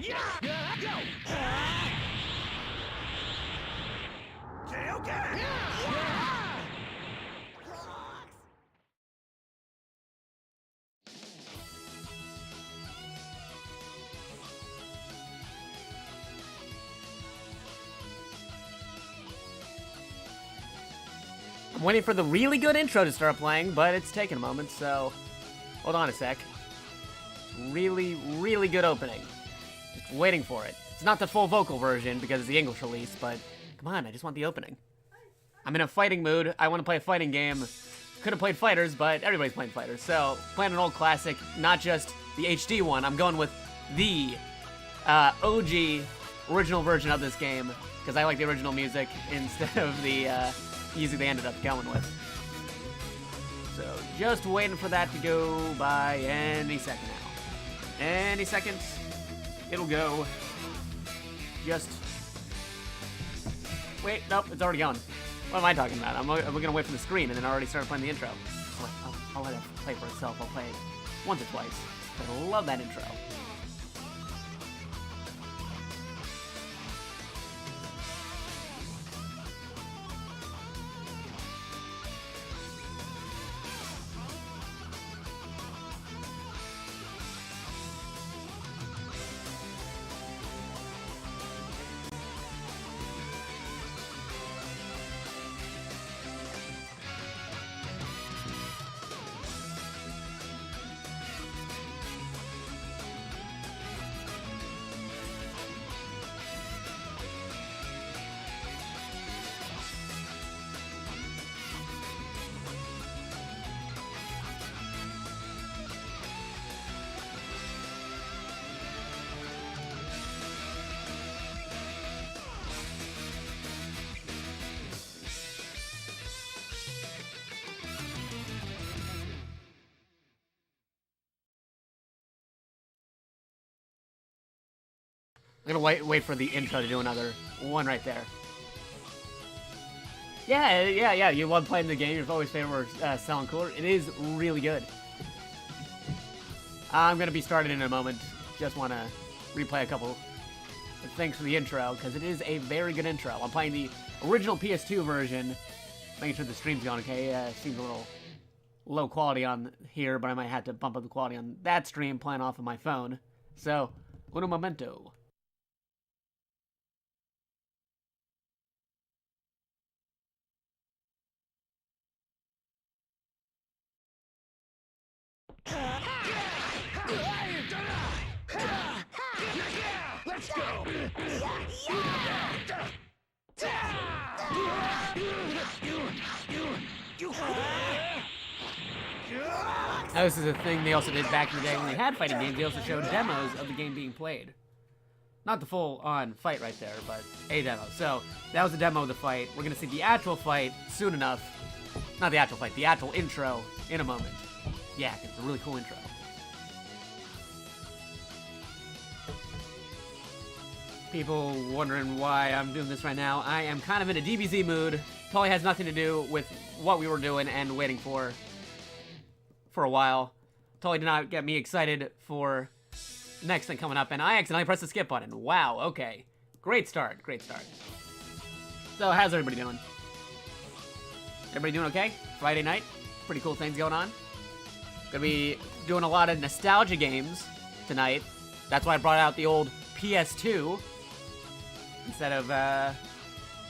I'm waiting for the really good intro to start playing, but it's taking a moment, so hold on a sec. Really, really good opening. Just waiting for it. It's not the full vocal version because it's the English release, but come on, I just want the opening. I'm in a fighting mood. I want to play a fighting game. Could have played Fighters, but everybody's playing Fighters, so playing an old classic, not just the HD one. I'm going with the OG original version of this game because I like the original music instead of the music they ended up going with. So just waiting for that to go by any second now. Any second, it'll go. Just wait. Nope, it's already going. What am I talking about? We're gonna wait for the screen and then I already started playing the intro. I'll let it play for itself. I'll play it once or twice. But I love that intro. I'm gonna wait for the intro to do another one right there. Yeah. You love playing the game. You've always favored selling cooler. It is really good. I'm gonna be starting in a moment. Just want to replay a couple of things for the intro because it is a very good intro. I'm playing the original PS2 version. Making sure the stream's going okay. Seems a little low quality on here, but I might have to bump up the quality on that stream playing off of my phone. So, uno momento. Let's go! Now, this is a thing they also did back in the day when they had fighting games. They also showed demos of the game being played. Not the full-on fight right there, but a demo. So, that was a demo of the fight. We're going to see the actual fight soon enough. Not the actual fight, the actual intro in a moment. Yeah, it's a really cool intro. People wondering why I'm doing this right now. I am kind of in a DBZ mood. Totally has nothing to do with what we were doing and waiting for a while. Totally did not get me excited for the next thing coming up, and I accidentally pressed the skip button. Wow, okay. Great start, great start. So, how's everybody doing? Everybody doing okay? Friday night? Pretty cool things going on. Gonna be doing a lot of nostalgia games tonight. That's why I brought out the old PS2 instead of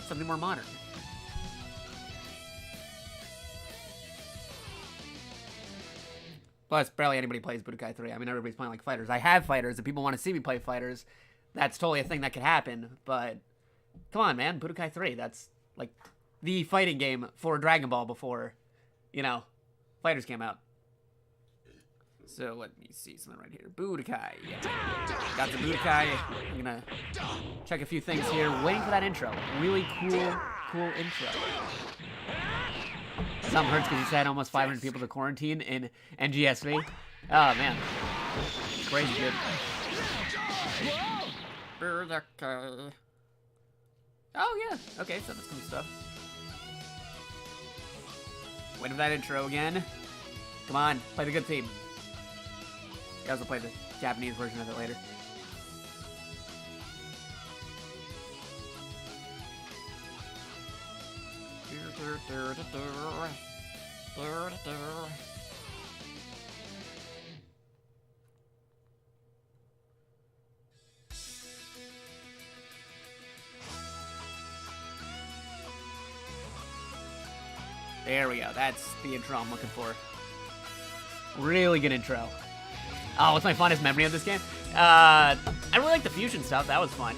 something more modern. Plus, barely anybody plays Budokai 3. I mean, everybody's playing like Fighters. I have Fighters. If people want to see me play Fighters, that's totally a thing that could happen. But come on, man, Budokai 3. That's like the fighting game for Dragon Ball before, you know, Fighters came out. So let me see something right here. Budokai. Yeah. Got the Budokai. I'm gonna check a few things here. Waiting for that intro. Really cool intro. Some hurts because he said almost 500 people to quarantine in NGSV. Oh man, crazy good. Budokai. Oh yeah. Okay, so that's some stuff. Waiting for that intro again. Come on, play the good theme. I also play the Japanese version of it later. There we go. That's the intro I'm looking for. Really good intro. Oh, what's my fondest memory of this game? I really like the fusion stuff. That was fun.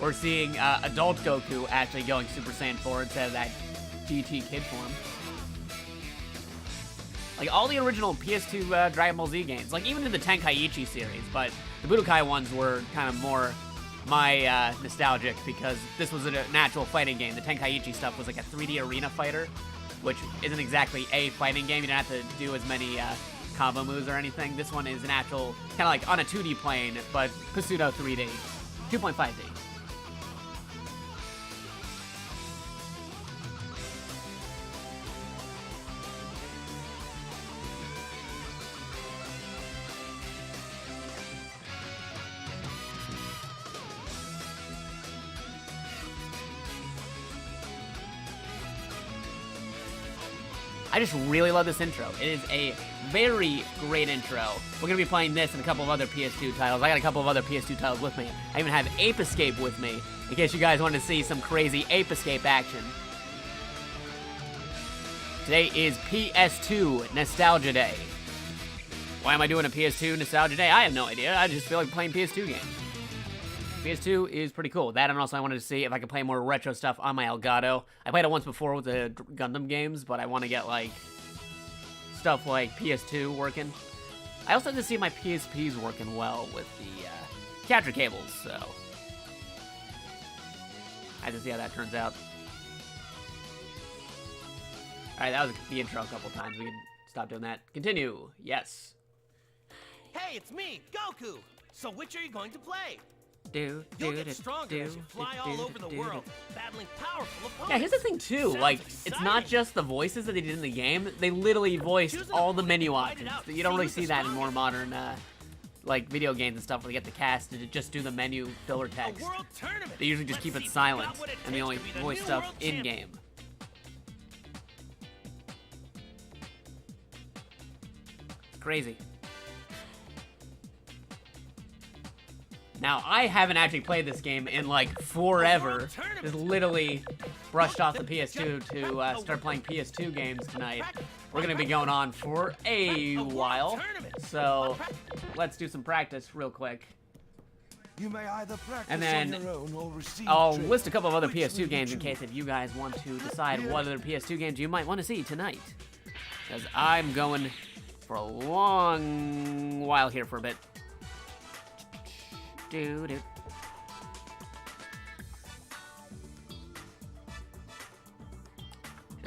Or seeing adult Goku actually going Super Saiyan 4 instead of that GT kid form. Like, all the original PS2 Dragon Ball Z games. Like, even in the Tenkaichi series. But the Budokai ones were kind of more my nostalgic because this was an actual fighting game. The Tenkaichi stuff was like a 3D arena fighter, which isn't exactly a fighting game. You don't have to do as many combo moves or anything. This one is an actual, kind of like on a 2D plane, but pseudo 3D. 2.5D. I just really love this intro. It is a very great intro. We're going to be playing this and a couple of other PS2 titles. I got a couple of other PS2 titles with me. I even have Ape Escape with me, in case you guys wanted to see some crazy Ape Escape action. Today is PS2 Nostalgia Day. Why am I doing a PS2 Nostalgia Day? I have no idea. I just feel like playing PS2 games. PS2 is pretty cool. That, and also I wanted to see if I could play more retro stuff on my Elgato. I played it once before with the Gundam games, but I want to get, like, stuff like PS2 working. I also have to see if my PSP's working well with the capture cables, so I have to see how that turns out. Alright, that was the intro a couple times. We can stop doing that. Continue. Yes. Hey, it's me, Goku! So which are you going to play? You'll get stronger as you fly all over the world, battling powerful opponents. Yeah, here's the thing too, like, it's not just the voices that they did in the game, they literally voiced all the menu options. You don't really see that in more modern, like, video games and stuff where they get the cast to just do the menu filler text. They usually just keep it silent, and they only voice stuff in-game. Crazy. Now, I haven't actually played this game in, like, forever. Just literally brushed off the PS2 to start playing PS2 games tonight. We're going to be going on for a while, so let's do some practice real quick. And then I'll list a couple of other PS2 games in case if you guys want to decide what other PS2 games you might want to see tonight. Because I'm going for a long while here for a bit. Dude.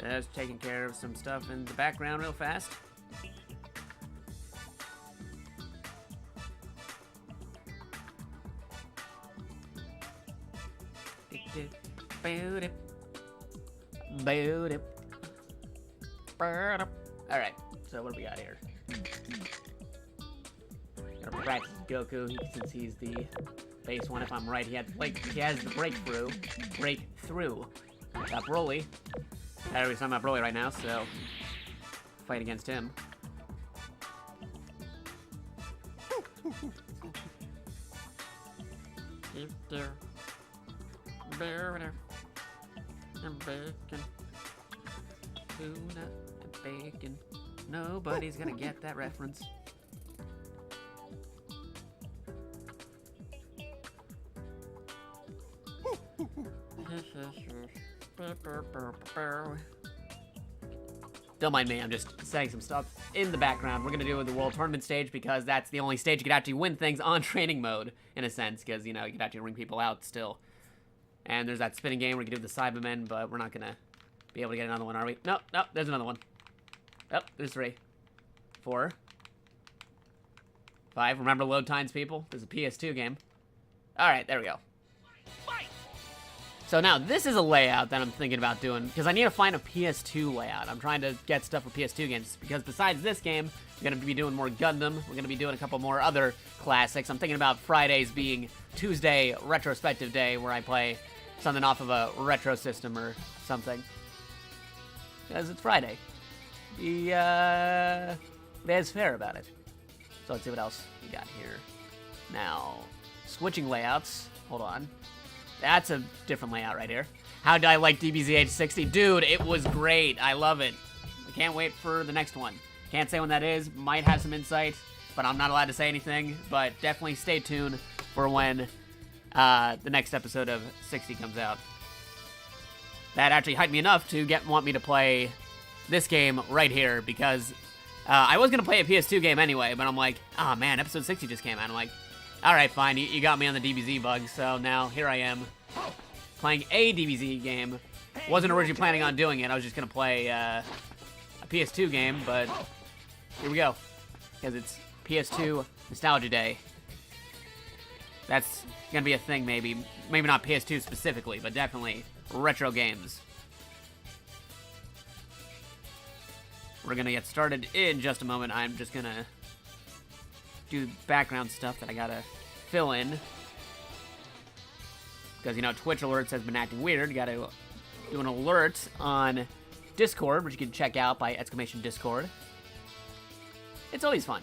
Just taking care of some stuff in the background real fast. Alright, so what do we got here? Gotta practice Goku since he's the base one. If I'm right, he has the breakthrough. Got Broly. Everybody's talking about Broly right now, so fight against him. Tuna and bacon. Nobody's gonna get that reference. Don't mind me, I'm just setting some stuff in the background. We're gonna do the World Tournament stage because that's the only stage you can actually win things on training mode, in a sense, because, you know, you can actually ring people out still. And there's that spinning game where you can do the Cybermen, but we're not gonna be able to get another one, are we? Nope, there's another one. Oh, there's 3. 4. 5. Remember load times, people? There's a PS2 game. Alright, there we go. So now, this is a layout that I'm thinking about doing, because I need to find a PS2 layout. I'm trying to get stuff for PS2 games, because besides this game, we're going to be doing more Gundam, we're going to be doing a couple more other classics. I'm thinking about Fridays being Tuesday Retrospective Day, where I play something off of a retro system or something. Because it's Friday. There's fair about it. So let's see what else we got here. Now, switching layouts. Hold on. That's a different layout right here. How did I like DBZ 60? Dude, it was great. I love it. I can't wait for the next one. Can't say when that is. Might have some insight, but I'm not allowed to say anything. But definitely stay tuned for when the next episode of 60 comes out. That actually hyped me enough to want me to play this game right here, because I was going to play a PS2 game anyway, but I'm like, oh man, episode 60 just came out. I'm like, alright, fine, you got me on the DBZ bug, so now here I am, playing a DBZ game. Wasn't originally planning on doing it, I was just going to play a PS2 game, but here we go, because it's PS2 Nostalgia Day. That's going to be a thing, maybe not PS2 specifically, but definitely retro games. We're going to get started in just a moment. I'm just going to do background stuff that I got to fill in. Because, you know, Twitch alerts has been acting weird. You got to do an alert on Discord, which you can check out by !Discord. It's always fun.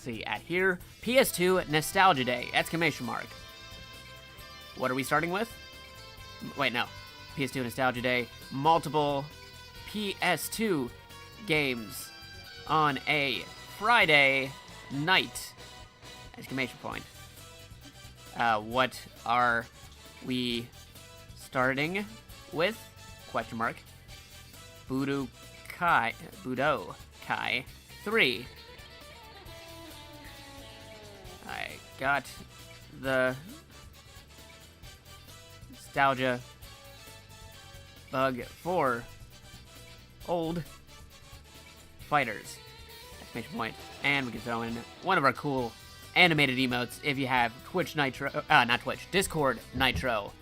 See, at here, PS2 Nostalgia Day, ! What are we starting with? Wait, no. PS2 Nostalgia Day, multiple PS2 games on a Friday night! ! What are we starting with? ? Budokai 3. I got the nostalgia bug for old fighters! ! And we can throw in one of our cool animated emotes if you have Twitch Nitro, not Twitch, Discord Nitro,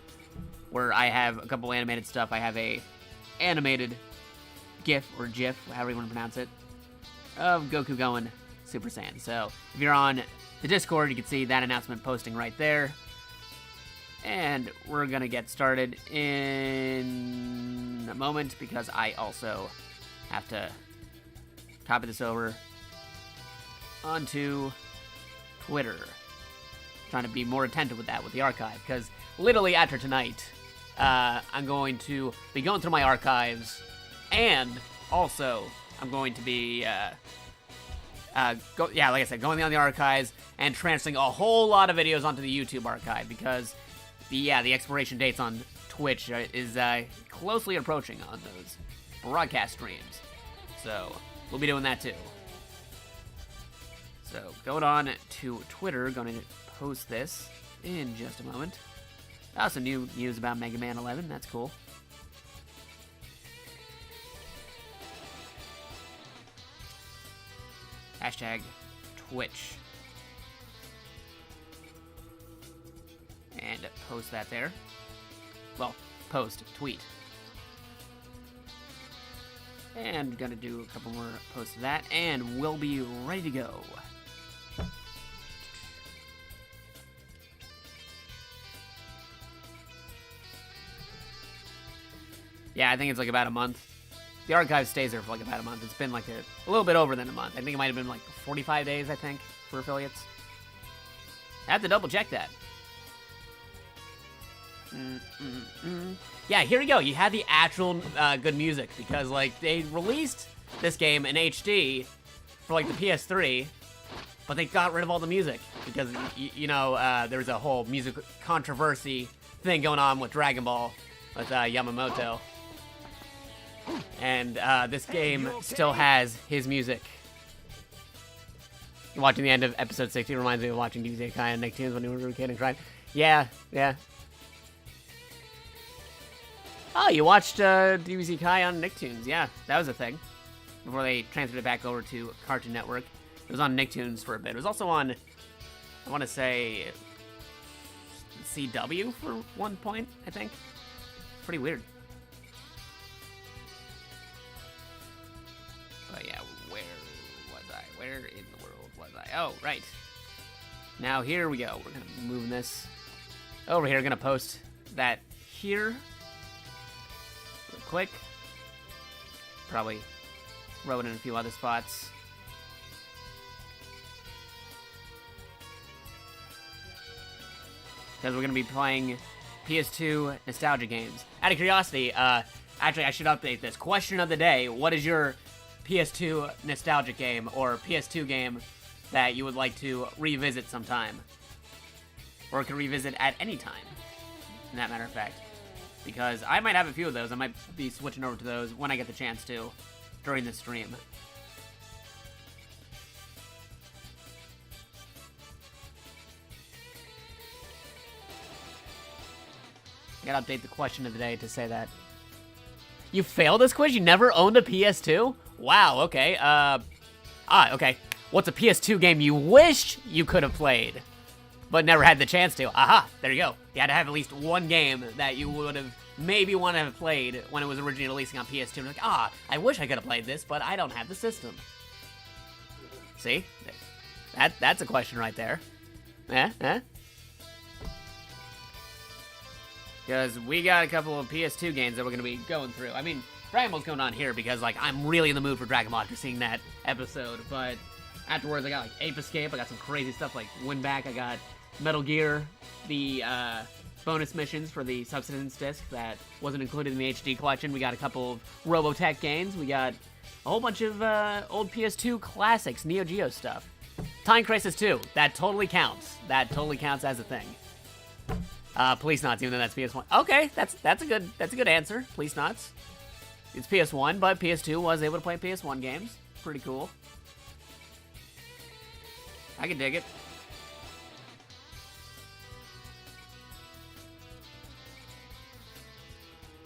where I have a couple animated stuff. I have a animated GIF or GIF, however you want to pronounce it, of Goku going Super Saiyan. So if you're on the Discord, you can see that announcement posting right there. And we're going to get started in a moment, because I also have to copy this over onto Twitter. Trying to be more attentive with that, with the archive, because literally after tonight, I'm going to be going through my archives, and also I'm going to be, like I said, going on the archives and transferring a whole lot of videos onto the YouTube archive, because the expiration dates on Twitch is closely approaching on those broadcast streams. So we'll be doing that too. So going on to Twitter, going to post this in just a moment. Some new news about Mega Man 11. That's cool. #Twitch. And post that there. Well, tweet. And gonna do a couple more posts of that, and we'll be ready to go. Yeah, I think it's like about a month. The archive stays there for like about a month. It's been like a little bit over than a month. I think it might have been like 45 days, I think, for affiliates. I have to double check that. Yeah, here we go. You had the actual good music, because like they released this game in HD for like the PS3, but they got rid of all the music because there was a whole music controversy thing going on with Dragon Ball with Yamamoto, and this game still has his music. Watching the end of episode 60 reminds me of watching BUDOKAI on Nicktoons when we were a kid and crying. Yeah. Oh, you watched BUDOKAI on Nicktoons. Yeah, that was a thing. Before they transferred it back over to Cartoon Network. It was on Nicktoons for a bit. It was also on, I want to say, CW for one point, I think. Pretty weird. But yeah, where was I? Where in the world was I? Oh, right. Now here we go. We're gonna be moving this over here. Gonna post that here real quick. Probably throw it in a few other spots. Because we're going to be playing PS2 nostalgia games. Out of curiosity, actually I should update this. Question of the day, what is your PS2 nostalgia game or PS2 game that you would like to revisit sometime? Or can revisit at any time, in that matter of fact. Because I might have a few of those. I might be switching over to those when I get the chance to during the stream. I gotta update the question of the day to say that. You failed this quiz? You never owned a PS2? Wow, okay. Okay. What's a PS2 game you wished you could have played, but never had the chance to? Aha, there you go. You had to have at least one game that you would have maybe want to have played when it was originally releasing on PS2. And like, I wish I could have played this, but I don't have the system. See? That's a question right there. Because we got a couple of PS2 games that we're going to be going through. I mean, Dragon Ball's going on here because, like, I'm really in the mood for Dragon Ball after seeing that episode. But afterwards, I got, like, Ape Escape. I got some crazy stuff like Win Back. I got Metal Gear, the bonus missions for the Subsistence disc that wasn't included in the HD collection. We got a couple of Robotech games. We got a whole bunch of old PS2 classics, Neo Geo stuff. Time Crisis 2, that totally counts. That totally counts as a thing. Police Knots, even though that's PS1. Okay, that's a good answer. Police Knots. It's PS1, but PS2 was able to play PS1 games. Pretty cool. I can dig it.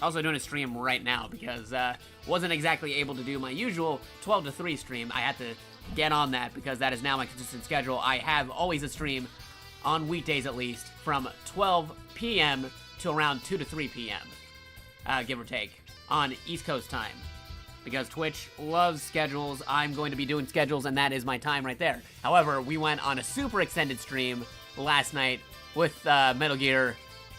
Also doing a stream right now because wasn't exactly able to do my usual 12 to 3 stream. I had to get on that because that is now my consistent schedule. I have always a stream on weekdays at least from 12 p.m. to around 2 to 3 p.m., give or take, on East Coast time. Because Twitch loves schedules, I'm going to be doing schedules, and that is my time right there. However, we went on a super extended stream last night with Metal Gear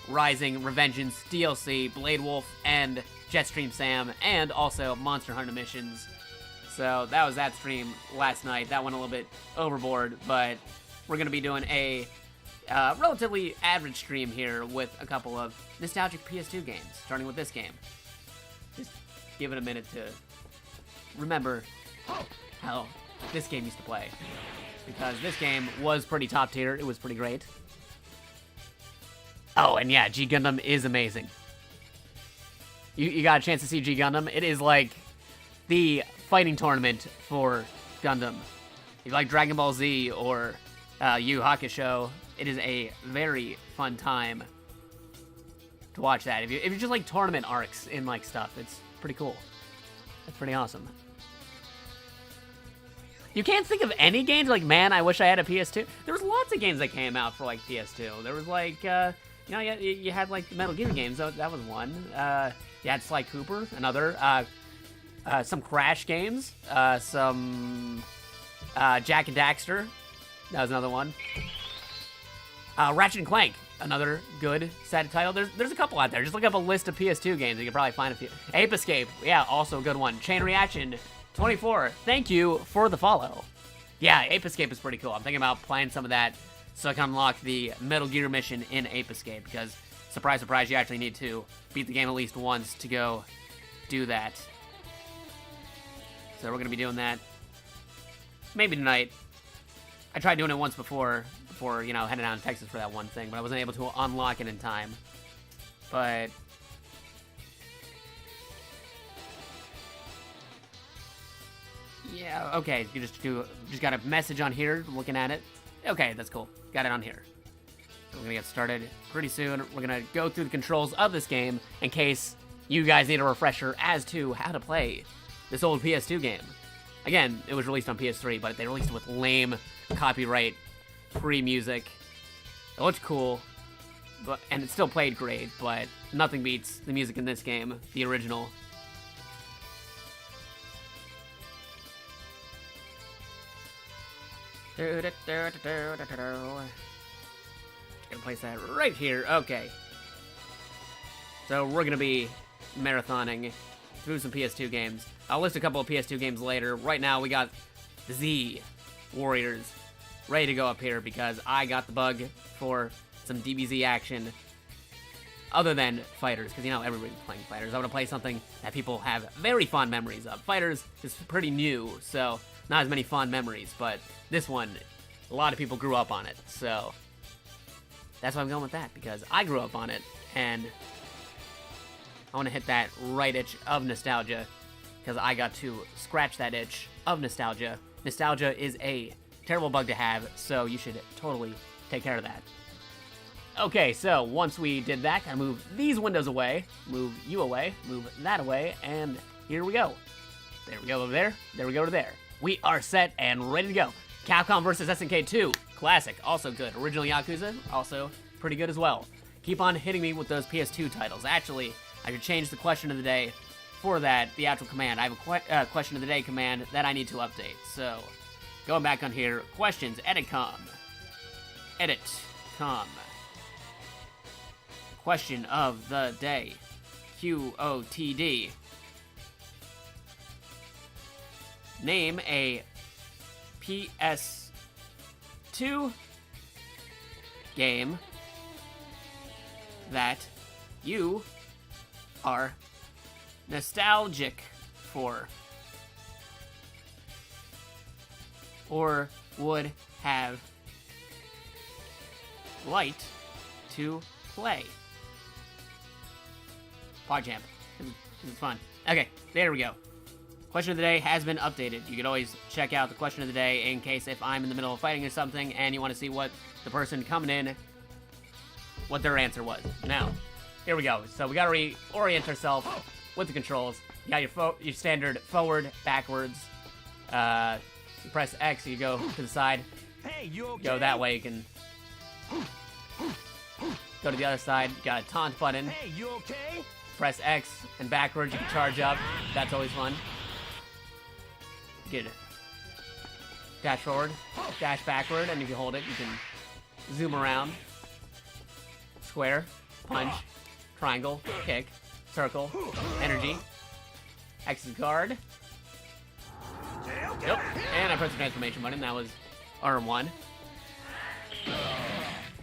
Rising, Revengeance, DLC, Blade Wolf, and Jetstream Sam, and also Monster Hunter missions. So that was that stream last night. That went a little bit overboard, but we're going to be doing a relatively average stream here with a couple of nostalgic PS2 games, starting with this game. Just give it a minute to remember how this game used to play, because this game was pretty top tier. It was pretty great. Oh, and yeah, G Gundam is amazing. You got a chance to see G Gundam? It is like the fighting tournament for Gundam. If you like Dragon Ball Z or Yu Yu Hakusho, it is a very fun time to watch that. If you just like tournament arcs in like stuff, it's pretty cool. It's pretty awesome. You can't think of any games like, man, I wish I had a PS2. There was lots of games that came out for like PS2. There was like, you had like Metal Gear games. That was one. You had Sly Cooper, another. Some Crash games. Some Jak and Daxter. That was another one. Ratchet and Clank, another good set of title. There's a couple out there. Just look up a list of PS2 games. You can probably find a few. Ape Escape, yeah, also a good one. Chain Reaction 24, thank you for the follow. Yeah, Ape Escape is pretty cool. I'm thinking about playing some of that so I can unlock the Metal Gear mission in Ape Escape, because, surprise, surprise, you actually need to beat the game at least once to go do that. So we're going to be doing that maybe tonight. I tried doing it once before, heading out to Texas for that one thing, but I wasn't able to unlock it in time. But yeah, okay, you just got a message on here, looking at it. Okay, that's cool. Got it on here. So we're gonna get started pretty soon. We're gonna go through the controls of this game in case you guys need a refresher as to how to play this old PS2 game. Again, it was released on PS3, but they released it with lame copyright free music. It looked cool, and it still played great, but nothing beats the music in this game, the original. Gonna place that right here. Okay. So we're gonna be marathoning through some PS2 games. I'll list a couple of PS2 games later. Right now we got the Z Warriors ready to go up here because I got the bug for some DBZ action other than Fighters, because you know everybody's playing Fighters. I want to play something that people have very fond memories of. Fighters is pretty new, so not as many fond memories, but this one, a lot of people grew up on it, so that's why I'm going with that, because I grew up on it, and I want to hit that right itch of nostalgia, because I got to scratch that itch of nostalgia. Nostalgia is a terrible bug to have, so you should totally take care of that. Okay, so once we did that, gotta move these windows away, move you away, move that away, and here we go. There we go over there, there we go to there. We are set and ready to go. Capcom vs. SNK 2, classic, also good. Original Yakuza, also pretty good as well. Keep on hitting me with those PS2 titles. Actually, I should change the question of the day for that, the actual command. I have a question of the day command that I need to update. So, going back on here, questions, edit.com. Edit.com. Question of the day. QOTD. Name a PS2 game that you are nostalgic for or would have liked to play. PogChamp. This is fun. Okay, there we go. Question of the day has been updated. You can always check out the question of the day in case if I'm in the middle of fighting or something and you want to see what the person coming in, what their answer was. Now, here we go. So we got to reorient ourselves with the controls. You got your standard forward, backwards. You press X, you go to the side. Hey, you okay? Go that way, you can go to the other side. You got a taunt button. Hey, you okay? Press X and backwards, you can charge up. That's always fun. Get it. Dash forward, dash backward, and if you hold it, you can zoom around. Square, punch, triangle, kick, circle, energy. X is guard. Yep, and I pressed the transformation button. That was R1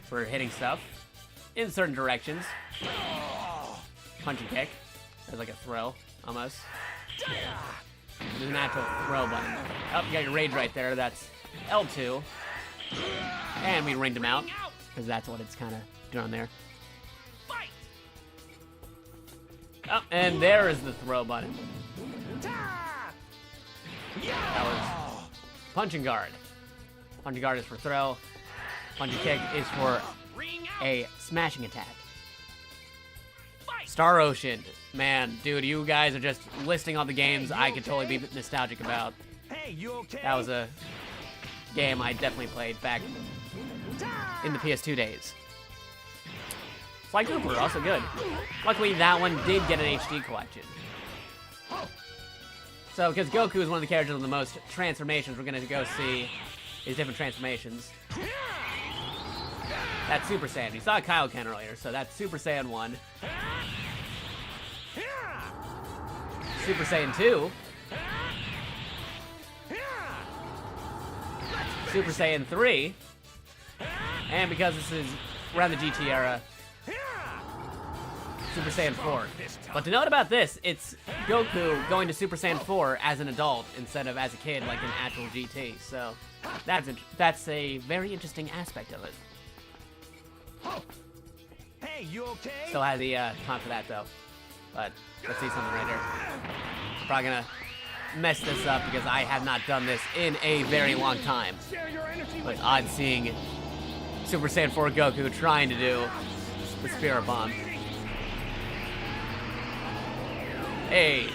for hitting stuff in certain directions. Punch and kick. There's like a throw, almost. There's an actual throw button. Oh, you got your rage right there. That's L2. And we ringed him out, because that's what it's kind of doing there. Oh, and there is the throw button. That was punch and guard. Punch and guard is for throw. Punch and kick is for a smashing attack. Star Ocean. Man, dude, you guys are just listing all the games I could totally be nostalgic about. Hey, you okay? That was a game I definitely played back in the PS2 days. Sly Cooper, also good. Luckily, that one did get an HD collection. So, because Goku is one of the characters with the most transformations, we're going to go see his different transformations. That's Super Saiyan. You saw Kaioken earlier, so that's Super Saiyan 1. Super Saiyan 2. Super Saiyan 3. And because this is around the GT era, Super Saiyan 4. But to note about this, it's Goku going to Super Saiyan 4 as an adult instead of as a kid like in actual GT. So that's a very interesting aspect of it. Hey, you okay? Still had the time for that though. But let's see something right here. Probably gonna mess this up because I have not done this in a very long time. But it's odd seeing Super Saiyan 4 Goku trying to do the Spirit Bomb. Hey,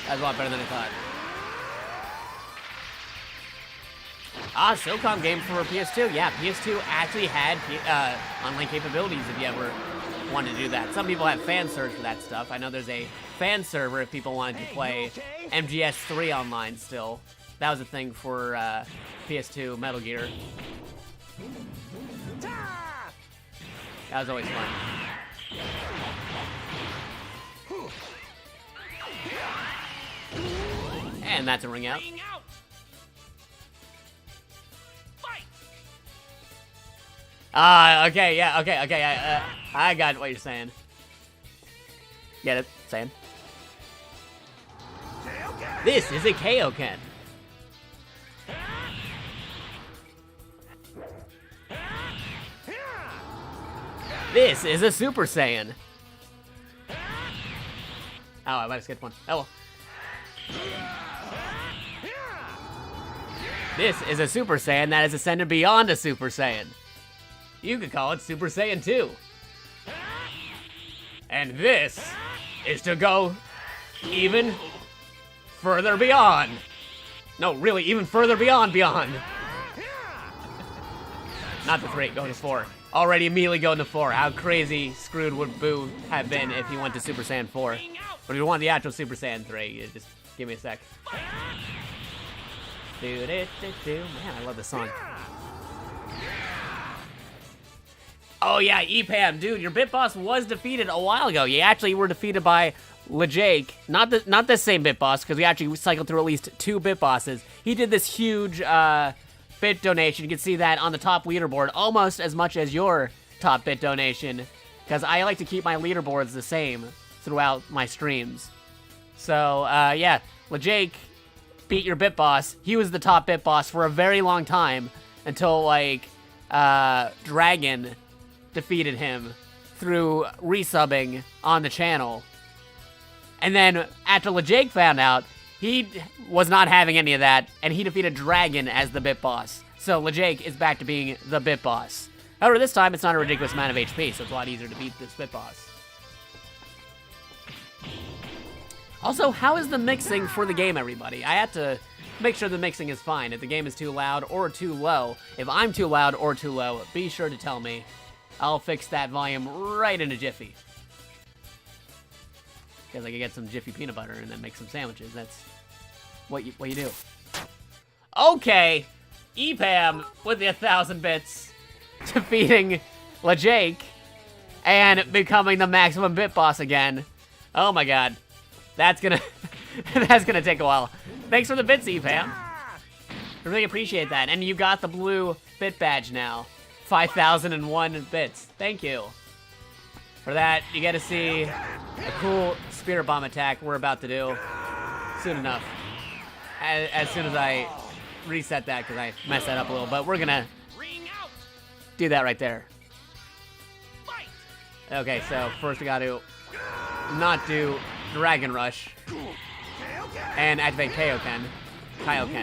that's a lot better than I thought. SOCOM game for PS2. Yeah, PS2 actually had online capabilities if you ever wanted to do that. Some people have fan servers for that stuff. I know there's a fan server if people wanted to play MGS3 online still. That was a thing for PS2 Metal Gear. That was always fun. And that's a ring out. Okay, yeah, okay. I got what you're saying. Get it? Saying. This is a Kaioken. This is a Super Saiyan. Oh, I might have skipped one. Oh well. This is a Super Saiyan that has ascended beyond a Super Saiyan. You could call it Super Saiyan 2. And this is to go even further beyond. No, really, even further beyond. Not the 3, going to 4. Already immediately going to 4. How crazy screwed would Boo have been if he went to Super Saiyan 4? But if you want the actual Super Saiyan 3, you just give me a sec. Man, I love this song. Oh yeah, EPAM, dude, your Bit Boss was defeated a while ago. You actually were defeated by LeJake. Not the same Bit Boss, because we actually cycled through at least 2 Bit Bosses. He did this huge bit donation. You can see that on the top leaderboard, almost as much as your top bit donation, because I like to keep my leaderboards the same throughout my streams. So, yeah, LeJake beat your Bit Boss. He was the top Bit Boss for a very long time, until, like, Dragon defeated him through resubbing on the channel. And then, after LeJake found out, he was not having any of that, and he defeated Dragon as the Bit Boss. So LeJake is back to being the Bit Boss. However, this time it's not a ridiculous amount of HP, so it's a lot easier to beat this Bit Boss. Also, how is the mixing for the game, everybody? I have to make sure the mixing is fine. If the game is too loud or too low, if I'm too loud or too low, be sure to tell me. I'll fix that volume right in a jiffy. Because I can get some Jiffy peanut butter and then make some sandwiches. That's what you do. Okay, EPAM with the 1,000 bits, defeating LeJake and becoming the maximum bit boss again. Oh my god, that's gonna take a while. Thanks for the bits, EPAM. I really appreciate that. And you got the blue bit badge now, 5,001 bits. Thank you. For that, you get to see a cool Spirit Bomb attack we're about to do soon enough. As soon as I reset that, because I messed that up a little, but we're gonna do that right there. Okay, so first we gotta not do Dragon Rush and activate Kaioken. Kaio.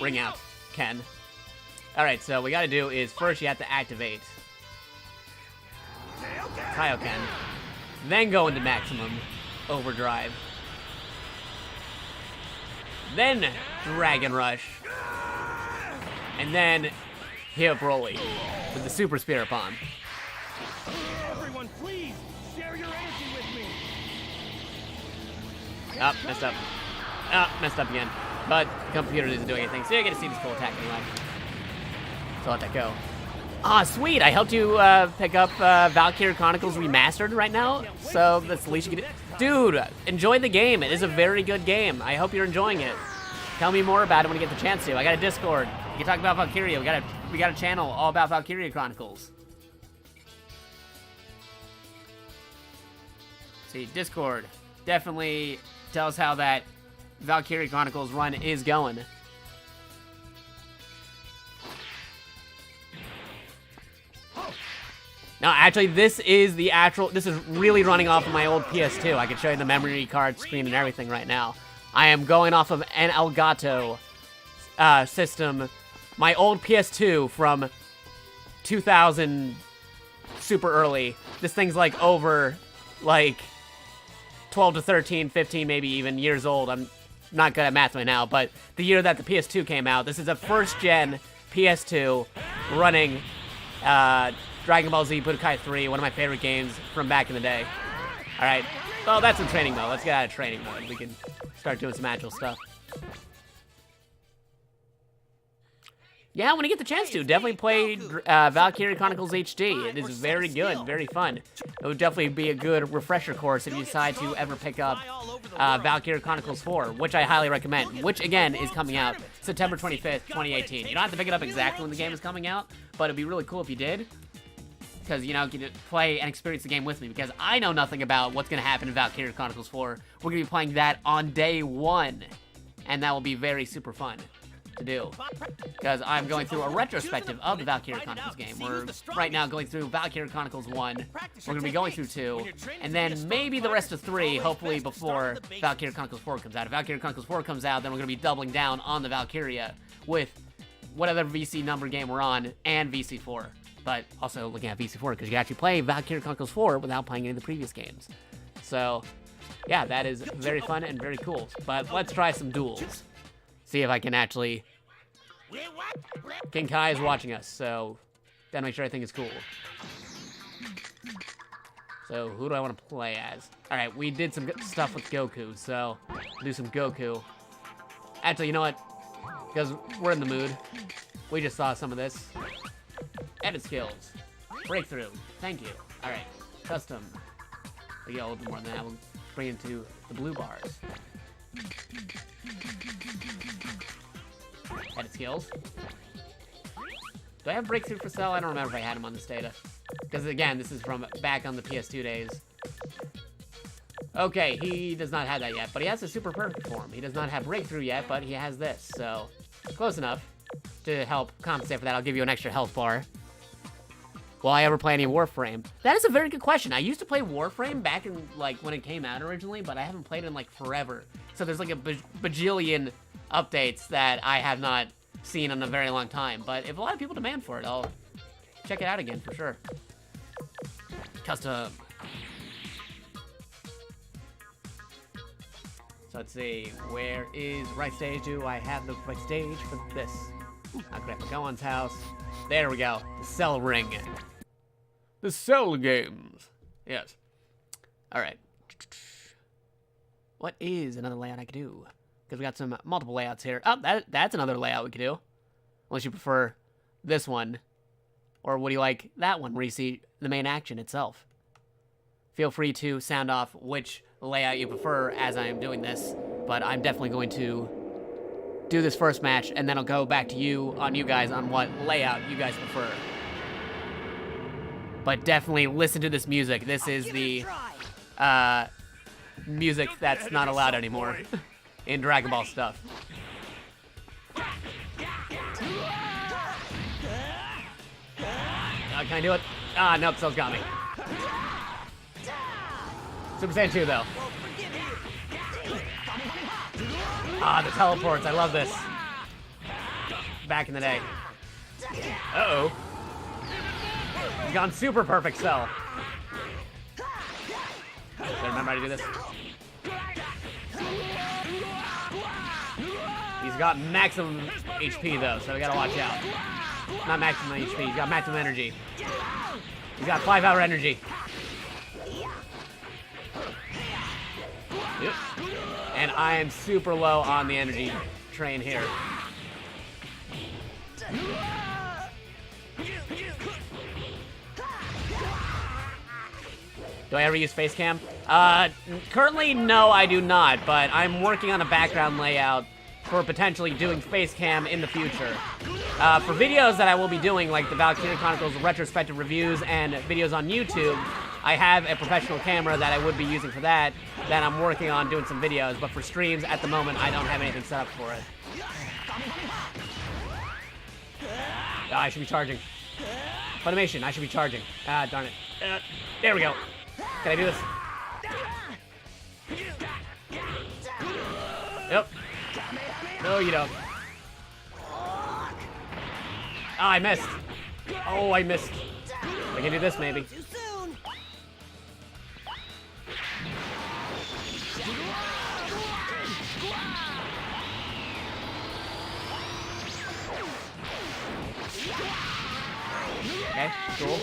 Ring out, Ken. Alright, so what we gotta do is first you have to activate Kaioken, then go into maximum overdrive, then Dragon Rush, and then hit up Broly with the Super Spirit Bomb. Everyone, please share your energy with me. Oh, messed up. Oh, messed up again. But the computer isn't doing anything, so you get to see this cool attack anyway. So let that go. Ah, sweet! I helped you pick up Valkyrie Chronicles Remastered right now, so that's the least you can do. Dude, enjoy the game. It is a very good game. I hope you're enjoying it. Tell me more about it when you get the chance to. I got a Discord. You can talk about Valkyria. We got a channel all about Valkyria Chronicles. See, Discord. Definitely tell us how that Valkyria Chronicles run is going. Now, actually, this is really running off of my old PS2. I can show you the memory card screen and everything right now. I am going off of an Elgato system, my old PS2 from 2000, super early. This thing's like over, like, 12 to 13, 15, maybe even years old. I'm not good at math right now, but the year that the PS2 came out, this is a first-gen PS2 running Dragon Ball Z Budokai 3, one of my favorite games from back in the day. All right. Well, that's in training mode. Let's get out of training mode. We can start doing some actual stuff. Yeah, when you get the chance to, definitely play Valkyria Chronicles HD. It is very good, very fun. It would definitely be a good refresher course if you decide to ever pick up Valkyria Chronicles 4, which I highly recommend, which, again, is coming out September 25th, 2018. You don't have to pick it up exactly when the game is coming out, but it'd be really cool if you did, because, you know, you get to play and experience the game with me, because I know nothing about what's going to happen in Valkyria Chronicles 4. We're going to be playing that on day 1, and that will be very super fun to do, because I'm going through a retrospective of the Valkyria Chronicles game. We're right now going through Valkyria Chronicles 1, we're going to be going through 2, and then maybe the rest of 3, hopefully before Valkyria Chronicles 4 comes out. If Valkyria Chronicles 4 comes out, then we're going to be doubling down on the Valkyria with whatever VC number game we're on, and VC4. But also looking at VC4, because you can actually play Valkyria Chronicles 4 without playing any of the previous games. So, yeah, that is very fun and very cool. But let's try some duels. See if I can actually... King Kai is watching us, so gotta make sure everything is cool. So who do I want to play as? Alright, we did some good stuff with Goku, so do some Goku. Actually, you know what? Because we're in the mood. We just saw some of this. Edit skills. Breakthrough. Thank you. Alright, custom. We get a little bit more than that. We'll bring it to the blue bars. Edit skills. Do I have breakthrough for Cell? I don't remember if I had him on this data. Because again, this is from back on the PS2 days. Okay, he does not have that yet, but he has a super perfect form. He does not have breakthrough yet, but he has this, so close enough to help compensate for that. I'll give you an extra health bar. Will I ever play any Warframe? That is a very good question. I used to play Warframe back in, like, when it came out originally, but I haven't played it in, like, forever. So there's, like, a bajillion updates that I have not seen in a very long time. But if a lot of people demand for it, I'll check it out again for sure. Custom. So let's see, where is right stage? Do I have the right stage for this? Okay, Gohan's house. There we go. The Cell Ring. The Cell games. Yes. Alright. What is another layout I could do? Because we got some multiple layouts here. Oh, that's another layout we could do. Unless you prefer this one. Or would you like that one where you see the main action itself? Feel free to sound off which layout you prefer as I am doing this. But I'm definitely going to do this first match, and then I'll go back to you guys on what layout you guys prefer. But definitely listen to this music. This is the music that's not allowed anymore in Dragon Ball stuff. Can I do it? Ah, nope, Cell's got me. Super Saiyan 2, though. Ah, the teleports. I love this. Back in the day. Uh-oh. He's gone super perfect, Cell. Gotta remember how to do this. He's got maximum HP, though, so we gotta watch out. Not maximum HP, he's got maximum energy. He's got 5-hour energy. Yep. And I am super low on the energy train here. Do I ever use face cam? Currently, no, I do not, but I'm working on a background layout for potentially doing face cam in the future. For videos that I will be doing, like the Valkyria Chronicles retrospective reviews and videos on YouTube, I have a professional camera that I would be using for that I'm working on doing some videos, but for streams, at the moment, I don't have anything set up for it. Oh, I should be charging. Funimation, I should be charging. Ah, darn it. There we go. Can I do this? Yep. No, you don't. Oh, I missed. Oh, I missed. I can do this, maybe. Okay, cool.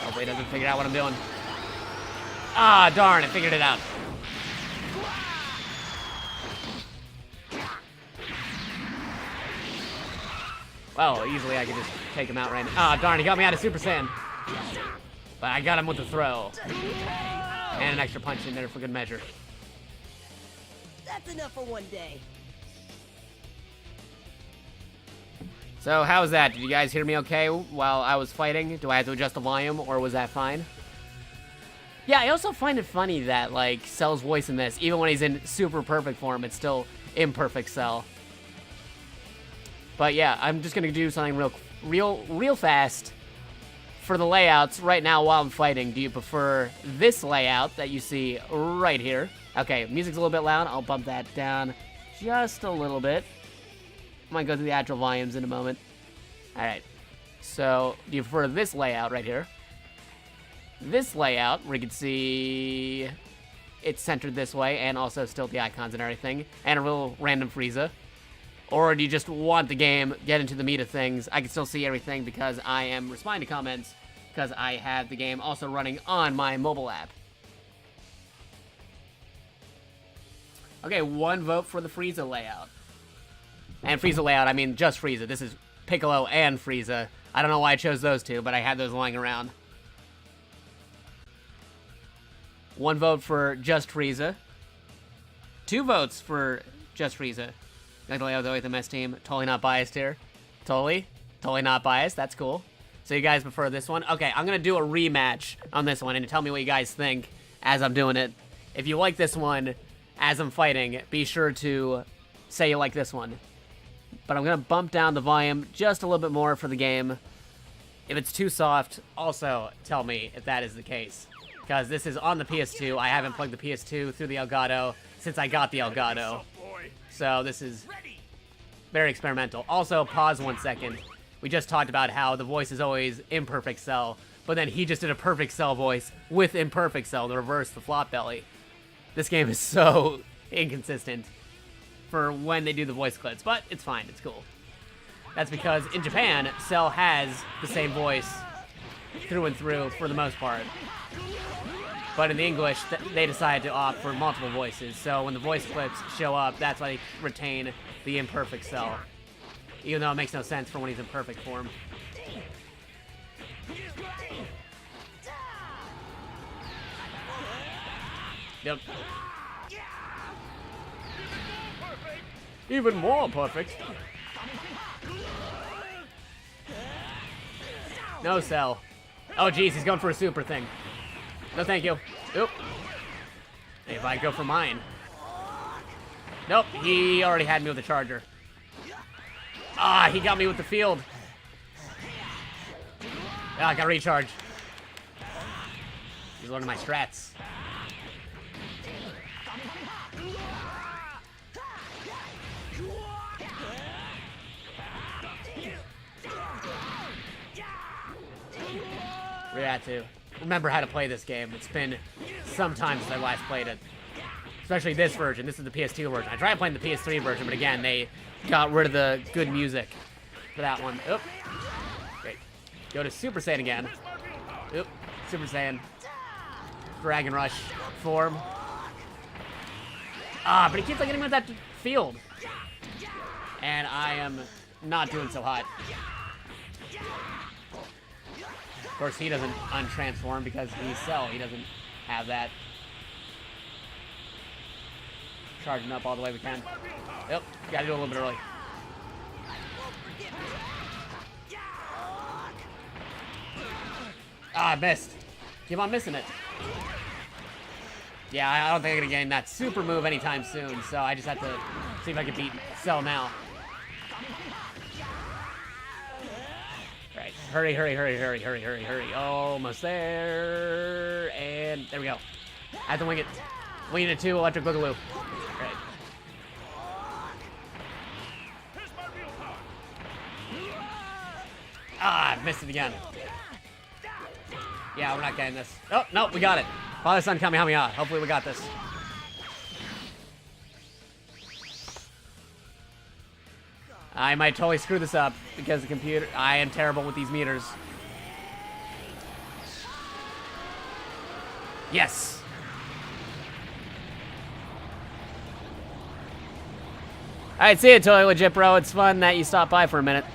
Hopefully he doesn't figure out what I'm doing. Ah, darn, I figured it out. Well, easily I could just take him out right now. Ah, darn, he got me out of Super Saiyan. But I got him with the throw. And an extra punch in there for good measure. That's enough for one day. So, how was that? Did you guys hear me okay while I was fighting? Do I have to adjust the volume, or was that fine? Yeah, I also find it funny that, like, Cell's voice in this, even when he's in super perfect form, it's still imperfect Cell. But yeah, I'm just gonna do something real fast for the layouts right now while I'm fighting. Do you prefer this layout that you see right here? Okay, music's a little bit loud. I'll bump that down just a little bit. Might go through the actual volumes in a moment. Alright, so do you prefer this layout right here? This layout, where you can see it's centered this way, and also still the icons and everything, and a real random Frieza. Or do you just want the game, get into the meat of things? I can still see everything because I am responding to comments, because I have the game also running on my mobile app. Okay, one vote for the Frieza layout. And Frieza layout, I mean just Frieza. This is Piccolo and Frieza. I don't know why I chose those two, but I had those lying around. One vote for just Frieza. 2 votes for just Frieza. Like the layout with the mess team. Totally not biased here. Totally not biased. That's cool. So you guys prefer this one? Okay, I'm gonna do a rematch on this one and tell me what you guys think as I'm doing it. If you like this one as I'm fighting, be sure to say you like this one. But I'm gonna bump down the volume just a little bit more for the game. If it's too soft, also tell me if that is the case. Because this is on the PS2. I haven't plugged the PS2 through the Elgato since I got the Elgato. So this is very experimental. Also, pause 1 second. We just talked about how the voice is always imperfect Cell, but then he just did a perfect Cell voice with imperfect Cell to reverse the flop belly. This game is so inconsistent for when they do the voice clips, but it's fine, it's cool. That's because in Japan, Cell has the same voice through and through for the most part. But in the English, they decided to opt for multiple voices, so when the voice clips show up, that's why they retain the imperfect Cell. Even though it makes no sense for when he's in perfect form. Yep. Even more perfect. No Cell. Oh jeez, he's going for a super thing. No thank you. Oop. If I go for mine. Nope, he already had me with the charger. Ah, he got me with the field. Ah, I got recharge. He's learning my strats. We had to remember how to play this game. It's been some time since I last played it. Especially this version. This is the PS2 version. I tried playing the PS3 version, but again, they got rid of the good music for that one. Oop. Great. Go to Super Saiyan again. Oop. Super Saiyan. Dragon Rush form. Ah, but he keeps like getting with that field. And I am not doing so hot. Of course, he doesn't untransform because he's Cell. He doesn't have that. Charging up all the way we can. Yep, gotta do it a little bit early. Ah, I missed. Keep on missing it. Yeah, I don't think I'm gonna gain that super move anytime soon, so I just have to see if I can beat Cell now. Right, hurry, hurry, hurry, hurry, hurry, hurry, hurry. Almost there, and there we go. I have to wing it. Wing it 2, electric boogaloo. Right. Ah, I missed it again. Yeah, we're not getting this. Oh, no, we got it. Father, Son, Kamehameha. Hopefully we got this. I might totally screw this up because the computer... I am terrible with these meters. Yes! Alright, see you, totally legit, bro. It's fun that you stopped by for a minute.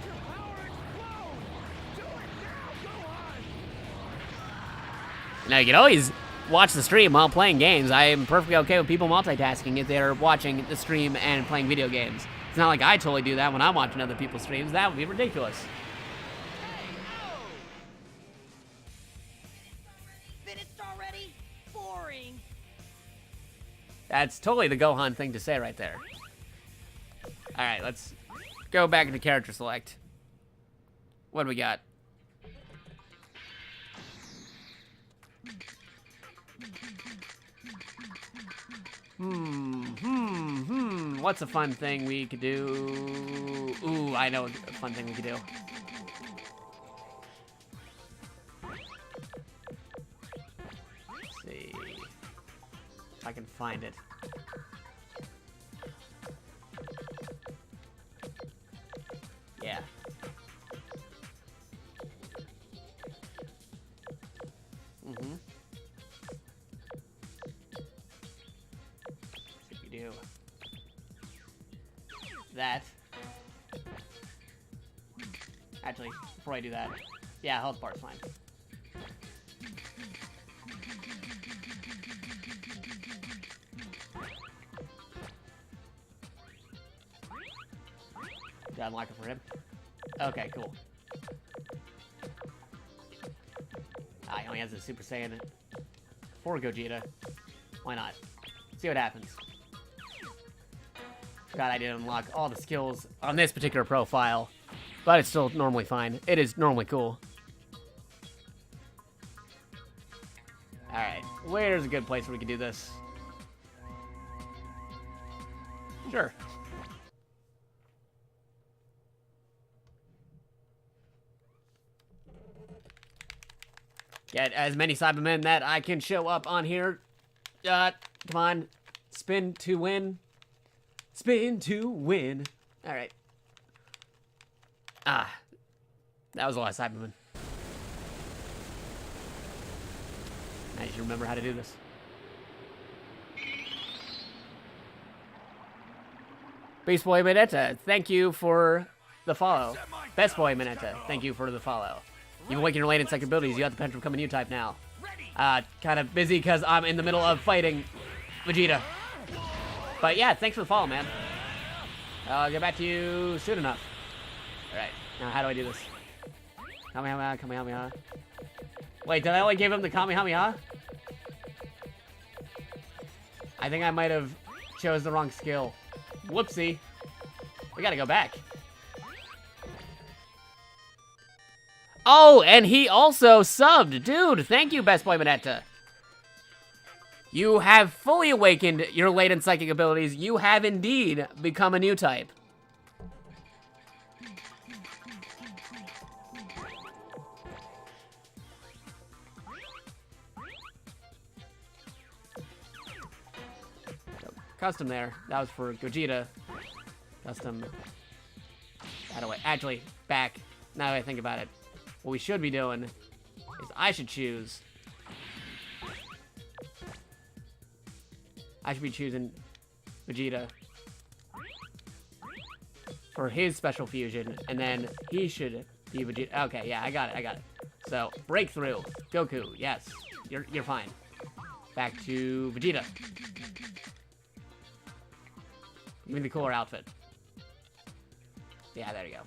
Now, you can always watch the stream while playing games. I am perfectly okay with people multitasking if they're watching the stream and playing video games. It's not like I totally do that when I'm watching other people's streams. That would be ridiculous. Finished already? Boring. That's totally the Gohan thing to say right there. Alright, let's go back into character select. What do we got? What's a fun thing we could do? Ooh, I know a fun thing we could do. Let's see if I can find it. Yeah. Do that. Actually, before I do that, yeah, health bar's fine. Did I unlock it for him? Okay, cool. Ah, he only has a Super Saiyan 4 Gogeta. Why not? See what happens. God, I didn't unlock all the skills on this particular profile, but it's still normally fine. It is normally cool. Alright, where's a good place where we can do this? Sure. Get as many Cybermen that I can show up on here. Come on. Spin to win. Spin to win. Alright. Ah. That was a lot of Cybermen. I should remember how to do this. Beast Boy Mineta, thank you for the follow. Best Boy Mineta, thank you for the follow. You've awakened your latent psychic abilities. You have the potential to become a new type now. Kind of busy because I'm in the middle of fighting Vegeta. But yeah, thanks for the follow, man. I'll get back to you soon enough. Alright, now how do I do this? Kamehameha, Kamehameha. Wait, did I only give him the Kamehameha? I think I might have chose the wrong skill. Whoopsie. We gotta go back. Oh, and he also subbed. Dude, thank you, Best Boy Mineta. You have fully awakened your latent psychic abilities. You have indeed become a new type. So, custom there. That was for Gogeta. Custom. How do I... Actually, back. Now that I think about it. What we should be doing is I should choose... I should be choosing Vegeta for his special fusion, and then he should be Vegeta. Okay, yeah, I got it. So, breakthrough. Goku, yes. You're fine. Back to Vegeta. Give me the cooler outfit. Yeah, there you go.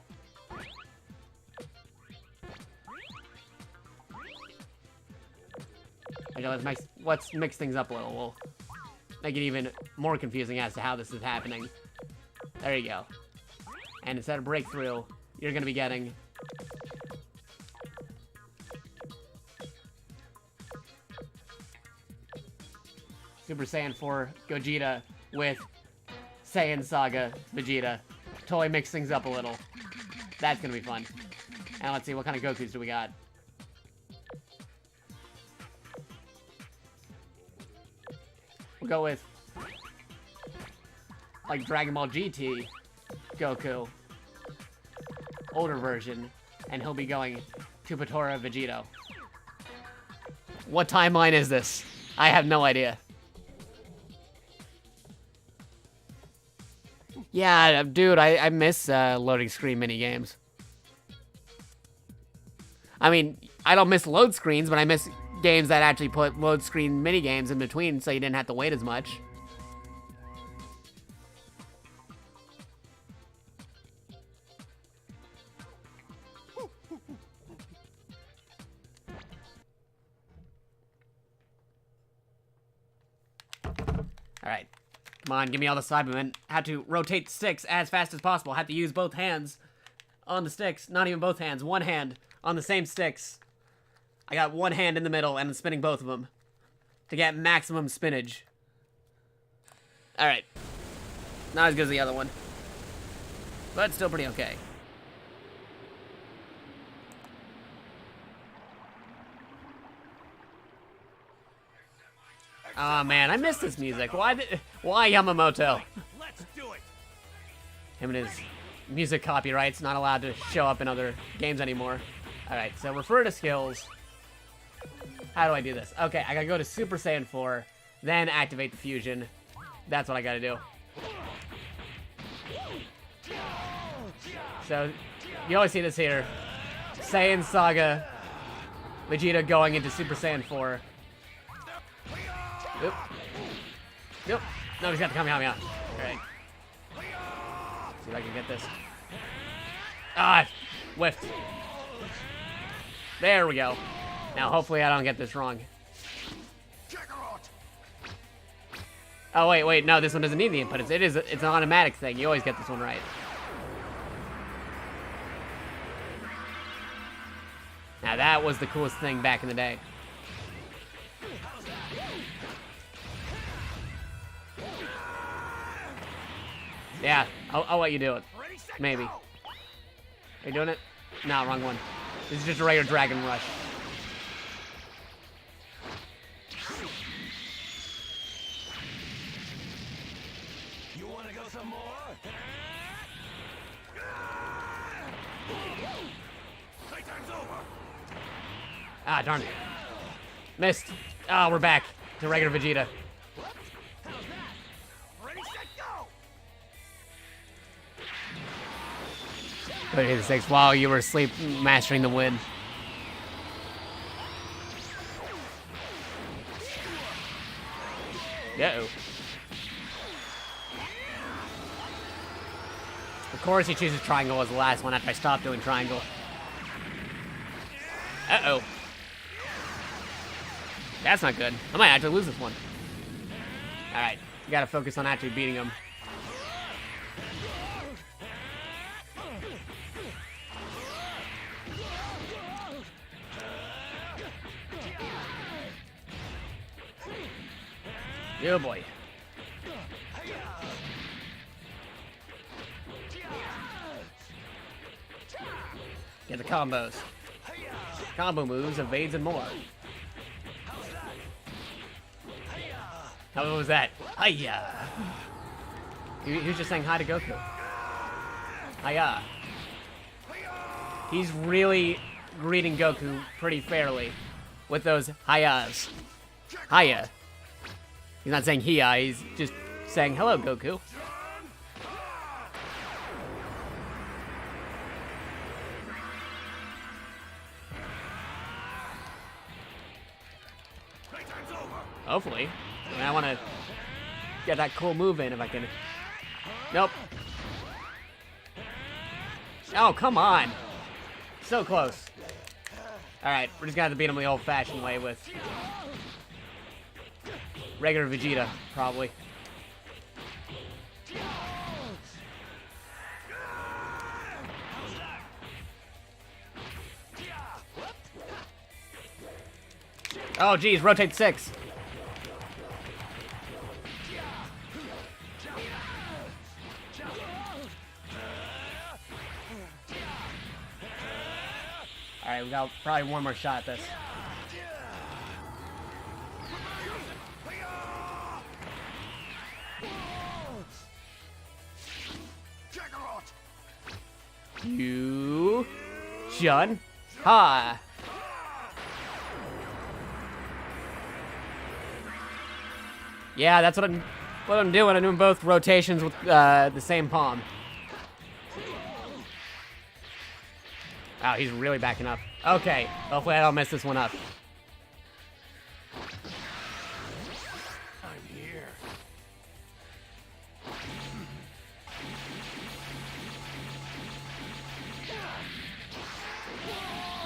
Okay, let's mix things up a little. We'll make it even more confusing as to how this is happening. There you go. And instead of breakthrough, you're gonna be getting... Super Saiyan 4 Gogeta with Saiyan Saga Vegeta. Totally mix things up a little. That's gonna be fun. And let's see, what kind of Gokus do we got? We'll go with, like, Dragon Ball GT Goku. older version, and he'll be going to Patora Vegito. What timeline is this? I have no idea. Yeah, dude, I miss loading screen minigames. I mean, I don't miss load screens, but I miss games that actually put load screen minigames in between so you didn't have to wait as much. Alright. Come on, give me all the side movement. Had to rotate the sticks as fast as possible. Had to use both hands on the sticks. Not even both hands. One hand on the same sticks. I got one hand in the middle and I'm spinning both of them to get maximum spinach. Alright. Not as good as the other one, but still pretty okay. Oh man, I miss this music. Why Yamamoto? Let's do it. Him and his music copyrights not allowed to show up in other games anymore. Alright, so refer to skills. How do I do this? Okay, I gotta go to Super Saiyan 4, then activate the fusion. That's what I gotta do. So, you always see this here. Saiyan Saga, Vegeta going into Super Saiyan 4. Oop. Nope. No, he's got the Kamehameha. Alright. See if I can get this. Ah, whiffed. There we go. Now, hopefully I don't get this wrong. Oh, wait, no, this one doesn't need the input. It's an automatic thing. You always get this one right. Now, that was the coolest thing back in the day. Yeah, I'll let you do it. Maybe. Are you doing it? No, wrong one. This is just a regular Dragon Rush. You want to go some more? Playtime's over. Ah, darn it. Missed. Ah, we're back to regular Vegeta. Ready, set, go. Go hit the six while you were asleep, mastering the wind. Uh-oh. Of course he chooses triangle as the last one after I stopped doing triangle. Uh-oh. That's not good. I might actually lose this one. Alright, you gotta focus on actually beating him. Oh boy. Get the combos. Combo moves, evades, and more. How was that? Hiya! He was just saying hi to Goku. Hiya. He's really greeting Goku pretty fairly with those hiyas. Hiya. He's not saying hiya, he's just saying hello, Goku. Hopefully. I mean, I want to get that cool move in if I can. Nope. Oh, come on. So close. Alright, we're just gonna have to beat him the old-fashioned way with regular Vegeta, probably. Oh, geez, rotate 6. Alright, we got probably one more shot at this. You Shun. Ha. Yeah, that's what I'm doing. I'm doing both rotations with the same palm. Wow, he's really backing up. Okay, hopefully I don't mess this one up. I'm here.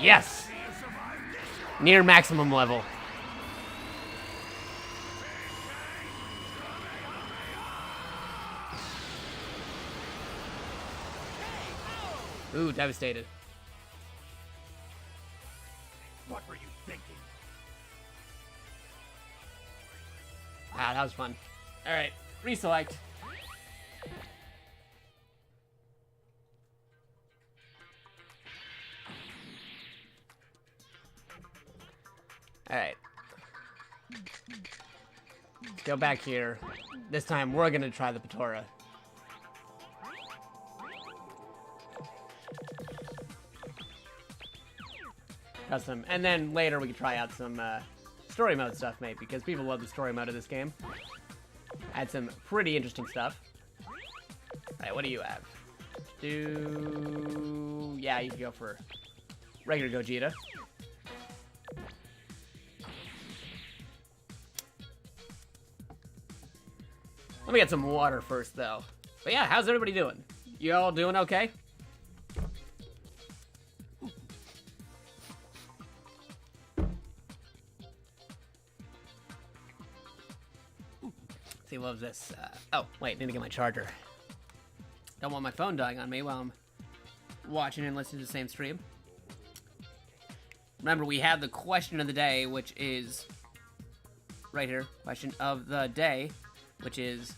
Yes! Near maximum level. Ooh, devastated. What were you thinking? Wow, that was fun. Alright, reselect. Alright. Let's go back here. This time, we're gonna try the Patora. Custom. And then later we can try out some story mode stuff, maybe, because people love the story mode of this game. Had some pretty interesting stuff. Alright, what do you have? Yeah, you can go for regular Gogeta. Let me get some water first, though. But yeah, how's everybody doing? You all doing okay? He loves this. Oh, wait, need to get my charger. Don't want my phone dying on me while I'm watching and listening to the same stream. Remember, we have the question of the day, which is right here. Question of the day, which is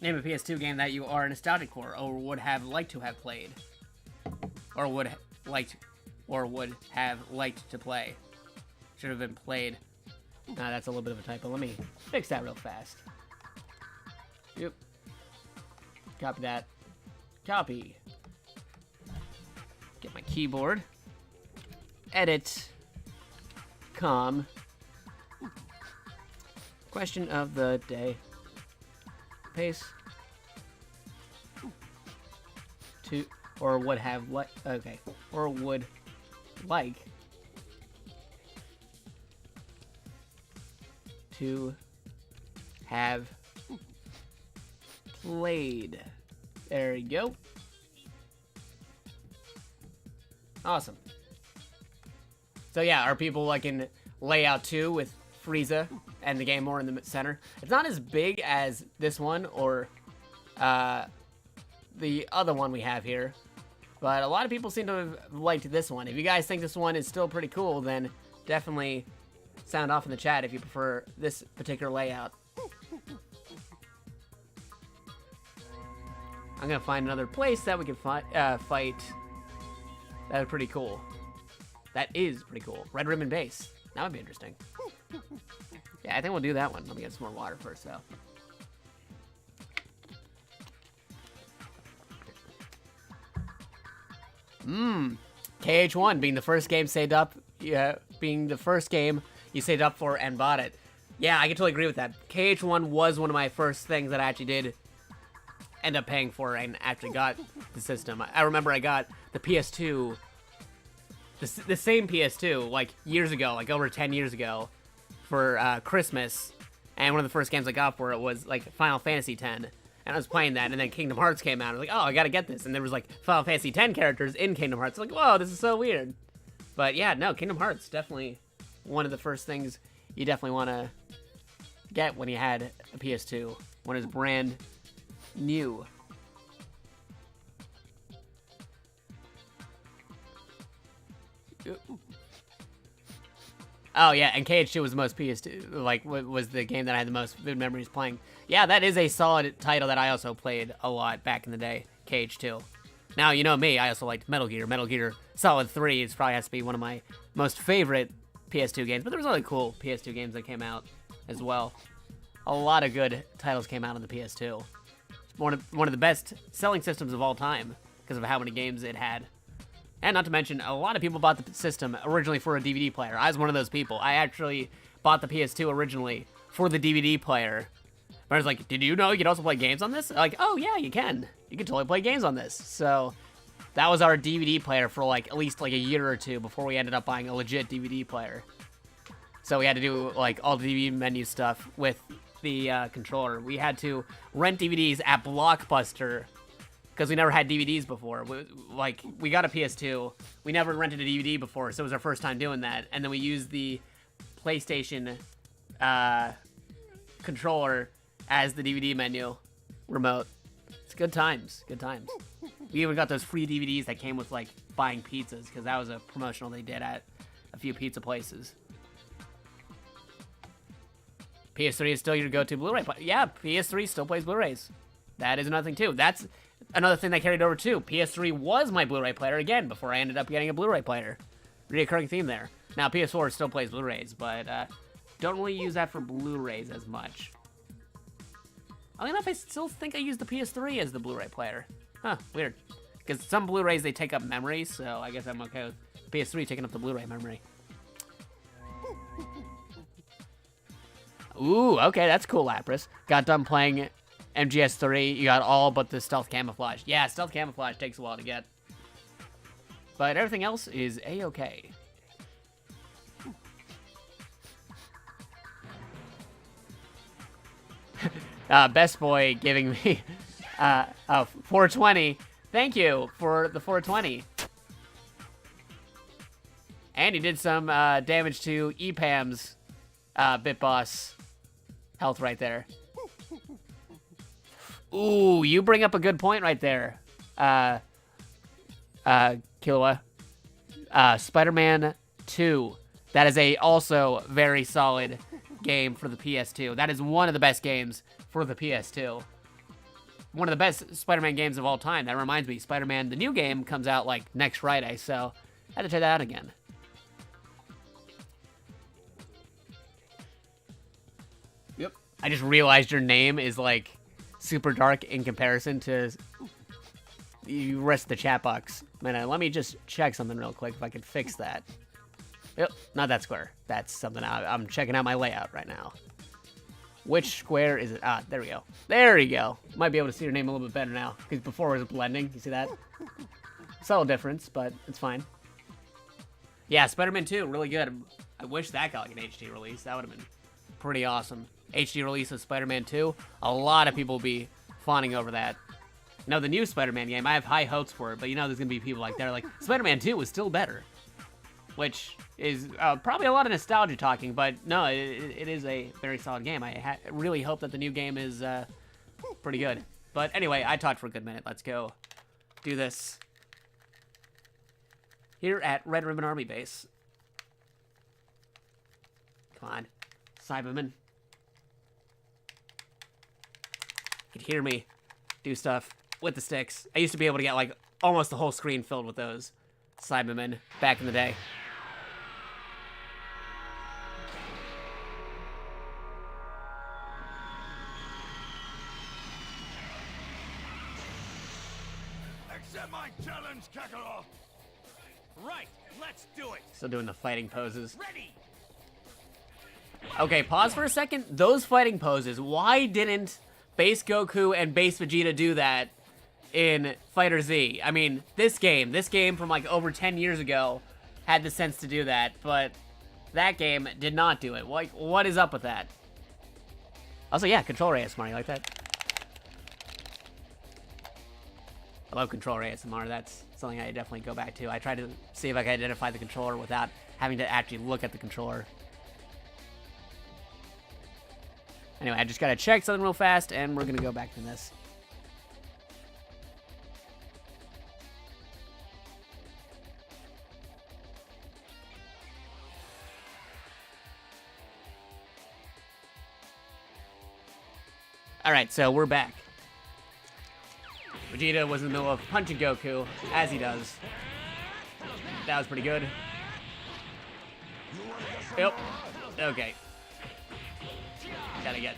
name a PS2 game that you are nostalgic for, or would have liked to have played, or would have liked to play. Should have been played. That's a little bit of a typo. Let me fix that real fast. Yep. Copy that. Copy. Get my keyboard. Edit. Com. Question of the day. Paste. To, or would have like, okay. Or would like to have played. There you go. Awesome. So yeah, are people like in layout 2 with Frieza and the game more in the center? It's not as big as this one or the other one we have here, but a lot of people seem to have liked this one. If you guys think this one is still pretty cool, then definitely sound off in the chat if you prefer this particular layout. I'm gonna find another place that we can fight. That is pretty cool. That is pretty cool. Red Ribbon Base. That would be interesting. Yeah, I think we'll do that one. Let me get some more water first, though. KH1 being the first game saved up. Yeah, being the first game you saved up for and bought it. Yeah, I can totally agree with that. KH1 was one of my first things that I actually did end up paying for and actually got the system. I remember I got the PS2, the same PS2, like years ago, like over 10 years ago, for Christmas. And one of the first games I got for it was like Final Fantasy X. And I was playing that, and then Kingdom Hearts came out. I was like, oh, I gotta get this. And there was like Final Fantasy X characters in Kingdom Hearts. Like, whoa, this is so weird. But yeah, no, Kingdom Hearts, definitely one of the first things you definitely want to get when you had a PS2, when it was brand new. Oh yeah, and KH2 was the most PS2, like, was the game that I had the most vivid memories playing. Yeah, that is a solid title that I also played a lot back in the day, KH2. Now, you know me, I also liked Metal Gear. Metal Gear Solid 3 is probably has to be one of my most favorite PS2 games, but there was other cool PS2 games that came out as well. A lot of good titles came out on the PS2. It's one of the best selling systems of all time, because of how many games it had. And not to mention, a lot of people bought the system originally for a DVD player. I was one of those people. I actually bought the PS2 originally for the DVD player. But I was like, did you know you could also play games on this? Like, oh yeah, you can. You can totally play games on this. So that was our DVD player for like at least like a year or two before we ended up buying a legit DVD player. So we had to do like all the DVD menu stuff with the controller. We had to rent DVDs at Blockbuster because we never had DVDs before. We got a PS2. We never rented a DVD before, so it was our first time doing that. And then we used the PlayStation controller as the DVD menu remote. It's good times. Good times. We even got those free DVDs that came with like buying pizzas because that was a promotional they did at a few pizza places. PS3 is still your go-to Blu-ray player. Yeah, PS3 still plays Blu-rays. That is another thing too. That's another thing that carried over too. PS3 was my Blu-ray player again before I ended up getting a Blu-ray player. Reoccurring theme there. Now PS4 still plays Blu-rays, but don't really use that for Blu-rays as much. I don't know if I still think I use the PS3 as the Blu-ray player. Huh, weird. Because some Blu-rays, they take up memory, so I guess I'm okay with PS3 taking up the Blu-ray memory. Ooh, okay, that's cool, Lapras. Got done playing MGS3. You got all but the stealth camouflage. Yeah, stealth camouflage takes a while to get. But everything else is A-okay. Best Boy giving me 420. Thank you for the 420. And he did some damage to EPAM's Bit Boss health right there. Ooh, you bring up a good point right there, Killua. Spider-Man 2. That is a also very solid game for the PS2. That is one of the best games for the PS2. One of the best Spider-Man games of all time. That reminds me, Spider-Man, the new game, comes out like next Friday, so I had to try that out again. Yep. I just realized your name is like super dark in comparison to the rest of the chat box. Man, let me just check something real quick if I can fix that. Yep, not that square. That's something I'm checking out my layout right now. Which square is it? Ah, there we go. There we go. Might be able to see your name a little bit better now, because before it was blending. You see that? Subtle difference, but it's fine. Yeah, Spider-Man 2, really good. I wish that got like an HD release. That would have been pretty awesome. HD release of Spider-Man 2. A lot of people will be fawning over that. Now, the new Spider-Man game, I have high hopes for it, but you know there's going to be people like that are like, Spider-Man 2 was still better. Which is probably a lot of nostalgia talking, but no, it is a very solid game. I really hope that the new game is pretty good. But anyway, I talked for a good minute. Let's go do this here at Red Ribbon Army Base. Come on, Cyberman. You can hear me do stuff with the sticks. I used to be able to get like almost the whole screen filled with those Cybermen back in the day. Accept my challenge, Kakarot. Right, let's do it. Still doing the fighting poses. Ready. Okay, pause for a second. Those fighting poses, why didn't Base Goku and Base Vegeta do that in Fighter Z? I mean, this game from like over 10 years ago had the sense to do that, but that game did not do it. Like, what is up with that? Also, yeah, controller ASMR, you like that? I love controller ASMR. That's something I definitely go back to. I try to see if I can identify the controller without having to actually look at the controller. Anyway, I just gotta check something real fast, and we're gonna go back to this. Alright, so we're back. Vegeta was in the middle of punching Goku, as he does. That was pretty good. Yep. Okay. Gotta get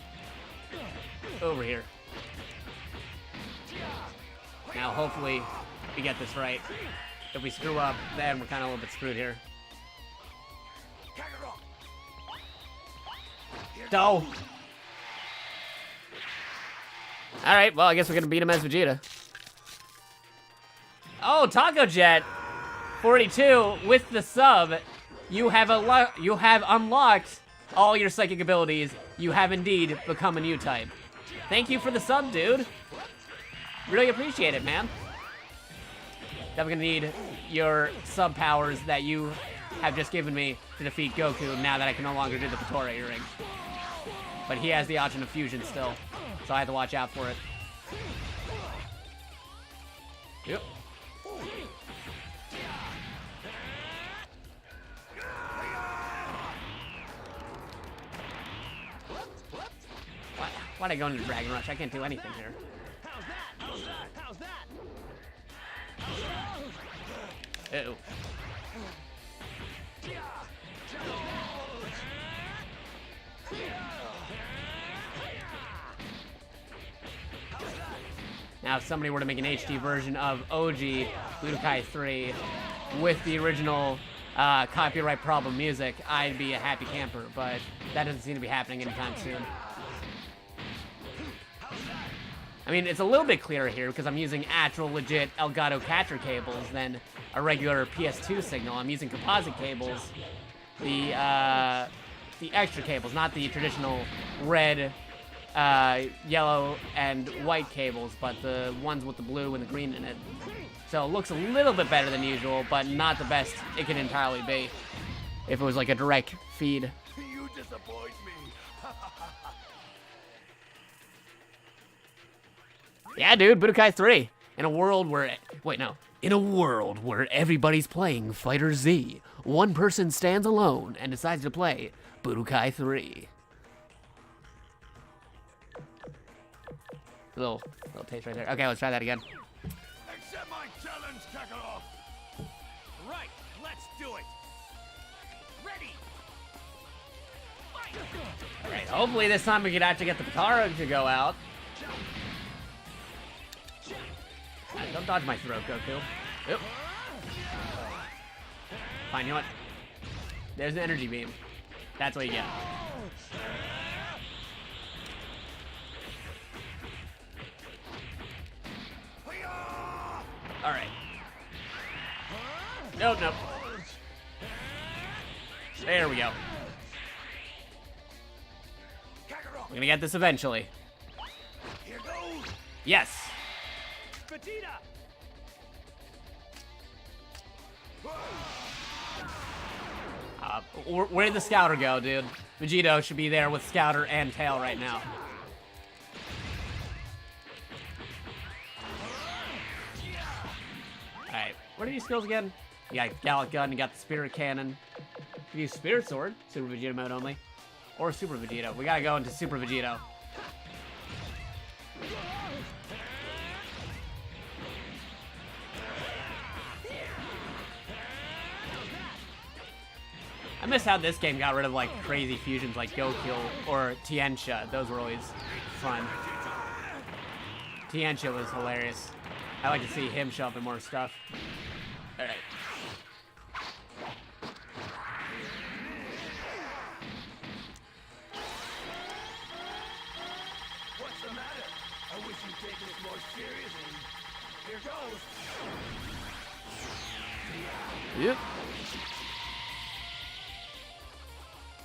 over here. Now, hopefully, we get this right. If we screw up, then we're kind of a little bit screwed here. No. Alright, well, I guess we're gonna beat him as Vegeta. Oh, Taco Jet 42 with the sub. You have unlocked all your psychic abilities. You have indeed become a new type. Thank you for the sub, dude. Really appreciate it, man. Definitely gonna need your sub powers that you have just given me to defeat Goku now that I can no longer do the Potore ring. But he has the option of fusion still, so I have to watch out for it. Yep. Why'd I go into Dragon Rush? I can't do anything here. How's that? Ew. Now, if somebody were to make an HD version of OG Budokai 3 with the original copyright problem music, I'd be a happy camper, but that doesn't seem to be happening anytime soon. I mean, it's a little bit clearer here because I'm using actual legit Elgato catcher cables than a regular PS2 signal. I'm using composite cables, the extra cables, not the traditional red, yellow, and white cables, but the ones with the blue and the green in it. So it looks a little bit better than usual, but not the best it can entirely be if it was like a direct feed. You disappoint me. Yeah, dude, Budokai 3. In a world where... Wait, no. In a world where everybody's playing Fighter Z, one person stands alone and decides to play Budokai 3. Little taste right there. Okay, let's try that again. Accept my challenge, Kakarot. Right, let's do it. Ready. Fight. Alright, hopefully this time we can actually get the Potara to go out. Don't dodge my throat, Goku. Oop. Fine, you know what? There's an energy beam. That's what you get. Alright. Nope, nope. There we go. We're gonna get this eventually. Here goes. Yes! Vegeta. Where'd the Scouter go, dude? Vegito should be there with Scouter and Tail right now. Alright, what are these skills again? You got Gallic Gun, you got the Spirit Cannon. You can use Spirit Sword, Super Vegito mode only. Or Super Vegito. We gotta go into Super Vegito. I miss how this game got rid of like crazy fusions like Goku or Tiensha. Those were always fun. Tiensha was hilarious. I like to see him show up in more stuff. Alright. What's the matter? I wish you'd taken it more seriously. Here goes. Yep.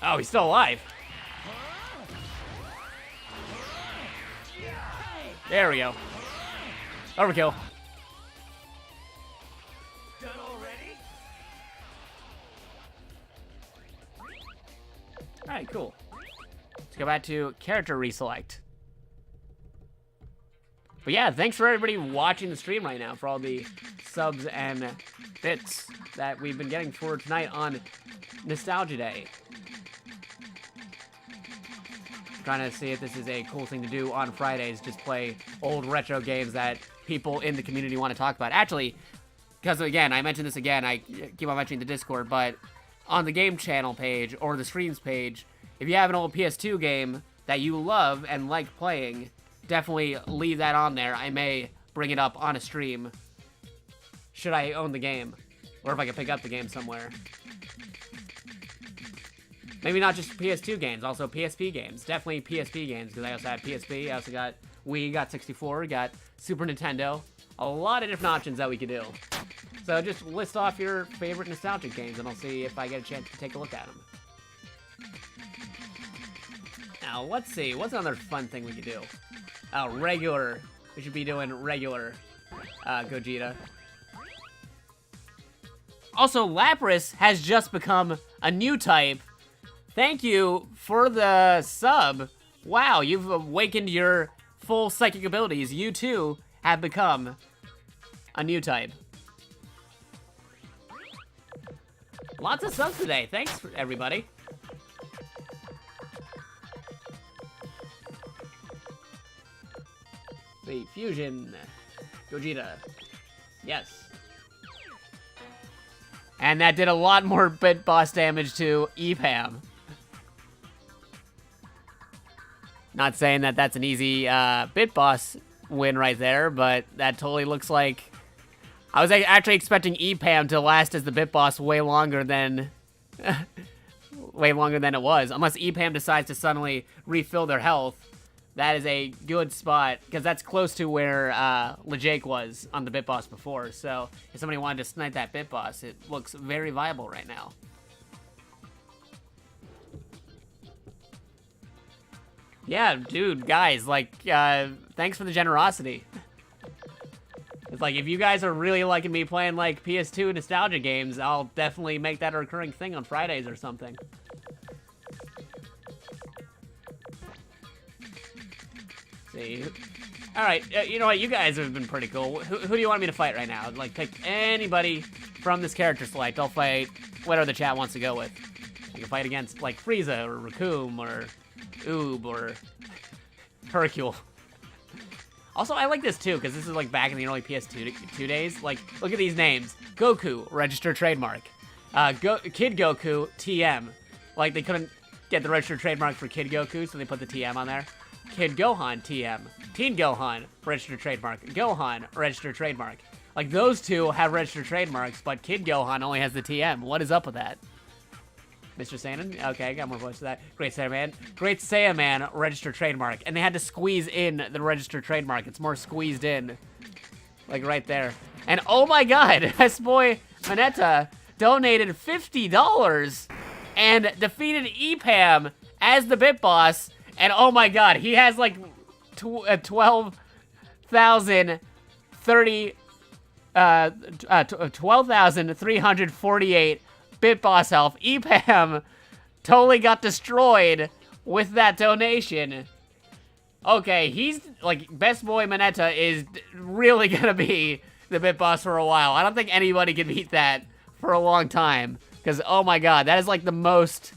Oh, he's still alive. There we go. Overkill. Done already? Alright, cool. Let's go back to character reselect. But yeah, thanks for everybody watching the stream right now, for all the subs and bits that we've been getting for tonight on Nostalgia Day. Trying to see if this is a cool thing to do on Fridays, just play old retro games that people in the community want to talk about. Actually, because again, I mentioned this again, I keep on mentioning the Discord, but on the game channel page or the streams page, if you have an old PS2 game that you love and like playing, definitely leave that on there. I may bring it up on a stream should I own the game? Or if I could pick up the game somewhere. Maybe not just PS2 games, also PSP games. Definitely PSP games, because I also had PSP, I also got Wii, got 64, got Super Nintendo. A lot of different options that we could do. So just list off your favorite nostalgic games, and I'll see if I get a chance to take a look at them. Now, let's see. What's another fun thing we could do? Oh, regular. We should be doing regular Gogeta. Also, Lapras has just become a new type. Thank you for the sub. Wow, you've awakened your full psychic abilities. You, too, have become a new type. Lots of subs today. Thanks, everybody. The fusion. Gogeta. Yes. And that did a lot more bit boss damage to EPAM. Not saying that that's an easy bit boss win right there, but that totally looks like... I was actually expecting EPAM to last as the bit boss way longer than... way longer than it was. Unless EPAM decides to suddenly refill their health. That is a good spot, because that's close to where LeJake was on the bit boss before. So if somebody wanted to snipe that bit boss, it looks very viable right now. Yeah, dude, guys, like, thanks for the generosity. It's like, if you guys are really liking me playing, like, PS2 nostalgia games, I'll definitely make that a recurring thing on Fridays or something. See. Alright, you know what, you guys have been pretty cool. Who do you want me to fight right now? Like, pick anybody from this character select. I'll fight whatever the chat wants to go with. I can fight against, like, Frieza, or Raccoon, or Oob, or Hercule. Also, I like this too, because this is like back in the early PS2 days. Like, look at these names. Goku, registered trademark. Kid Goku, TM. Like, they couldn't get the registered trademark for Kid Goku, so they put the TM on there. Kid Gohan, TM. Teen Gohan, registered trademark. Gohan, registered trademark. Like, those two have registered trademarks, but Kid Gohan only has the TM. What is up with that? Mr. Saiyan? Okay, got more voice to that. Great Saiyaman. Great Saiyaman, registered trademark. And they had to squeeze in the registered trademark. It's more squeezed in. Like, right there. And oh my god, this boy, Manetta, donated $50 and defeated EPAM as the Bit Boss. And oh my god, he has like 12,348 Bit Boss health. EPAM totally got destroyed with that donation. Okay, he's, like, Best Boy Manetta is really gonna be the Bit Boss for a while. I don't think anybody can beat that for a long time. Because, oh my god, that is, like, the most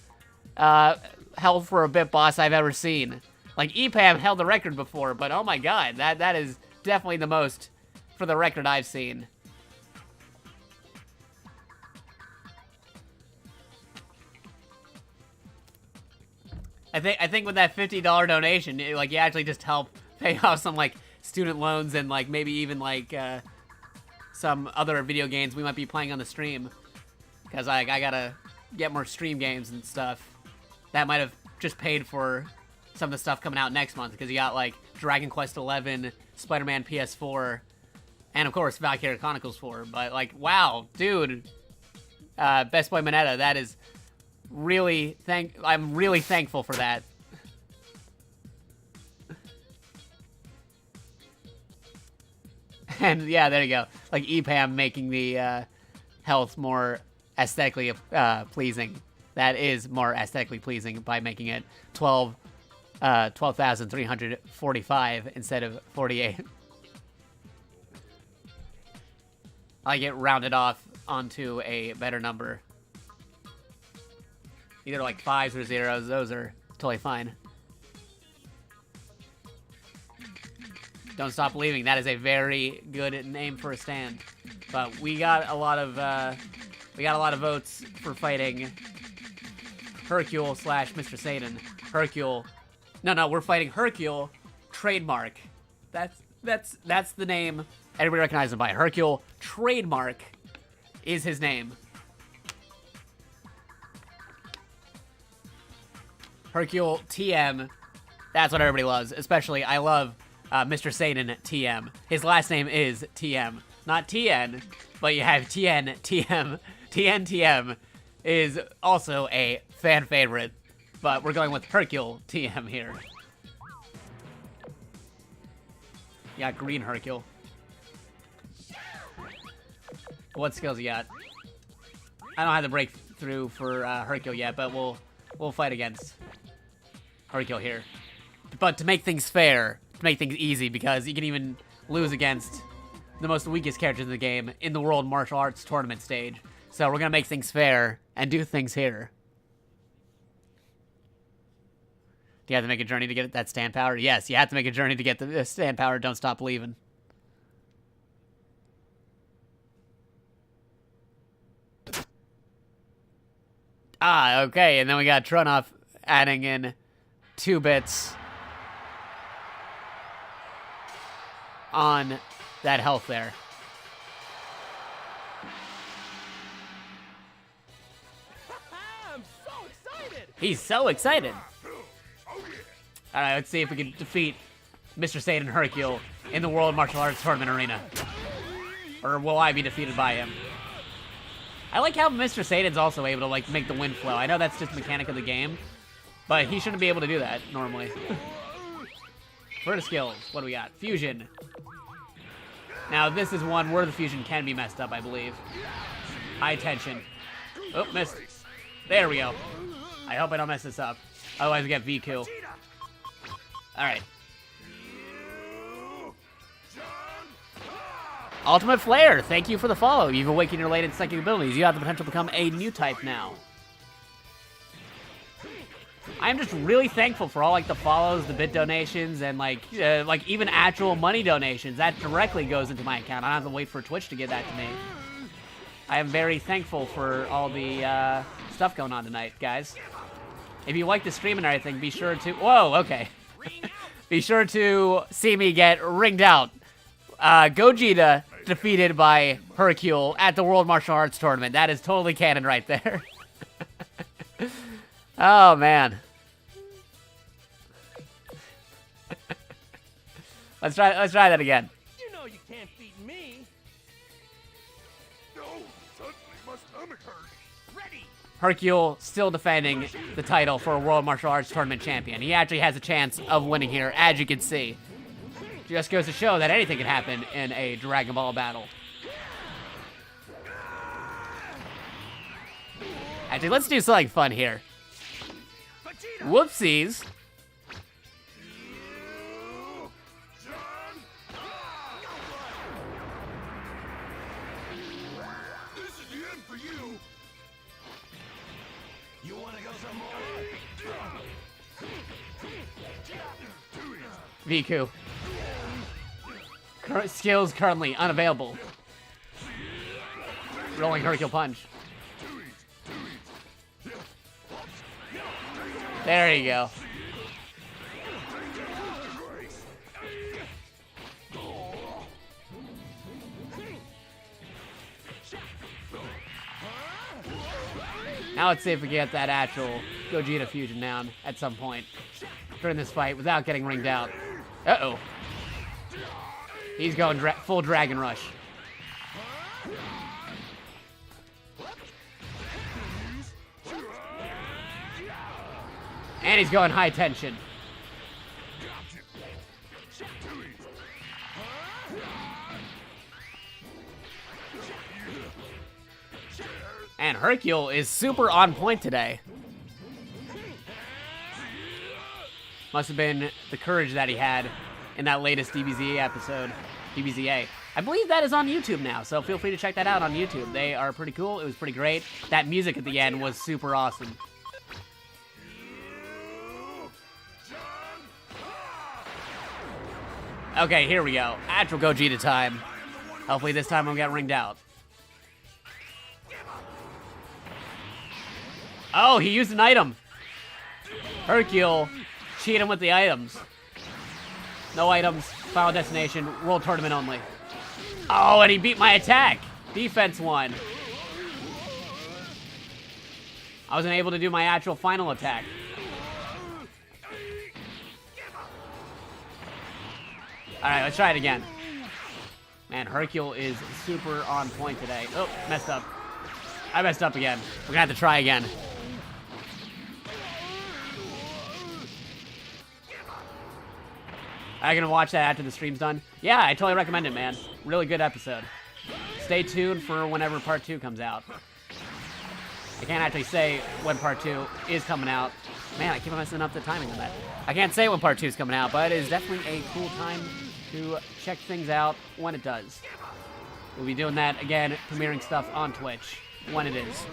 health for a Bit Boss I've ever seen. Like, EPAM held the record before, but oh my god, that is definitely the most for the record I've seen. I think with that $50 donation, you actually just help pay off some, like, student loans and, like, maybe even, like, some other video games we might be playing on the stream. Because I gotta get more stream games and stuff. That might have just paid for some of the stuff coming out next month, because you got, like, Dragon Quest XI, Spider-Man PS4, and, of course, Valkyria Chronicles 4. But, like, wow, dude. Best Boy Manetta, that is... I'm really thankful for that. And yeah, there you go. Like EPAM making the health more aesthetically pleasing. That is more aesthetically pleasing by making it 12,345 instead of 48. I get rounded off onto a better number. Either like 5s or 0s, those are totally fine. Don't Stop Believing, that is a very good name for a stand. But we got a lot of votes for fighting Hercule slash Mr. Satan. Hercule. No, we're fighting Hercule trademark. That's the name Everybody recognizes him by Hercule. Trademark is his name. Hercule TM. That's what everybody loves. Especially, I love Mr. Satan TM. His last name is TM. Not TN, but you have TN TM. TN TM is also a fan favorite. But we're going with Hercule TM here. You got green Hercule. What skills you got? I don't have the breakthrough for Hercule yet, but we'll fight against Hercule here. But to make things fair, to make things easy, because you can even lose against the most weakest characters in the game in the World Martial Arts Tournament stage. So we're gonna make things fair and do things here. Do you have to make a journey to get that stand power? Yes, you have to make a journey to get the stand power. Don't stop believing. Ah, okay, and then we got Trunoff adding in 2 bits on that health there. I'm so excited! He's so excited. Alright, let's see if we can defeat Mr. Satan Hercule in the World Martial Arts Tournament Arena. Or will I be defeated by him? I like how Mr. Satan's also able to, like, make the wind flow. I know that's just a mechanic of the game, but he shouldn't be able to do that normally. For the skills, what do we got? Fusion. Now, this is one where the fusion can be messed up, I believe. High tension. Oh, missed. There we go. I hope I don't mess this up. Otherwise, we get VQ. Alright. Ultimate Flare, thank you for the follow. You've awakened your latent psychic abilities. You have the potential to become a new type now. I'm just really thankful for all, like, the follows, the bit donations, and, like even actual money donations. That directly goes into my account. I don't have to wait for Twitch to give that to me. I am very thankful for all the stuff going on tonight, guys. If you like the stream and everything, be sure to... Whoa, okay. Be sure to see me get ringed out. Gogeta defeated by Hercule at the World Martial Arts Tournament. That is totally canon right there. Oh, man. Let's try that again. You know you can't beat me. No, suddenly my stomach hurts. Ready. Hercule still defending the title for a World Martial Arts Tournament champion. He actually has a chance of winning here, as you can see. Just goes to show that anything can happen in a Dragon Ball battle. Actually, let's do something fun here. Whoopsies. This is the end for you. You want to go some more? VQ. Skills currently unavailable. Rolling Hercule Punch. There you go. Now let's see if we get that actual Gogeta fusion down at some point during this fight without getting ringed out. Uh-oh. He's going full Dragon Rush. And he's going high tension. And Hercule is super on point today. Must have been the courage that he had in that latest DBZA episode. DBZA. I believe that is on YouTube now, so feel free to check that out on YouTube. They are pretty cool. It was pretty great. That music at the end was super awesome. Okay, here we go. Actual Gogeta time. Hopefully this time I won't get ringed out. Oh, he used an item. Hercule cheat him with the items. No items. Final destination. World tournament only. Oh, and he beat my attack. Defense 1. I wasn't able to do my actual final attack. Alright, let's try it again. Man, Hercule is super on point today. Oh, messed up. I messed up again. We're gonna have to try again. Are you gonna watch that after the stream's done? Yeah, I totally recommend it, man. Really good episode. Stay tuned for whenever part 2 comes out. I can't actually say when part 2 is coming out. Man, I keep messing up the timing on that. I can't say when part 2 is coming out, but it is definitely a cool time to check things out when it does. We'll be doing that again, premiering stuff on Twitch when it is.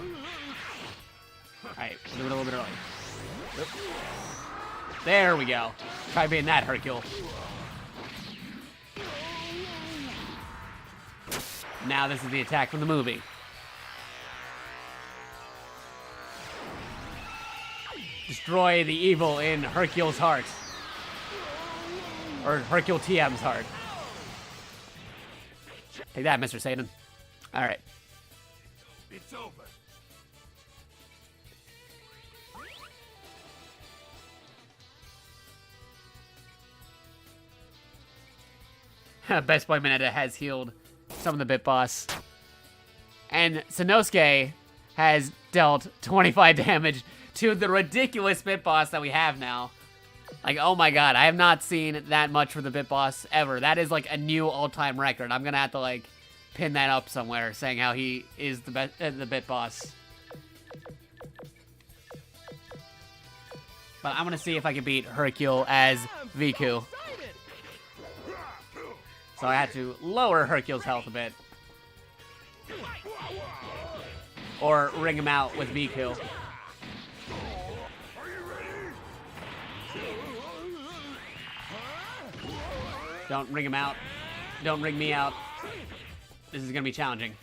Alright, we'll do it a little bit early. Oop. There we go. Try being that, Hercule. Now this is the attack from the movie. Destroy the evil in Hercule's heart. Or Hercule TM's heart. Take that, Mr. Satan. Alright. It's over. Best Boy Mineta has healed some of the Bit Boss. And Sanosuke has dealt 25 damage to the ridiculous Bit Boss that we have now. Like, oh my god, I have not seen that much for the Bit Boss ever. That is like a new all-time record. I'm gonna have to like pin that up somewhere, saying how he is the Bit Boss. But I'm gonna see if I can beat Hercule as Viku. So I had to lower Hercule's health a bit. Or ring him out with Viku. Don't ring him out. Don't ring me out. This is gonna be challenging.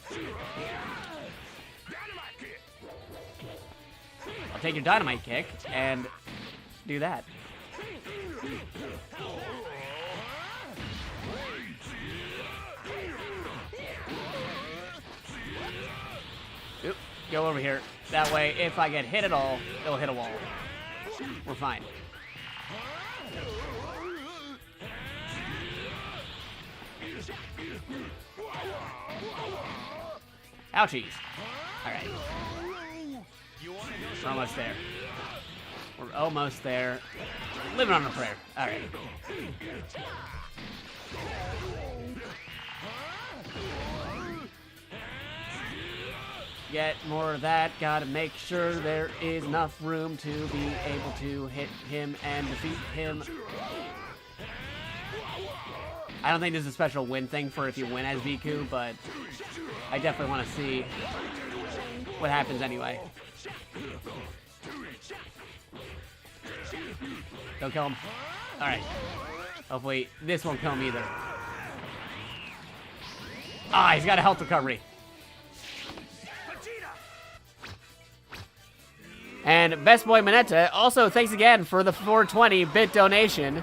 I'll take your dynamite kick and do that. Oop, go over here. That way, if I get hit at all, it'll hit a wall. We're fine. Ouchies. Alright. We're almost there. We're almost there. Living on a prayer. Alright. Get more of that. Gotta make sure there is enough room to be able to hit him and defeat him. I don't think there's a special win thing for if you win as Viku, but I definitely want to see what happens anyway. Don't kill him. Alright. Hopefully this won't kill him either. Ah, he's got a health recovery. And Best Boy Mineta, also thanks again for the 420 bit donation.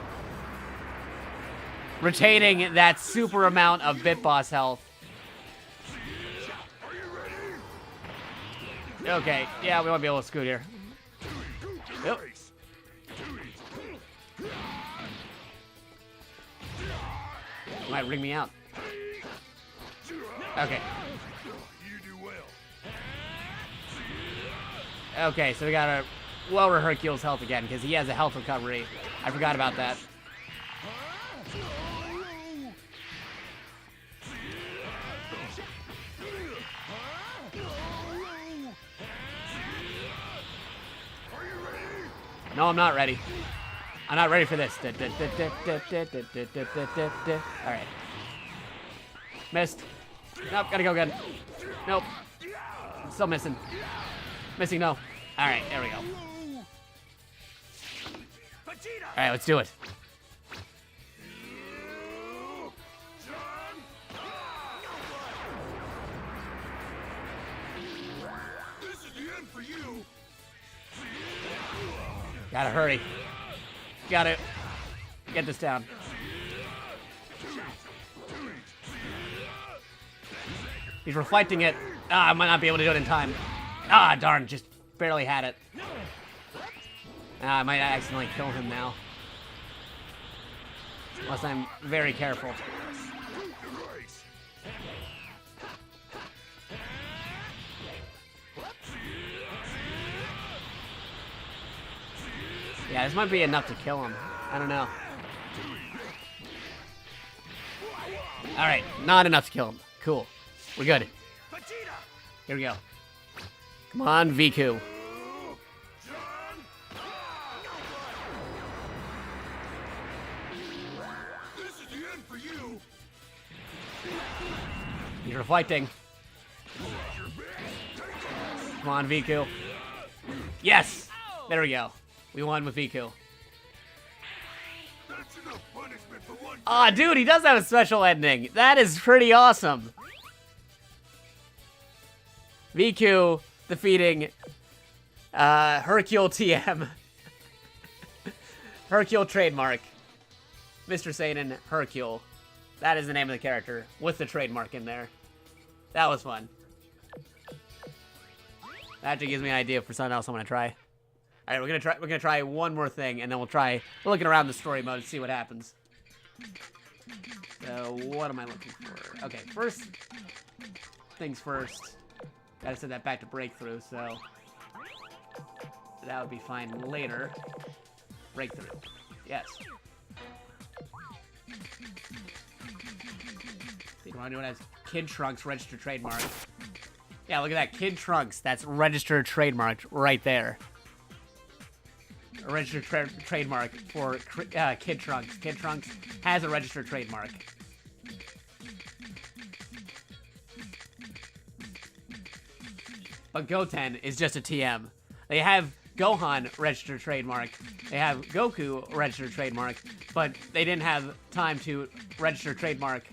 Retaining that super amount of Bit Boss health. Okay, yeah, we won't be able to scoot here. Yep. Might ring me out. Okay. Okay, so we gotta lower Hercule's health again, because he has a health recovery. I forgot about that. No, I'm not ready. I'm not ready for this. Alright. Missed. Nope, gotta go again. Nope. Still missing. Missing, no. Alright, there we go. Alright, let's do it. Gotta hurry. Gotta get this down. He's reflecting it. Ah, I might not be able to do it in time. Ah, darn, just barely had it. Ah, I might accidentally kill him now. Unless I'm very careful. Yeah, this might be enough to kill him. I don't know. Alright, not enough to kill him. Cool. We're good. Here we go. Come on, Viku. He's reflecting. Come on, Viku. Yes! There we go. We won with Viku. Aw, dude, he does have a special ending. That is pretty awesome. Viku defeating Hercule TM. Hercule trademark. Mr. Satan Hercule. That is the name of the character with the trademark in there. That was fun. That actually gives me an idea for something else I'm gonna try. All right, we're gonna try one more thing, and then we're looking around the story mode to see what happens. So what am I looking for? Okay, first things first. Gotta send that back to breakthrough, so that would be fine later. Breakthrough, yes. The one who has Kid Trunks registered trademark. Yeah, look at that, Kid Trunks. That's registered trademarked right there. A registered trademark for Kid Trunks. Kid Trunks has a registered trademark. But Goten is just a TM. They have Gohan registered trademark. They have Goku registered trademark, but they didn't have time to register trademark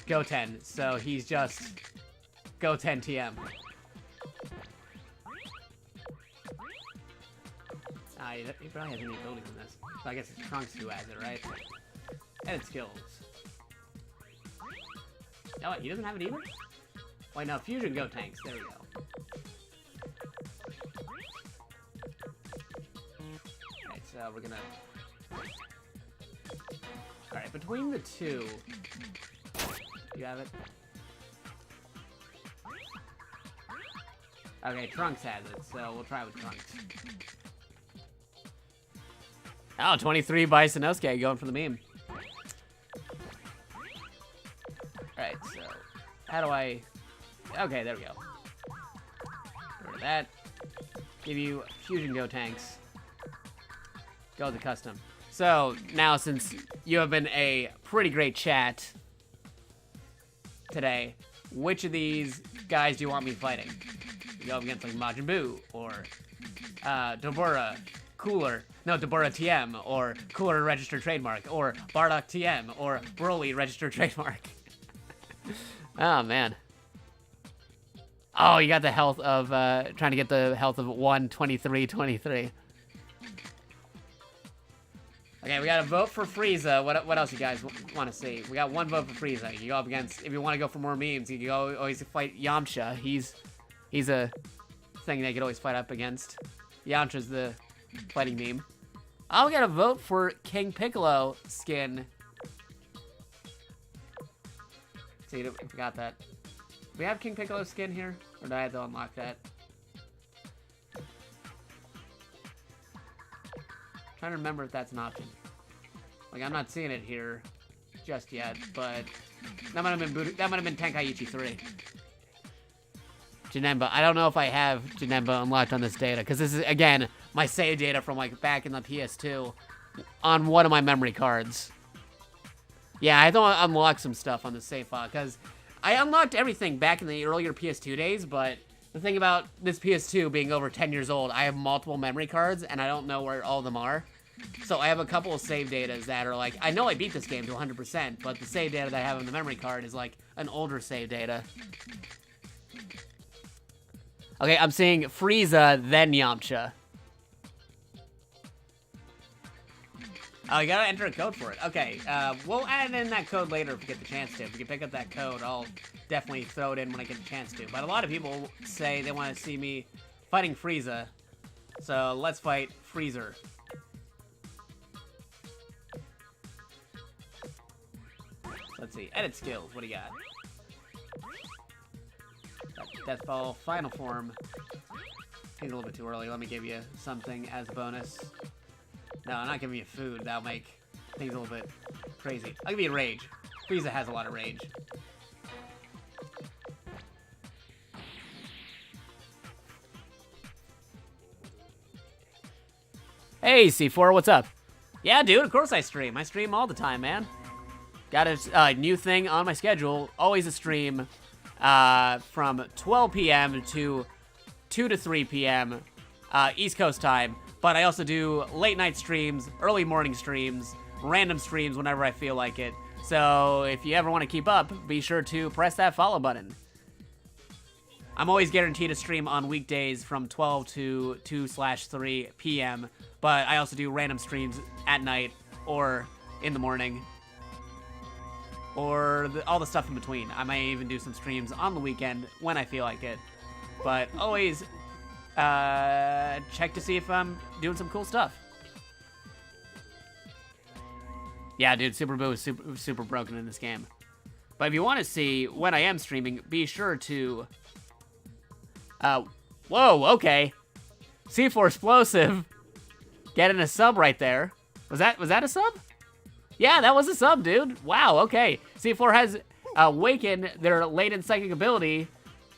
Goten, so he's just Goten TM. He probably has any abilities in this. So I guess it's Trunks who has it, right? And it's skills. Oh, wait, he doesn't have it either? Wait, no, Fusion Gotenks. There we go. Alright, so we're gonna... Alright, between the two... You have it? Okay, Trunks has it, so we'll try with Trunks. Oh, 23 by Sanosuke going for the meme. Alright, so how do I... Okay, there we go. Get rid of that. Give you Fusion Gotenks. Go with the custom. So, now since you have been a pretty great chat today, which of these guys do you want me fighting? You go up against like Majin Buu, or Dobura, Cooler, no, Dobura TM, or Cooler registered trademark, or Bardock TM, or Broly registered trademark. Oh, man. Oh, you got the health of, trying to get the health of 12323. Okay, we got a vote for Frieza. What else you guys want to see? We got one vote for Frieza. You can go up against, if you want to go for more memes, you can go always fight Yamcha. He's a thing they could always fight up against. Yamcha's the fighting meme. Oh, we got a vote for King Piccolo skin. See, I forgot that. Do we have King Piccolo skin here? Or did I have to unlock that? Trying to remember if that's an option. Like, I'm not seeing it here just yet, but that might have been Tenkaichi 3. Janemba. I don't know if I have Janemba unlocked on this data, because this is, again, my save data from, like, back in the PS2 on one of my memory cards. Yeah, I have to unlock some stuff on the save file, because I unlocked everything back in the earlier PS2 days, but the thing about this PS2 being over 10 years old, I have multiple memory cards, and I don't know where all of them are. So I have a couple of save datas that are like, I know I beat this game to 100%, but the save data that I have on the memory card is like an older save data. Okay, I'm seeing Frieza, then Yamcha. Oh, you gotta enter a code for it. Okay, we'll add in that code later if we get the chance to. If we can pick up that code, I'll definitely throw it in when I get the chance to. But a lot of people say they want to see me fighting Frieza. So let's fight Freezer. Let's see. Edit skills. What do you got? Deathball Final Form. I think a little bit too early. Let me give you something as a bonus. No, I'm not giving you food. That'll make things a little bit crazy. I'll give you Rage. Frieza has a lot of rage. Hey, C4, what's up? Yeah, dude, of course I stream. I stream all the time, man. Got a new thing on my schedule. Always a stream from 12 p.m. to 2 to 3 p.m. East Coast time. But I also do late night streams, early morning streams, random streams whenever I feel like it. So if you ever want to keep up, be sure to press that follow button. I'm always guaranteed to stream on weekdays from 12 to 2/3 p.m. But I also do random streams at night or in the morning. Or all the stuff in between. I might even do some streams on the weekend when I feel like it. But always check to see if I'm doing some cool stuff. Yeah, dude, Super Boo is super broken in this game. But if you want to see when I am streaming, be sure to... whoa, okay. C4 Explosive. Getting a sub right there. Was that a sub? Yeah, that was a sub, dude. Wow, okay. C4 has awakened their latent psychic ability.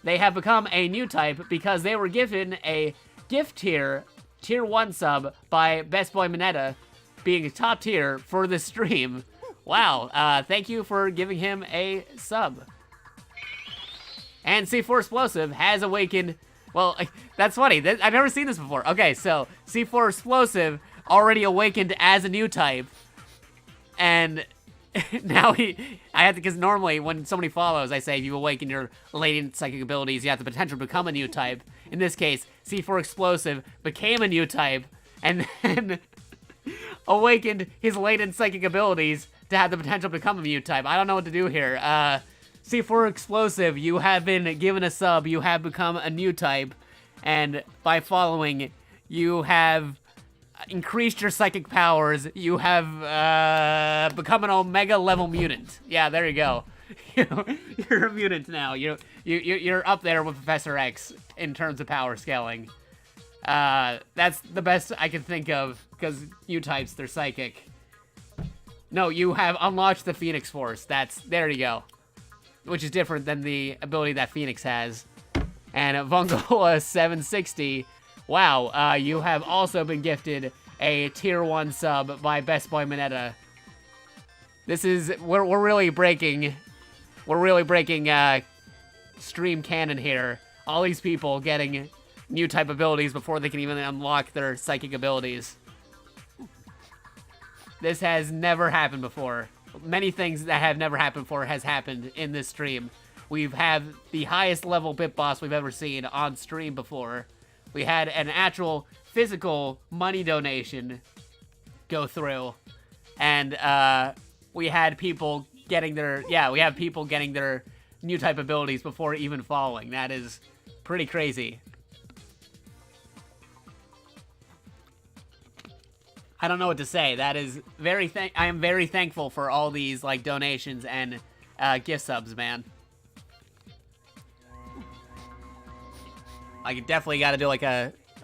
They have become a new type because they were given a gift tier 1 sub by Best Boy Mineta, being top tier for this stream. Wow, thank you for giving him a sub. And C4 Explosive has awakened... Well, that's funny. I've never seen this before. Okay, so C4 Explosive already awakened as a new type. And now I have to, because normally when somebody follows, I say if you awaken your latent psychic abilities, you have the potential to become a new type. In this case, C4 Explosive became a new type and then awakened his latent psychic abilities to have the potential to become a new type. I don't know what to do here. C4 Explosive, you have been given a sub, you have become a new type, and by following, you have increased your psychic powers, you have become an Omega level mutant. Yeah, there you go. You're a mutant now. You're up there with Professor X in terms of power scaling. That's the best I can think of, because new types, they're psychic. No, you have unlocked the Phoenix Force. There you go. Which is different than the ability that Phoenix has. And Vongola 760, wow, you have also been gifted a tier 1 sub by Best Boy Mineta. This is, we're really breaking stream canon here. All these people getting new type abilities before they can even unlock their psychic abilities. This has never happened before. Many things that have never happened before has happened in this stream. We've had the highest level bit boss we've ever seen on stream before. We had an actual physical money donation go through. And we had people getting their, we have people getting their new type abilities before even following. That is pretty crazy. I don't know what to say. That is I am very thankful for all these like donations and gift subs, man. I definitely got to do like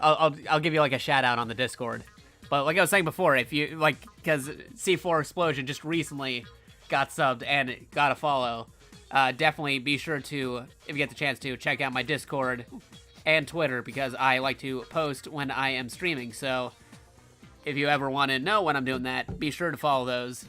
I'll give you like a shout out on the Discord. But like I was saying before, if you like, because C4 Explosion just recently got subbed and got a follow, definitely be sure to, if you get the chance to, check out my Discord and Twitter, because I like to post when I am streaming. So if you ever want to know when I'm doing that, be sure to follow those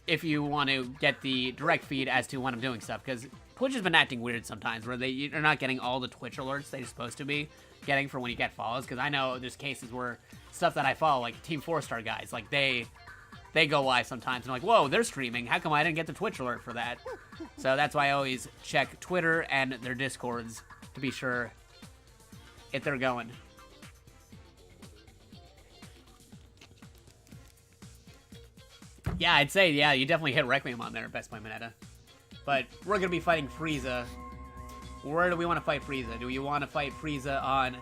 if you want to get the direct feed as to when I'm doing stuff, because Twitch has been acting weird sometimes, where you're not getting all the Twitch alerts they're supposed to be getting for when you get follows, because I know there's cases where stuff that I follow, like Team 4-Star guys, like they go live sometimes, and I'm like, whoa, they're streaming, how come I didn't get the Twitch alert for that? So that's why I always check Twitter and their Discords to be sure if they're going. Yeah, I'd say, yeah, you definitely hit Requiem on there, Best Boy Mineta. But we're gonna be fighting Frieza. Where do we want to fight Frieza? Do you want to fight Frieza on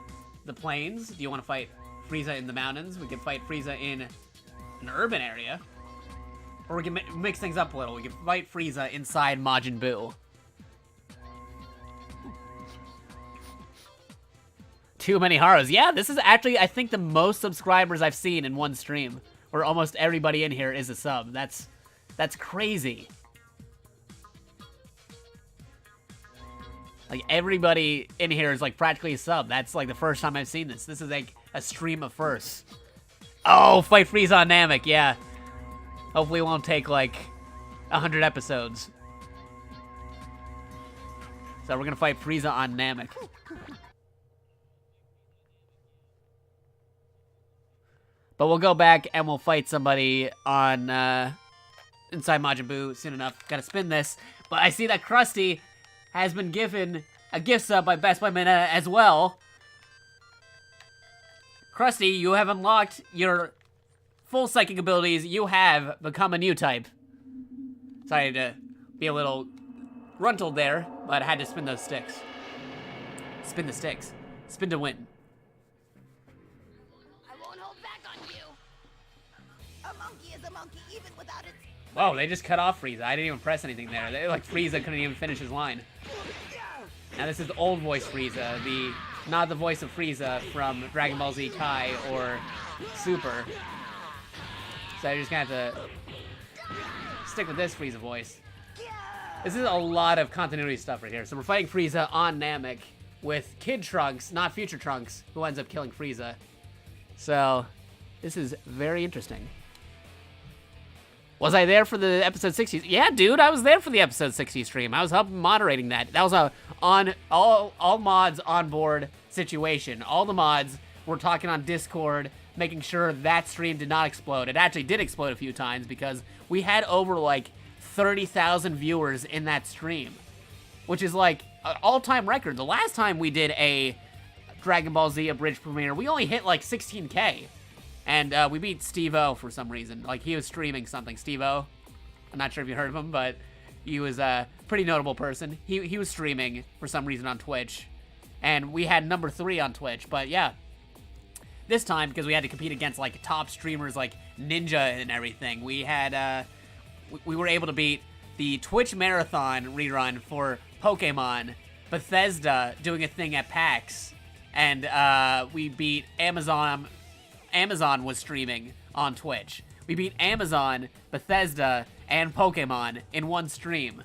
the plains? Do you want to fight Frieza in the mountains? We could fight Frieza in an urban area. Or we can mix things up a little. We could fight Frieza inside Majin Buu. Too many Haros. Yeah, this is actually, I think, the most subscribers I've seen in one stream. Where almost everybody in here is a sub. That's crazy. Like, everybody in here is, like, practically a sub. That's, like, the first time I've seen this. This is, like, a stream of firsts. Oh, fight Frieza on Namek, yeah. Hopefully it won't take, like, 100 episodes. So we're gonna fight Frieza on Namek. But we'll go back and we'll fight somebody on, inside Majin Buu soon enough. Gotta spin this. But I see that Krusty has been given a gift sub by Best Boy Mineta as well. Krusty, you have unlocked your full psychic abilities. You have become a new type. Sorry to be a little runtled there, but I had to spin those sticks. Spin the sticks. Spin to win. I won't hold back on you. A monkey is a monkey even without its... Whoa, they just cut off Frieza. I didn't even press anything there. Like, Frieza couldn't even finish his line. Now this is old voice Frieza, not the voice of Frieza from Dragon Ball Z Kai or Super. So I just gonna have to stick with this Frieza voice. This is a lot of continuity stuff right here. So we're fighting Frieza on Namek with Kid Trunks, not Future Trunks, who ends up killing Frieza. So this is very interesting. Was I there for the episode 60? Yeah, dude, I was there for the episode 60 stream. I was helping moderating that. That was a all mods on board situation. All the mods were talking on Discord, making sure that stream did not explode. It actually did explode a few times because we had over like 30,000 viewers in that stream, which is like an all-time record. The last time we did a Dragon Ball Z abridged premiere, we only hit like 16K. And we beat Steve-O for some reason. Like, he was streaming something. Steve-O, I'm not sure if you heard of him, but he was a pretty notable person. He was streaming for some reason on Twitch. And we had number 3 on Twitch. But yeah, this time, because we had to compete against, like, top streamers like Ninja and everything, we had, we were able to beat the Twitch Marathon rerun for Pokemon, Bethesda doing a thing at PAX, and we beat Amazon was streaming on Twitch. We beat Amazon, Bethesda, and Pokemon in one stream.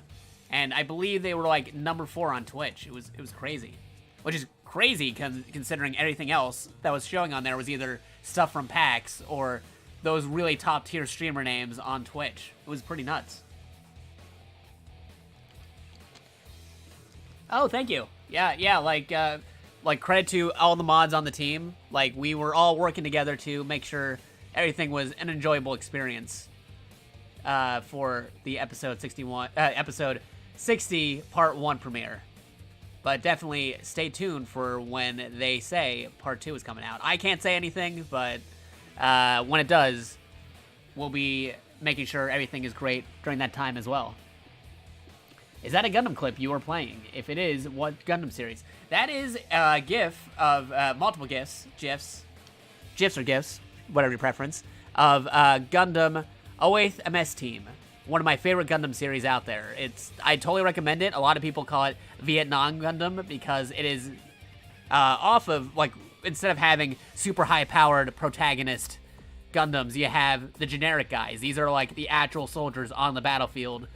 And I believe they were like number 4 on Twitch. It was crazy. Which is crazy considering everything else that was showing on there was either stuff from PAX or those really top tier streamer names on Twitch. It was pretty nuts. Oh, thank you. Yeah, like credit to all the mods on the team. Like, we were all working together to make sure everything was an enjoyable experience for the episode 60 part 1 premiere. But definitely stay tuned for when they say part 2 is coming out. I can't say anything, but when it does, we'll be making sure everything is great during that time as well. Is that a Gundam clip you are playing? If it is, what Gundam series? That is a GIF of multiple GIFs, GIFs or GIFs, whatever your preference, of Gundam 08th MS Team. One of my favorite Gundam series out there. I totally recommend it. A lot of people call it Vietnam Gundam because it is off of, like, instead of having super high-powered protagonist Gundams, you have the generic guys. These are like the actual soldiers on the battlefield.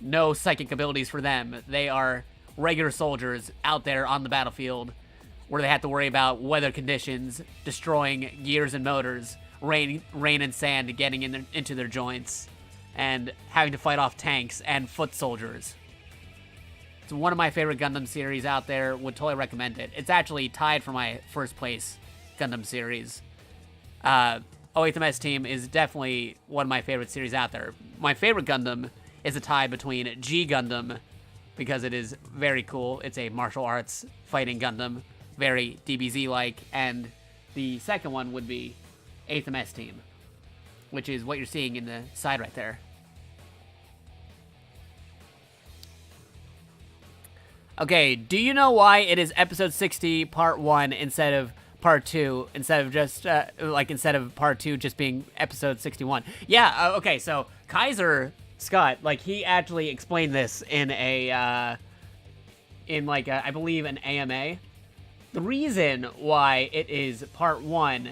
No psychic abilities for them. They are regular soldiers out there on the battlefield where they have to worry about weather conditions, destroying gears and motors, rain and sand getting into their joints, and having to fight off tanks and foot soldiers. It's one of my favorite Gundam series out there. Would totally recommend it. It's actually tied for my first place Gundam series. 08th MS Team is definitely one of my favorite series out there. My favorite Gundam is a tie between G Gundam, because it is very cool. It's a martial arts fighting Gundam, very DBZ-like, and the second one would be 8th MS Team. which is what you're seeing in the side right there. Okay, do you know why it is episode 60 part 1 instead of part 2, instead of just, instead of part 2 just being episode 61? Yeah, okay, so Kaiser Scott, like, he actually explained this in a, I believe an AMA. The reason why it is part 1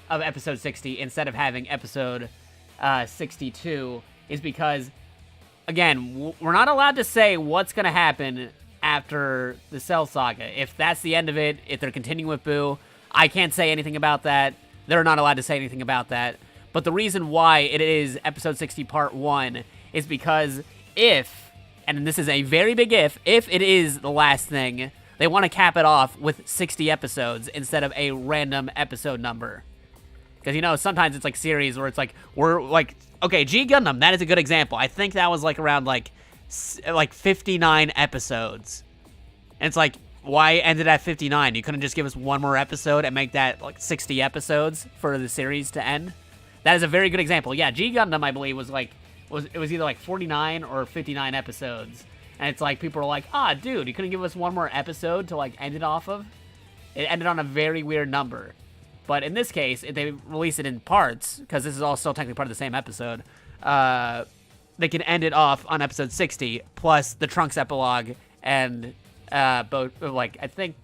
of episode 60 instead of having episode 62 is because, again, we're not allowed to say what's going to happen after the Cell Saga. If that's the end of it, if they're continuing with Boo, I can't say anything about that. They're not allowed to say anything about that. But the reason why it is episode 60 part 1 is because if, and this is a very big if it is the last thing, they want to cap it off with 60 episodes instead of a random episode number. Because, you know, sometimes it's like series where it's like, we're like, okay, G Gundam, that is a good example. I think that was like around like 59 episodes. And it's like, why end it at 59? You couldn't just give us one more episode and make that like 60 episodes for the series to end? That is a very good example. Yeah, G Gundam, I believe, was either like 49 or 59 episodes. And it's like, people are like, dude, you couldn't give us one more episode to like end it off of? It ended on a very weird number. But in this case, if they release it in parts, because this is all still technically part of the same episode, they can end it off on episode 60, plus the Trunks epilogue, and both, like, I think,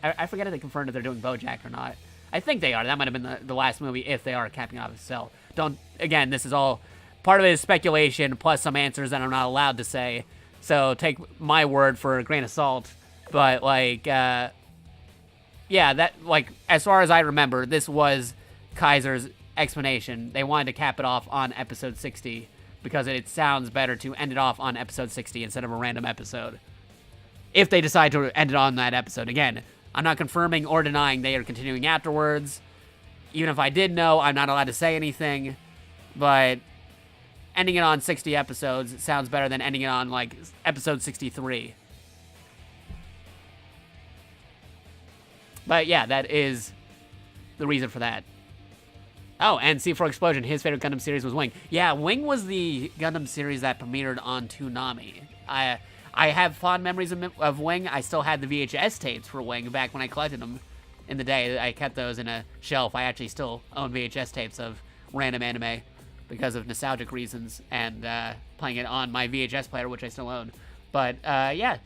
I forget if they confirmed if they're doing BoJack or not. I think they are. That might have been the last movie if they are capping off a Cell. Again, this is all, part of it is speculation, plus some answers that I'm not allowed to say, so take my word for a grain of salt. But, like, yeah, that, like, as far as I remember, this was Kaiser's explanation. They wanted to cap it off on episode 60 because it sounds better to end it off on episode 60 instead of a random episode. If they decide to end it on that episode. Again, I'm not confirming or denying they are continuing afterwards. Even if I did know, I'm not allowed to say anything. But ending it on 60 episodes sounds better than ending it on, like, episode 63. But yeah, that is the reason for that. Oh, and C4 Explosion, his favorite Gundam series was Wing. Yeah, Wing was the Gundam series that premiered on Toonami. I have fond memories of Wing. I still had the VHS tapes for Wing back when I collected them in the day. I kept those in a shelf. I actually still own VHS tapes of random anime because of nostalgic reasons and playing it on my VHS player, which I still own. But yeah,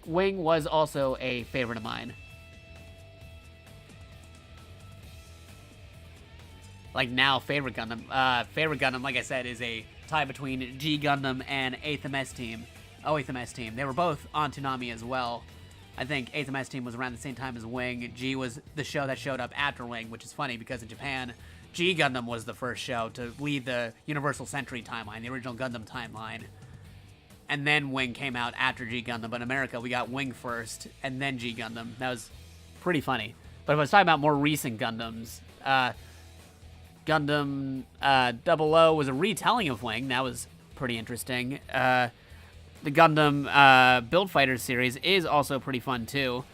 Wing was also a favorite of mine. Like, now, favorite Gundam, like I said, is a tie between G Gundam and 8th MS Team. Oh, 8th MS Team. They were both on Toonami as well. I think 8th MS Team was around the same time as Wing. G was the show that showed up after Wing, which is funny because in Japan, G Gundam was the first show to lead the Universal Century timeline, the original Gundam timeline. And then Wing came out after G Gundam, but in America, we got Wing first, and then G Gundam. That was pretty funny. But if I was talking about more recent Gundams, Gundam 00 was a retelling of Wing. That was pretty interesting. The Gundam Build Fighters series is also pretty fun, too,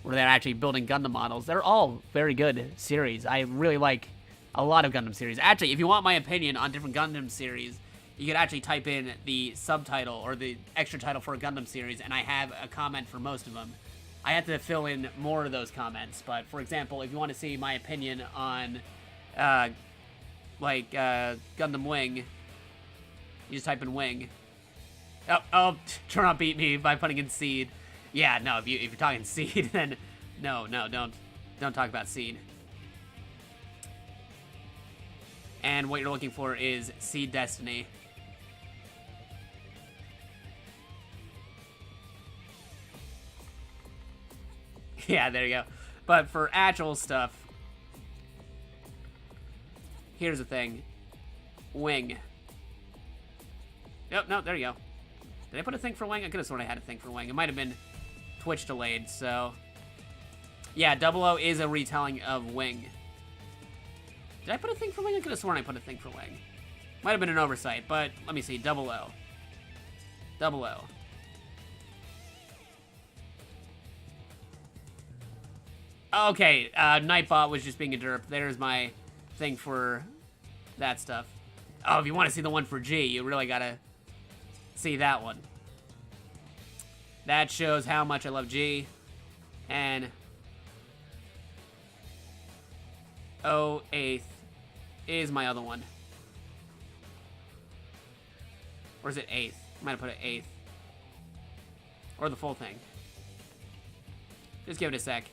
where they're actually building Gundam models. They're all very good series. I really like a lot of Gundam series. Actually, if you want my opinion on different Gundam series, you could actually type in the subtitle or the extra title for a Gundam series, and I have a comment for most of them. I have to fill in more of those comments, but for example, if you want to see my opinion on Gundam Wing, you just type in Wing. Oh, try not beat me by putting in Seed. Yeah, no, if you're talking Seed, then no, don't talk about Seed. And what you're looking for is Seed Destiny. Yeah, there you go. But for actual stuff, here's the thing. Wing. Yep, no, there you go. Did I put a thing for Wing? I could have sworn I had a thing for Wing. It might have been Twitch delayed, so... Yeah, 00 is a retelling of Wing. Did I put a thing for Wing? I could have sworn I put a thing for Wing. Might have been an oversight, but let me see. 00. 00. Okay, Nightbot was just being a derp. There's my thing for that stuff. Oh, if you want to see the one for G, you really gotta see that one. That shows how much I love G. And 08th is my other one. Or is it 8th? I might have put it 8th. Or the full thing. Just give it a sec.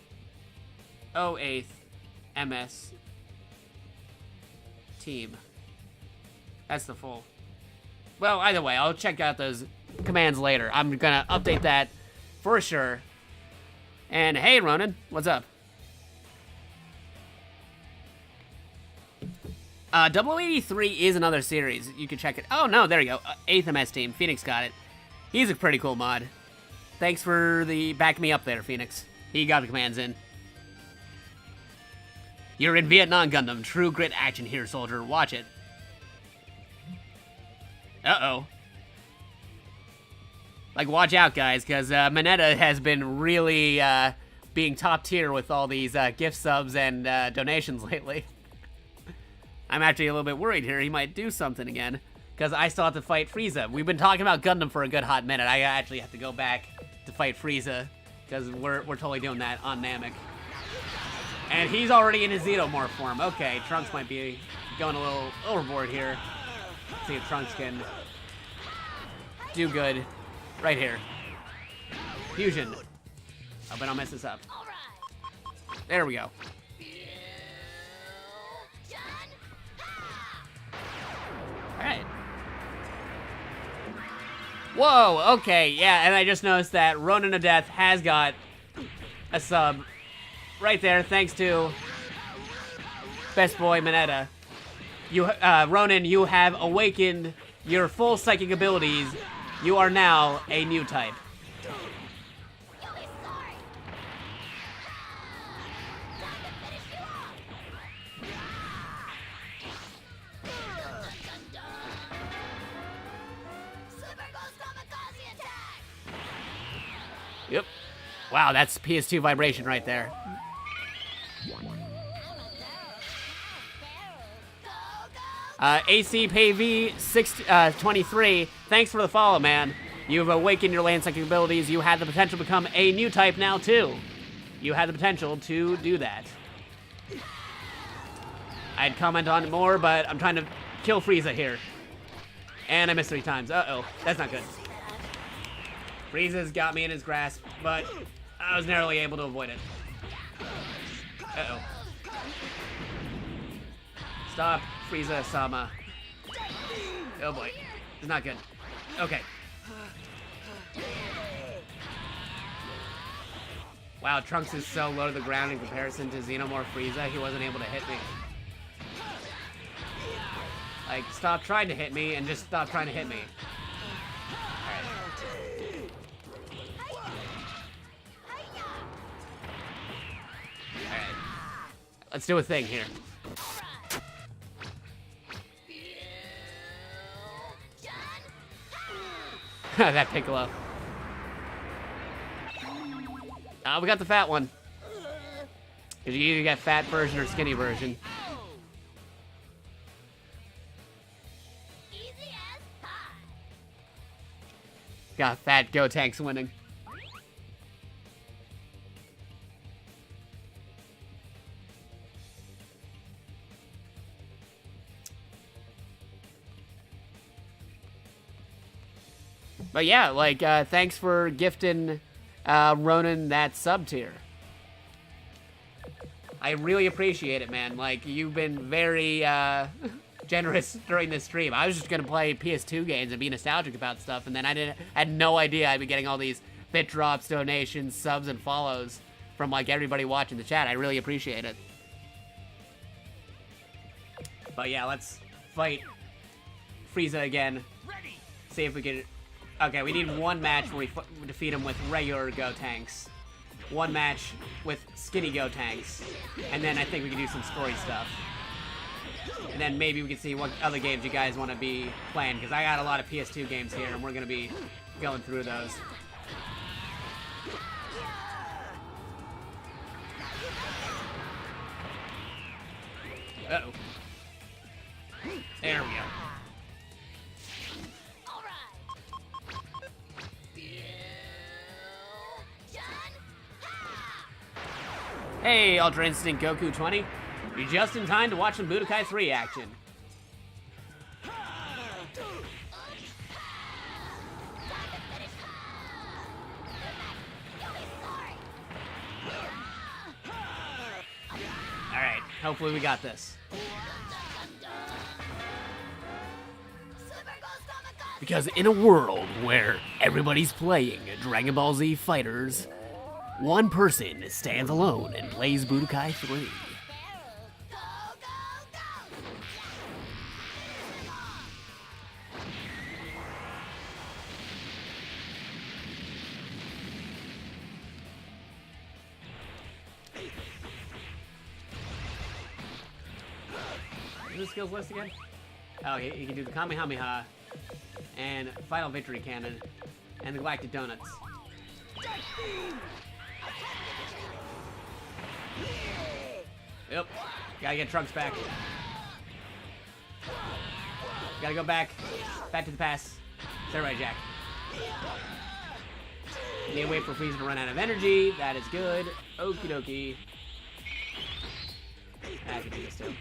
08th MS team. That's the full. Well, either way, I'll check out those commands later. I'm gonna update that for sure. And hey, Ronan, what's up? 0083 is another series. You can check it. Oh, no, there you go. 8th MS team. Phoenix got it. He's a pretty cool mod. Thanks for the back me up there, Phoenix. He got the commands in. You're in Vietnam, Gundam. True grit action here, soldier. Watch it. Uh-oh. Like, watch out, guys, because Mineta has been really being top tier with all these gift subs and donations lately. I'm actually a little bit worried here. He might do something again, because I still have to fight Frieza. We've been talking about Gundam for a good hot minute. I actually have to go back to fight Frieza, because we're totally doing that on Namek. And he's already in his Xenomorph form. Okay, Trunks might be going a little overboard here. Let's see if Trunks can do good right here. Fusion. Oh, but I'll mess this up. There we go. Alright. Whoa, okay, yeah, and I just noticed that Ronan of Death has got a sub right there, thanks to Best Boy Mineta. You, Ronan, you have awakened your full psychic abilities. You are now a new type. Yep. Wow, that's PS2 vibration right there. ACPV623, thanks for the follow, man. You've awakened your land psychic abilities. You have the potential to become a new type now, too. You have the potential to do that. I'd comment on it more, but I'm trying to kill Frieza here. And I missed 3 times. Uh-oh, that's not good. Frieza's got me in his grasp, but I was narrowly able to avoid it. Uh-oh. Stop, Frieza-sama. Oh boy, it's not good. Okay. Wow, Trunks is so low to the ground in comparison to Xenomorph Frieza, he wasn't able to hit me. Like, stop trying to hit me and just stop trying to hit me. Let's do a thing here. That Piccolo. We got the fat one. Cause you either get fat version or skinny version. Got fat Gotenks winning. But yeah, like, thanks for gifting Ronan that sub tier. I really appreciate it, man. Like, you've been very generous during this stream. I was just gonna play PS2 games and be nostalgic about stuff, and then I had no idea I'd be getting all these bit drops, donations, subs, and follows from like everybody watching the chat. I really appreciate it. But yeah, let's fight Frieza again. See if we can. Okay, we need one match where we defeat him with regular Gotenks. One match with skinny Gotenks. And then I think we can do some story stuff. And then maybe we can see what other games you guys want to be playing, because I got a lot of PS2 games here, and we're going to be going through those. Uh-oh. There we go. Hey, Ultra Instinct Goku 20. You're just in time to watch some Budokai 3 action. Alright, hopefully we got this. Because in a world where everybody's playing Dragon Ball Z Fighters, one person stands alone and plays Budokai 3. What's the skills list again? Oh, he can do the Kamehameha, and Final Victory Cannon, and the Galactic Donuts. Yep. Gotta get Trunks back. Gotta go back. Back to the past. Is that right, Jack? Need to wait for Frieza to run out of energy. That is good. Okie dokie. I can do this too.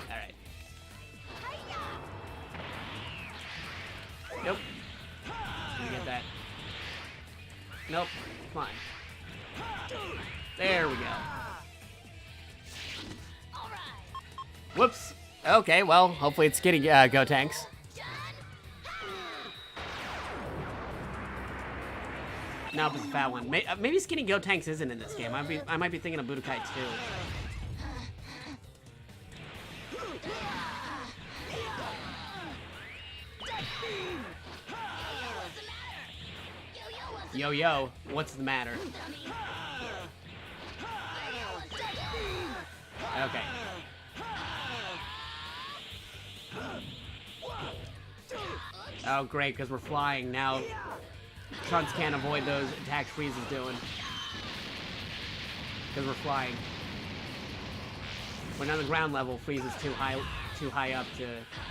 Alright. Nope. Let me get that. Nope. Come on. There we go. Whoops. Okay, well, hopefully it's getting Go Tanks. Nope, it's a fat one. Maybe Skinny Go Tanks isn't in this game. I might be thinking of Budokai 2. Yo, yo, what's the matter? Okay. Oh, great, because we're flying now. Trunks can't avoid those attacks Frieza's doing. Because we're flying. When on the ground level, Frieza's too high up to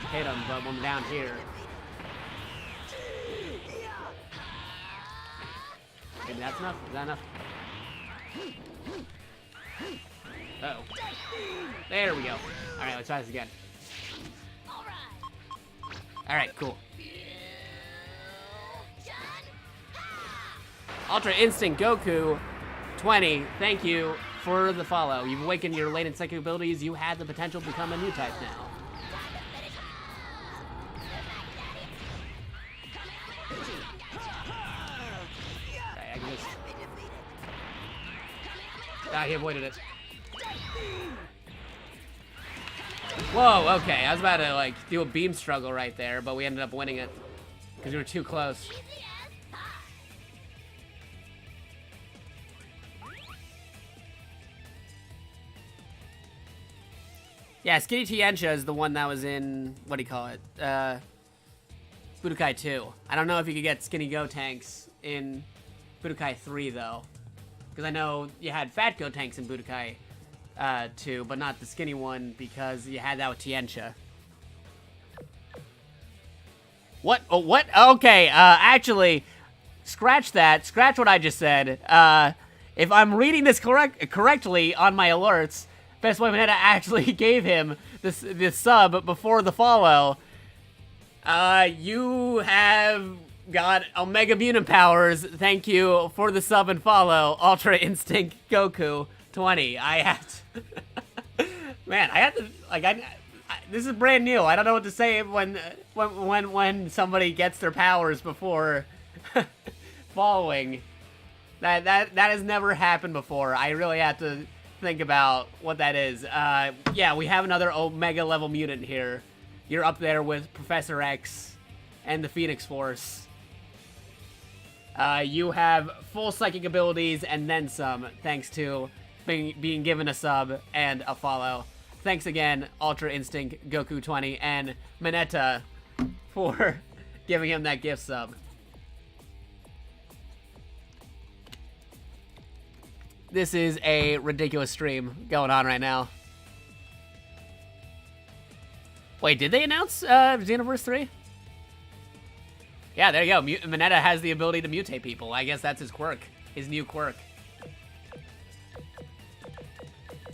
hit him, but when we're down here... Maybe that's enough? Is that enough? Uh-oh. There we go. Alright, let's try this again. Alright, cool. Ultra Instinct Goku 20, thank you for the follow. You've awakened your latent psychic abilities. You had the potential to become a new type now. Alright, I can just... Ah, he avoided it. Whoa, okay. I was about to, like, do a beam struggle right there, but we ended up winning it. Because we were too close. Yeah, Skinny Tiencha is the one that was in, what do you call it? Budokai 2. I don't know if you could get Skinny Go Tanks in Budokai 3, though. Because I know you had Fat Go Tanks in Budokai 2, but not the skinny one because you had that with Tiencha. What? Oh, what? Okay, actually, scratch that. Scratch what I just said. If I'm reading this correctly on my alerts, Best Boy Manetta actually gave him this sub before the follow. You have got Omega Mutant powers. Thank you for the sub and follow, Ultra Instinct Goku 20. I have to... Man, I have to... Like, this is brand new. I don't know what to say when somebody gets their powers before following. That has never happened before. I really have to think about what that is. Yeah, we have another Omega level mutant here. You're up there with Professor X and the Phoenix Force. You have full psychic abilities and then some, thanks to being given a sub and a follow. Thanks again, Ultra Instinct Goku 20 and Manetta for giving him that gift sub. This is a ridiculous stream going on right now. Wait, did they announce Xenoverse 3? Yeah, there you go. Mineta has the ability to mutate people. I guess that's his quirk. His new quirk.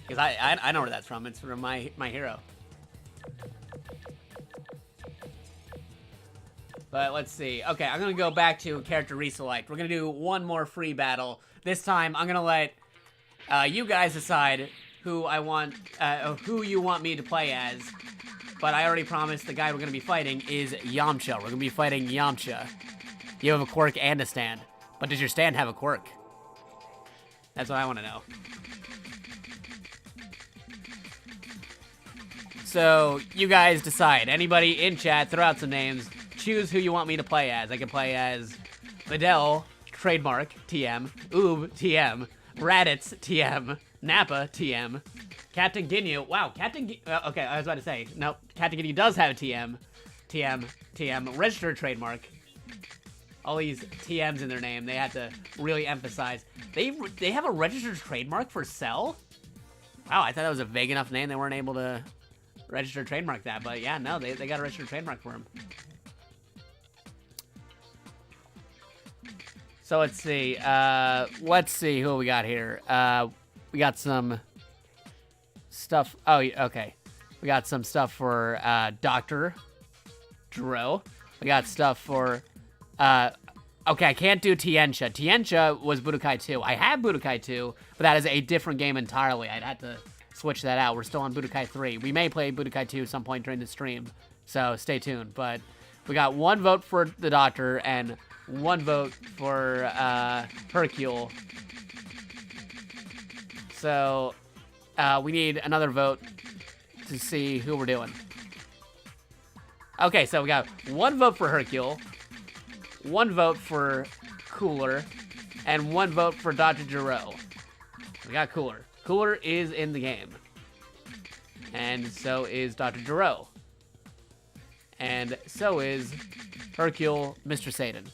Because I know where that's from. It's from my hero. But let's see. Okay, I'm going to go back to character reselect. We're going to do one more free battle. This time, I'm going to let you guys decide who I want, who you want me to play as. But I already promised the guy we're going to be fighting is Yamcha. We're going to be fighting Yamcha. You have a quirk and a stand. But does your stand have a quirk? That's what I want to know. So, you guys decide. Anybody in chat, throw out some names. Choose who you want me to play as. I can play as Videl, trademark, TM. Oob, TM. Raditz, TM. Nappa, TM. Captain Ginyu. Wow, okay, I was about to say. Nope, Captain Ginyu does have a TM. TM. Registered trademark. All these TMs in their name. They had to really emphasize. They have a registered trademark for Cell? Wow, I thought that was a vague enough name. They weren't able to register trademark that. But yeah, no, they got a registered trademark for him. So let's see. Let's see who we got here. We got some stuff. Oh, okay. We got some stuff for Dr. Dro. We got stuff for. Okay, I can't do Tiencha. Tiencha was Budokai 2. I have Budokai 2, but that is a different game entirely. I'd have to switch that out. We're still on Budokai 3. We may play Budokai 2 some point during the stream, so stay tuned. But we got one vote for the Doctor and one vote for Hercule. So we need another vote to see who we're doing. Okay, so we got one vote for Hercule, one vote for Cooler, and one vote for Dr. Giro. We got Cooler. Cooler is in the game. And so is Dr. Giro. And so is Hercule, Mr. Satan.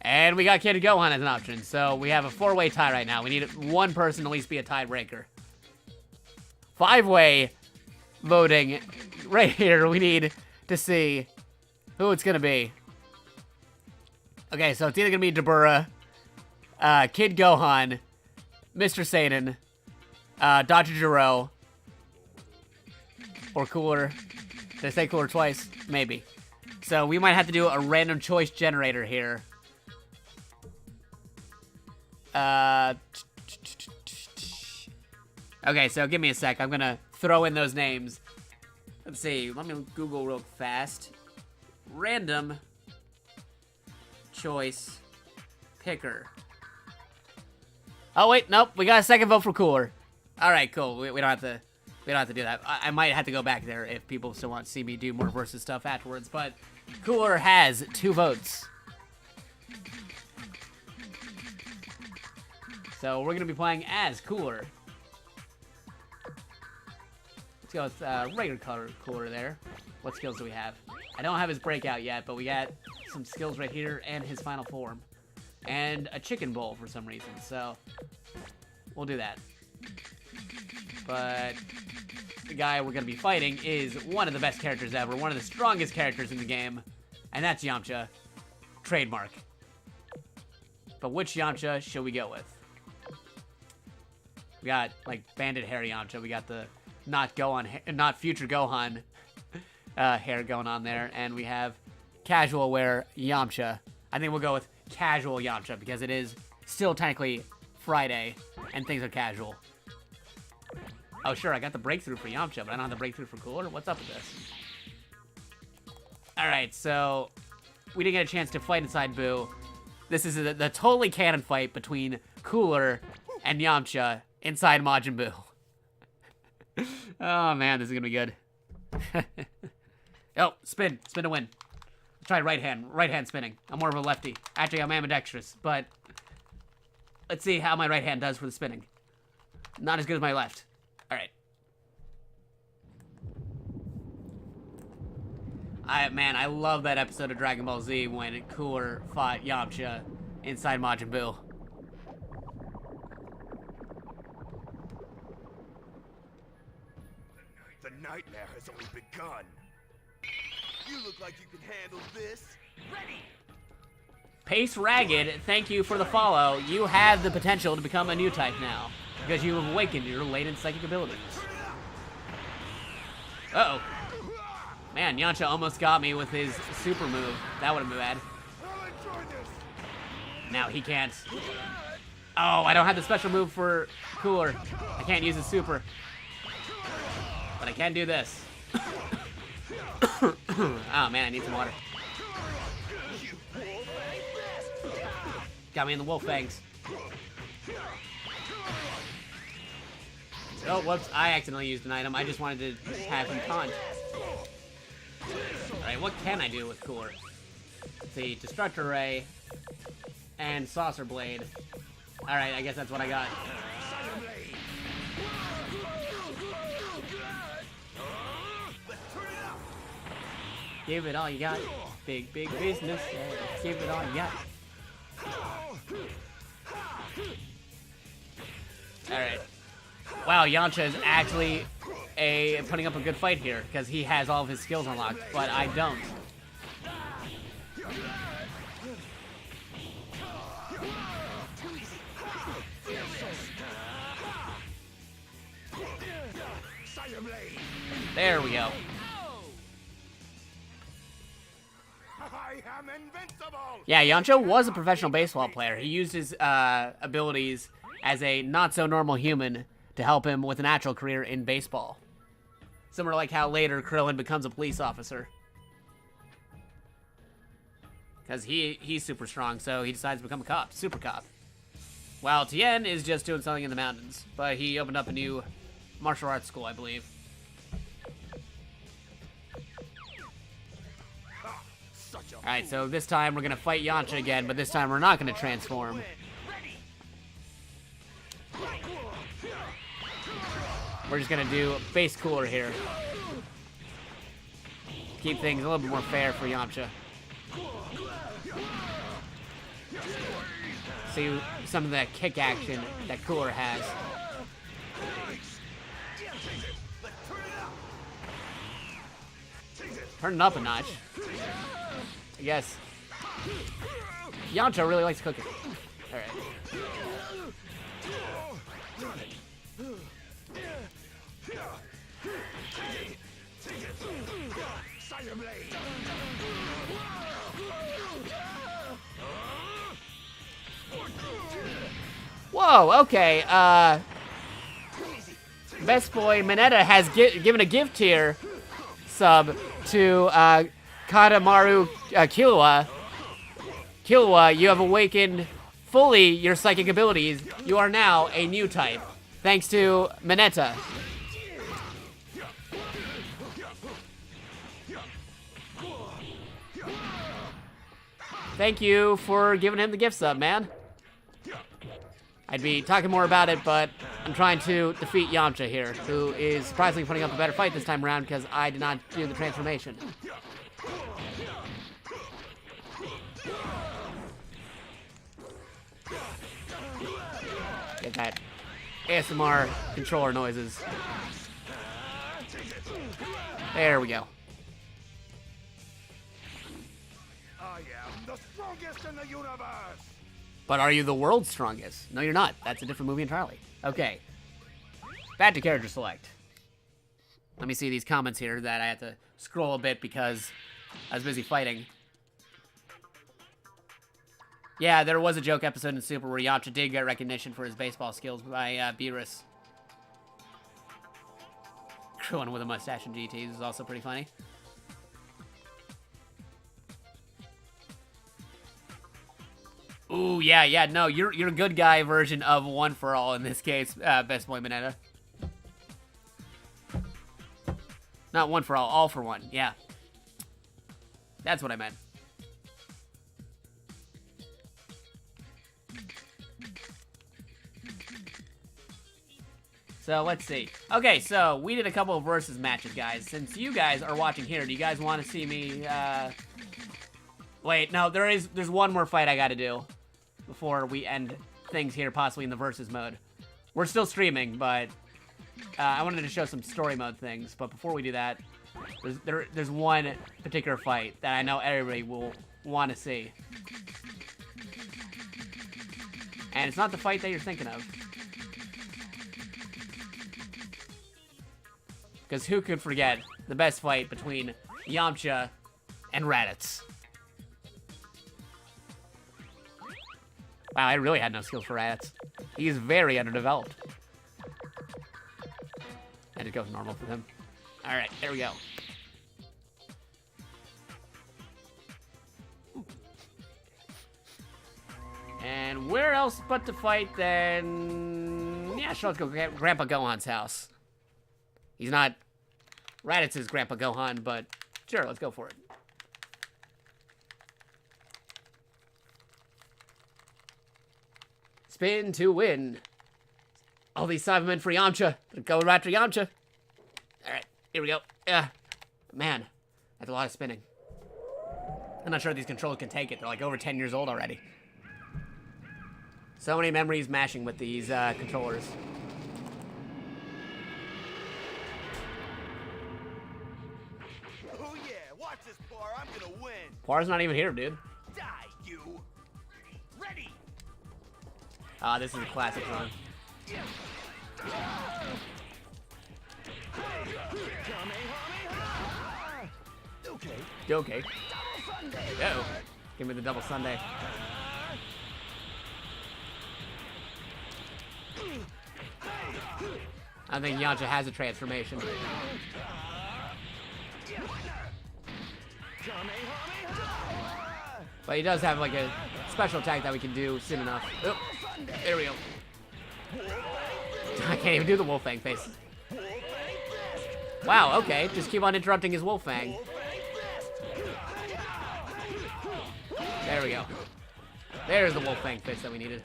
And we got Kid Gohan as an option. So we have a 4-way tie right now. We need one person to at least be a tiebreaker. 5-way voting right here. We need to see who it's going to be. Okay, so it's either going to be Dabura, Kid Gohan, Mr. Satan, Dr. Giro, or Cooler. Did I say Cooler twice? Maybe. So we might have to do a random choice generator here. Okay, so give me a sec. I'm going to throw in those names. Let's see. Let me Google real fast. Random choice picker. Oh wait, nope. We got a second vote for Cooler. All right, cool. We don't have to. We don't have to do that. I might have to go back there if people still want to see me do more versus stuff afterwards. But Cooler has 2 votes. So we're gonna be playing as Cooler. Let's go with regular color Cooler there. What skills do we have? I don't have his breakout yet, but we got some skills right here and his final form. And a chicken bowl for some reason, so we'll do that. But the guy we're gonna be fighting is one of the best characters ever, one of the strongest characters in the game, and that's Yamcha. Trademark. But which Yamcha should we go with? We got, like, Bandit Hair Yamcha. We got the not future Gohan hair going on there. And we have casual wear Yamcha. I think we'll go with casual Yamcha because it is still technically Friday and things are casual. Oh, sure, I got the breakthrough for Yamcha, but I don't have the breakthrough for Cooler. What's up with this? Alright, so we didn't get a chance to fight inside Boo. This is the totally canon fight between Cooler and Yamcha inside Majin Buu. Oh man, this is gonna be good. Oh, spin to win. Try right hand spinning. I'm more of a lefty. Actually, I'm ambidextrous, but let's see how my right hand does for the spinning. Not as good as my left. All right. Man, I love that episode of Dragon Ball Z when Cooler fought Yamcha inside Majin Buu. The nightmare has only begun. You look like you can handle this. Ready! Pace Ragged, thank you for the follow. You have the potential to become a new type now, because you have awakened your latent psychic abilities. Uh-oh. Man, Yamcha almost got me with his super move. That would have been bad. Now he can't. Oh, I don't have the special move for Cooler. I can't use his super. But I can do this. Oh man, I need some water. Got me in the wolf fangs. Oh, whoops, I accidentally used an item. I just wanted to have him taunt. Alright, what can I do with Cooler? Let's see, Destructor Ray and Saucer Blade. Alright, I guess that's what I got. Give it all you got. Big, big business. Yeah, give it all you got. Alright. Wow, Yamcha is actually putting up a good fight here, because he has all of his skills unlocked, but I don't. There we go. I am invincible. Yeah, Yamcha was a professional baseball player. He used his abilities as a not-so-normal human to help him with an actual career in baseball. Similar like how later Krillin becomes a police officer. Because he's super strong, so he decides to become a cop, super cop. While Tien is just doing something in the mountains. But he opened up a new martial arts school, I believe. Alright, so this time we're going to fight Yamcha again, but this time we're not going to transform. We're just going to do base Cooler here. Keep things a little bit more fair for Yamcha. See some of that kick action that Cooler has. Turn it up a notch. I guess. Yamcha really likes cooking. Alright. Whoa, okay, Best Boy Mineta has given a gift tier sub to, Kadamaru Killua. Killua, you have awakened fully your psychic abilities. You are now a new type, thanks to Mineta. Thank you for giving him the gift sub, man. I'd be talking more about it, but I'm trying to defeat Yamcha here, who is surprisingly putting up a better fight this time around because I did not do the transformation. Get that ASMR controller noises. There we go. I am the strongest in the universe. But are you the world's strongest? No, you're not. That's a different movie entirely. Okay. Back to character select. Let me see these comments here that I had to scroll a bit because I was busy fighting. Yeah, there was a joke episode in Super where Yamcha did get recognition for his baseball skills by Beerus. Krillin with a mustache and GTs is also pretty funny. Ooh, yeah, no, you're a good guy version of One for All in this case, Best Boy Mineta. Not One for All for One, yeah. That's what I meant. So, let's see. Okay, so, we did a couple of versus matches, guys. Since you guys are watching here, do you guys want to see me, Wait, no, there's one more fight I gotta do. before we end things here, possibly in the versus mode. We're still streaming, but I wanted to show some story mode things. But before we do that, there's one particular fight that I know everybody will want to see. And it's not the fight that you're thinking of. Because who could forget the best fight between Yamcha and Raditz? Wow, I really had no skills for Raditz. He's very underdeveloped. I just go normal for him. Alright, there we go. And where else but to fight then? Yeah, sure, let's go Grandpa Gohan's house. He's not Raditz's Grandpa Gohan, but sure, let's go for it. Spin to win. All these Cybermen for Yamcha. Go right to Yamcha. Alright, here we go. Yeah. Man, that's a lot of spinning. I'm not sure these controllers can take it. They're like over 10 years old already. So many memories mashing with these controllers. Oh yeah, watch this, Par. I'm gonna win. Par's not even here, dude. Die, you. Ready. Ah, this is a classic song. Okay. Uh-oh. Give me the double Sunday. I think Yamcha has a transformation. But he does have like a special attack that we can do soon enough. Oh, there we go. I can't even do the Wolfang face. Wow, okay. Just keep on interrupting his Wolfang. There we go. There's the Wolfang face that we needed.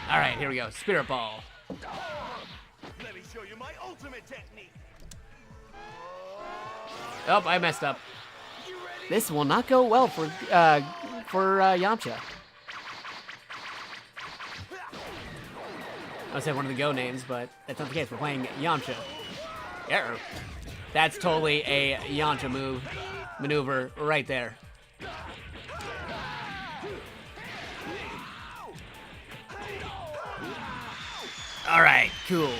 Alright, here we go. Spirit Ball. Let me show you my ultimate technique. Oh, I messed up. This will not go well for Yamcha. I would say one of the Go names, but that's not the case. We're playing Yamcha. Yeah, that's totally a Yamcha maneuver right there. All right, cool.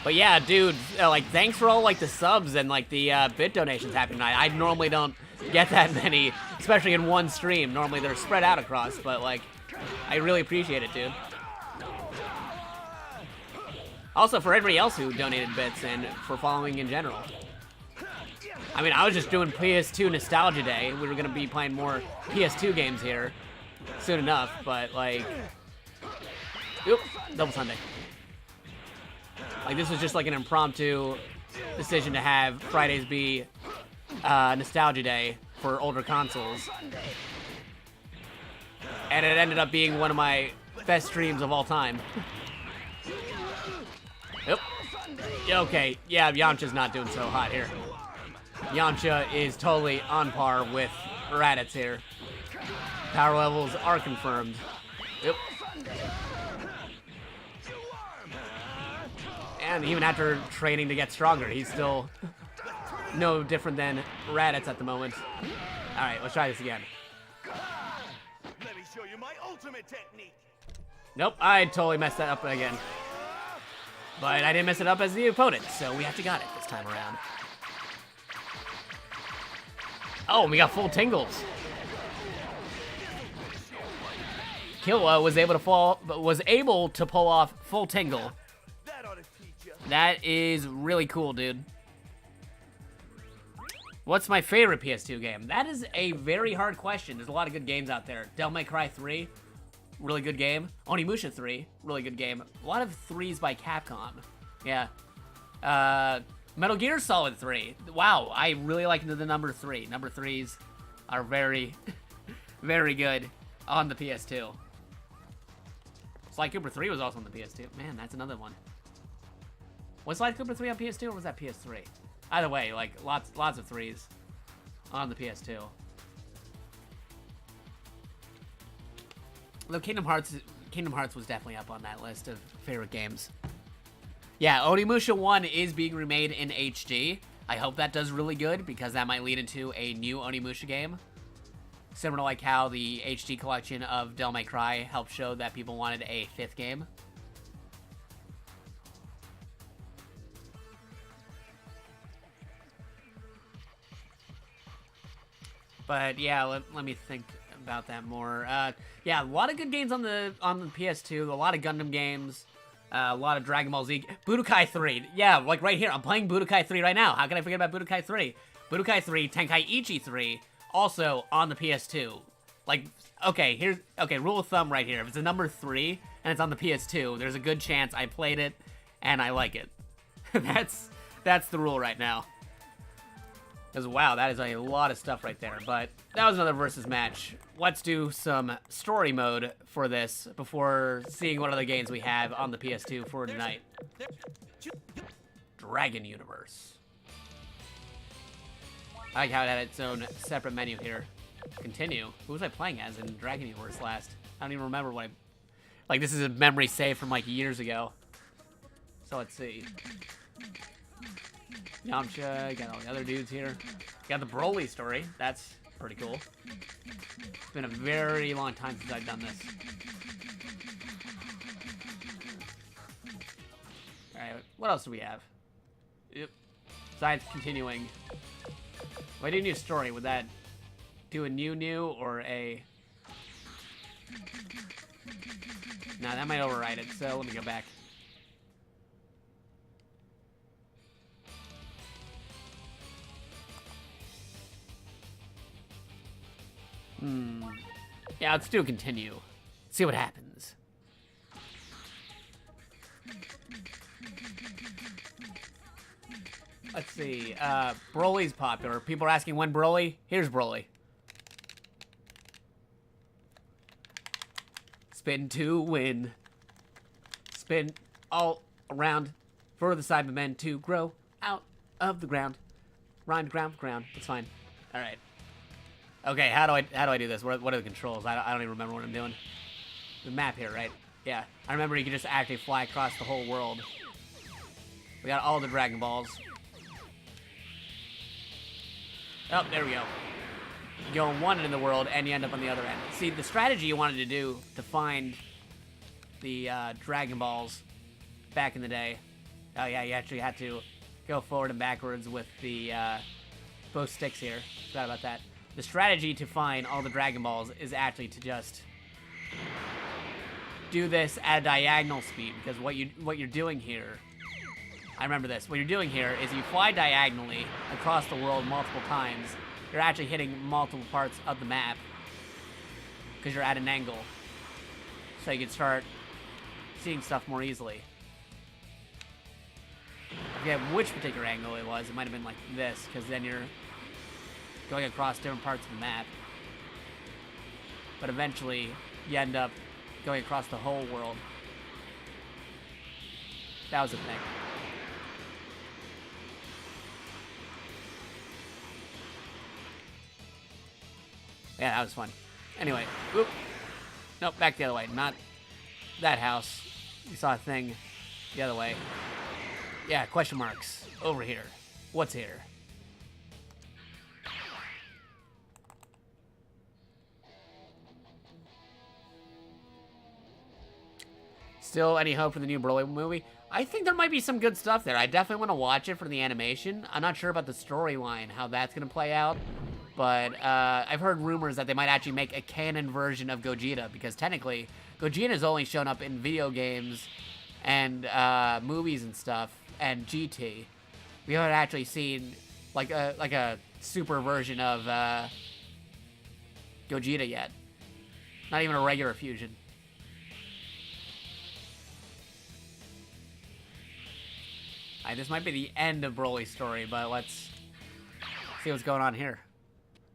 But yeah, dude, like, thanks for all, like, the subs and, like, the bit donations happening tonight. I normally don't get that many, especially in one stream. Normally they're spread out across, but, like, I really appreciate it, dude. Also, for everybody else who donated bits and for following in general. I mean, I was just doing PS2 Nostalgia Day. We were going to be playing more PS2 games here soon enough, but, like... Oop, double Sunday. Like, this was just like an impromptu decision to have Fridays be Nostalgia Day for older consoles. And it ended up being one of my best streams of all time. Yep. Okay, yeah, Yamcha's not doing so hot here. Yamcha is totally on par with Raditz here. Power levels are confirmed. Yep. And even after training to get stronger, he's still no different than Raditz at the moment. Alright, let's try this again. Let me show you my ultimate technique. Nope, I totally messed that up again. But I didn't mess it up as the opponent, so we have to got it this time around. Oh, we got full tingles. Killua was able to pull off full tingle. That is really cool, dude. What's my favorite PS2 game? That is a very hard question. There's a lot of good games out there. Devil May Cry 3, really good game. Onimusha 3, really good game. A lot of 3s by Capcom. Yeah. Metal Gear Solid 3. Wow, I really like the number 3. Number 3s are very, Very good on the PS2. Sly Cooper 3 was also on the PS2. Man, that's another one. Was Sly Cooper 3 on PS2 or was that PS3? Either way, like lots of 3s on the PS2. Though Kingdom Hearts was definitely up on that list of favorite games. Yeah, Onimusha 1 is being remade in HD. I hope that does really good because that might lead into a new Onimusha game. Similar to like how the HD collection of Devil May Cry helped show that people wanted a 5th game. But yeah, let me think about that more. Yeah, a lot of good games on the PS2. A lot of Gundam games. A lot of Dragon Ball Z. Budokai 3. Yeah, like right here. I'm playing Budokai 3 right now. How can I forget about Budokai 3? Budokai 3, Tenkaichi 3, also on the PS2. Like, okay, rule of thumb right here. If it's a number 3 and it's on the PS2, there's a good chance I played it and I like it. That's the rule right now. Because, wow, that is a lot of stuff right there. But that was another versus match. Let's do some story mode for this before seeing what other games we have on the PS2 for tonight. Dragon Universe. I like how it had its own separate menu here. Continue. Who was I playing as in Dragon Universe last? I don't even remember what I... Like, this is a memory save from, like, years ago. So let's see. Yamcha, got all the other dudes here. Got the Broly story. That's pretty cool. It's been a very long time since I've done this. Alright, what else do we have? Yep. Besides continuing. If I do a new story, would that do a new or a... Nah, that might override it, so let me go back. Yeah, let's do a continue. See what happens. Let's see. Broly's popular. People are asking when Broly. Here's Broly. Spin to win. Spin all around for the Cybermen to grow out of the ground. Rhymed ground. It's fine. All right. Okay, how do I do this? What are the controls? I don't even remember what I'm doing. The map here, right? Yeah, I remember you can just actually fly across the whole world. We got all the Dragon Balls. Oh, there we go. You go on one end of the world, and you end up on the other end. See, the strategy you wanted to do to find the Dragon Balls back in the day. Oh yeah, you actually had to go forward and backwards with the both sticks here. Forgot about that. The strategy to find all the Dragon Balls is actually to just do this at a diagonal speed, because what you're doing here, I remember this, what you're doing here is you fly diagonally across the world multiple times. You're actually hitting multiple parts of the map because you're at an angle, so you can start seeing stuff more easily. I forget which particular angle it was. It might have been like this, because then you're going across different parts of the map. But eventually, you end up going across the whole world. That was a thing. Yeah, that was fun. Anyway, whoop. Nope, back the other way. Not that house. You saw a thing the other way. Yeah, question marks. Over here. What's here? Still any hope for the new Broly movie? I think there might be some good stuff there. I definitely want to watch it for the animation. I'm not sure about the storyline, how that's going to play out. But I've heard rumors that they might actually make a canon version of Gogeta, because technically, Gogeta's only shown up in video games and movies and stuff, and GT. We haven't actually seen like a super version of Gogeta yet. Not even a regular fusion. Alright, this might be the end of Broly's story, but let's see what's going on here.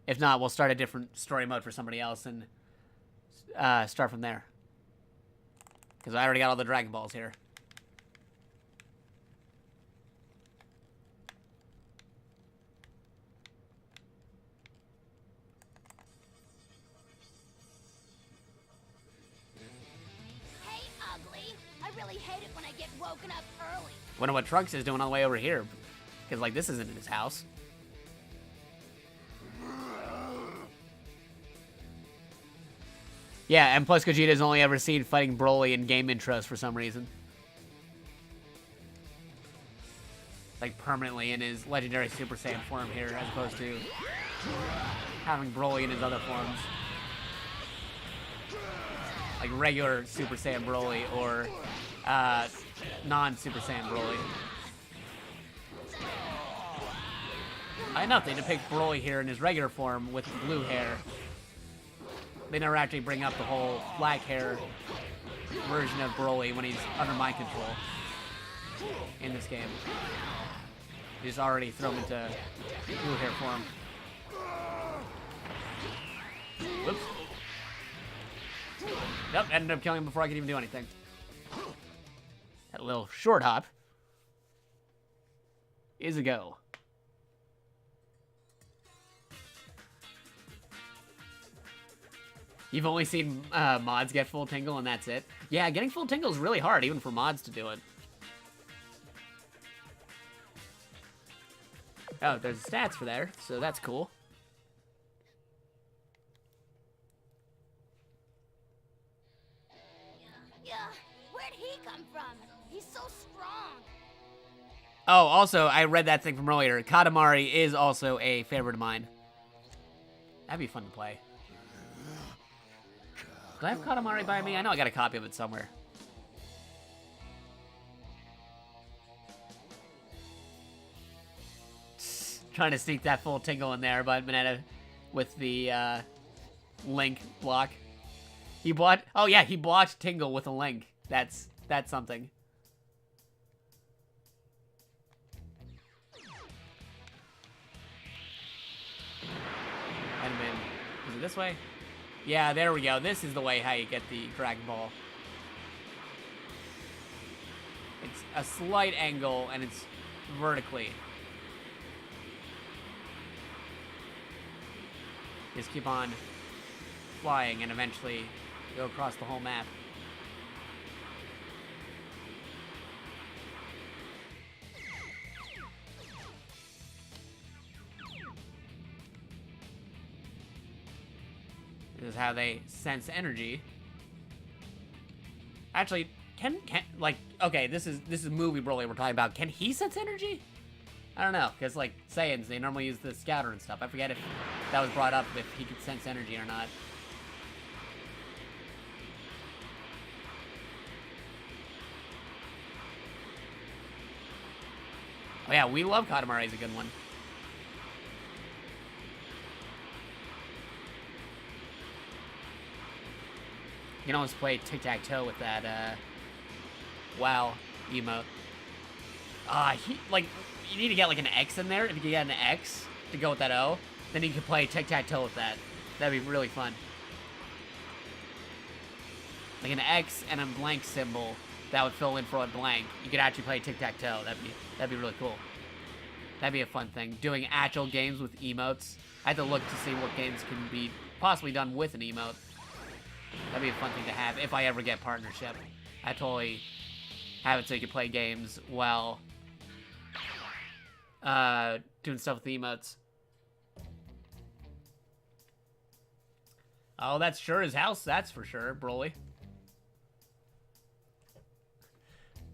If not, we'll start a different story mode for somebody else and start from there. Because I already got all the Dragon Balls here. Hey, ugly. I really hate it when I get woken up early. Wonder what Trunks is doing on the way over here. Because, like, this isn't in his house. Yeah, and plus Gogeta's only ever seen fighting Broly in game intros for some reason. Like, permanently in his legendary Super Saiyan form here, as opposed to having Broly in his other forms. Like regular Super Saiyan Broly or non-Super Saiyan Broly. I know they depict Broly here in his regular form with blue hair. They never actually bring up the whole black hair version of Broly when he's under mind control in this game. They just already throw him into blue hair form. Whoops. Nope, ended up killing him before I could even do anything. That little short hop is a go. You've only seen mods get full tingle and that's it? Yeah, getting full tingle is really hard, even for mods to do it. Oh, there's stats for there, so that's cool. Yeah, where'd he come from? He's so strong. Oh, also, I read that thing from earlier. Katamari is also a favorite of mine. That'd be fun to play. Do I have Katamari by me? I know I got a copy of it somewhere. Trying to sneak that full tingle in there, but Mineta with the link block. He blocked. Oh yeah, he blocked tingle with a link. That's something. And then, is it this way? Yeah, there we go. This is the way how you get the Dragon Ball. It's a slight angle, and it's vertically. Just keep on flying, and eventually go across the whole map. This is how they sense energy. Actually, can like, okay, this is movie Broly we're talking about. Can he sense energy? I don't know, because like Saiyans, they normally use the scouter and stuff. I forget if that was brought up, if he could sense energy or not. Oh yeah, we love Katamari is a good one. You can always play tic-tac-toe with that, WoW emote. Like, you need to get, like, an X in there. If you can get an X to go with that O, then you can play tic-tac-toe with that. That'd be really fun. Like an X and a blank symbol that would fill in for a blank. You could actually play tic-tac-toe. That'd be really cool. That'd be a fun thing. Doing actual games with emotes. I had to look to see what games can be possibly done with an emote. That'd be a fun thing to have if I ever get partnership. I totally have it so you can play games while doing stuff with the emotes. Oh, that's sure his house, that's for sure, Broly.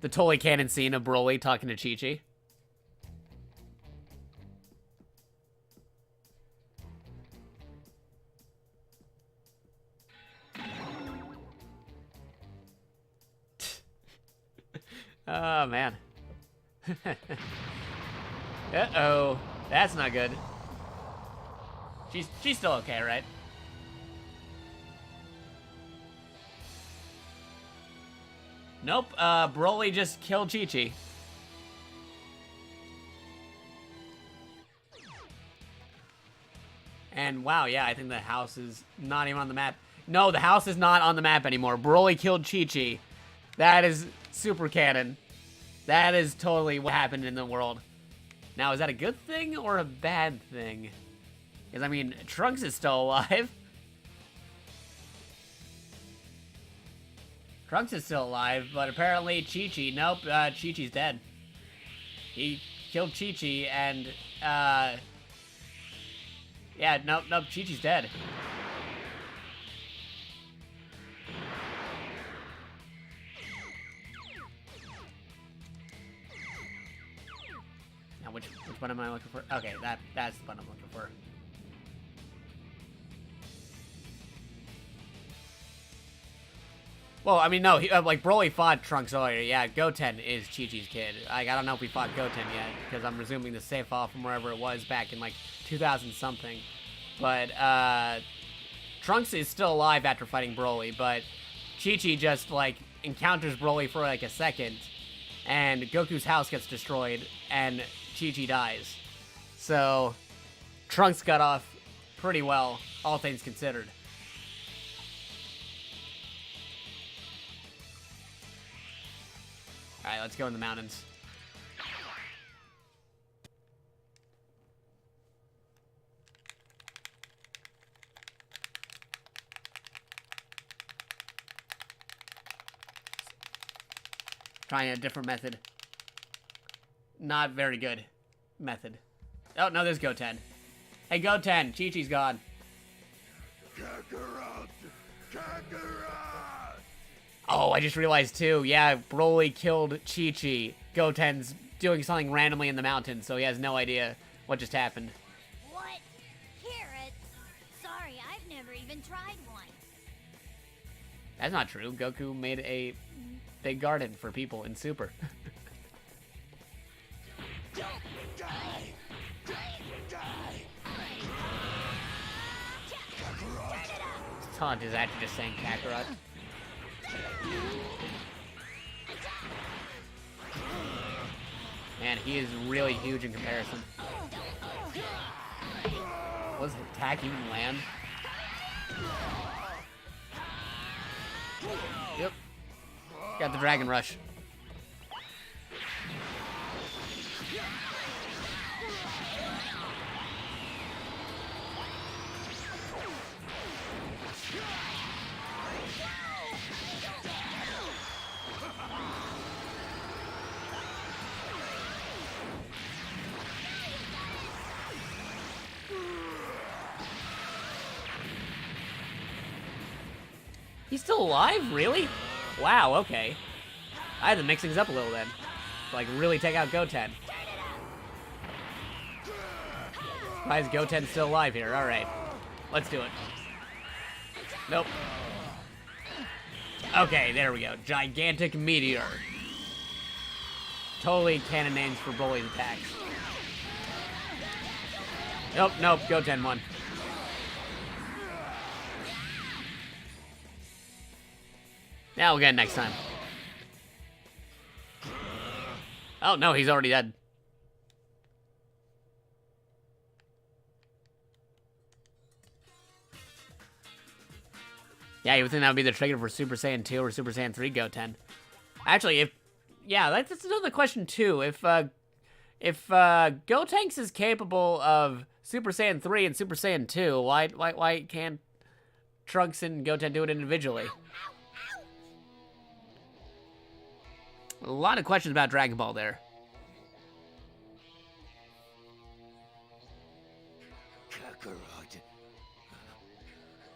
The totally canon scene of Broly talking to Chi-Chi. Oh, man. Uh-oh. That's not good. She's still okay, right? Nope, Broly just killed Chi-Chi. And wow, yeah, I think the house is not even on the map. No, the house is not on the map anymore. Broly killed Chi-Chi. That is super canon. That is totally what happened in the world. Now, is that a good thing or a bad thing? Because, I mean, Trunks is still alive. Trunks is still alive, but apparently Chi-Chi, nope, Chi-Chi's dead. He killed Chi-Chi and, yeah, nope, Chi-Chi's dead. Now, which one am I looking for? Okay, that's the one I'm looking for. Well, I mean, no, like, Broly fought Trunks earlier. Yeah, Goten is Chi-Chi's kid. I don't know if we fought Goten yet, because I'm resuming the save file from wherever it was back in, like, 2000-something. But, Trunks is still alive after fighting Broly, but Chi-Chi just, like, encounters Broly for, like, a second, and Goku's house gets destroyed, and Chi-Chi dies. So, Trunks got off pretty well, all things considered. Alright, let's go in the mountains. Trying a different method. Not very good method. Oh, no, there's Goten. Hey, Goten, Chi-Chi's gone. Kakarot! Kakarot! Oh, I just realized, too. Yeah, Broly killed Chi-Chi. Goten's doing something randomly in the mountains, so he has no idea what just happened. What? Carrots? Sorry, I've never even tried one. That's not true. Goku made a big garden for people in Super. Don't die! Don't die! Kakarot! Taunt is actually just saying Kakarot. Man, he is really huge in comparison. Was the attack even land? Yep. Got the Dragon Rush. He's still alive? Really? Wow, okay. I had to mix things up a little then. Like, really take out Goten. Why is Goten still alive here? Alright. Let's do it. Nope. Okay, there we go. Gigantic Meteor. Totally canon names for Broly's attacks. Nope, Goten won. Now we'll get it next time. Oh, no, he's already dead. Yeah, you would think that would be the trigger for Super Saiyan 2 or Super Saiyan 3 Goten. Actually, that's another question, too. If Gotenks is capable of Super Saiyan 3 and Super Saiyan 2, why can't Trunks and Goten do it individually? A lot of questions about Dragon Ball there. Kakarot.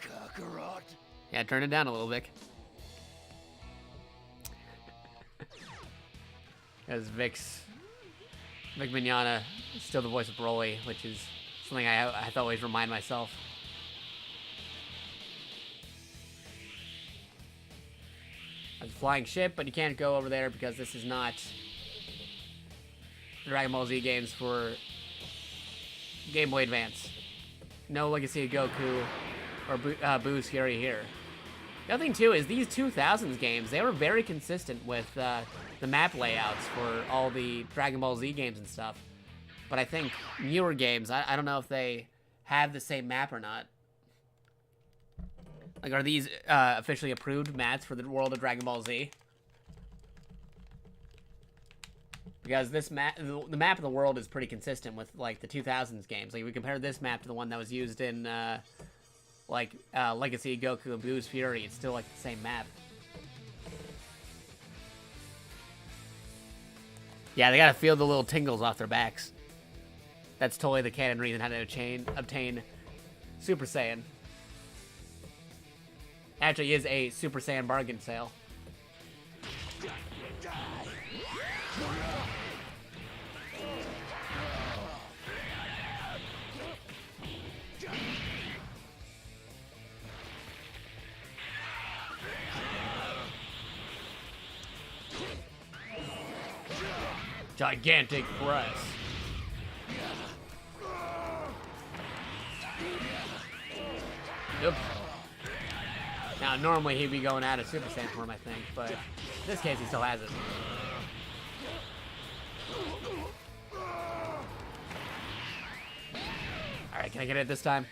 Kakarot. Yeah, turn it down a little bit. As Vic Mignogna is still the voice of Broly, which is something I have to always remind myself. There's a flying ship, but you can't go over there because this is not Dragon Ball Z games for Game Boy Advance. No Legacy of Goku or Boo's Fury here. The other thing, too, is these 2000s games, they were very consistent with the map layouts for all the Dragon Ball Z games and stuff. But I think newer games, I don't know if they have the same map or not. Like, are these officially approved maps for the world of Dragon Ball Z? Because this map, the map of the world is pretty consistent with, like, the 2000s games. Like, we compare this map to the one that was used in, Legacy of Goku and Blue's Fury. It's still, like, the same map. Yeah, they gotta feel the little tingles off their backs. That's totally the canon reason how to obtain Super Saiyan. Actually is a Super Saiyan bargain sale. Gigantic press. Yep. Now, normally he'd be going out of Super Saiyan form, I think, but in this case he still has it. Alright, can I get it this time?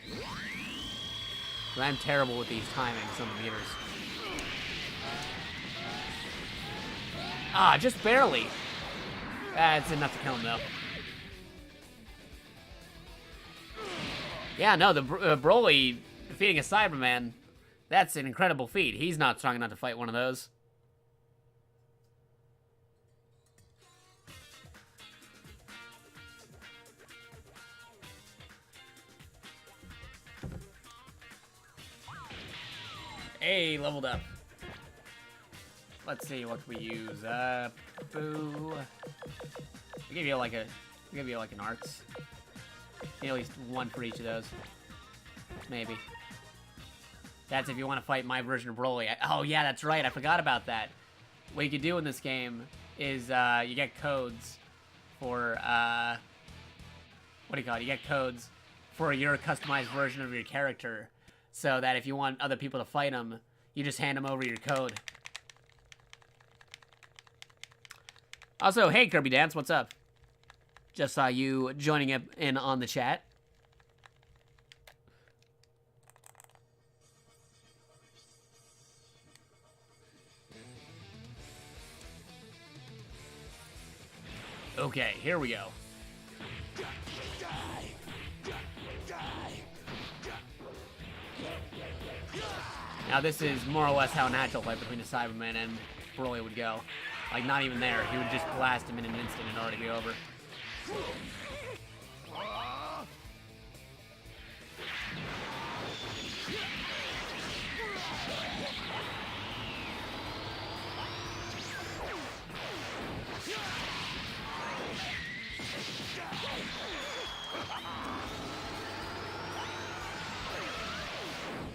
I'm terrible with these timings on the meters. Ah, just barely. That's enough to kill him, though. Yeah, no, the Broly defeating a Cyberman, that's an incredible feat. He's not strong enough to fight one of those. Hey, leveled up. Let's see, what can we use? Boo. I'll give you like an arts. At least one for each of those. Maybe. That's if you want to fight my version of Broly. Oh yeah, that's right, I forgot about that. What you can do in this game is you get codes for what do you call it? You get codes for your customized version of your character, so that if you want other people to fight them, you just hand them over your code. Also, hey Kirby Dance, what's up? Just saw you joining in on the chat. Okay, here we go. Now this is more or less how a natural fight between a Cyberman and Broly would go. Like, not even there. He would just blast him in an instant and already be over.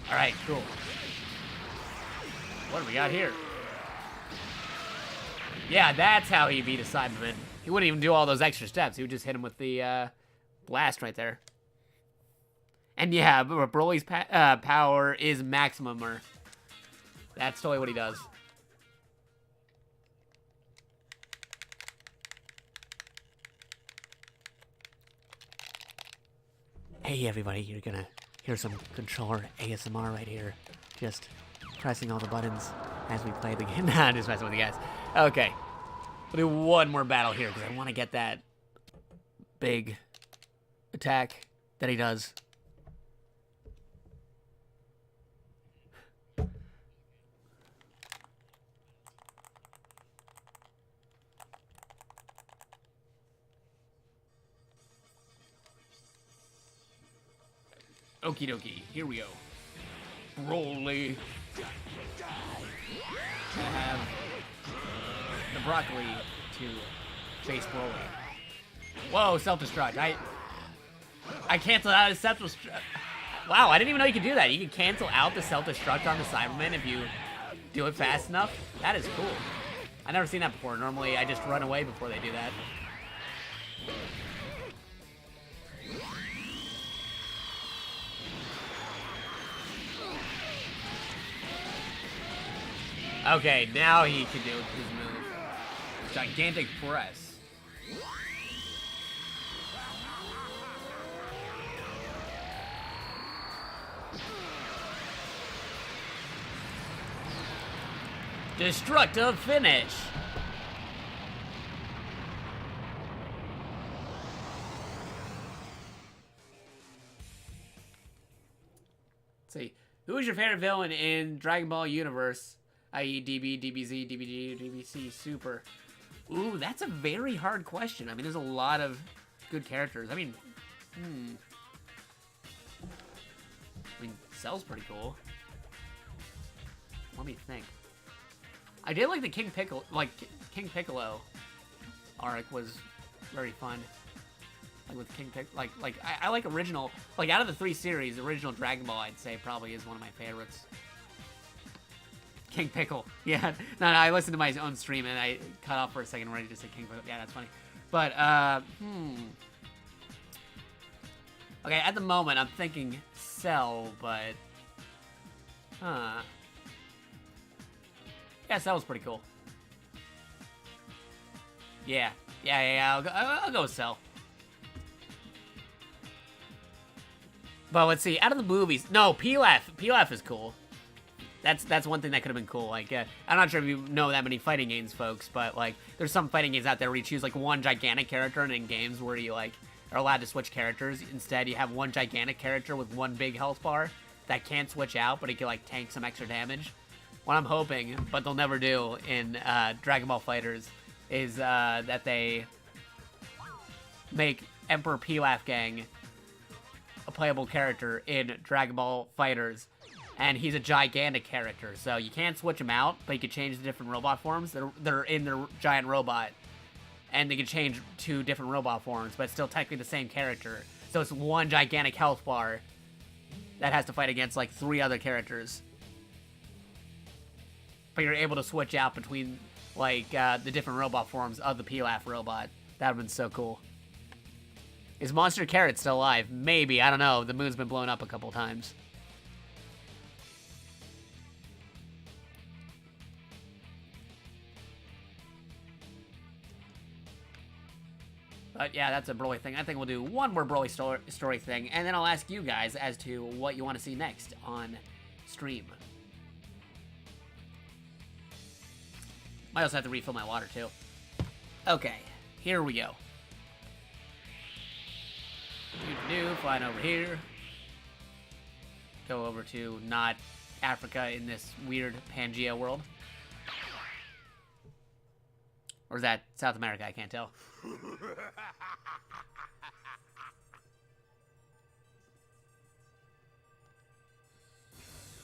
Alright, cool. What do we got here? Yeah, that's how he beat a Cyberman. He wouldn't even do all those extra steps. He would just hit him with the blast right there. And yeah, Broly's power is maximum, or that's totally what he does. Hey everybody, you're gonna hear some controller ASMR right here. Just pressing all the buttons as we play the game. Nah, I'm just messing with you guys. Okay. We'll do one more battle here, because I want to get that big attack that he does. Okie dokie, here we go. Broly. Gonna have the broccoli to face Broly. Whoa, self-destruct. I canceled out his self-destruct. Wow, I didn't even know you could do that. You can cancel out the self-destruct on the Cyberman if you do it fast enough. That is cool. I've never seen that before. Normally, I just run away before they do that. Okay, now he can do his move. Gigantic press. Destructive finish. Let's see. Who is your favorite villain in Dragon Ball universe? I.e. DB, DBZ, DBG, DBC, Super. Ooh, that's a very hard question. I mean, there's a lot of good characters. I mean, Cell's pretty cool. Let me think. I did like the King Piccolo arc was very fun. Like with King Piccolo, I like original, like out of the 3 series, original Dragon Ball I'd say probably is one of my favorites. King Pickle, yeah. No, I listened to my own stream and I cut off for a second ready to say King Pickle. Yeah, that's funny. But okay, at the moment I'm thinking Cell, but yeah, Cell was pretty cool. Yeah. I'll go with Cell. But let's see. Out of the movies, no, Pilaf. Pilaf is cool. That's one thing that could have been cool. Like, I'm not sure if you know that many fighting games, folks, but like, there's some fighting games out there where you choose like one gigantic character, and in games where you like are allowed to switch characters, instead you have one gigantic character with one big health bar that can't switch out, but it can like tank some extra damage. What I'm hoping, but they'll never do in Dragon Ball FighterZ, is that they make Emperor Pilaf Gang a playable character in Dragon Ball FighterZ, and he's a gigantic character, so you can't switch him out, but you can change the different robot forms that are in their giant robot, and they can change to different robot forms, but it's still technically the same character. So it's one gigantic health bar that has to fight against like 3 other characters. But you're able to switch out between, like, the different robot forms of the Pilaf robot. That would've been so cool. Is Monster Carrot still alive? Maybe, I don't know. The moon's been blown up a couple times. But yeah, that's a Broly thing. I think we'll do one more Broly story thing, and then I'll ask you guys as to what you want to see next on stream. Might also have to refill my water, too. Okay, here we go. Flying over here. Go over to not Africa in this weird Pangea world. Or is that South America? I can't tell.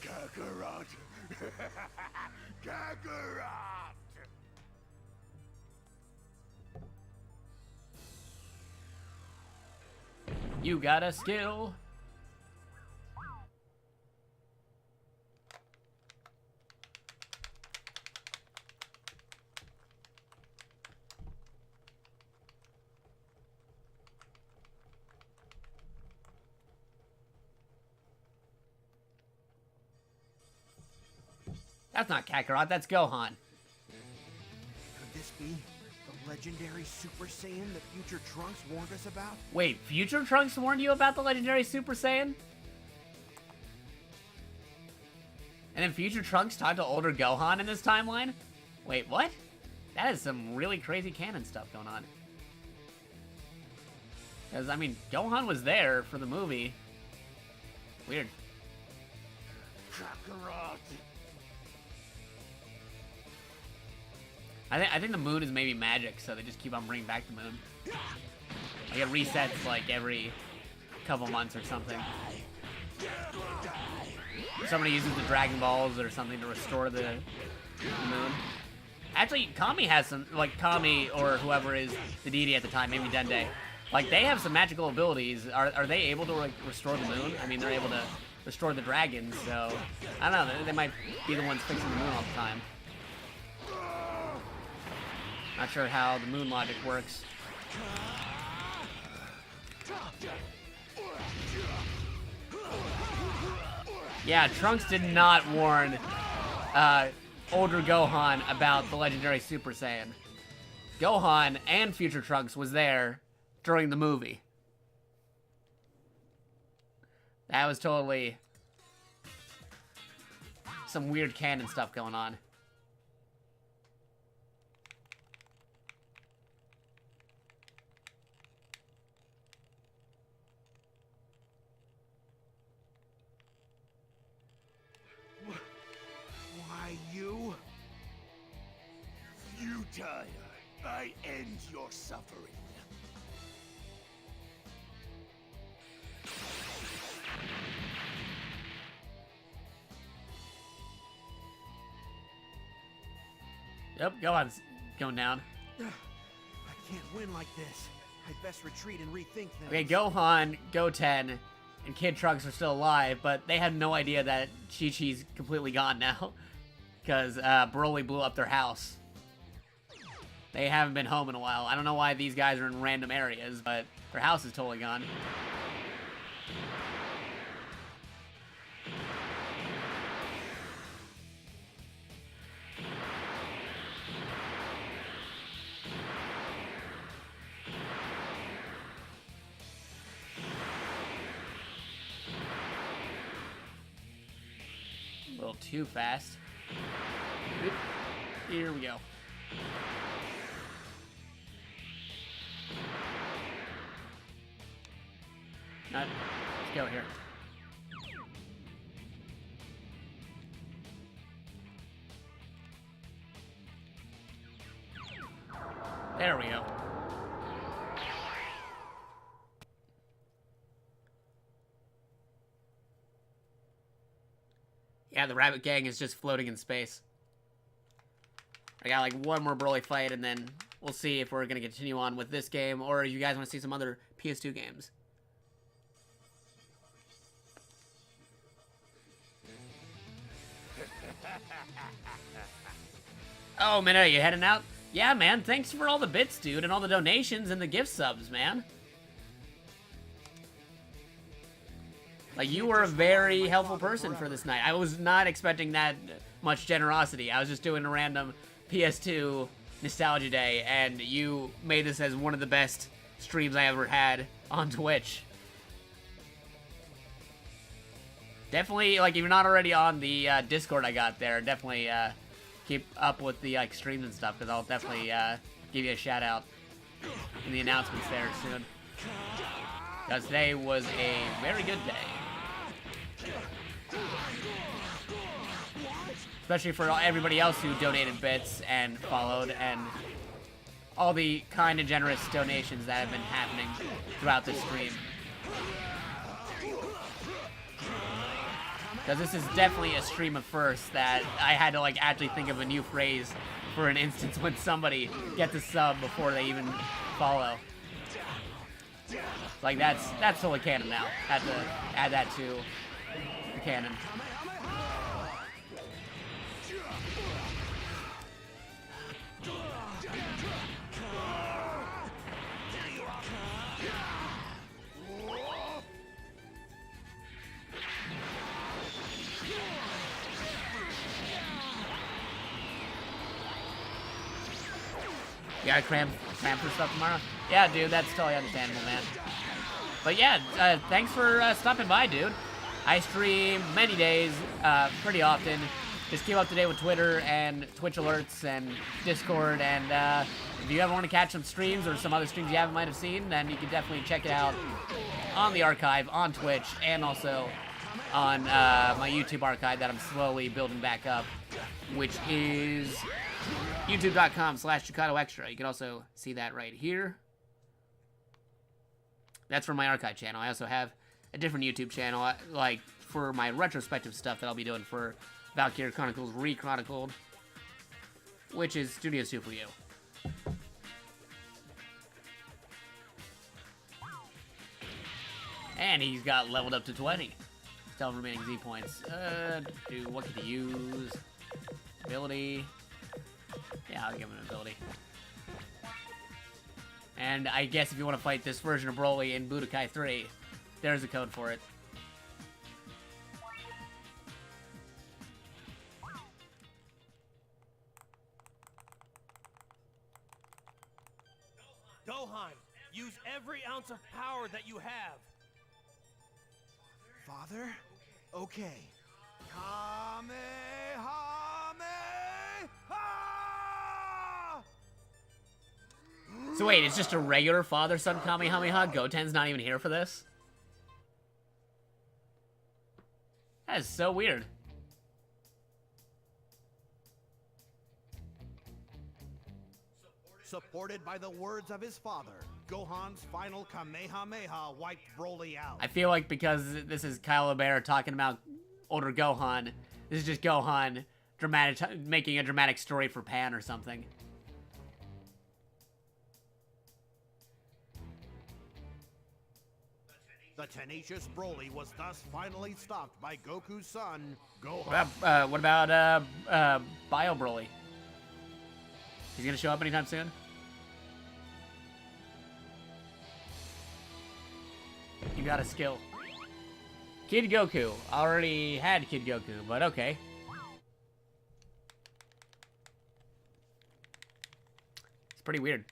Kakarot! Kakarot! You got a skill. That's not Kakarot, that's Gohan. Could this be the legendary Super Saiyan that Future Trunks warned us about? Wait, Future Trunks warned you about the legendary Super Saiyan? And then Future Trunks talked to older Gohan in this timeline? Wait, what? That is some really crazy canon stuff going on. Because, I mean, Gohan was there for the movie. Weird. Kakarot! I think the moon is maybe magic, so they just keep on bringing back the moon. Like, it resets, like, every couple months or something. Somebody uses the Dragon Balls or something to restore the moon. Actually, Kami has some, like, Kami or whoever is the deity at the time, maybe Dende. Like, they have some magical abilities. Are they able to, like, restore the moon? I mean, they're able to restore the dragons, so... I don't know, they might be the ones fixing the moon all the time. Not sure how the moon logic works. Yeah, Trunks did not warn older Gohan about the legendary Super Saiyan. Gohan and Future Trunks was there during the movie. That was totally some weird canon stuff going on. I end your suffering. Yep, go on. Going down. I can't win like this. I'd best retreat and rethink things. Okay, Gohan, Goten, and Kid Trunks are still alive, but they had no idea that Chi-Chi's completely gone now. Because Broly blew up their house. They haven't been home in a while. I don't know why these guys are in random areas, but their house is totally gone. A little too fast. Oop. Here we go. Let's go here. There we go. Yeah, the Rabbit Gang is just floating in space. I got like one more Broly fight, and then we'll see if we're gonna continue on with this game, or if you guys want to see some other PS2 games. Oh, man, are you heading out? Yeah, man, thanks for all the bits, dude, and all the donations and the gift subs, man. Like, you were a very helpful person for this night. I was not expecting that much generosity. I was just doing a random PS2 Nostalgia Day, and you made this as one of the best streams I ever had on Twitch. Definitely, like, if you're not already on the Discord I got there, definitely keep up with the like streams and stuff, because I'll definitely give you a shout out in the announcements there soon. Because today was a very good day. Especially for everybody else who donated bits and followed, and all the kind and generous donations that have been happening throughout the stream. Because this is definitely a stream of firsts that I had to like actually think of a new phrase for an instance when somebody gets a sub before they even follow. Like that's totally canon now. Had to add that to the canon. You gotta cram for stuff tomorrow? Yeah, dude, that's totally understandable, man. But yeah, thanks for stopping by, dude. I stream many days, pretty often. Just keep up to date with Twitter and Twitch alerts and Discord, and if you ever want to catch some streams or some other streams you haven't might have seen, then you can definitely check it out on the archive, on Twitch, and also on my YouTube archive that I'm slowly building back up, which is youtube.com/JakatoXtra. You can also see that right here. That's for my archive channel. I also have a different YouTube channel, like, for my retrospective stuff that I'll be doing for Valkyrie Chronicles Rechronicled, which is Studio Super U. And he's got leveled up to 20. Still remaining Z points. What could he use? Ability. Yeah, I'll give him an ability. And I guess if you want to fight this version of Broly in Budokai 3, there's a code for it. Gohan, use every ounce of power that you have. Father? Okay. So wait, it's just a regular father-son Kamehameha? Goten's not even here for this? That is so weird. Supported by the words of his father, Gohan's final Kamehameha wiped Broly out. I feel like because this is Kyle LeBear talking about older Gohan, this is just Gohan making a dramatic story for Pan or something. The tenacious Broly was thus finally stopped by Goku's son, Gohan. What about Bio Broly? He's gonna show up anytime soon? You got a skill. Kid Goku. Already had Kid Goku, but okay. It's pretty weird.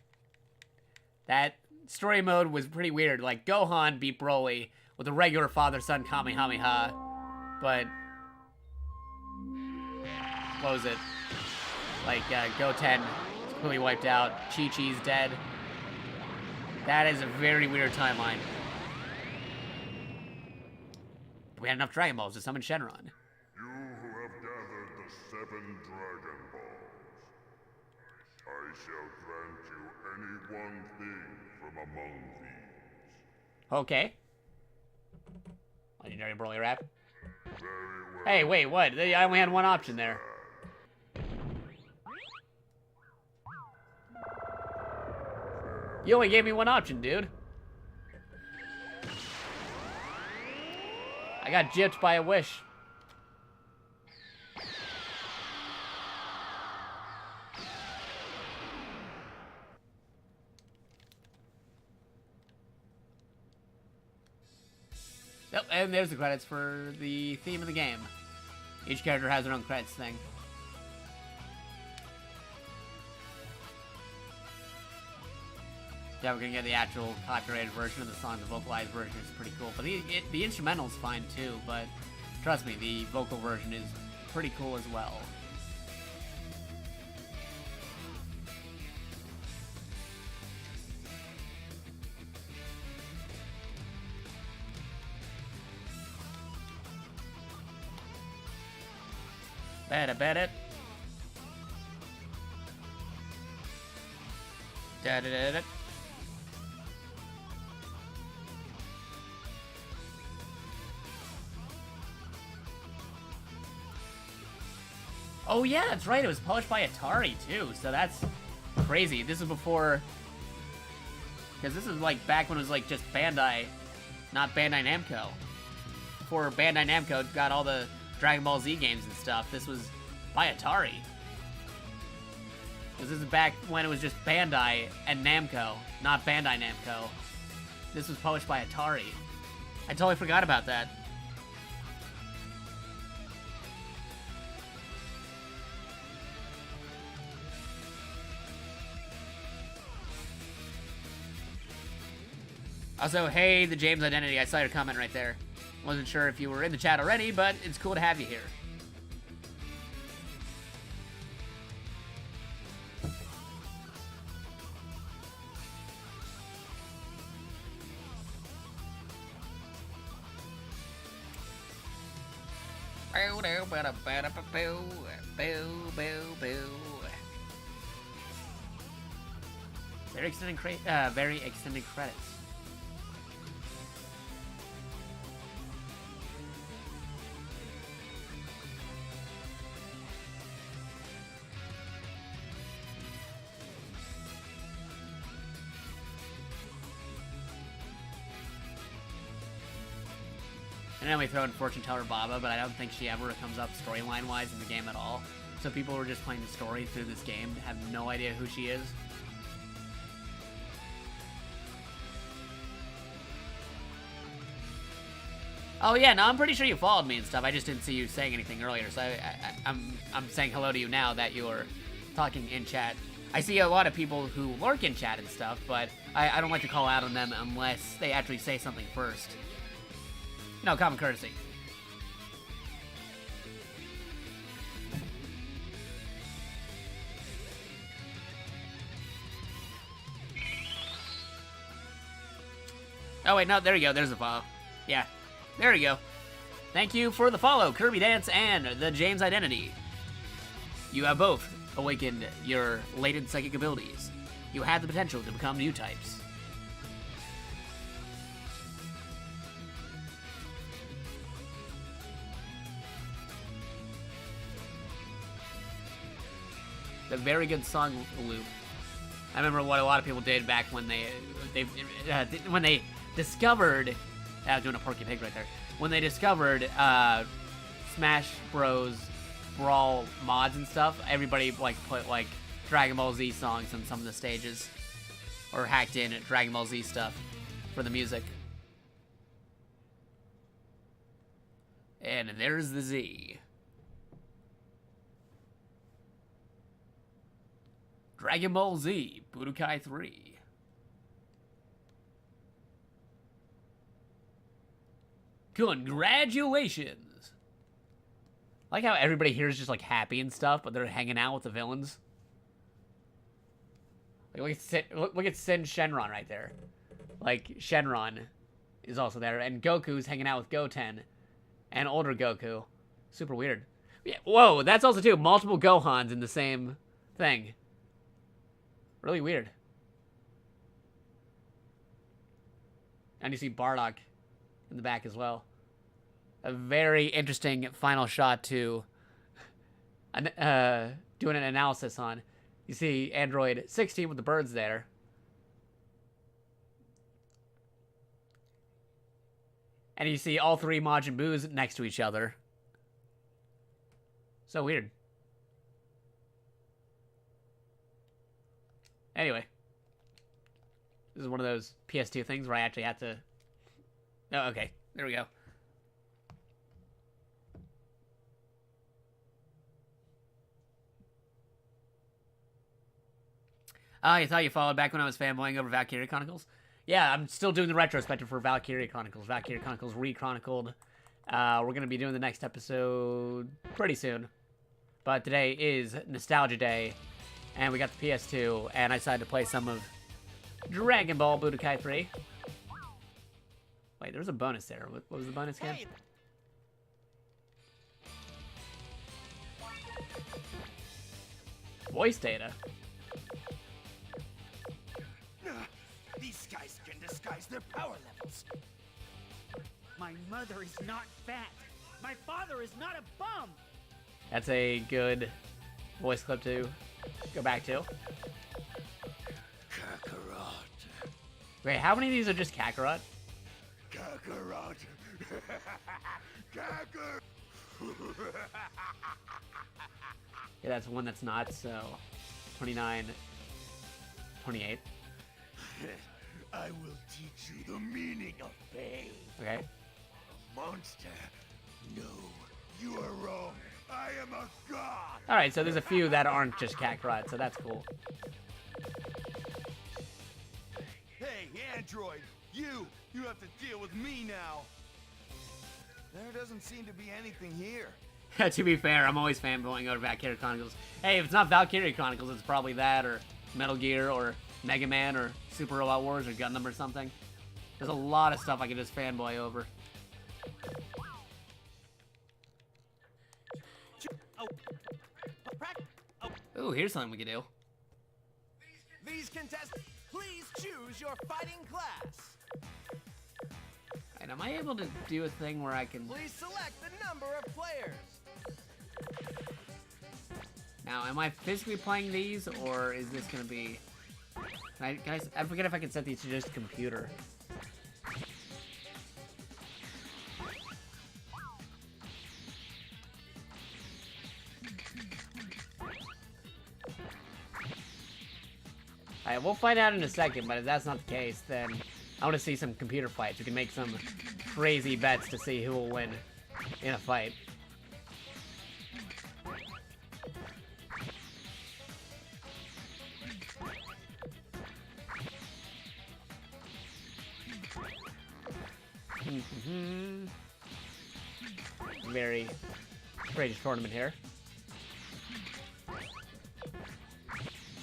That story mode was pretty weird. Like, Gohan beat Broly with a regular father-son Kamehameha, but what was it? Like, Goten is completely wiped out. Chi-Chi's dead. That is a very weird timeline. We had enough Dragon Balls to summon Shenron. You who have gathered the 7 Dragon Balls, I shall grant you any one thing from among these. Okay. Legendary Broly rap. Very well. Hey, wait, what? I only had one option there. You only gave me one option, dude. I got gypped by a wish. Yep, and there's the credits for the theme of the game. Each character has their own credits thing. Yeah, we're gonna get the actual copyrighted version of the song. The vocalized version is pretty cool, but the instrumental's fine too. But trust me, the vocal version is pretty cool as well. Bet it. Da-da-da-da. Oh yeah, that's right, it was published by Atari too, so that's crazy. This is before, because this is like back when it was like just Bandai, not Bandai Namco. Before Bandai Namco got all the Dragon Ball Z games and stuff, this was by Atari. Because this is back when it was just Bandai and Namco, not Bandai Namco. This was published by Atari. I totally forgot about that. Also, hey, the James Identity, I saw your comment right there. Wasn't sure if you were in the chat already, but it's cool to have you here. Very extended credits. And then we throw in Fortune Teller Baba, but I don't think she ever comes up storyline-wise in the game at all. So people who are just playing the story through this game have no idea who she is. Oh yeah, no, I'm pretty sure you followed me and stuff. I just didn't see you saying anything earlier, so I'm saying hello to you now that you're talking in chat. I see a lot of people who lurk in chat and stuff, but I don't like to call out on them unless they actually say something first. No, common courtesy. Oh wait, no, there you go, there's the follow. Yeah, there you go. Thank you for the follow, Kirby Dance and the James Identity. You have both awakened your latent psychic abilities. you have the potential to become new types. A very good song loop. I remember what a lot of people did back when when they discovered. I was doing a Porky Pig right there. When they discovered Smash Bros. Brawl mods and stuff, everybody like put like Dragon Ball Z songs on some of the stages, or hacked in Dragon Ball Z stuff for the music. And there's the Z. Dragon Ball Z, Budokai 3. Congratulations! I like how everybody here is just like happy and stuff, but they're hanging out with the villains. Like, look at Sin Shenron right there. Like, Shenron is also there, and Goku's hanging out with Goten and older Goku. Super weird. Yeah, whoa, that's also too multiple Gohans in the same thing. Really weird. And you see Bardock in the back as well. A very interesting final shot to doing an analysis on. You see Android 16 with the birds there. And you see all three Majin Boos next to each other. So weird. Anyway. This is one of those PS2 things where I actually have to... Oh, okay. There we go. Oh, you thought you followed back when I was fanboying over Valkyria Chronicles? Yeah, I'm still doing the retrospective for Valkyria Chronicles. Valkyria Chronicles Re-Chronicled. We're going to be doing the next episode pretty soon. But today is Nostalgia Day, and we got the PS2, and I decided to play some of Dragon Ball Budokai 3. Wait, there was a bonus there. What was the bonus again? Hey. Voice data. These guys can disguise their power levels. My mother is not fat. My father is not a bum. That's a good voice clip to go back to. Kakarot. Wait, how many of these are just Kakarot? Kakarot. Kakar. Yeah, that's one that's not, so 29, 28. I will teach you the meaning of pain. Okay. Monster. No, you are wrong. I am a god. Alright, so there's a few that aren't just Kakarot, so that's cool. Hey, Android, you have to deal with me now. There doesn't seem to be anything here. To be fair, I'm always fanboying over Valkyria Chronicles. Hey, if it's not Valkyria Chronicles, it's probably that, or Metal Gear, or Mega Man, or Super Robot Wars, or Gundam, or something. There's a lot of stuff I can just fanboy over. Ooh, here's something we can do. These contestants, please choose your fighting class. And am I able to do a thing where I can... Please select the number of players. Now, am I physically playing these, or is this going to be... I forget if I can set these to just computer. Alright, we'll find out in a second, but if that's not the case, then I want to see some computer fights. We can make some crazy bets to see who will win in a fight. Very strange tournament here.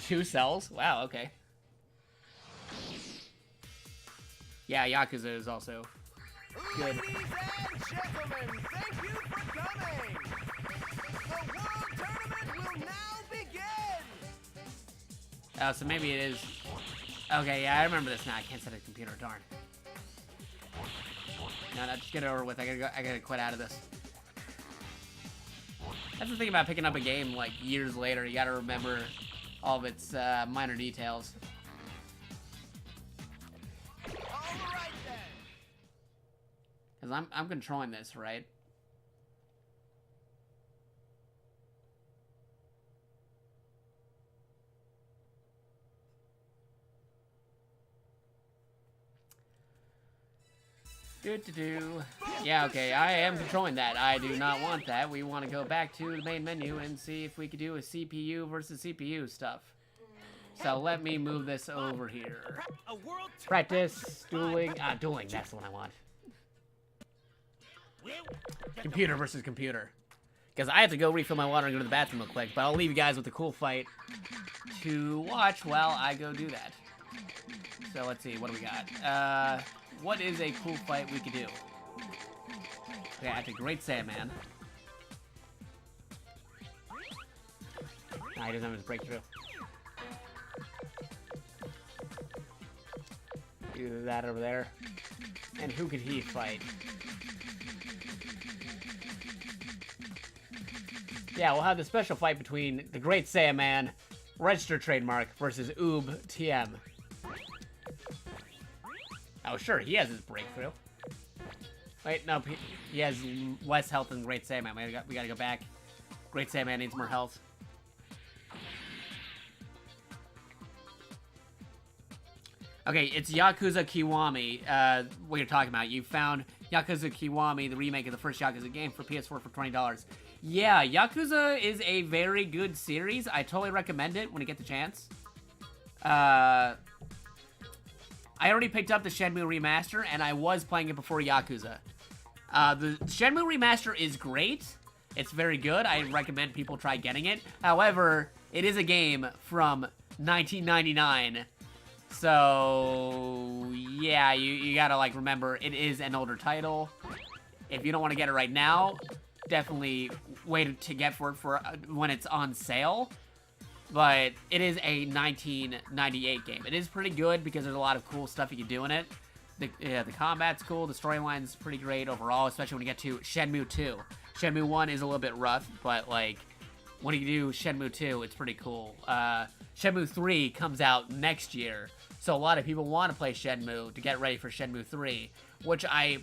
2 cells? Wow, okay. Yeah, Yakuza is also good. Ladies and gentlemen, thank you for coming. The World Tournament will now begin. So maybe it is Okay, yeah, I remember this now. I can't set a computer, darn. No, just get it over with. I gotta quit out of this. That's the thing about picking up a game, like, years later. You gotta remember all of its minor details. Alright then! Because I'm controlling this, right? Yeah, okay, I am controlling that. I do not want that. We want to go back to the main menu and see if we could do a CPU versus CPU stuff. So let me move this over here. Practice, dueling. Dueling, that's the one I want. Computer versus computer. Because I have to go refill my water and go to the bathroom real quick, but I'll leave you guys with a cool fight to watch while I go do that. So let's see, what do we got? What is a cool fight we could do? Okay, I have the Great Sandman. Nah, he doesn't have his breakthrough. Do that over there. And who could he fight? Yeah, we'll have the special fight between the Great Saiyaman, registered trademark, versus Oob TM. Oh, sure, he has his breakthrough. Wait, no, he has less health than Great Saiyaman. We gotta go back. Great Saiyaman needs more health. Okay, it's Yakuza Kiwami, what you're talking about. You found Yakuza Kiwami, the remake of the first Yakuza game, for PS4 for $20. Yeah, Yakuza is a very good series. I totally recommend it when you get the chance. I already picked up the Shenmue Remaster, and I was playing it before Yakuza. The Shenmue Remaster is great. It's very good. I recommend people try getting it. However, it is a game from 1999. So, yeah, you gotta, like, remember, it is an older title. If you don't want to get it right now, definitely wait to get for when it's on sale. But it is a 1998 game. It is pretty good because there's a lot of cool stuff you can do in it. The combat's cool. The storyline's pretty great overall, especially when you get to Shenmue 2. Shenmue 1 is a little bit rough, but, like, when you do Shenmue 2, it's pretty cool. Shenmue 3 comes out next year, so a lot of people want to play Shenmue to get ready for Shenmue 3, which I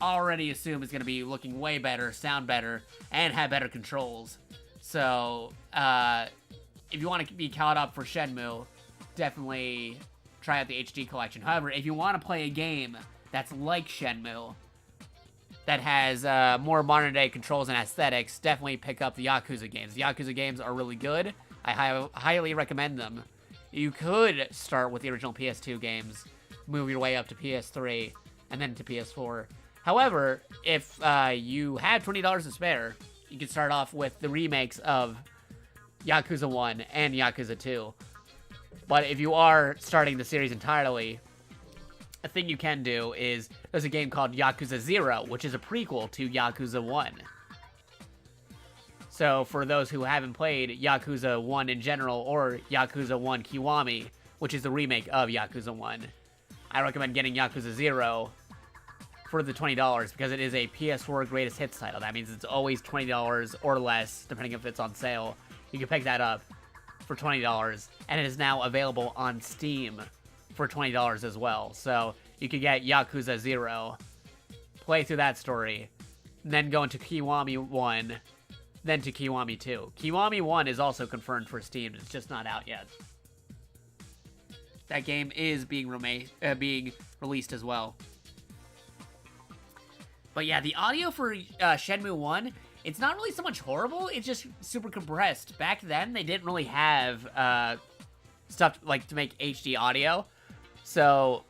already assume is going to be looking way better, sound better, and have better controls. So, if you want to be caught up for Shenmue, definitely try out the HD collection. However, if you want to play a game that's like Shenmue, that has more modern-day controls and aesthetics, definitely pick up the Yakuza games. The Yakuza games are really good. I highly recommend them. You could start with the original PS2 games, move your way up to PS3, and then to PS4. However, if you had $20 to spare, you can start off with the remakes of Yakuza 1 and Yakuza 2. But if you are starting the series entirely, a thing you can do is, there's a game called Yakuza 0, which is a prequel to Yakuza 1. So for those who haven't played Yakuza 1 in general, or Yakuza 1 Kiwami, which is the remake of Yakuza 1, I recommend getting Yakuza 0 for the $20, because it is a PS4 greatest hits title. That means it's always $20 or less, depending if it's on sale. You can pick that up for $20, and it is now available on Steam for $20 as well. So you could get Yakuza 0, play through that story, then go into Kiwami 1, then to Kiwami 2. Kiwami 1 is also confirmed for Steam. It's just not out yet. That game is being released as well. But yeah, the audio for Shenmue 1, it's not really so much horrible, it's just super compressed. Back then, they didn't really have stuff like to make HD audio. So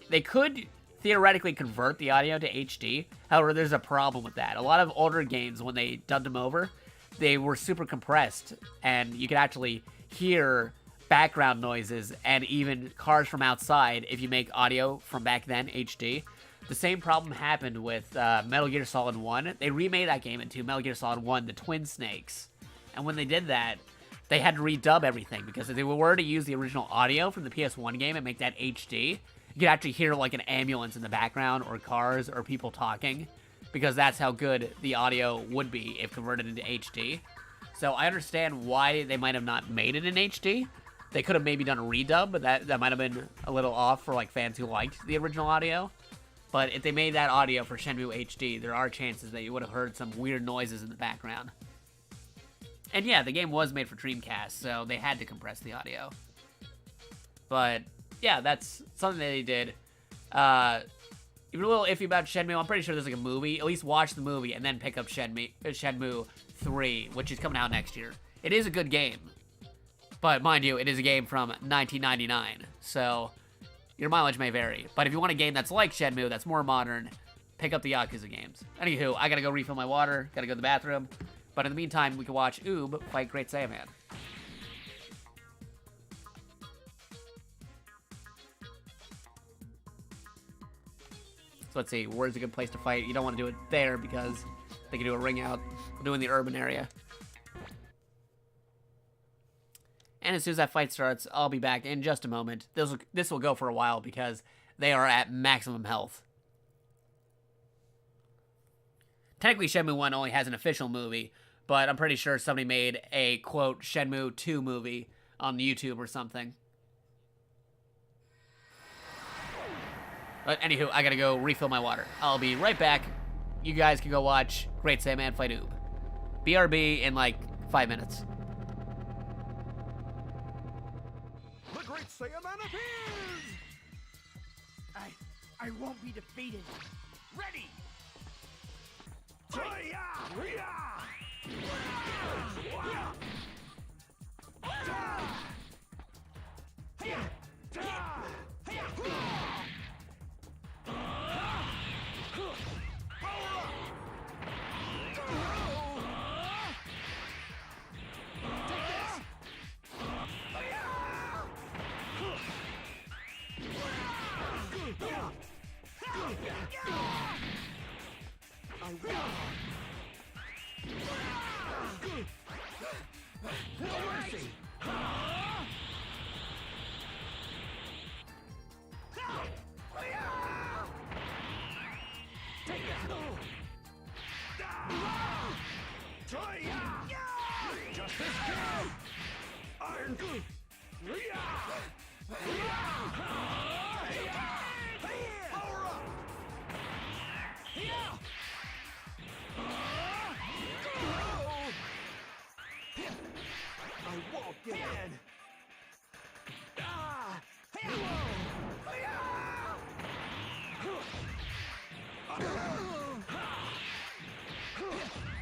they could theoretically convert the audio to HD. However, there's a problem with that. A lot of older games, when they dubbed them over, they were super compressed, and you could actually hear background noises and even cars from outside if you make audio from back then HD. The same problem happened with Metal Gear Solid 1. They remade that game into Metal Gear Solid 1, The Twin Snakes. And when they did that, they had to redub everything, because if they were to use the original audio from the PS1 game and make that HD, you could actually hear like an ambulance in the background, or cars, or people talking, because that's how good the audio would be if converted into HD. So I understand why they might have not made it in HD. They could have maybe done a redub, but that might have been a little off for like fans who liked the original audio. But if they made that audio for Shenmue HD, there are chances that you would have heard some weird noises in the background. And yeah, the game was made for Dreamcast, so they had to compress the audio. But yeah, that's something that they did. Even a little iffy about Shenmue. I'm pretty sure there's like a movie. At least watch the movie and then pick up Shenmue 3, which is coming out next year. It is a good game. But mind you, it is a game from 1999. So your mileage may vary. But if you want a game that's like Shenmue, that's more modern, pick up the Yakuza games. Anywho, I gotta go refill my water. Gotta go to the bathroom. But in the meantime, we can watch Oob fight Great Saiyaman. So let's see, where's a good place to fight? You don't want to do it there because they can do a ring out. We'll do it in the urban area. And as soon as that fight starts, I'll be back in just a moment. This will go for a while because they are at maximum health. Technically, Shenmue 1 only has an official movie, but I'm pretty sure somebody made a, quote, Shenmue 2 movie on YouTube or something. But anywho, I gotta go refill my water. I'll be right back. You guys can go watch Great Saiyaman fight Oob. BRB in like 5 minutes. The Great Saiyaman appears! I won't be defeated. Ready!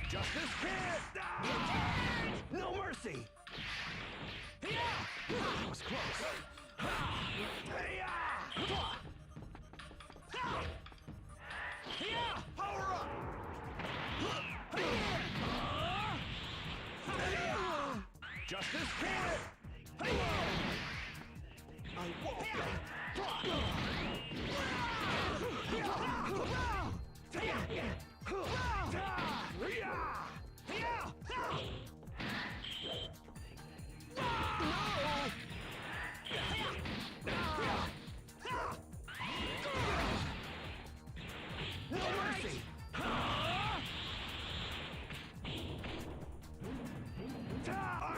Justice hit! No mercy! That was close. Power up! Justice hit! I won't.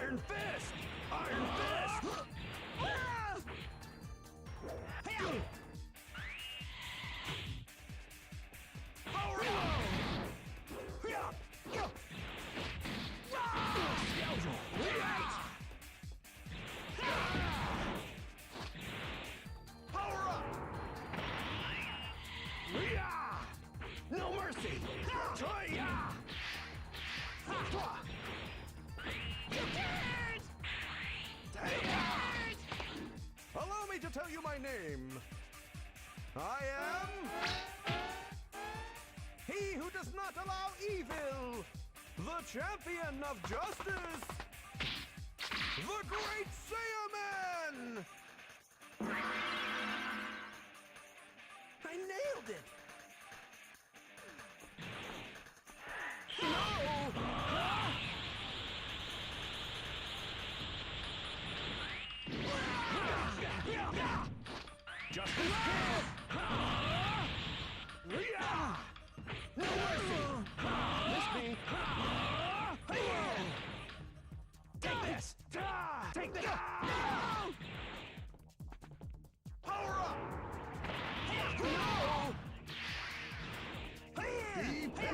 Iron Fist! Iron Fist! Power up! Power up! No mercy! Allow me to tell you my name. I am he who does not allow evil, the champion of justice, the Great Saiyaman! I nailed it! No!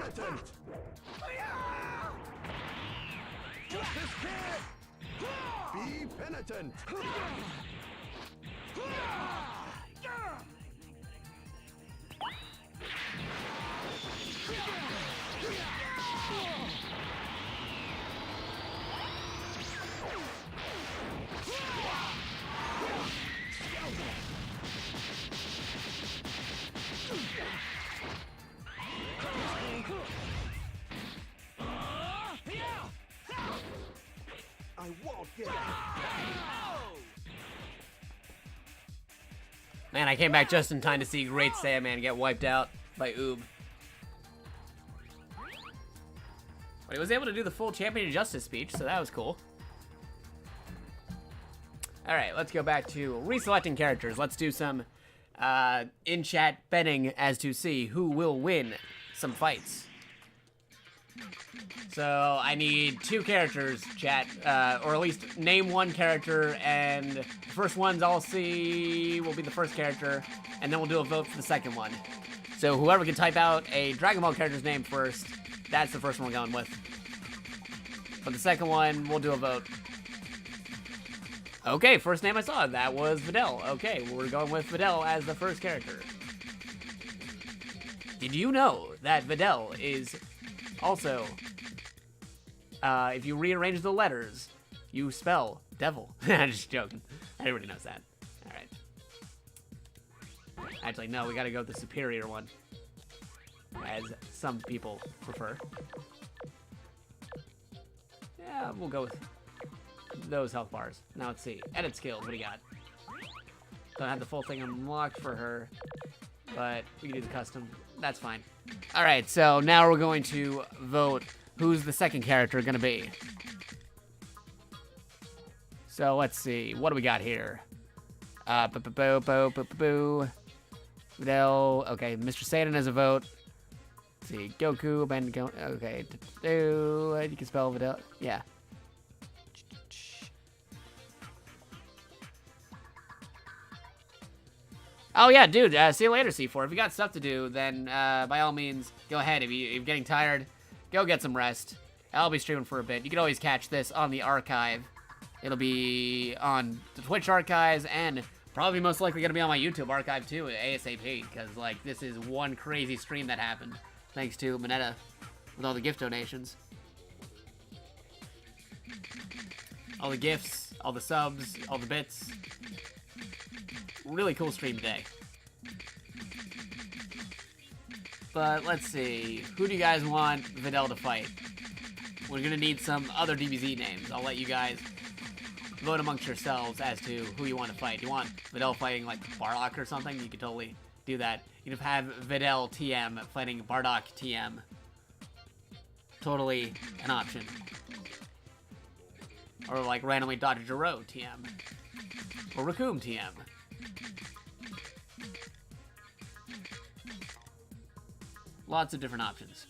penitent! Justice Kid! Be penitent! I won't get it. Man, I came back just in time to see Great Saiyaman get wiped out by Oob. But he was able to do the full Champion of Justice speech, so that was cool. Alright, let's go back to reselecting characters. Let's do some in-chat betting as to see who will win some fights. So I need 2 characters, chat, or at least name 1 character, and the first ones I'll see will be the first character, and then we'll do a vote for the second one. So whoever can type out a Dragon Ball character's name first, that's the first one we're going with. For the second one, we'll do a vote. Okay, first name I saw, that was Videl. Okay, we're going with Videl as the first character. Did you know that Videl is also, if you rearrange the letters, you spell devil? I'm just joking. Everybody knows that. Alright. Actually, no, we gotta go with the superior one, as some people prefer. Yeah, we'll go with those health bars. Now let's see. Edit skills, what do you got? Don't have the full thing unlocked for her, but we can do the custom. That's fine. Alright, so now we're going to vote who's the second character gonna be. So let's see. What do we got here? Videl. Okay, Mr. Satan has a vote. Let's see. Goku, Ben. Okay. You can spell Videl. Yeah. Oh yeah, dude, see you later, C4. If you got stuff to do, then by all means, go ahead. If you're getting tired, go get some rest. I'll be streaming for a bit. You can always catch this on the archive. It'll be on the Twitch archives and probably most likely going to be on my YouTube archive too, ASAP, because like this is one crazy stream that happened. Thanks to Minetta with all the gift donations. All the gifts, all the subs, all the bits. Really cool stream today. But let's see. Who do you guys want Videl to fight? We're gonna need some other DBZ names. I'll let you guys vote amongst yourselves as to who you want to fight. You want Videl fighting like Bardock or something? You could totally do that. You could have Videl TM fighting Bardock TM. Totally an option. Or like randomly Dr. Gero TM. Or Raccoon TM. Lots of different options.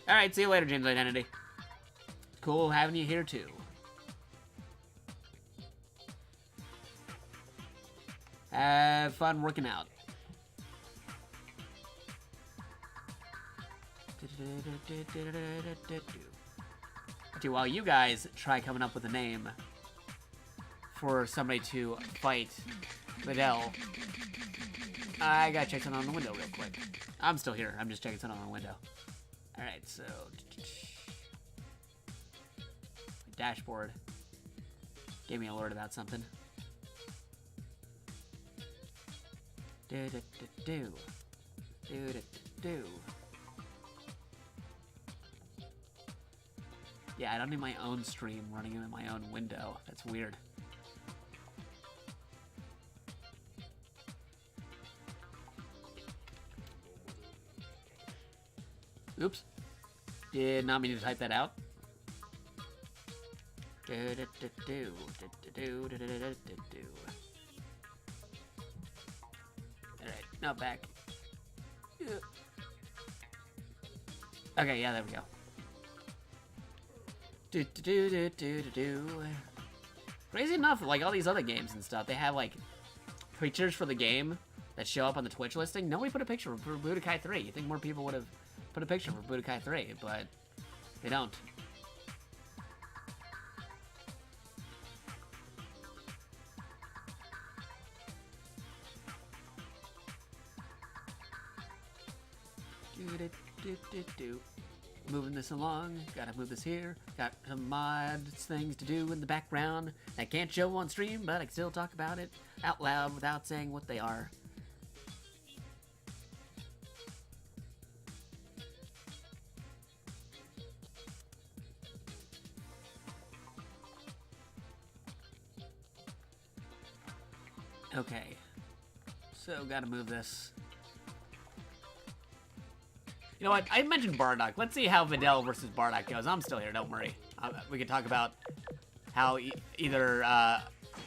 Alright, see you later, James Identity. Cool having you here too. Have fun working out. Okay, while you guys try coming up with a name for somebody to fight Videl, I gotta check something on the window real quick. I'm still here. I'm just checking something on the window. Alright, so... dashboard gave me an alert about something. Yeah, I don't need my own stream running in my own window. That's weird. Oops. Did not mean to type that out. Alright, now back. Okay, yeah, there we go. Do do do do do do do. Crazy enough, like all these other games and stuff, they have like pictures for the game that show up on the Twitch listing. Nobody put a picture for Budokai 3. You think more people would have put a picture for Budokai 3, but they don't. Do. Moving this along, gotta move this here. Got some mods things to do in the background. I can't show on stream, but I can still talk about it out loud without saying what they are. Okay, so gotta move this. You know what? I mentioned Bardock. Let's see how Videl versus Bardock goes. I'm still here. Don't worry. We can talk about how either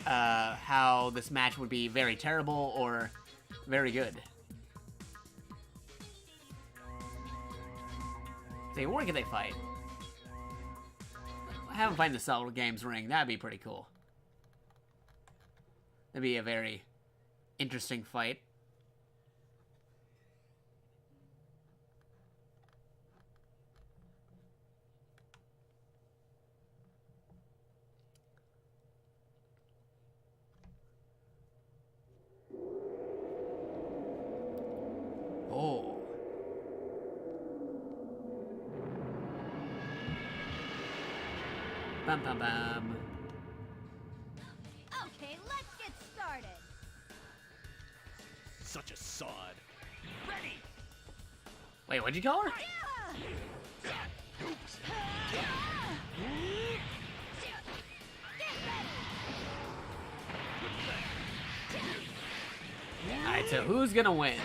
how this match would be very terrible or very good. See, where can they fight? Have them fight in the Cell Games ring. That'd be pretty cool. That'd be a very interesting fight. Oh. Bum bum bum. Okay, let's get started. Such a sod. Ready! Wait, what'd you call her? Alright, so who's gonna win?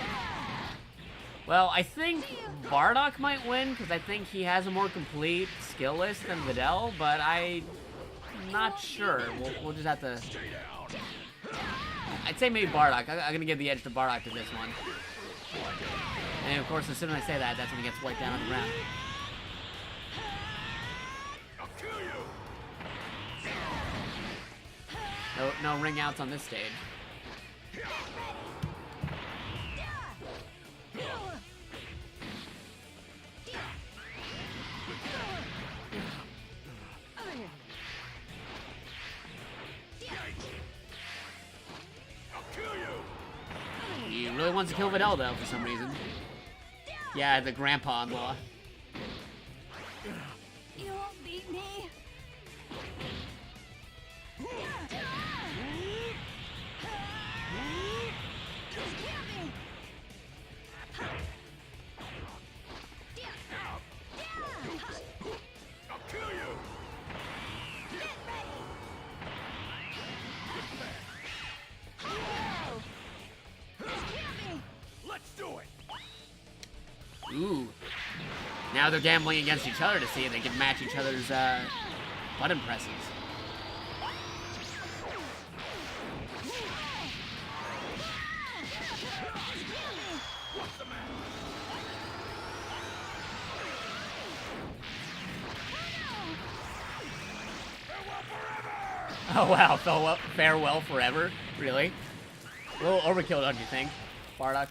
Well, I think Bardock might win, because I think he has a more complete skill list than Videl, but I'm not sure. We'll just have to... I'd say maybe Bardock. I'm gonna give the edge to Bardock to this one. And of course, as soon as I say that, that's when he gets wiped down on the ground. No ring outs on this stage. He really wants to kill Videl, though, for some reason. Yeah, the grandpa-in-law. You won't beat me. Ooh. Now they're gambling against each other to see if they can match each other's button presses. Oh wow, farewell forever? Really? A little overkill, don't you think, Bardock?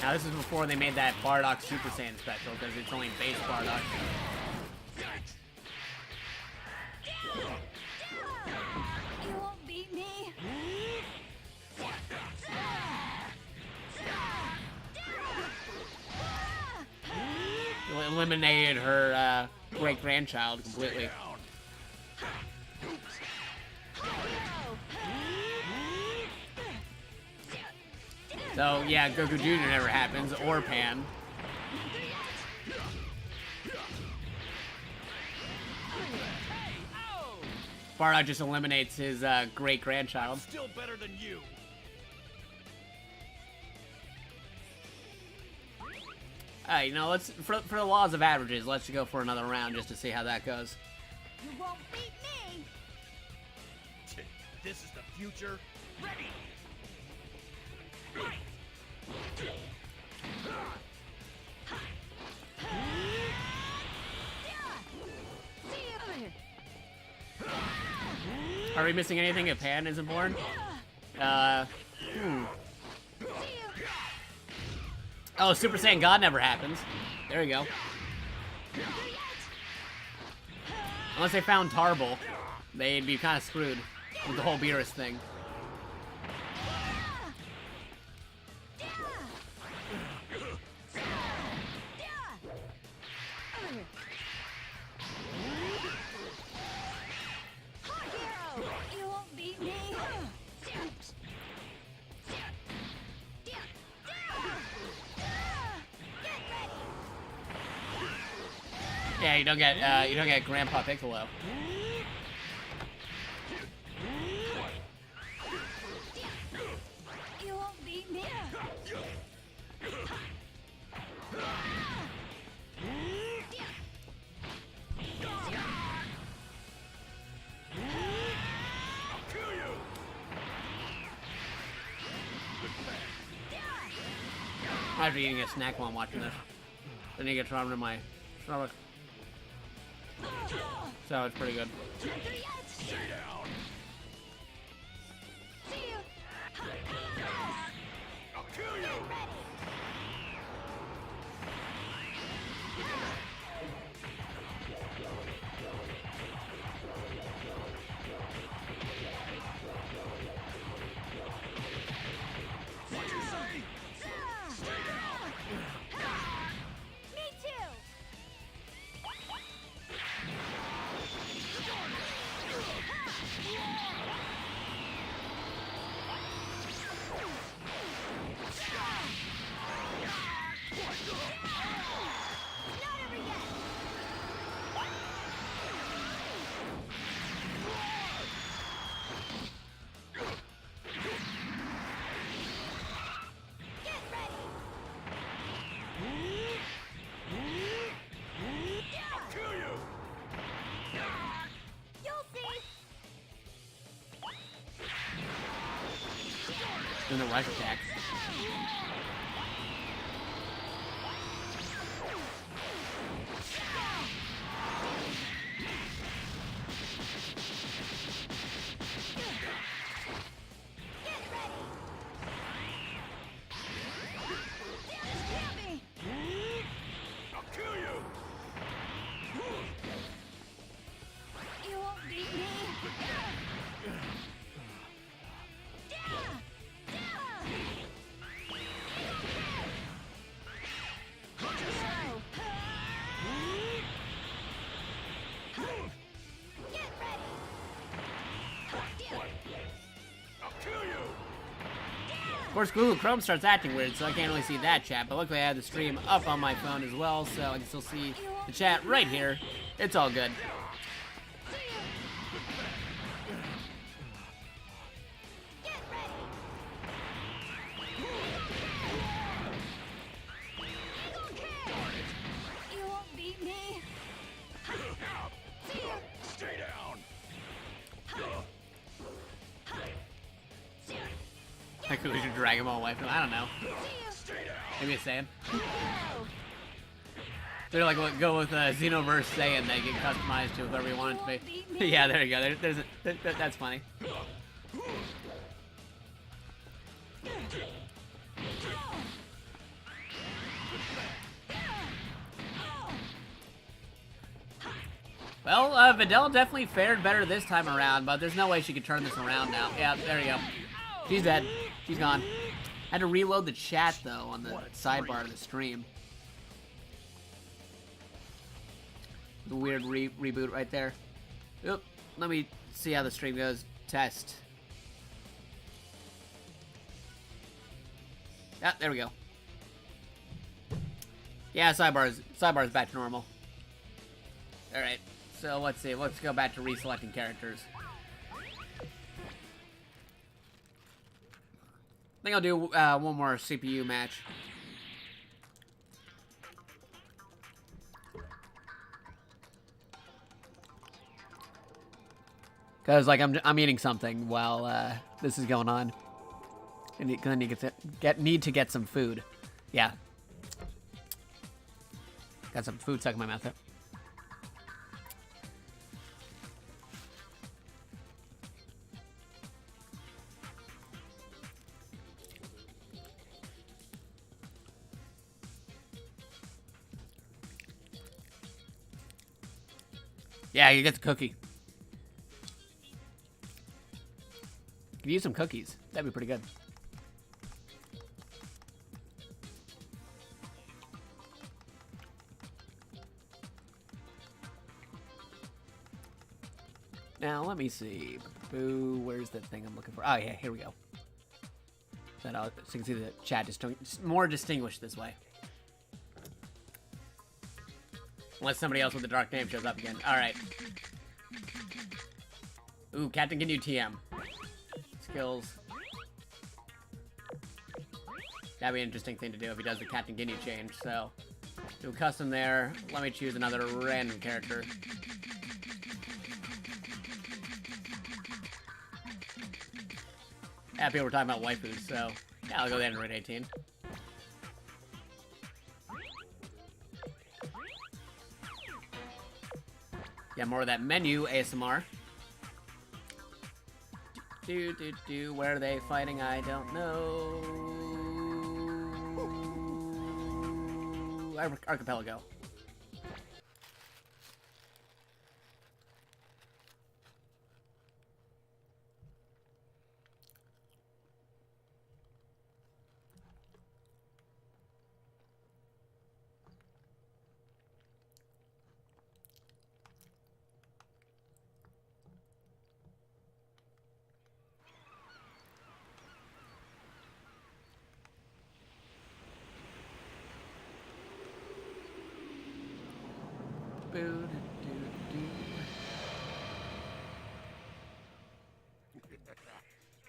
Now this is before they made that Bardock Super Saiyan special, because it's only base Bardock. You won't beat me. Eliminated her great-grandchild completely. So, yeah, Goku Jr. never happens, or Pan. Bardock just eliminates his great-grandchild. Still better than you. Alright, you know, let's for the laws of averages, let's go for another round just to see how that goes. You won't beat me. This is the future. Ready. Are we missing anything if Pan isn't born? Oh, Super Saiyan God never happens. There you go. Unless they found Tarble, they'd be kind of screwed with the whole Beerus thing. Yeah, you don't get Grandpa Piccolo. You won't beat me. I have to be eating a snack while I'm watching this. Then you get trauma in my stomach. So it's pretty good. Stay down. See you. I'll kill you. What'd you say? Stay down. Me too. Not over yet. Get ready. I'll kill you. You'll see. Doing the rush attack. Get ready. Damn, me. I'll kill you. You won't beat me. Get ready. I'll kill you. Of course, Google Chrome starts acting weird, so I can't really see that chat, but luckily I have the stream up on my phone as well, so I can still see the chat right here. It's all good. Get ready. I don't care. You won't beat me. See you. Stay down. I could we should drag him all away from. I don't know. Stay down. Maybe a Saiyan. They're like go with Xenoverse Saiyan. They get customized to whoever you want it to be. Yeah, there you go. That's funny. Well, Videl definitely fared better this time around, but there's no way she could turn this around now. Yeah, there you go. She's dead. She's gone. Had to reload the chat, though, on the sidebar of the stream. The weird reboot right there. Oop. Let me see how the stream goes. Test. Ah, there we go. Yeah, sidebar's back to normal. Alright, so let's see. Let's go back to reselecting characters. I think I'll do one more CPU match. Cause like I'm eating something while this is going on. And gonna need to get some food. Yeah. Got some food stuck in my mouth there. Yeah, you get the cookie. Could use some cookies. That'd be pretty good. Now, let me see. Boo, where's the thing I'm looking for? Oh, yeah, here we go. So you can see the chat more distinguished this way. Unless somebody else with the dark name shows up again. Alright. Ooh, Captain Ginyu TM. Skills. That'd be an interesting thing to do if he does the Captain Ginyu change, so... do a custom there. Let me choose another random character. Happy we're talking about waifus, so... yeah, I'll go there and Android 18. Yeah, more of that menu ASMR. Where are they fighting? I don't know. Archipelago.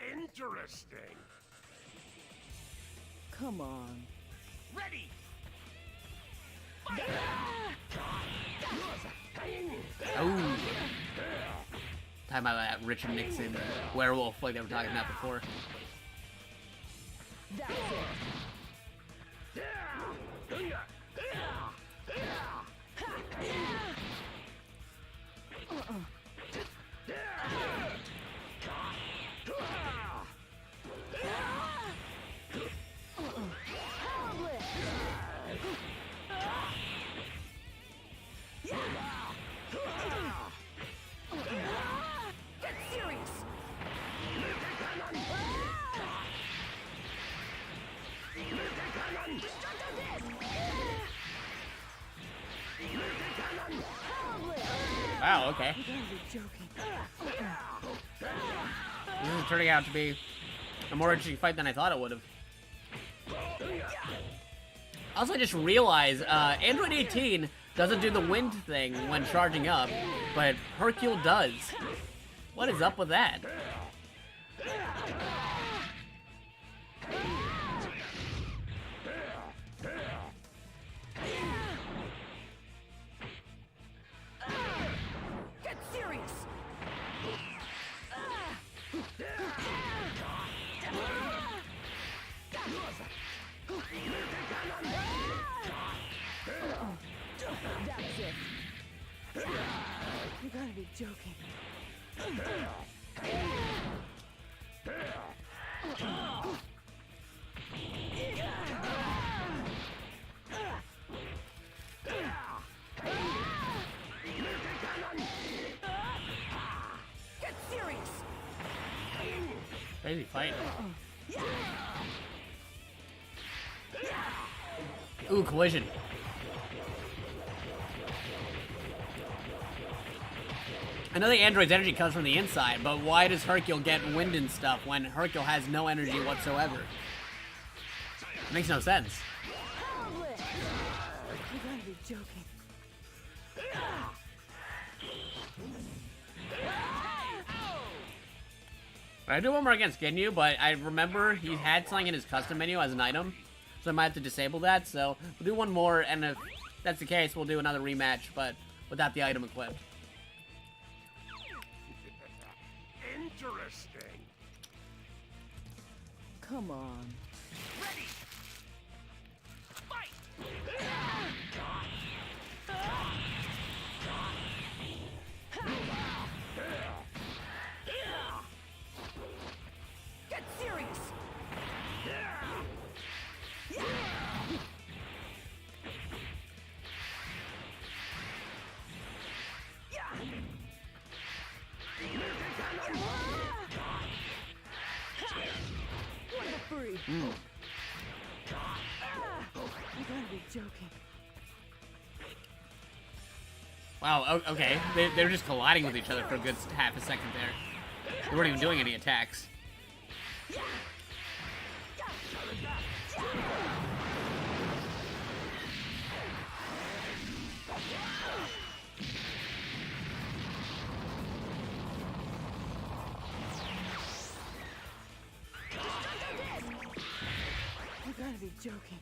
Interesting. Come on. Ready! Oh. Talking about that Richard Nixon werewolf like they were talking about before. That's it. Get serious. Wow, okay. This is turning out to be a more interesting fight than I thought it would have. Also, I just realized Android 18 doesn't do the wind thing when charging up, but Hercule does. What is up with that? Get serious. That's it. You gotta be joking. Get serious. Crazy fight. Ooh, collision. I know the android's energy comes from the inside, but why does Hercule get wind and stuff when Hercule has no energy whatsoever? It makes no sense. You gotta be joking. I do one more against Ginyu, but I remember he had something in his custom menu as an item, so I might have to disable that, so we'll do one more, and if that's the case, we'll do another rematch, but without the item equipped. Interesting. Come on. Ready! Fight! Get serious. joking. Wow, okay. They're just colliding with each other for a good half a second there. They weren't even doing any attacks. You gotta be joking.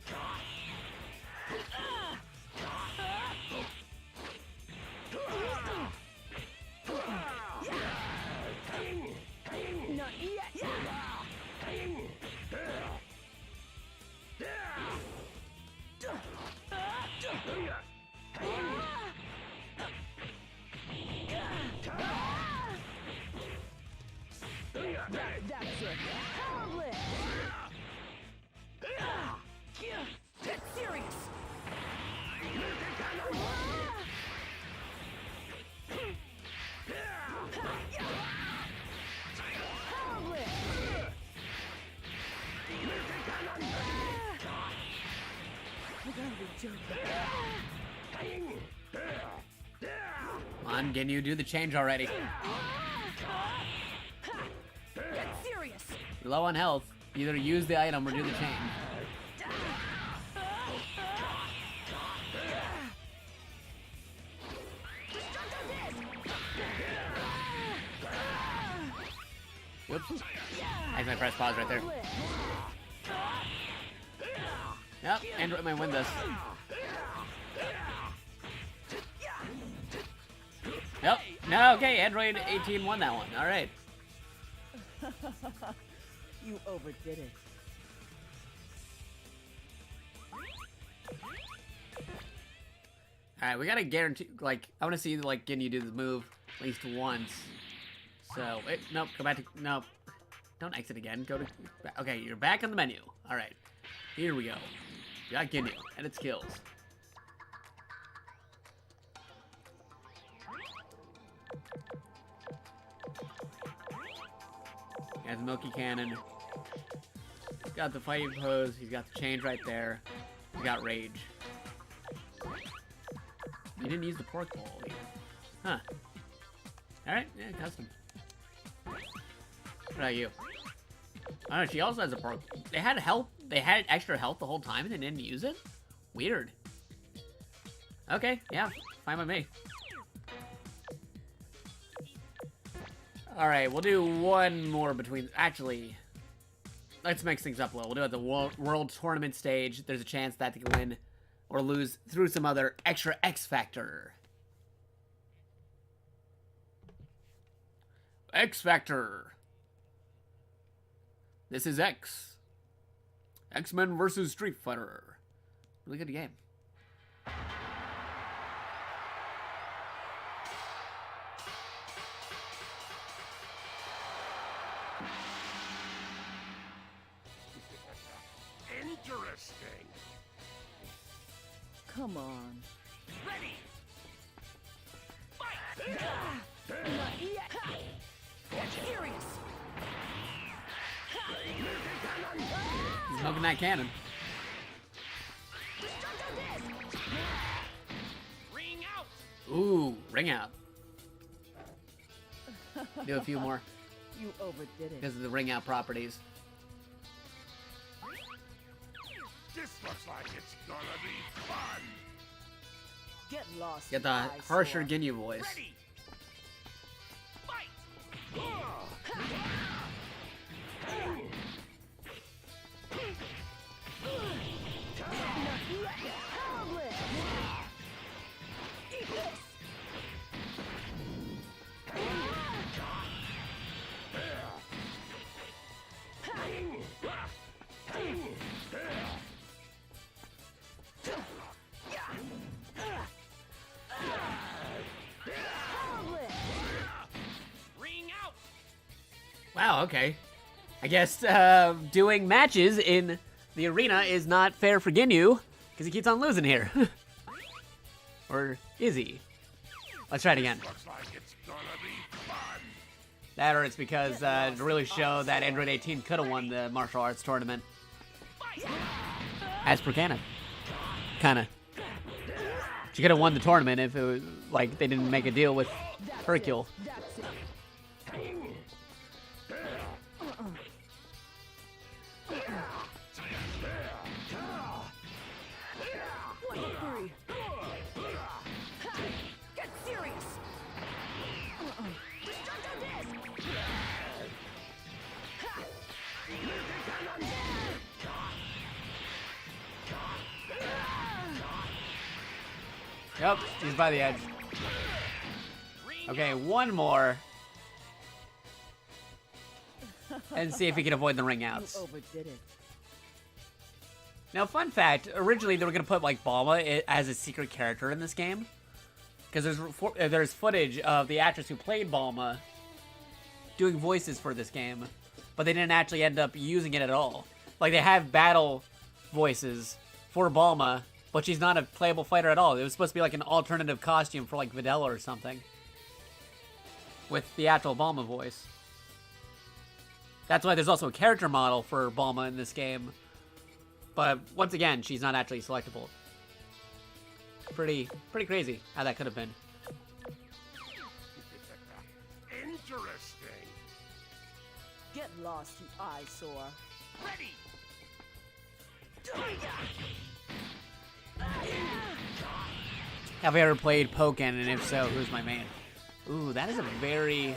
Not yet. That's it. Power lift. Get serious. Power lift. You gotta be joking. Come on, can you do the change already? Get serious. You're low on health. Either use the item or do the change. Whoops. I can press pause right there. Yep, Android might win this. Yep. No, okay, Android 18 won that one. All right. You overdid it. All right, we gotta guarantee. Like, I want to see like can you do the move at least once. So, wait, nope. Go back to nope. Don't exit again. Go to. Okay, you're back on the menu. All right, here we go. We got Ginyu and its skills. He has a Milky Cannon. He's got the fighting pose. He's got the change right there. He's got rage. He didn't use the pork bowl either. Huh. Alright, yeah, custom. What about you? I don't know, she also has a pork. They had health. They had extra health the whole time and they didn't use it? Weird. Okay, yeah, fine with me. Alright, we'll do one more between... Actually, let's mix things up a little. We'll do it at the World Tournament stage. There's a chance that they can win or lose through some other extra X Factor. X Factor. This is X. X-Men versus Street Fighter. Really good game. Interesting. Come on. Ready. Not yet. Get serious. He's smoking that cannon. Ring out. Ooh, ring out. Do a few more You overdid it. because of the ring out properties. This looks like it's gonna be fun. Get lost. Get the eyesore. harsher Ginyu voice. Ready. Fight. Power lift. Eat this. Power lift. Ring out. Wow, okay. I guess doing matches in the arena is not fair for Ginyu because he keeps on losing here. Or is he? Let's try it again. Looks like it's gonna be fun. That or it's because to really show that Android 18 could have won the martial arts tournament. As per canon. kind of. She could have won the tournament if it was like they didn't make a deal with Hercule. Get serious. Yep, he's by the edge. Okay, one more. And see if he can avoid the ring outs. Overdid it. Now, fun fact, originally they were going to put, like, Bulma as a secret character in this game. Because there's footage of the actress who played Bulma doing voices for this game. But they didn't actually end up using it at all. Like, they have battle voices for Bulma, but she's not a playable fighter at all. It was supposed to be, like, an alternative costume for, like, Videla or something. With the actual Bulma voice. That's why there's also a character model for Bulma in this game. But once again, she's not actually selectable. Pretty crazy how that could have been. Interesting. Get lost, you eyesore. Ready. Have I ever played Pokken, and if so, who's my main? Ooh, that is a very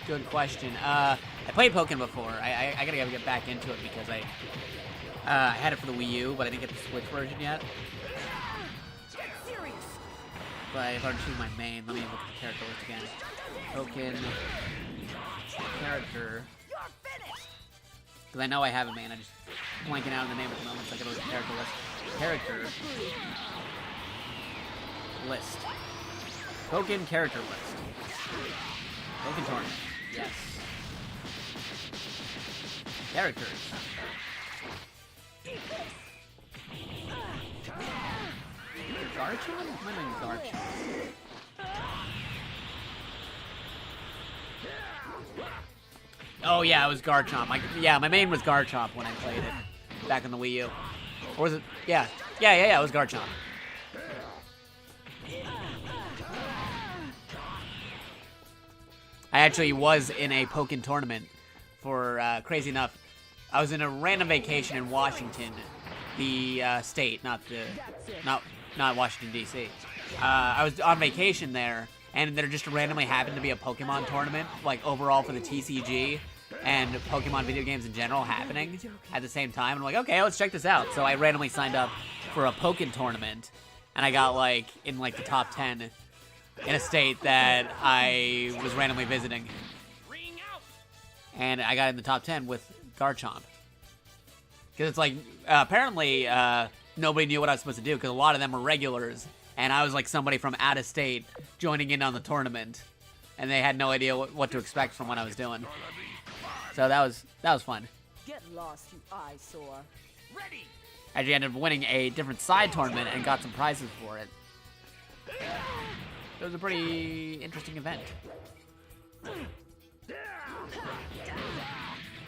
good question. I played Pokken before. I gotta get back into it because I had it for the Wii U, but I didn't get the Switch version yet. But if I were to choose my main, let me look at the character list again. Pokken character. Because I know I have a main, I'm just blanking out on the name at the moment, so I gotta look at the character list. Character list. Pokken character list. Pokken tournament. Yes. Characters. Garchomp? What am I Garchomp? Oh yeah, it was Garchomp. My main was Garchomp when I played it back on the Wii U. Or was it? Yeah, it was Garchomp. I actually was in a Pokken tournament for, crazy enough, I was in a random vacation in Washington, the state, not Washington, D.C. I was on vacation there, and there just randomly happened to be a Pokemon tournament, like, overall for the TCG, and Pokemon video games in general happening at the same time. And I'm like, okay, let's check this out. So I randomly signed up for a Pokken tournament, and I got, like, in, like, the top 10 in a state that I was randomly visiting. And I got in the top 10 with Garchomp. Because it's like, apparently, nobody knew what I was supposed to do, because a lot of them were regulars, and I was like somebody from out of state joining in on the tournament, and they had no idea what to expect from what I was doing. So that was fun. Get lost, you eyesore. Ready. I actually ended up winning a different side tournament and got some prizes for it. It was a pretty interesting event.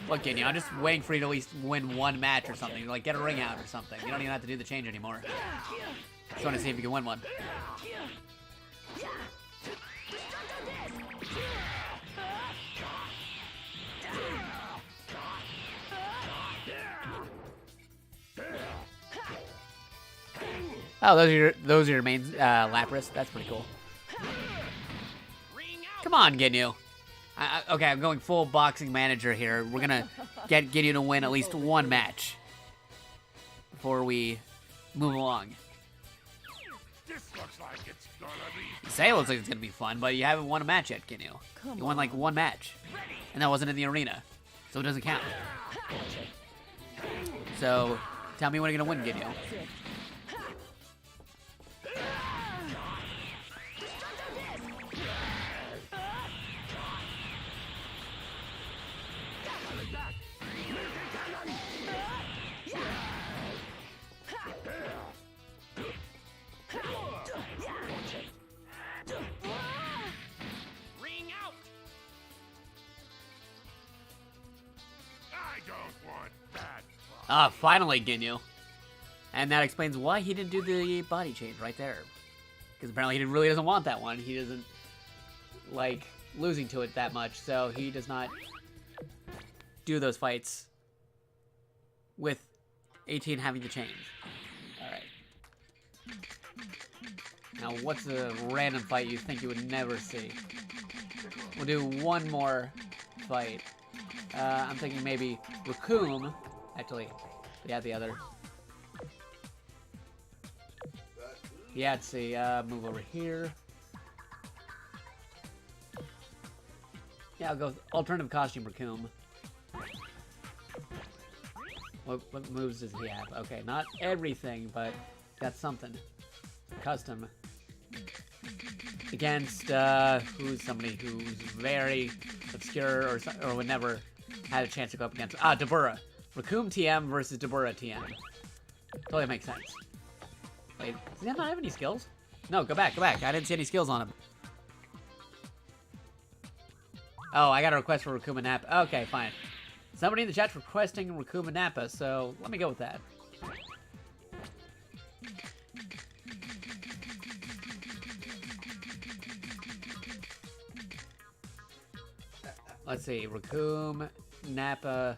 Look, Ginyu, I'm just waiting for you to at least win one match or something. Like, get a ring out or something. You don't even have to do the change anymore. Just want to see if you can win one. Oh, those are your main Lapras. That's pretty cool. Come on, Ginyu. Okay, I'm going full boxing manager here. We're gonna get Ginyu to win at least one match before we move along. This looks like it's gonna be. You say it looks like it's gonna be fun, but you haven't won a match yet, Ginyu. You won like one match, and that wasn't in the arena, so it doesn't count. So, tell me when you're gonna win, Ginyu. Finally, Ginyu. And that explains why he didn't do the body change right there. Because apparently he really doesn't want that one. He doesn't like losing to it that much, so he does not do those fights with 18 having to change. Alright. Now, what's a random fight you think you would never see? We'll do one more fight. I'm thinking maybe Raccoon. Actually, yeah, the other. Yeah, let's see. Move over here. Yeah, I'll go with alternative costume Raccoon. What moves does he have? Okay, not everything, but that's something. Custom. Against, who's somebody who's very obscure or would never had a chance to go up against. Dabura. Raccoon TM versus Dabura TM. Totally makes sense. Wait, does he not have any skills? No, go back. I didn't see any skills on him. Oh, I got a request for Raccoon Nappa. Okay, fine. Somebody in the chat's requesting Raccoon Nappa, so let me go with that. Let's see, Raccoon Nappa.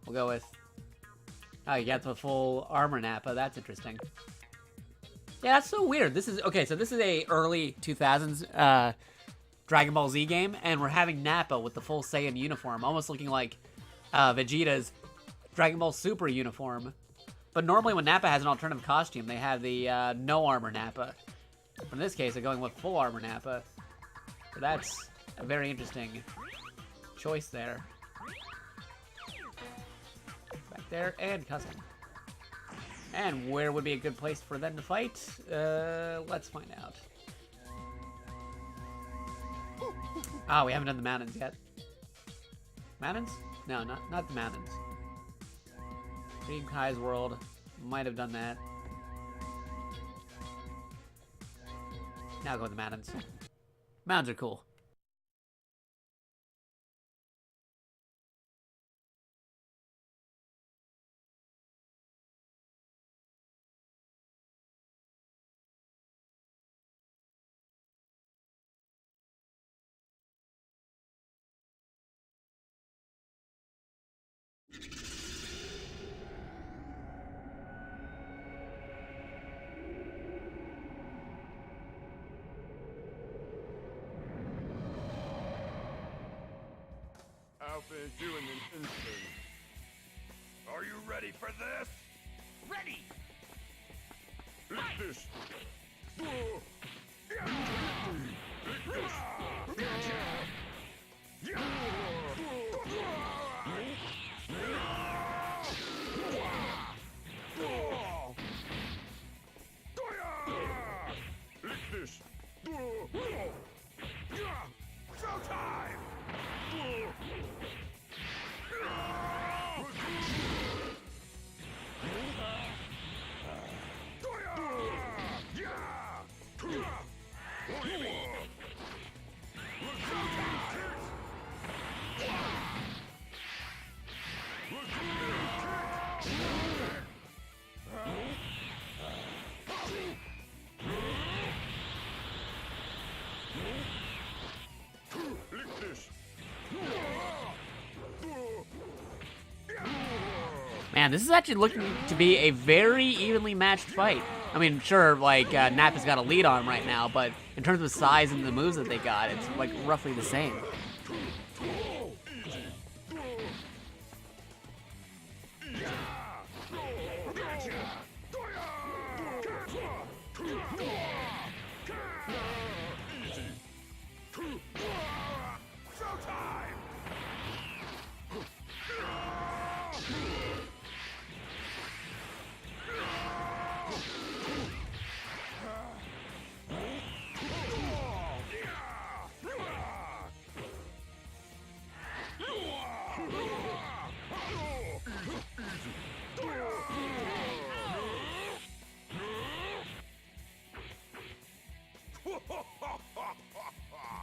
We'll go with... Oh, you got the full armor Nappa. That's interesting. Yeah, that's so weird. This is... Okay, so this is a early 2000s Dragon Ball Z game, and we're having Nappa with the full Saiyan uniform, almost looking like Vegeta's Dragon Ball Super uniform. But normally when Nappa has an alternative costume, they have the no armor Nappa. But in this case, they're going with full armor Nappa. So that's a very interesting choice there. Back there, and custom. And where would be a good place for them to fight? Let's find out. Oh, we haven't done the mountains yet. Mountains? No, not the mountains. Dream Kai's World. Might have done that. Now I'll go with the mountains. Mountains are cool. I'll finish you in an instant. Are you ready for this? Ready! Eat this! Showtime! Man, this is actually looking to be a very evenly matched fight. I mean, sure, like, Nappa's got a lead on him right now, but in terms of size and the moves that they got, it's, like, roughly the same.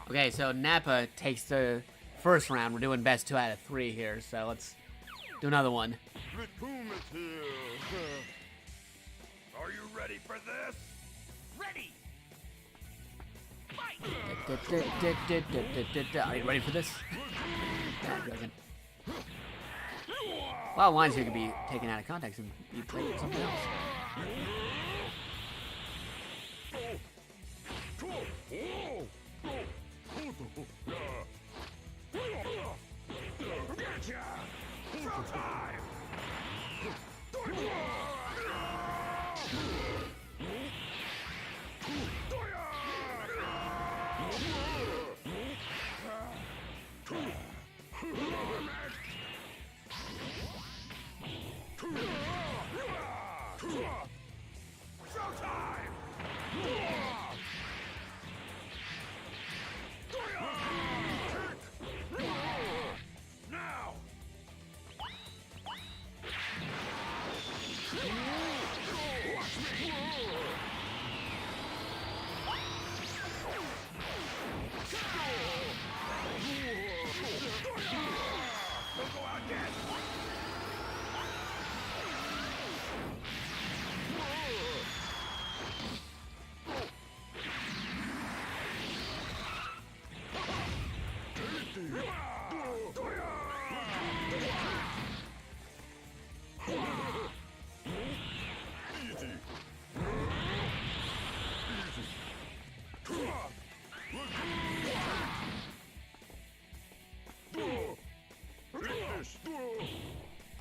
Okay, so Nappa takes the first round. We're doing best 2 out of 3 here, so let's do another one. Raccoon is here. for this? Ready! Fight! Are you ready for this? Yeah, Dragon. A lot of lines here could be taken out of context and be played with something else.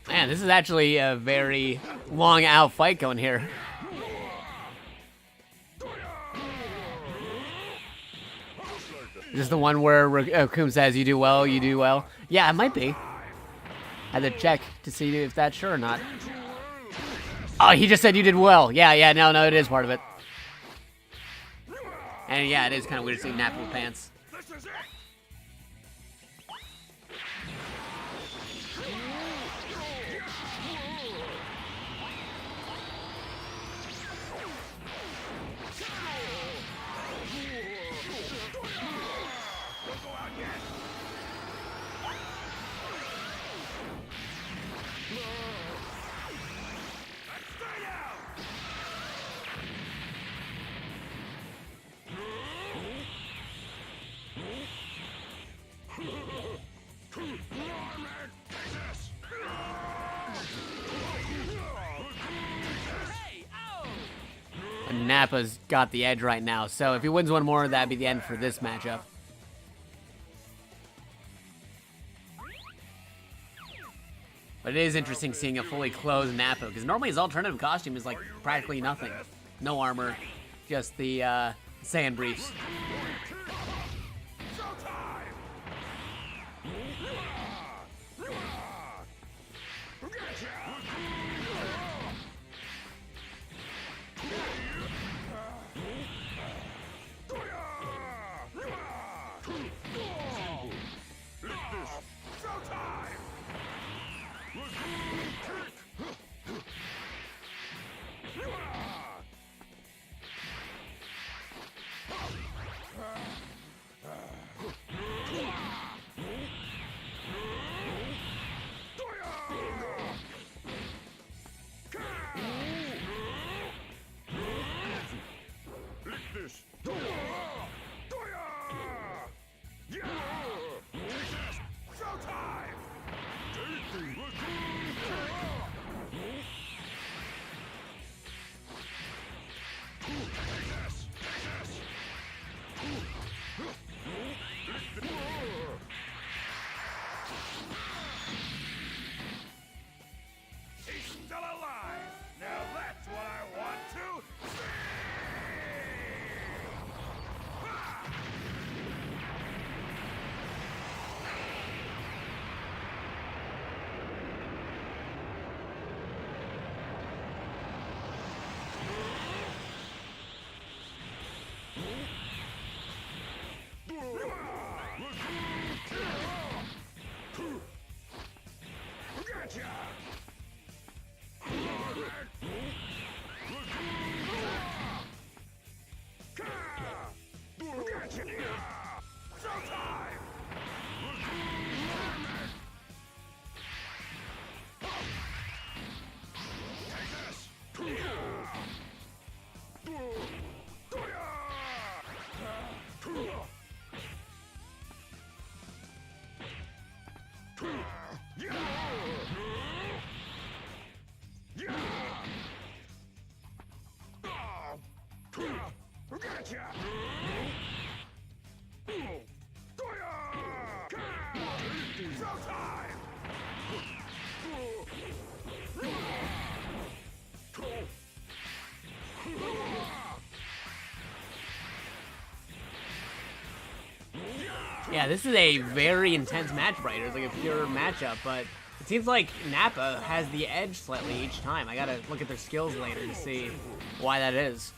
Man, this is actually a very long out fight going here. This is the one where Raccoon says, you do well, you do well. Yeah, it might be. I had to check to see if that's sure or not. Oh, he just said you did well. Yeah, no, it is part of it. And yeah, it is kind of weird to see Nappa with pants. This is it! And Nappa's got the edge right now, so if he wins one more, that'd be the end for this matchup. But it is interesting seeing a fully clothed Nappa, because normally his alternative costume is like practically nothing. No armor, just the sand briefs. Yeah, this is a very intense match right here. It's like a pure matchup, but it seems like Nappa has the edge slightly each time. I gotta look at their skills later to see why that is.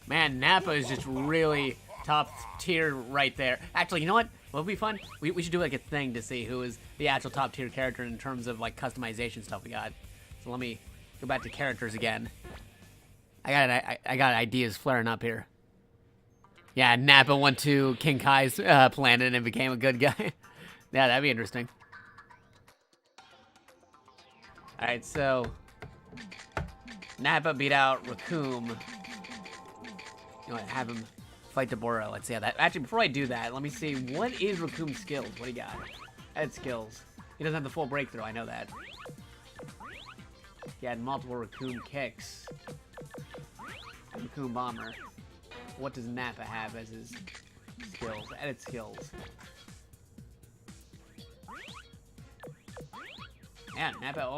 Man, Nappa is just really top tier right there. Actually, you know what? What would be fun? We should do like a thing to see who is the actual top tier character in terms of like customization stuff we got. So let me go back to characters again. I got ideas flaring up here. Yeah, Nappa went to King Kai's planet and became a good guy. Yeah, that'd be interesting. All right, so Nappa beat out Raccoon. You know what, have him fight Deborah. Let's see how that... Actually, before I do that, let me see. What is Raccoon's skills? What do you got? Add skills. He doesn't have the full breakthrough, I know that. He had multiple Raccoon kicks. Raccoon Bomber. What does Nappa have as his skills? Edit skills. Yeah, Nappa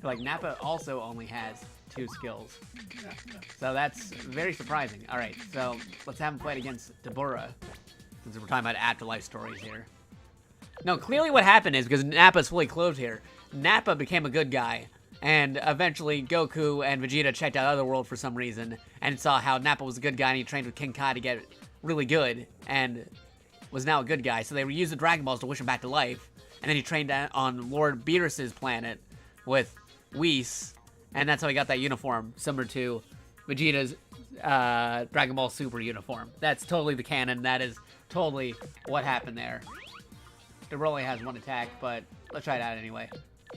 Nappa also only has 2 skills. So that's very surprising. Alright, so let's have him fight against Deborah, since we're talking about afterlife stories here. No, clearly what happened is, because Nappa's fully clothed here, Nappa became a good guy, and eventually Goku and Vegeta checked out Otherworld for some reason, and saw how Nappa was a good guy, and he trained with King Kai to get really good, and was now a good guy. So they used the Dragon Balls to wish him back to life, and then he trained on Lord Beerus's planet with Whis, and that's how he got that uniform, similar to Vegeta's Dragon Ball Super uniform. That's totally the canon. That is totally what happened there. Deborah only has 1 attack, but let's try it out anyway.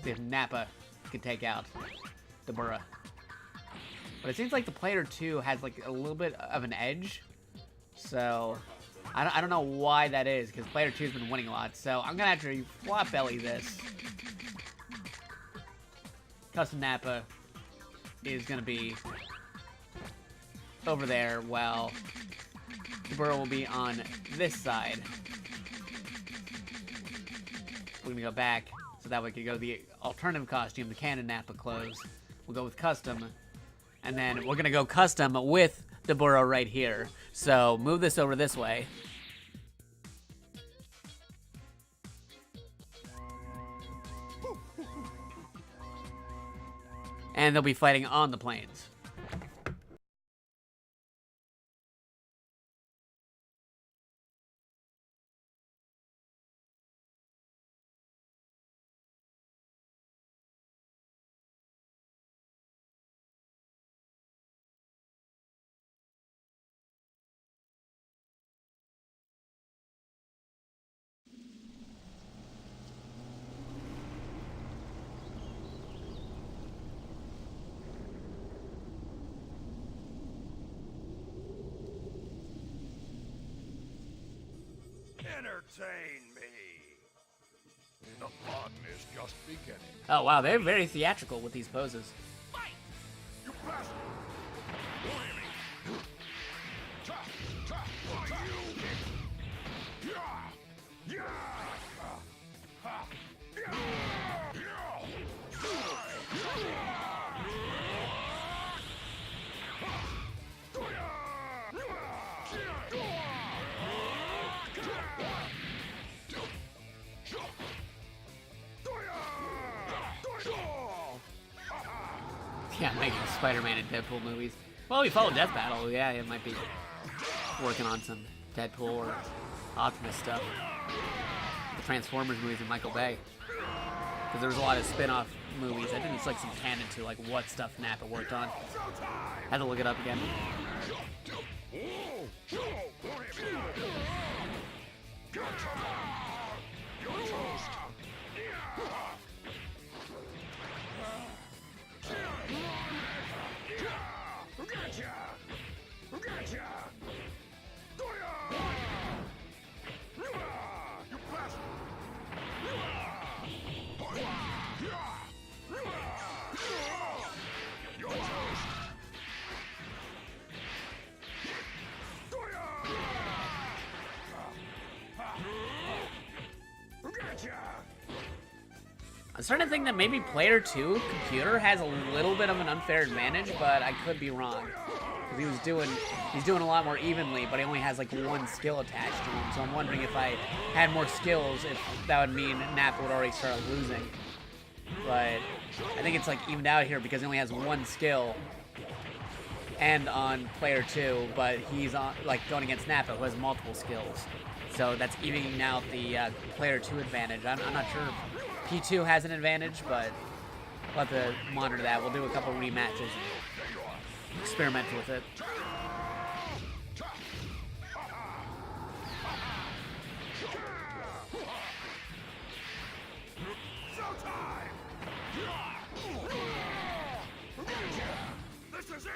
See if Nappa can take out Deborah. But it seems like the player 2 has like a little bit of an edge. So I don't know why that is, because player 2's been winning a lot. So I'm gonna actually flop belly this. Custom Nappa is gonna be over there, while Deborah will be on this side. We're gonna go back so that we can go the alternative costume, the canon Nappa clothes. We'll go with custom, and then we're gonna go custom with Deborah right here. So move this over this way. And they'll be fighting on the plains. Entertain me. The fun is just beginning. Oh wow, they're very theatrical with these poses. Fight! You bastard! Yeah, making Spider-Man and Deadpool movies. Well, we follow Death Battle. Yeah, it might be working on some Deadpool or Optimus stuff. The Transformers movies with Michael Bay. Because there was a lot of spin-off movies. I think it's like some canon to like what stuff Nappa worked on. Had to look it up again. I'm starting to think that maybe player 2 computer has a little bit of an unfair advantage, but I could be wrong. Because he's doing a lot more evenly, but he only has like one skill attached to him. So I'm wondering if I had more skills, if that would mean Nappa would already start losing. But I think it's like evened out here because he only has one skill. And on player 2, but he's on like going against Nappa, who has multiple skills. So that's evening out the player 2 advantage. I'm not sure if P2 has an advantage, but we'll have to monitor that. We'll do a couple rematches, experiment with it. This is it!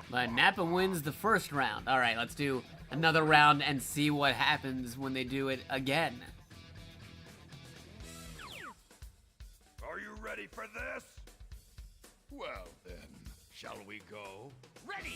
But Nappa wins the first round. All right, let's do another round and see what happens when they do it again. Are you ready for this? Well then, shall we go? Ready!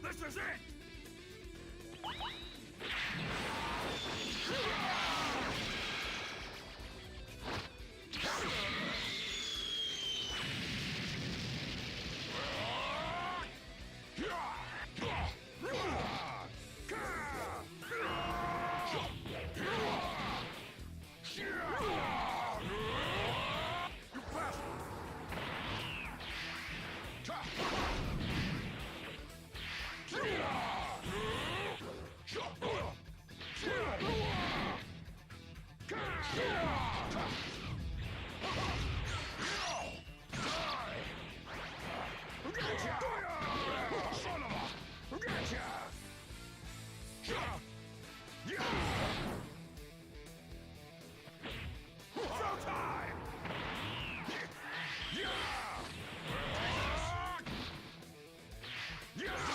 This is it!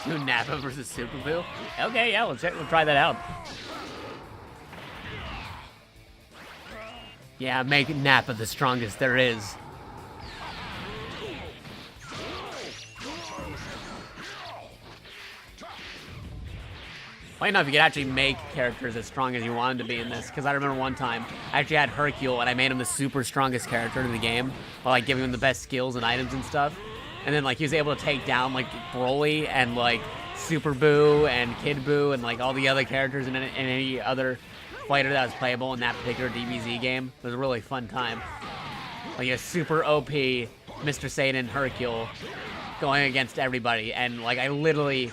Do Nappa versus Super Boo? Okay, yeah, we'll try that out. Yeah, make Nappa the strongest there is. Well, you know, if you could actually make characters as strong as you wanted to be in this, because I remember one time I actually had Hercule and I made him the super strongest character in the game while like giving him the best skills and items and stuff. And then like he was able to take down like Broly and like Super Boo and Kid Boo and like all the other characters and any other fighter that was playable in that particular DBZ game. It was a really fun time. Like a super OP Mr. Satan Hercule going against everybody, and like I literally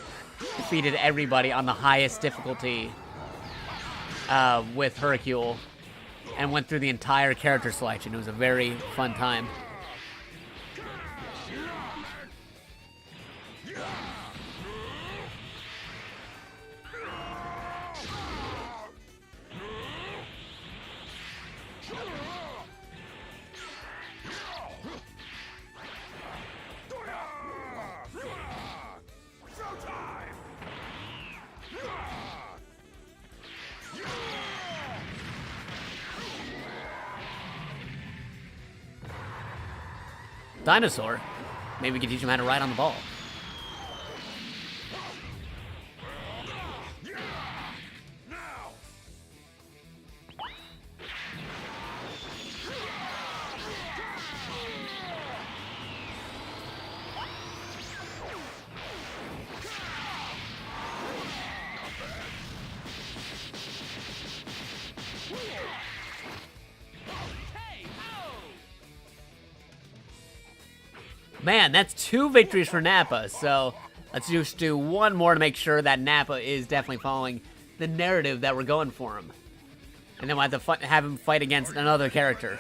defeated everybody on the highest difficulty with Hercule and went through the entire character selection. It was a very fun time. Dinosaur. Maybe we could teach him how to ride on the ball. Man, that's 2 victories for Nappa, so let's just do one more to make sure that Nappa is definitely following the narrative that we're going for him. And then we'll have to have him fight against another character.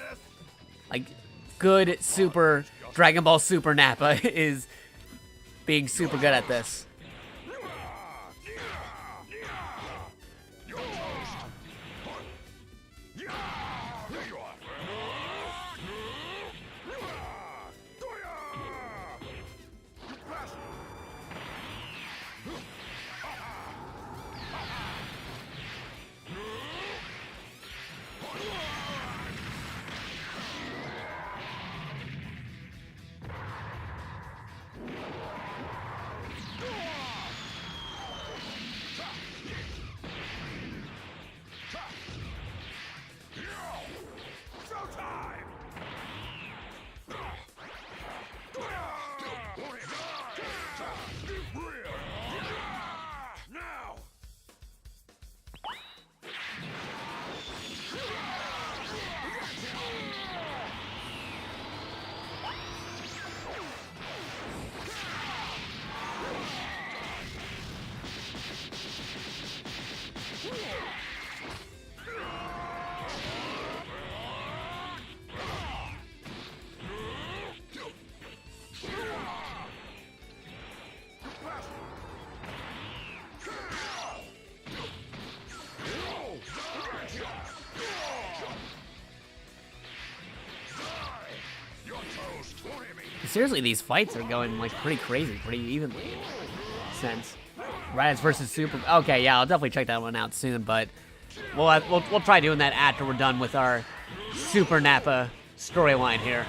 Like, good Super Dragon Ball Super Nappa is being super good at this. Seriously, these fights are going like pretty crazy, pretty evenly in a sense. Raditz versus Super. Okay, yeah, I'll definitely check that one out soon, but we'll try doing that after we're done with our Super Nappa storyline here.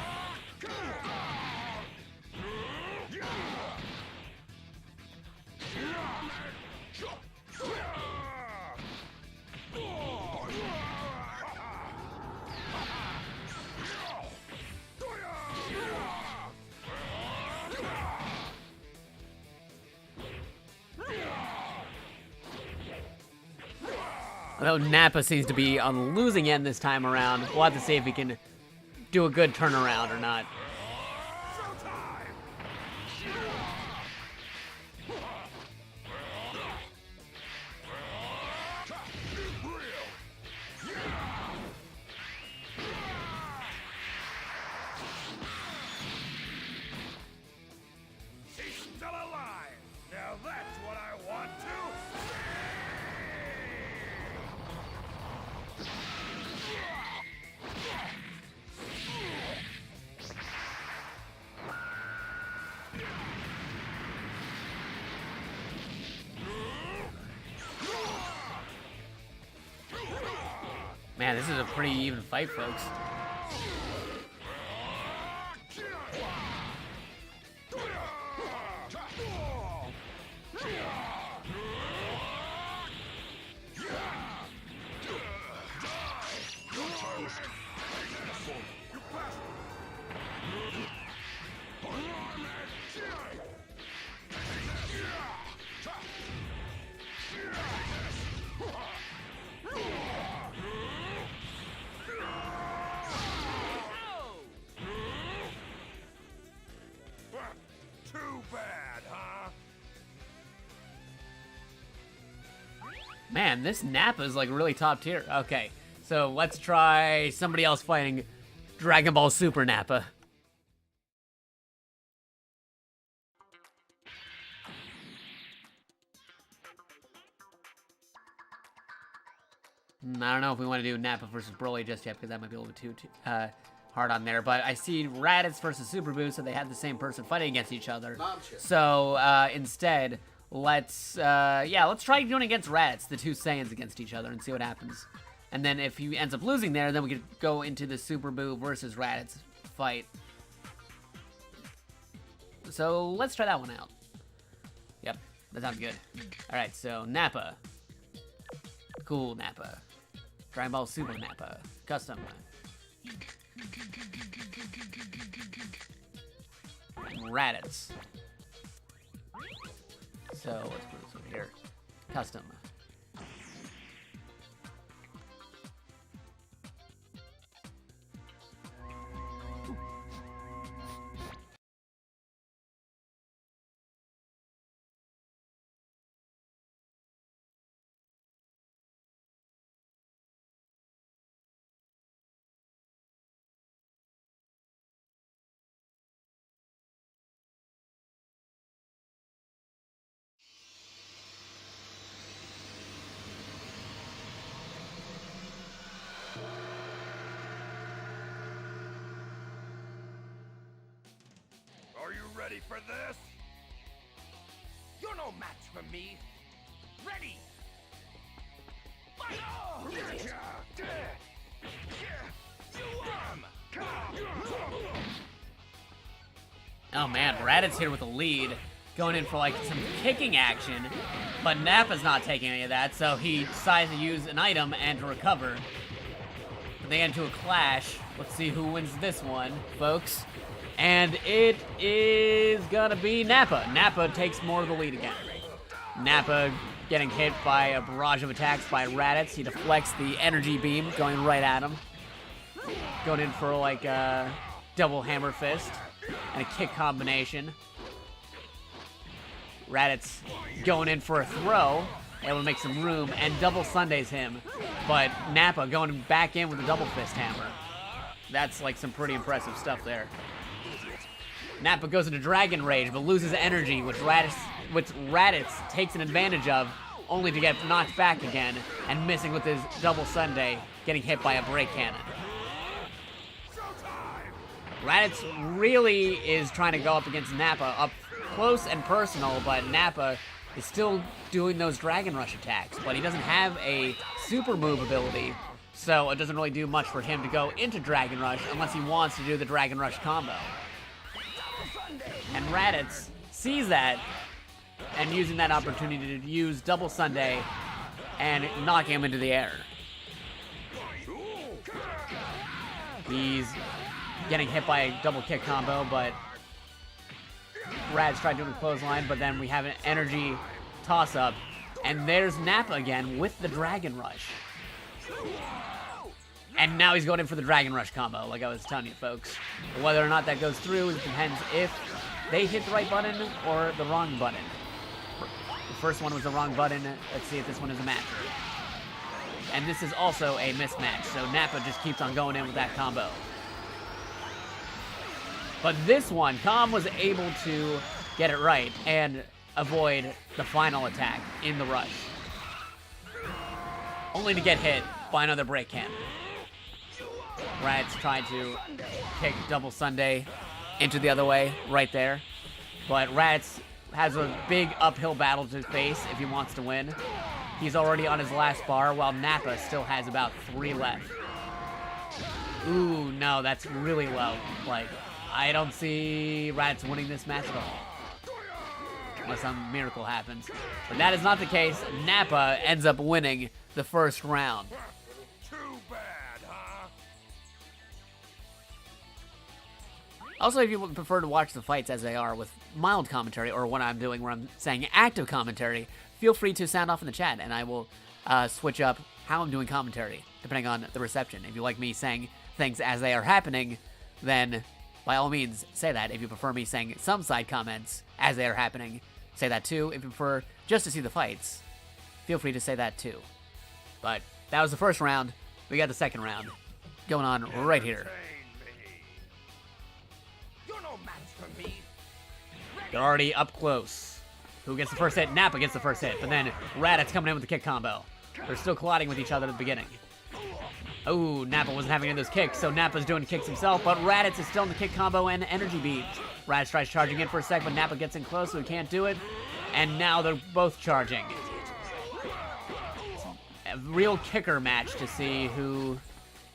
Although Nappa seems to be on the losing end this time around, we'll have to see if he can do a good turnaround or not. He's still alive! Now that's what I want to Man, this is a pretty even fight, folks. Too bad, huh? Man, this Nappa is like really top tier. Okay, so let's try somebody else fighting Dragon Ball Super Nappa. I don't know if we want to do Nappa versus Broly just yet, because that might be a little bit too hard on there. But I see Raditz versus Super Boo, so they have the same person fighting against each other. So instead, let's try doing against Raditz, the 2 Saiyans against each other, and see what happens. And then if he ends up losing there, then we could go into the Super Boo versus Raditz fight. So let's try that one out. Yep, that sounds good. All right, so Nappa. Cool Nappa. Dragon Ball Super Nappa. Custom. Raditz. So let's put this over here. Custom. ready for this? You're no match for me. Ready! Oh man, Raditz here with a lead, going in for like some kicking action, but Nappa's not taking any of that, so he decides to use an item and to recover. They get into a clash. Let's see who wins this one, folks. And it is gonna be Nappa. Nappa takes more of the lead again. Nappa getting hit by a barrage of attacks by Raditz. He deflects the energy beam going right at him. Going in for like a double hammer fist and a kick combination. Raditz going in for a throw, able to make some room, and double Sundays him. But Nappa going back in with a double fist hammer. That's like some pretty impressive stuff there. Nappa goes into Dragon Rage, but loses energy, which Raditz takes an advantage of, only to get knocked back again, and missing with his double Sunday, getting hit by a break cannon. Raditz really is trying to go up against Nappa, up close and personal, but Nappa is still doing those Dragon Rush attacks, but he doesn't have a super move ability, so it doesn't really do much for him to go into Dragon Rush unless he wants to do the Dragon Rush combo. And Raditz sees that, and using that opportunity to use double Sunday and knock him into the air. He's getting hit by a double kick combo, but Raditz tried doing a clothesline, but then we have an energy toss-up, and there's Nappa again with the Dragon Rush. And now he's going in for the Dragon Rush combo, like I was telling you, folks. Whether or not that goes through, it depends if they hit the right button or the wrong button. The first one was the wrong button. Let's see if this one is a match. And this is also a mismatch, so Nappa just keeps on going in with that combo. But this one, Calm was able to get it right and avoid the final attack in the rush. Only to get hit by another break cannon. Raditz tried to kick double Sunday into the other way, right there. But Raditz has a big uphill battle to face if he wants to win. He's already on his last bar, while Nappa still has about 3 left. Ooh, no, that's really low. Like, I don't see Raditz winning this match at all. Unless some miracle happens. But that is not the case. Nappa ends up winning the first round. Too bad, huh? Also, if you would prefer to watch the fights as they are with mild commentary, or what I'm doing where I'm saying active commentary, feel free to sound off in the chat, and I will switch up how I'm doing commentary, depending on the reception. If you like me saying things as they are happening, then by all means, say that. If you prefer me saying some side comments as they are happening, say that too. If you prefer just to see the fights, feel free to say that too. But that was the first round. We got the second round going on right here. You're no match for me. They're already up close. Who gets the first hit? Nappa gets the first hit, but then Raditz coming in with the kick combo. They're still colliding with each other at the beginning. Oh, Nappa wasn't having any of those kicks, so Nappa's doing kicks himself, but Raditz is still in the kick combo and energy beams. Raditz tries charging in for a sec, but Nappa gets in close, so he can't do it. And now they're both charging. A real kicker match to see who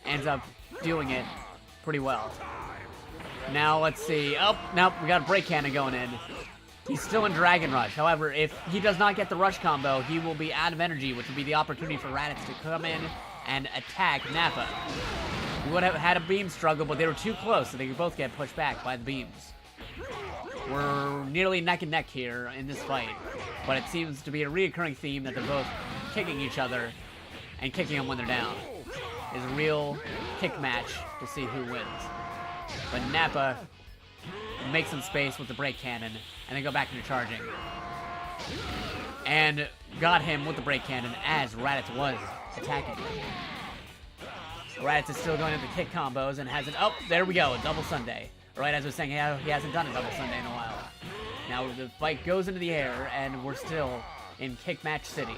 ends up doing it pretty well. Now let's see. Oh, nope, we got a break cannon going in. He's still in Dragon Rush. However, if he does not get the rush combo, he will be out of energy, which would be the opportunity for Raditz to come in and attack Nappa. We would have had a beam struggle, but they were too close, so they could both get pushed back by the beams. We're nearly neck and neck here in this fight, but it seems to be a reoccurring theme that they're both kicking each other and kicking them when they're down. It's a real kick match to see who wins. But Nappa makes some space with the break cannon, and then go back into charging. And got him with the break cannon as Raditz was attacking. Raditz is still going into kick combos and has it. Oh, there we go, a double Sunday. Right as I was saying, he hasn't done a double Sunday in a while. Now the fight goes into the air, and we're still in Kick Match City.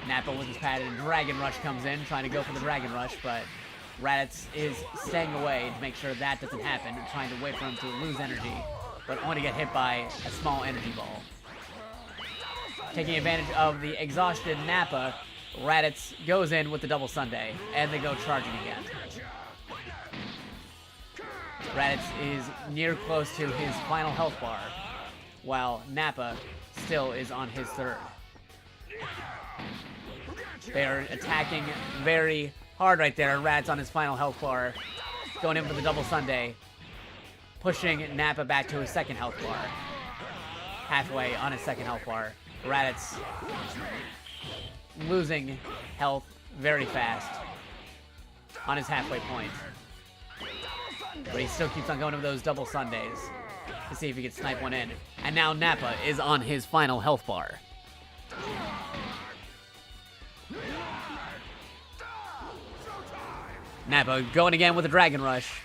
Nappa with his padded, and Dragon Rush comes in, trying to go for the Dragon Rush, but Raditz is staying away to make sure that doesn't happen, and trying to wait for him to lose energy. but only to get hit by a small energy ball. Taking advantage of the exhausted Nappa, Raditz goes in with the double Sunday, and they go charging again. Raditz is near close to his final health bar, while Nappa still is on his third. They are attacking very hard right there. Raditz on his final health bar, going in for the double Sunday, pushing Nappa back to his second health bar. Halfway on his second health bar. Raditz losing health very fast on his halfway point. But he still keeps on going with those double Sundays to see if he can snipe one in. And now Nappa is on his final health bar. Nappa going again with a Dragon Rush.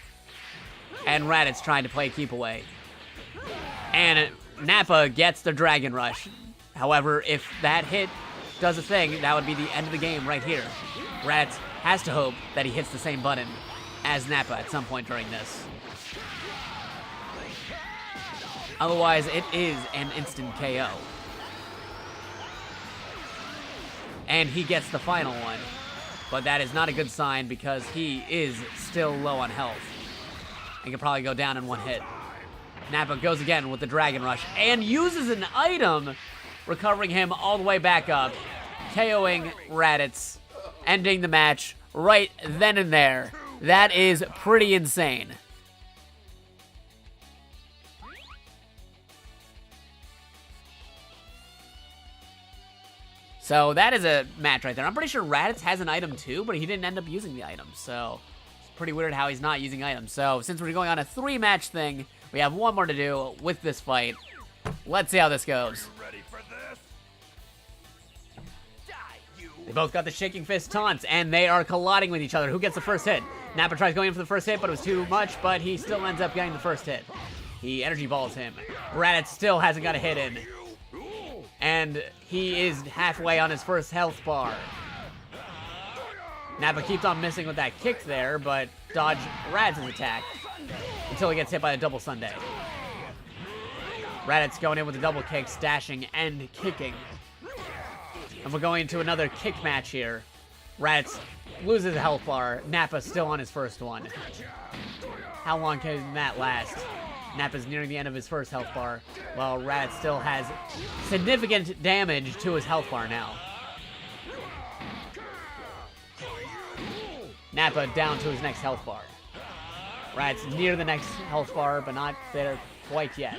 And Raditz trying to play keep away. And Nappa gets the Dragon Rush. However, if that hit does a thing, that would be the end of the game right here. Raditz has to hope that he hits the same button as Nappa at some point during this. Otherwise, it is an instant KO. And he gets the final one. But that is not a good sign because he is still low on health. And can probably go down in one hit. Nappa goes again with the Dragon Rush and uses an item, recovering him all the way back up, KOing Raditz, ending the match right then and there. That is pretty insane. So that is a match right there. I'm pretty sure Raditz has an item too, but he didn't end up using the item. So it's pretty weird how he's not using items. So since we're going on a 3-match thing, we have one more to do with this fight. Let's see how this goes. They both got the Shaking Fist taunts, and they are colliding with each other. Who gets the first hit? Nappa tries going in for the first hit, but it was too much, but he still ends up getting the first hit. He energy balls him. Raditz still hasn't got a hit in. And he is halfway on his first health bar. Nappa keeps on missing with that kick there, but dodge Raditz's attack until he gets hit by the double Sunday. Raditz going in with the double kicks, dashing and kicking. And we're going into another kick match here. Raditz loses a health bar. Nappa still on his first one. How long can that last? Nappa's nearing the end of his first health bar, while Raditz still has significant damage to his health bar now. Nappa down to his next health bar. Raditz near the next health bar, but not there quite yet.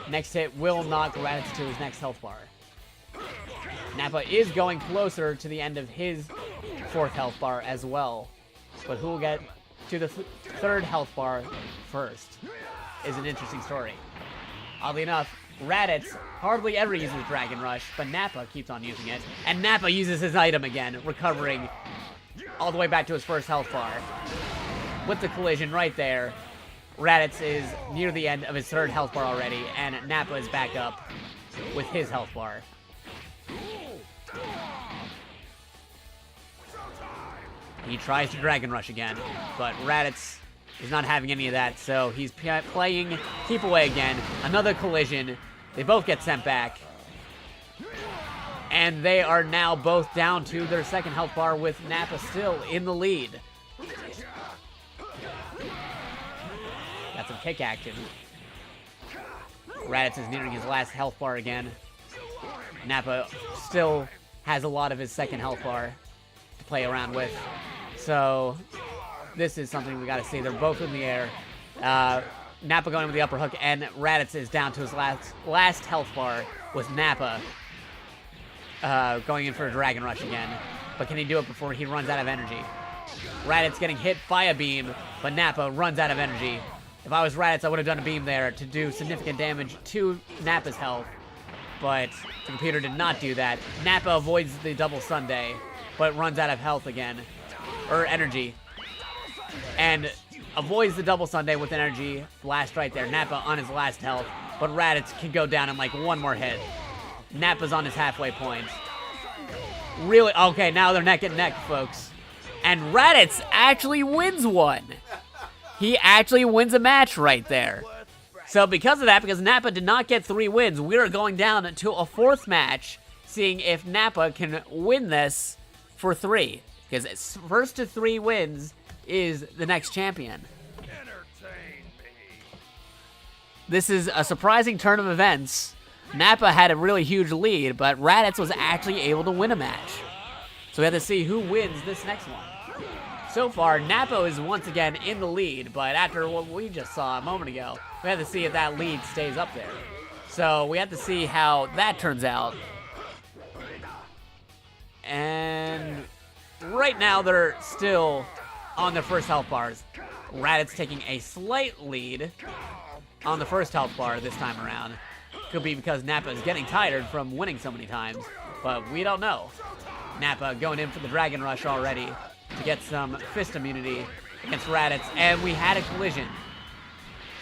Next hit will knock Raditz to his next health bar. Nappa is going closer to the end of his fourth health bar as well. But who will get to the third health bar first is an interesting story. Oddly enough, Raditz hardly ever uses Dragon Rush, but Nappa keeps on using it. And Nappa uses his item again, recovering all the way back to his first health bar. With the collision right there, Raditz is near the end of his third health bar already, and Nappa is back up with his health bar. He tries to Dragon Rush again, but Raditz is not having any of that, so he's playing keep away again. Another collision. They both get sent back. And they are now both down to their second health bar with Nappa still in the lead. Got some kick action. Raditz is nearing his last health bar again. Nappa still has a lot of his second health bar to play around with. So this is something we got to see. They're both in the air. Nappa going with the upper hook, and Raditz is down to his last health bar with Nappa going in for a Dragon Rush again. But can he do it before he runs out of energy? Raditz getting hit by a beam, but Nappa runs out of energy. If I was Raditz, I would have done a beam there to do significant damage to Nappa's health. But the computer did not do that. Nappa avoids the double Sunday, but runs out of health again. Or energy. And avoids the double Sunday with energy. Blast right there. Nappa on his last health. But Raditz can go down in like one more hit. Nappa's on his halfway point. Really? Okay, now they're neck and neck, folks. And Raditz actually wins one. he actually wins a match right there. So because of that, because Nappa did not get 3 wins, we are going down to a 4th match, seeing if Nappa can win this for 3. Because first to 3 wins is the next champion. This is a surprising turn of events. Nappa had a really huge lead, but Raditz was actually able to win a match. So we have to see who wins this next one. So far, Nappa is once again in the lead, but after what we just saw a moment ago, we have to see if that lead stays up there. So we have to see how that turns out. And right now, they're still on their first health bars. Raditz taking a slight lead on the first health bar this time around. Could be because Nappa is getting tired from winning so many times, but we don't know. Nappa going in for the Dragon Rush already to get some fist immunity against Raditz, and we had a collision.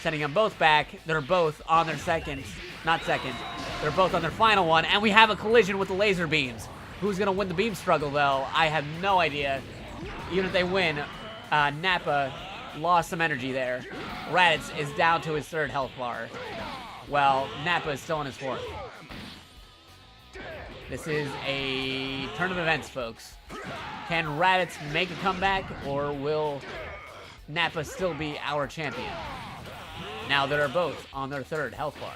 Sending them both back. They're both on their they're both on their final one, and we have a collision with the laser beams. Who's going to win the beam struggle, though? I have no idea. Even if they win, Nappa lost some energy there. Raditz is down to his 3rd health bar. Well, Nappa is still on his 4th. This is a turn of events, folks. Can Raditz make a comeback, or will Nappa still be our champion? Now that are both on their 3rd health bar.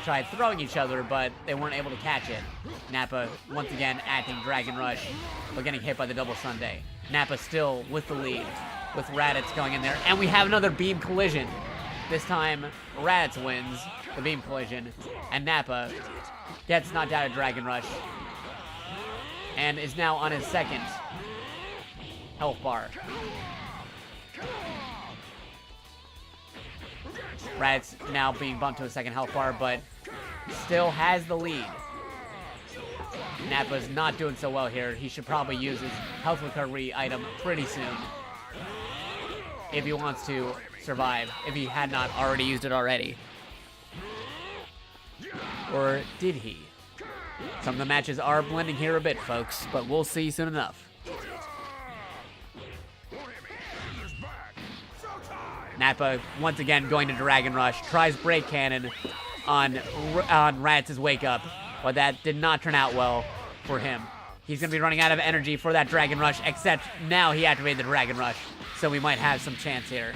Tried throwing each other, but they weren't able to catch it. Nappa, once again, acting Dragon Rush, but getting hit by the double Sunday. Nappa still with the lead, with Raditz going in there. And we have another beam collision. This time, Raditz wins the beam collision, and Nappa gets knocked out of Dragon Rush, and is now on his 2nd health bar. Raditz now being bumped to a 2nd health bar, but still has the lead. Nappa's not doing so well here. He should probably use his health recovery item pretty soon if he wants to survive, if he had not already used it already. Or did he? Some of the matches are blending here a bit, folks, but we'll see soon enough. Nappa, once again, going to Dragon Rush, tries Break Cannon on Raditz's Wake Up, but that did not turn out well for him. He's going to be running out of energy for that Dragon Rush, except now he activated the Dragon Rush, so we might have some chance here.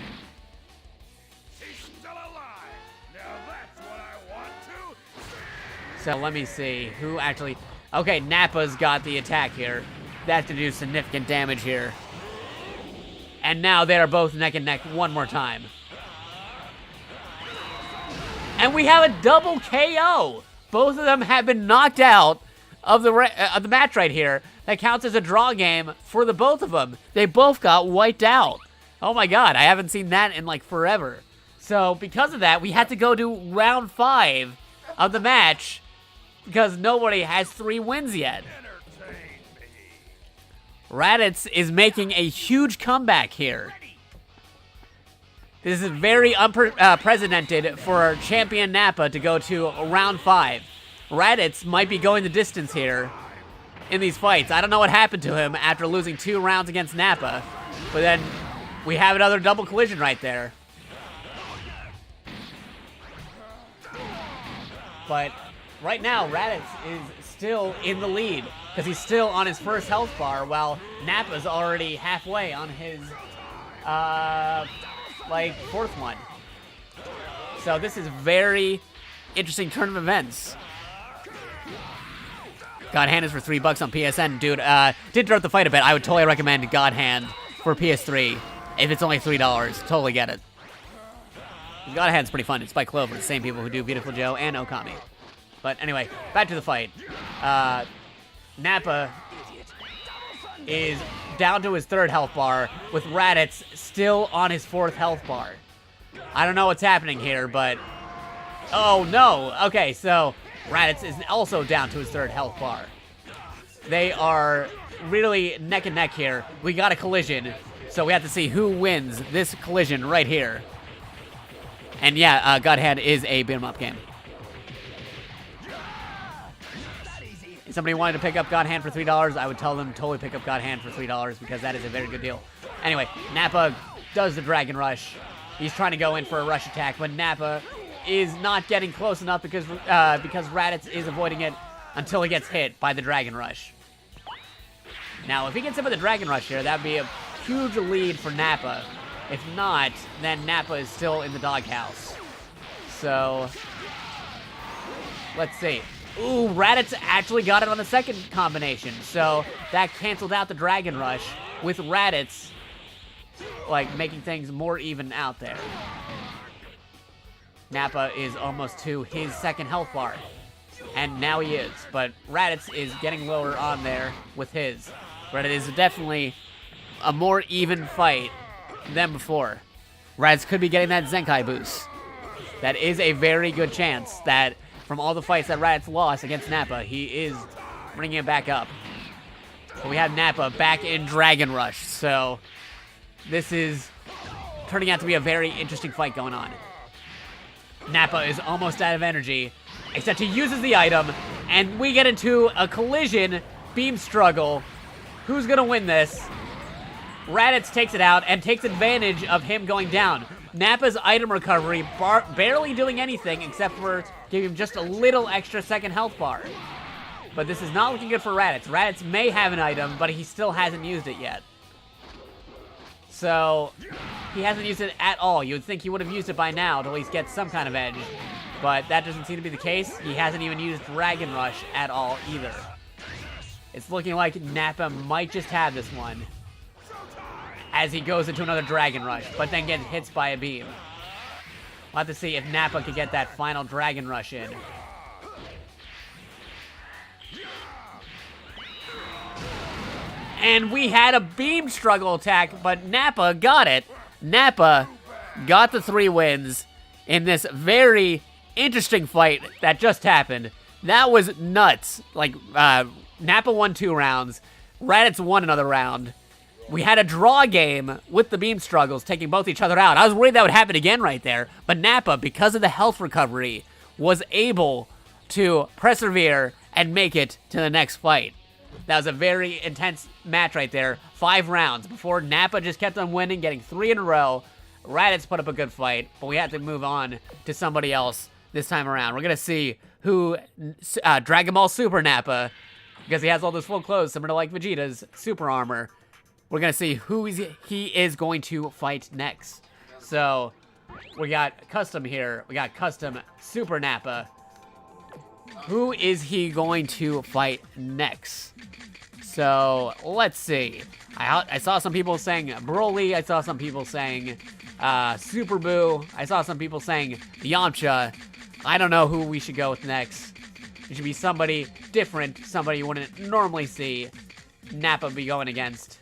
So let me see who actually... Okay, Nappa's got the attack here. That's to do significant damage here. And now they are both neck and neck one more time. And we have a double KO. Both of them have been knocked out of the match right here. That counts as a draw game for the both of them. They both got wiped out. Oh my god, I haven't seen that in like forever. So because of that, we had to go to round 5 of the match because nobody has 3 wins yet. Raditz is making a huge comeback here. This is very unprecedented for champion Nappa to go to round 5. Raditz might be going the distance here in these fights. I don't know what happened to him after losing 2 rounds against Nappa, but then we have another double collision right there. But right now, Raditz is still in the lead because he's still on his first health bar while Nappa's already halfway on his, fourth one. So this is very interesting turn of events. God Hand is for $3 on PSN. Dude, did throw out the fight a bit. I would totally recommend God Hand for PS3 if it's only $3. Totally get it. God Hand's pretty fun. It's by Clover, the same people who do Beautiful Joe and Okami. But anyway, back to the fight. Nappa is down to his 3rd health bar with Raditz still on his 4th health bar. I don't know what's happening here, but... Oh, no. Okay, so Raditz is also down to his 3rd health bar. They are really neck and neck here. We got a collision, so we have to see who wins this collision right here. And yeah, God Hand is a beat-em-up game. If somebody wanted to pick up God Hand for $3, I would tell them totally pick up God Hand for $3 because that is a very good deal. Anyway, Nappa does the Dragon Rush. He's trying to go in for a rush attack, but Nappa is not getting close enough because Raditz is avoiding it until he gets hit by the Dragon Rush. Now, if he gets hit by the Dragon Rush here, that would be a huge lead for Nappa. If not, then Nappa is still in the doghouse. So, let's see. Ooh, Raditz actually got it on the second combination, so that canceled out the Dragon Rush with Raditz, like, making things more even out there. Nappa is almost to his second health bar, and now he is, but Raditz is getting lower on there with his. But it is definitely a more even fight than before. Raditz could be getting that Zenkai boost. That is a very good chance that from all the fights that Raditz lost against Nappa, he is bringing it back up. But we have Nappa back in Dragon Rush, so this is turning out to be a very interesting fight going on. Nappa is almost out of energy, except he uses the item, and we get into a collision beam struggle. Who's gonna win this? Raditz takes it out and takes advantage of him going down. Nappa's item recovery barely doing anything except for giving him just a little extra second health bar. But this is not looking good for Raditz. Raditz may have an item, but he still hasn't used it yet. So, he hasn't used it at all. You would think he would have used it by now to at least get some kind of edge. But that doesn't seem to be the case. He hasn't even used Dragon Rush at all either. It's looking like Nappa might just have this one as he goes into another Dragon Rush, but then gets hit by a beam. We'll have to see if Nappa could get that final Dragon Rush in. And we had a beam struggle attack, but Nappa got it. Nappa got the 3 wins in this very interesting fight that just happened. That was nuts. Like, Nappa won 2 rounds. Raditz won another round. We had a draw game with the beam struggles, taking both each other out. I was worried that would happen again right there. But Nappa, because of the health recovery, was able to persevere and make it to the next fight. That was a very intense match right there. 5 rounds before Nappa just kept on winning, getting 3 in a row. Raditz put up a good fight, but we had to move on to somebody else this time around. We're going to see who Dragon Ball Super Nappa, because he has all those full clothes, similar to like Vegeta's super armor. We're going to see who he is going to fight next. So, we got Custom here. We got Custom Super Nappa. Who is he going to fight next? So, let's see. I saw some people saying Broly. I saw some people saying Super Boo. I saw some people saying Yamcha. I don't know who we should go with next. It should be somebody different, somebody you wouldn't normally see Nappa be going against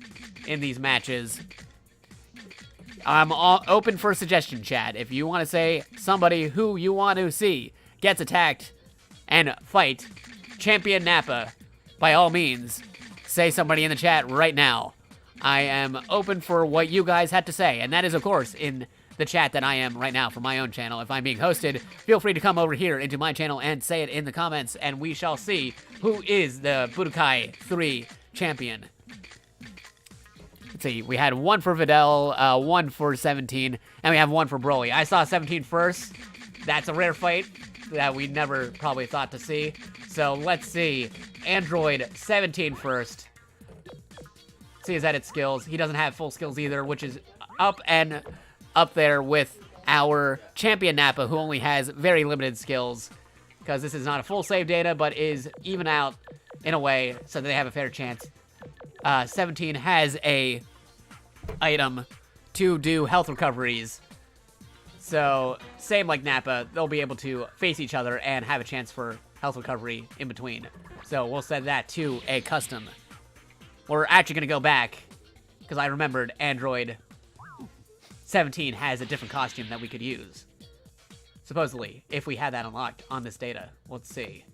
in these matches. I'm open for suggestion, chat. If you want to say somebody who you want to see gets attacked and fight Champion Nappa, by all means, say somebody in the chat right now. I am open for what you guys had to say, and that is, of course, in the chat that I am right now for my own channel. If I'm being hosted, feel free to come over here into my channel and say it in the comments, and we shall see who is the Budokai 3 champion. Let's see, we had 1 for Videl, 1 for 17, and we have 1 for Broly. I saw 17 first. That's a rare fight that we never probably thought to see. So let's see. Android 17 first. See his edit skills. He doesn't have full skills either, which is up there with our Champion Nappa, who only has very limited skills, because this is not a full save data, but is even out in a way so that they have a fair chance. 17 has a item to do health recoveries. So, same like Nappa, they'll be able to face each other and have a chance for health recovery in between. So, we'll set that to a custom. We're actually going to go back, because I remembered Android 17 has a different costume that we could use. Supposedly, if we had that unlocked on this data. Let's see.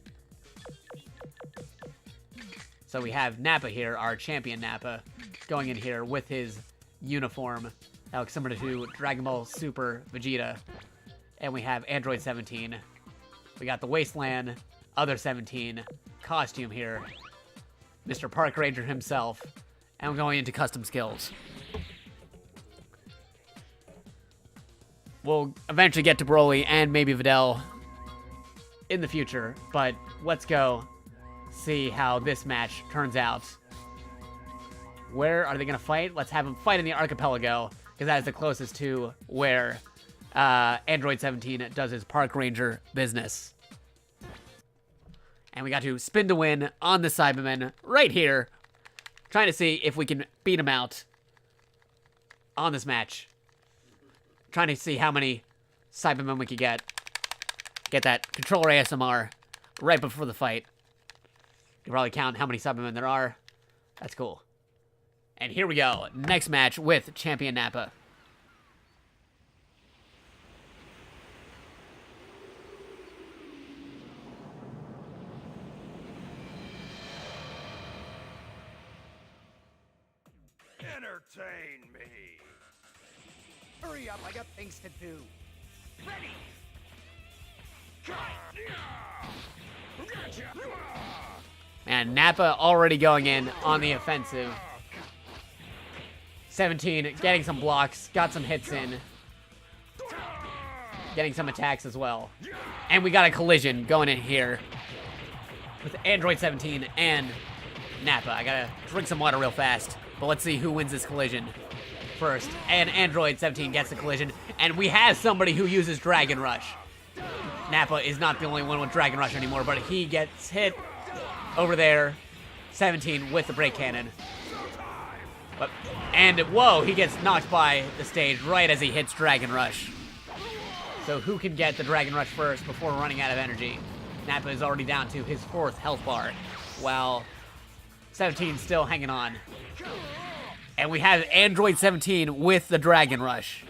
So we have Nappa here, our Champion Nappa, going in here with his uniform. That looks similar to Dragon Ball Super Vegeta. And we have Android 17. We got the Wasteland, other 17 costume here. Mr. Park Ranger himself. And we're going into custom skills. We'll eventually get to Broly and maybe Videl in the future, but let's go see how this match turns out. Where are they going to fight? Let's have them fight in the archipelago, because that is the closest to where Android 17 does his park ranger business. And we got to spin to win on the Cybermen right here, trying to see if we can beat him out on this match. Trying to see how many Cybermen we could get. Get that controller ASMR right before the fight. You can probably count how many Cybermen there are. That's cool. And here we go. Next match with Champion Nappa. Entertain me. Hurry up, I got things to do. Ready! Man, Nappa already going in on the offensive. 17 getting some blocks, got some hits in. Getting some attacks as well. And we got a collision going in here with Android 17 and Nappa. I gotta drink some water real fast. But let's see who wins this collision first. And Android 17 gets the collision. And we have somebody who uses Dragon Rush. Nappa is not the only one with Dragon Rush anymore, but he gets hit over there. 17 with the brake cannon. And whoa, he gets knocked by the stage right as he hits Dragon Rush. So who can get the Dragon Rush first before running out of energy? Nappa is already down to his 4th health bar, while 17 still hanging on. And we have Android 17 with the Dragon Rush.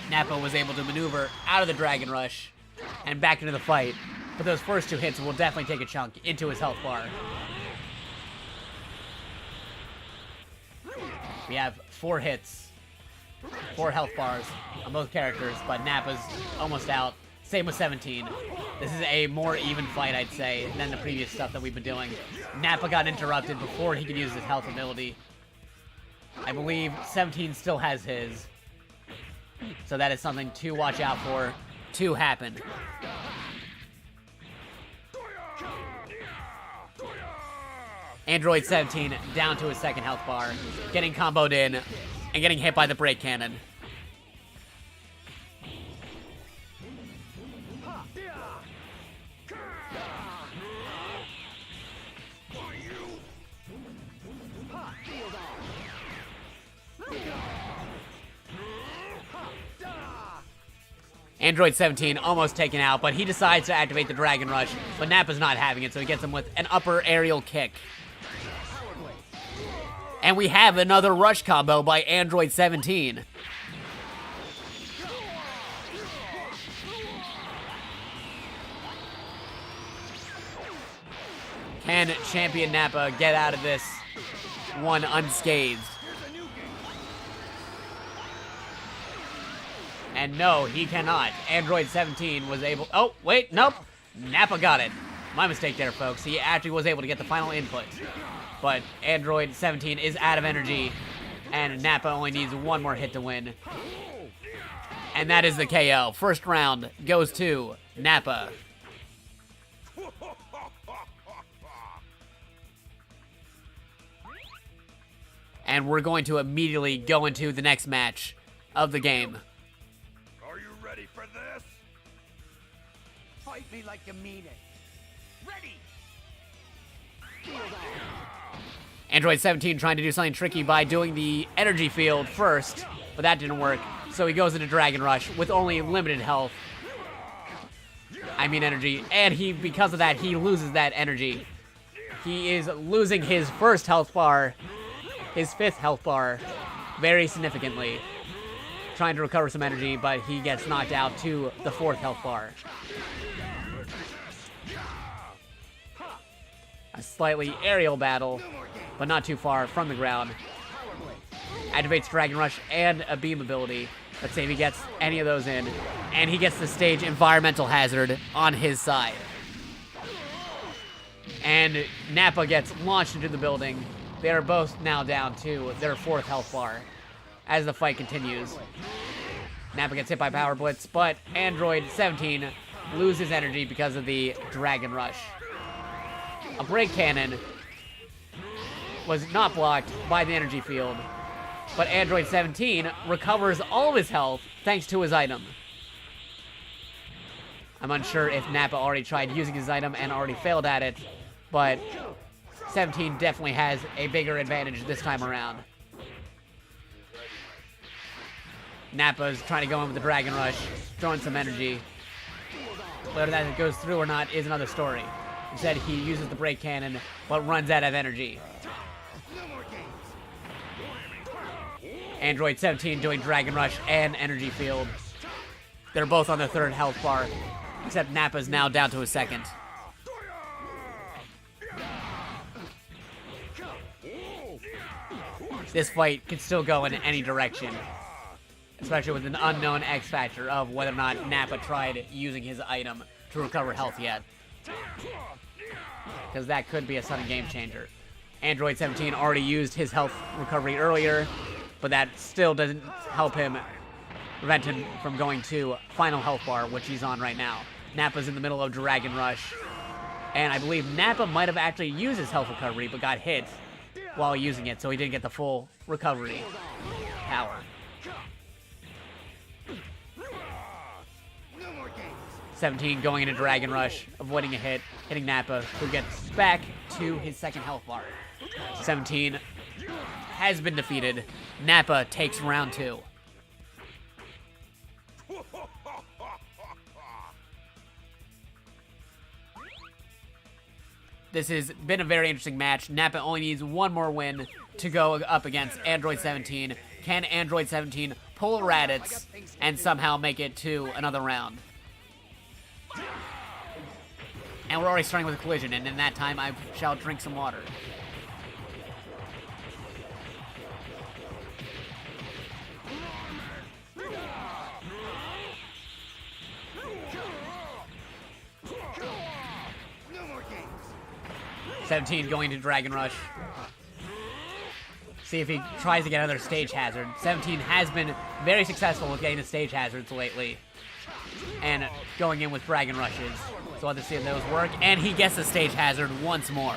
Nappa was able to maneuver out of the Dragon Rush and back into the fight. But those first 2 hits will definitely take a chunk into his health bar. We have 4 hits, 4 health bars on both characters, but Nappa's almost out. Same with 17. This is a more even fight, I'd say, than the previous stuff that we've been doing. Nappa got interrupted before he could use his health ability. I believe 17 still has his. So that is something to watch out for to happen. Android 17 down to his 2nd health bar, getting comboed in and getting hit by the brake cannon. Android 17 almost taken out, but he decides to activate the Dragon Rush, but Nappa's not having it, so he gets him with an upper aerial kick. And we have another rush combo by Android 17. Can Champion Nappa get out of this one unscathed? And no, he cannot. Android 17 was able... Oh, wait, nope. Nappa got it. My mistake there, folks. He actually was able to get the final input. But Android 17 is out of energy, and Nappa only needs 1 more hit to win. And that is the KO. First round goes to Nappa. And we're going to immediately go into the next match of the game. Are you ready for this? Fight me like you mean it. Ready! Android 17 trying to do something tricky by doing the energy field first, but that didn't work. So he goes into Dragon Rush with only limited health. I mean energy. And because of that, he loses that energy. He is losing his 1st health bar, his 5th health bar, very significantly. Trying to recover some energy, but he gets knocked out to the 4th health bar. A slightly aerial battle, but not too far from the ground. Activates Dragon Rush and a beam ability. Let's see if he gets any of those in. And he gets the stage environmental hazard on his side. And Nappa gets launched into the building. They are both now down to their 4th health bar as the fight continues. Nappa gets hit by Power Blitz, but Android 17 loses energy because of the Dragon Rush. A break cannon was not blocked by the energy field, but Android 17 recovers all of his health thanks to his item. I'm unsure if Nappa already tried using his item and already failed at it, but 17 definitely has a bigger advantage this time around. Nappa's trying to go in with the Dragon Rush, throwing some energy. Whether that goes through or not is another story. Instead, he uses the break cannon, but runs out of energy. Android 17 doing Dragon Rush and Energy Field. They're both on their 3rd health bar, except Nappa's now down to his 2nd. This fight could still go in any direction, especially with an unknown X factor of whether or not Nappa tried using his item to recover health yet. Because that could be a sudden game changer. Android 17 already used his health recovery earlier, but that still doesn't help him, prevent him from going to final health bar, which he's on right now. Nappa's in the middle of Dragon Rush, and I believe Nappa might have actually used his health recovery, but got hit while using it, so he didn't get the full recovery power. 17 going into Dragon Rush, avoiding a hit, hitting Nappa, who gets back to his 2nd health bar. 17 has been defeated. Nappa takes round 2. This has been a very interesting match. Nappa only needs one more win to go up against Android 17. Can Android 17 pull a Raditz and somehow make it to another round? And we're already starting with a collision, and in that time I shall drink some water. No more games. 17 going to Dragon Rush. See if he tries to get another stage hazard. 17 has been very successful with getting the stage hazards lately. And going in with Dragon Rushes. So we'll have to see if those work. And he gets the stage hazard once more.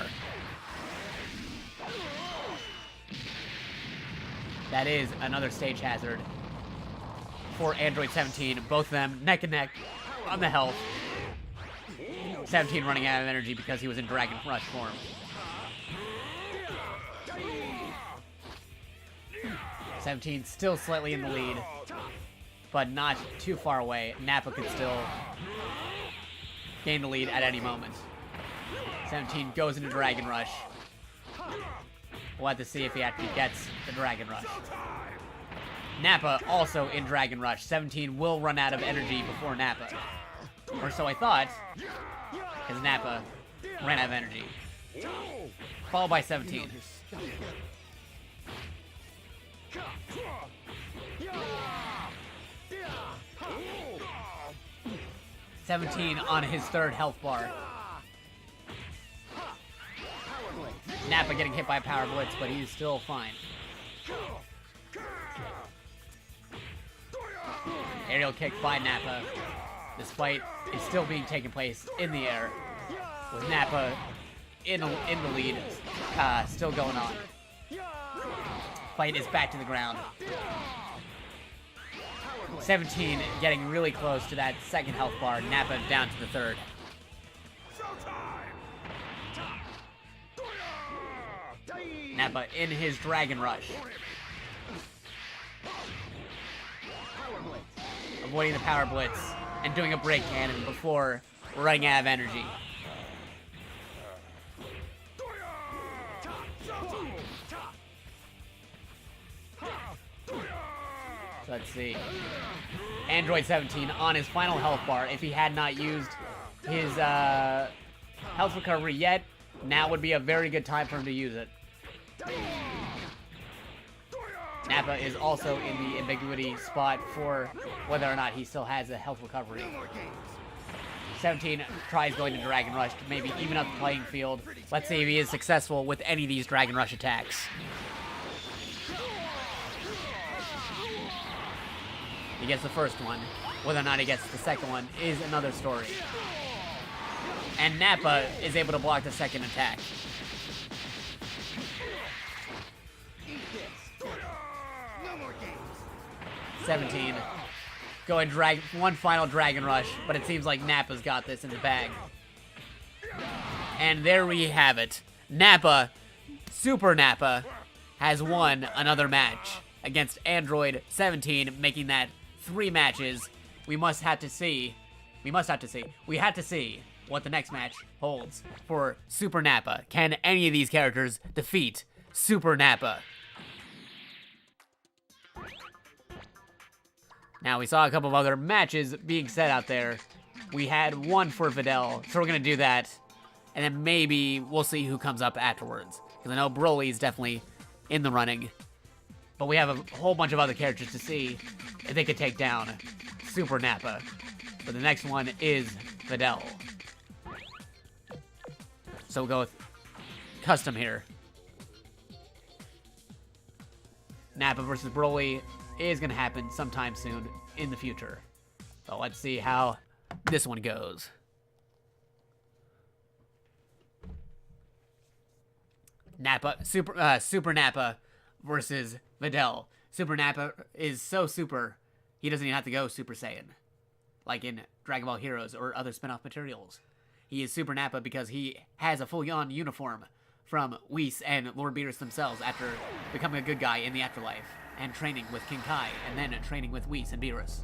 That is another stage hazard for Android 17. Both of them neck and neck on the health. 17 running out of energy because he was in Dragon Rush form. 17 still slightly in the lead, but not too far away. Nappa could still gain the lead at any moment. 17 goes into Dragon Rush. We'll have to see if he actually gets the Dragon Rush. Nappa also in Dragon Rush. 17 will run out of energy before Nappa. Or so I thought, because Nappa ran out of energy. Followed by 17. 17 on his 3rd health bar. Nappa getting hit by a Power Blitz, but he's still fine. Aerial kick by Nappa. This fight is still being taken place in the air, with Nappa in the lead, still going on. Fight is back to the ground. 17 getting really close to that 2nd health bar. Nappa down to the 3rd. Nappa in his Dragon Rush. Avoiding the Power Blitz and doing a break cannon before running out of energy. So let's see. Android 17 on his final health bar. If he had not used his health recovery yet, now would be a very good time for him to use it. Nappa is also in the ambiguity spot for whether or not he still has a health recovery. 17 tries going to Dragon Rush to maybe even up the playing field. Let's see if he is successful with any of these Dragon Rush attacks. He gets the first one. Whether or not he gets the second one is another story. And Nappa is able to block the second attack. No more games. 17. Go and drag one final Dragon Rush, but it seems like Nappa's got this in the bag. And there we have it. Nappa, Super Nappa, has won another match against Android 17, making that 3 matches. We had to see what the next match holds for Super Nappa. Can any of these characters defeat Super Nappa? Now, we saw a couple of other matches being set out there. We had one for Videl, so we're going to do that. And then maybe we'll see who comes up afterwards. Because I know Broly's definitely in the running. But we have a whole bunch of other characters to see if they could take down Super Nappa. But the next one is Videl. So we'll go with custom here. Nappa versus Broly is going to happen sometime soon in the future. So let's see how this one goes. Nappa, Super Nappa versus Videl. Super Nappa is so super, he doesn't even have to go Super Saiyan, like in Dragon Ball Heroes or other spin-off materials. He is Super Nappa because he has a full-on uniform from Whis and Lord Beerus themselves after becoming a good guy in the afterlife and training with King Kai and then training with Whis and Beerus.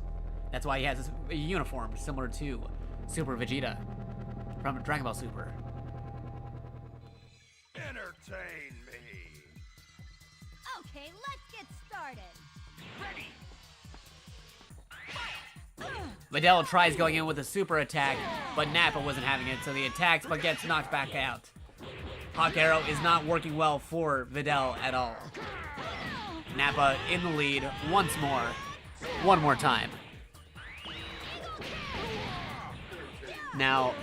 That's why he has a uniform similar to Super Vegeta from Dragon Ball Super. Entertain me. Okay, let's get started. Videl tries going in with a super attack, but Nappa wasn't having it, so he attacks but gets knocked back out. Hawk Arrow is not working well for Videl at all. Nappa in the lead once more. One more time. Now,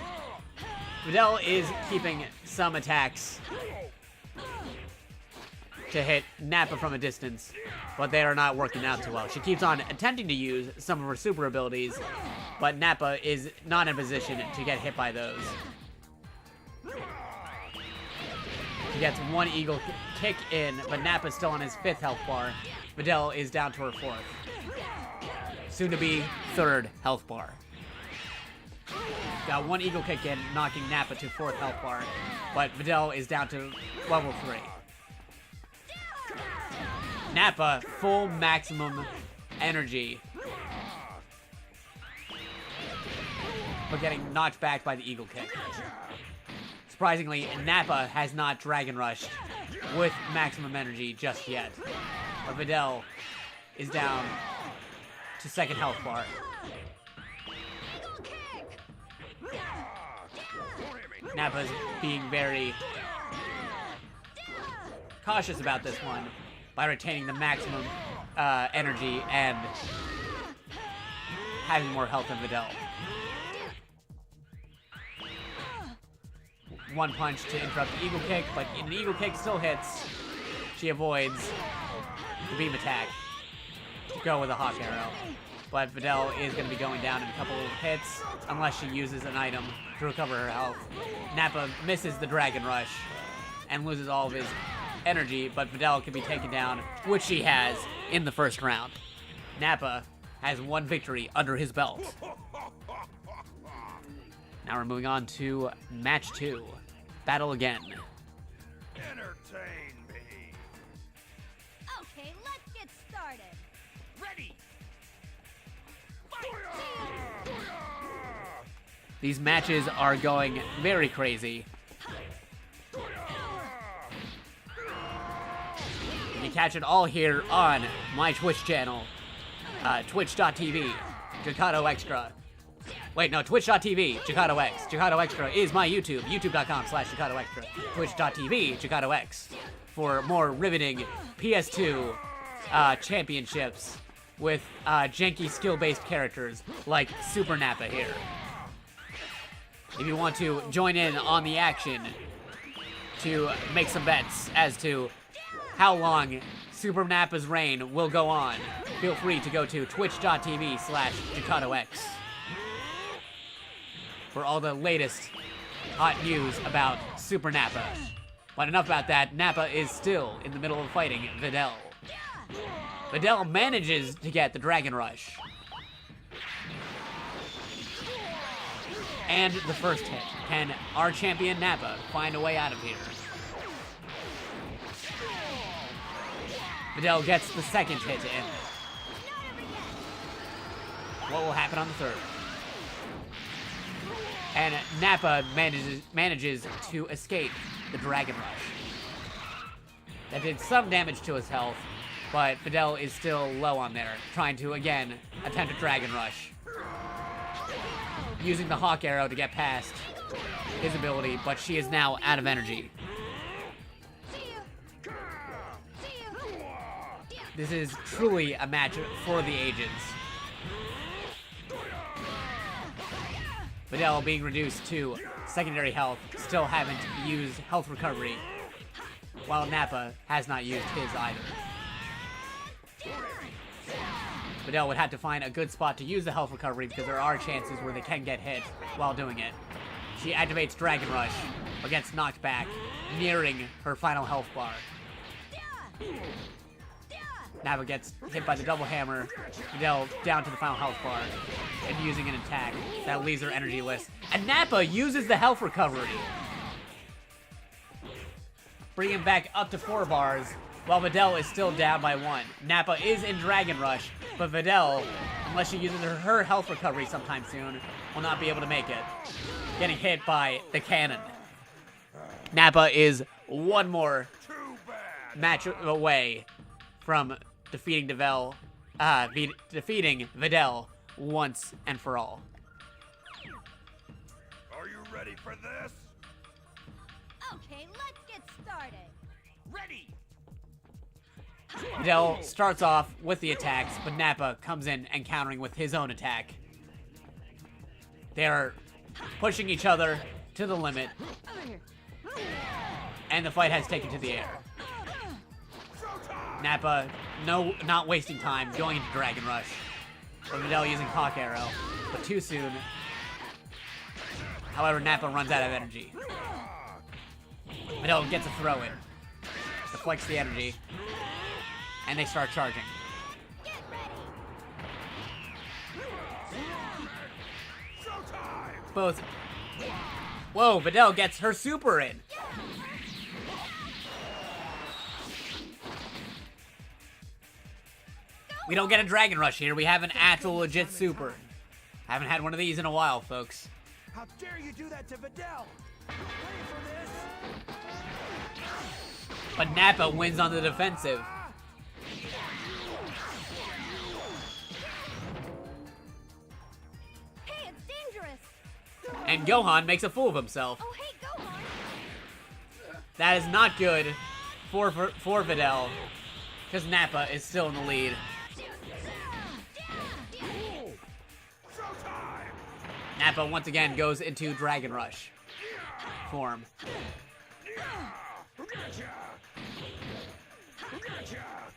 Videl is keeping some attacks to hit Nappa from a distance, but they are not working out too well. She keeps on attempting to use some of her super abilities, but Nappa is not in a position to get hit by those. He gets one eagle kick in, but Nappa's still on his 5th health bar. Videl is down to her 4th. Soon to be 3rd health bar. Got one eagle kick in, knocking Nappa to 4th health bar, but Videl is down to level 3. Nappa, full maximum energy, but getting knocked back by the eagle kick. Surprisingly, Nappa has not Dragon Rushed with maximum energy just yet. But Videl is down to 2nd health bar. Nappa's being very cautious about this one by retaining the maximum energy and having more health than Videl. One punch to interrupt the eagle kick, but an eagle kick still hits. She avoids the beam attack to go with a Hawk Arrow. But Videl is going to be going down in a couple of hits unless she uses an item to recover her health. Nappa misses the Dragon Rush and loses all of his energy, but Videl can be taken down, which she has in the 1st round. Nappa has one victory under his belt. Now we're moving on to match 2. Battle again. Entertain me. Okay, let's get started. Ready! These matches are going very crazy. You can catch it all here on my Twitch channel, twitch.tv, Jakato Extra. Wait, no, twitch.tv, JakatoX. Jakato Extra is my YouTube, youtube.com/Jakato Extra. Twitch.tv, JakatoX. For more riveting PS2 championships with janky skill-based characters like Super Nappa here. If you want to join in on the action to make some bets as to how long Super Nappa's reign will go on, feel free to go to twitch.tv/JakatoX for all the latest hot news about Super Nappa. But enough about that, Nappa is still in the middle of fighting Videl. Videl manages to get the Dragon Rush. And the first hit. Can our champion Nappa find a way out of here? Videl gets the second hit in. What will happen on the third? And Nappa manages to escape the Dragon Rush. That did some damage to his health, but Videl is still low on there, trying to, again, attempt a Dragon Rush. Using the Hawk Arrow to get past his ability, but she is now out of energy. This is truly a match for the ages. Videl being reduced to secondary health, still haven't used health recovery, while Nappa has not used his either. Videl would have to find a good spot to use the health recovery because there are chances where they can get hit while doing it. She activates Dragon Rush, but gets knocked back, nearing her final health bar. Nappa gets hit by the double hammer, Videl down to the final health bar, and using an attack that leaves her energy-less. And Nappa uses the health recovery, bringing him back up to 4 bars, while Videl is still down by 1. Nappa is in Dragon Rush, but Videl, unless she uses her health recovery sometime soon, will not be able to make it, getting hit by the cannon. Nappa is one more match away from defeating Videl once and for all. Are you ready for this? Okay, let's get started. Ready! Videl starts off with the attacks, but Nappa comes in and countering with his own attack. They're pushing each other to the limit, and the fight has taken to the air. Nappa, not wasting time, going into Dragon Rush. But Videl using Hawk Arrow, but too soon. However, Nappa runs out of energy. Videl gets a throw in, deflects the energy, and they start charging. Both. Whoa, Videl gets her super in. We don't get a Dragon Rush here. We have an actual legit super. Haven't had one of these in a while, folks. How dare you do that to Videl? Ready for this? But Nappa wins on the defensive. Hey, it's dangerous. And Gohan makes a fool of himself. Oh, hey, Gohan. That is not good for Videl, because Nappa is still in the lead. Nappa once again goes into Dragon Rush form.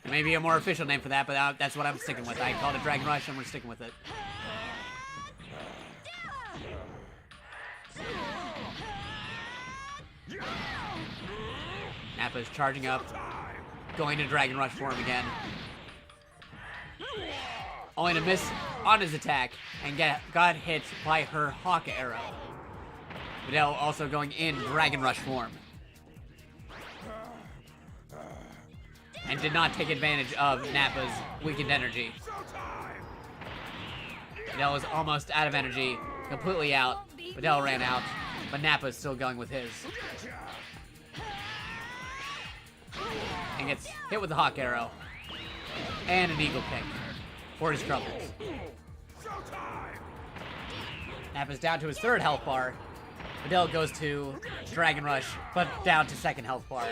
There may be a more official name for that, but that's what I'm sticking with. I called it Dragon Rush, and we're sticking with it. Nappa is charging up, going to Dragon Rush form again. Only to miss on his attack and got hit by her Hawk Arrow. Videl also going in Dragon Rush form. And did not take advantage of Nappa's weakened energy. Videl is almost out of energy, completely out. Videl ran out, but Nappa is still going with his. And gets hit with the Hawk Arrow. And an Eagle Kick for his troubles. Nappa's down to his 3rd health bar. Videl goes to Dragon Rush, but down to 2nd health bar.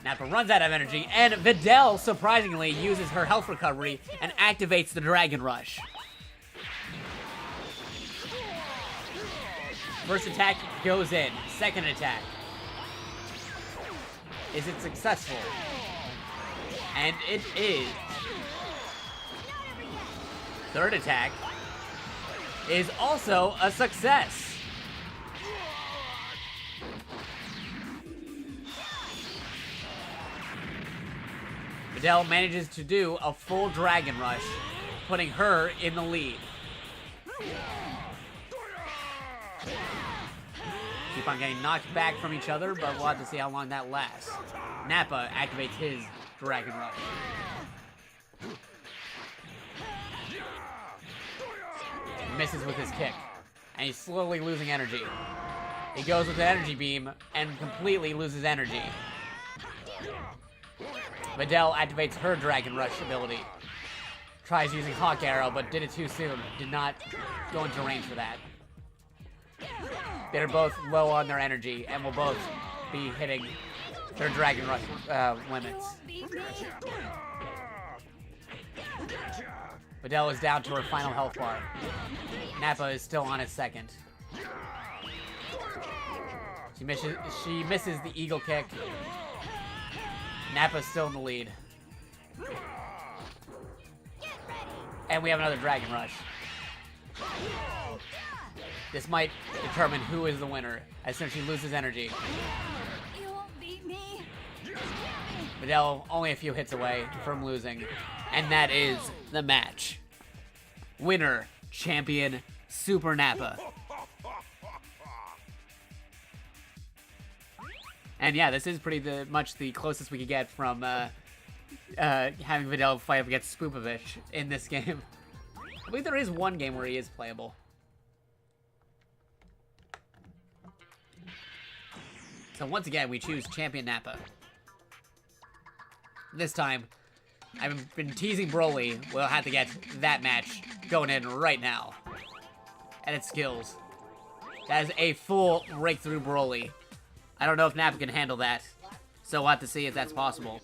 Nappa runs out of energy, and Videl, surprisingly, uses her health recovery and activates the Dragon Rush. First attack goes in. Second attack. Is it successful? And it is. Third attack is also a success. Videl manages to do a full Dragon Rush, putting her in the lead. Keep on getting knocked back from each other, but we'll have to see how long that lasts. Nappa activates his Dragon Rush. Misses with his kick, and he's slowly losing energy. He goes with the energy beam and completely loses energy. Videl activates her Dragon Rush ability. Tries using Hawk Arrow, but did it too soon. Did not go into range for that. They're both low on their energy, and will both be hitting their Dragon Rush limits. Videl is down to her final health bar. Nappa is still on his second. She misses the eagle kick. Nappa's still in the lead. And we have another Dragon Rush. This might determine who is the winner, as soon as she loses energy. You won't beat me. Videl only a few hits away from losing. And that is the match. Winner, champion, Super Nappa. And yeah, this is pretty much the closest we could get from having Videl fight up against Spoopovich in this game. I believe there is one game where he is playable. So once again, we choose Champion Nappa. This time, I've been teasing Broly. We'll have to get that match going in right now. And its skills. That is a full breakthrough Broly. I don't know if Nappa can handle that. So we'll have to see if that's possible.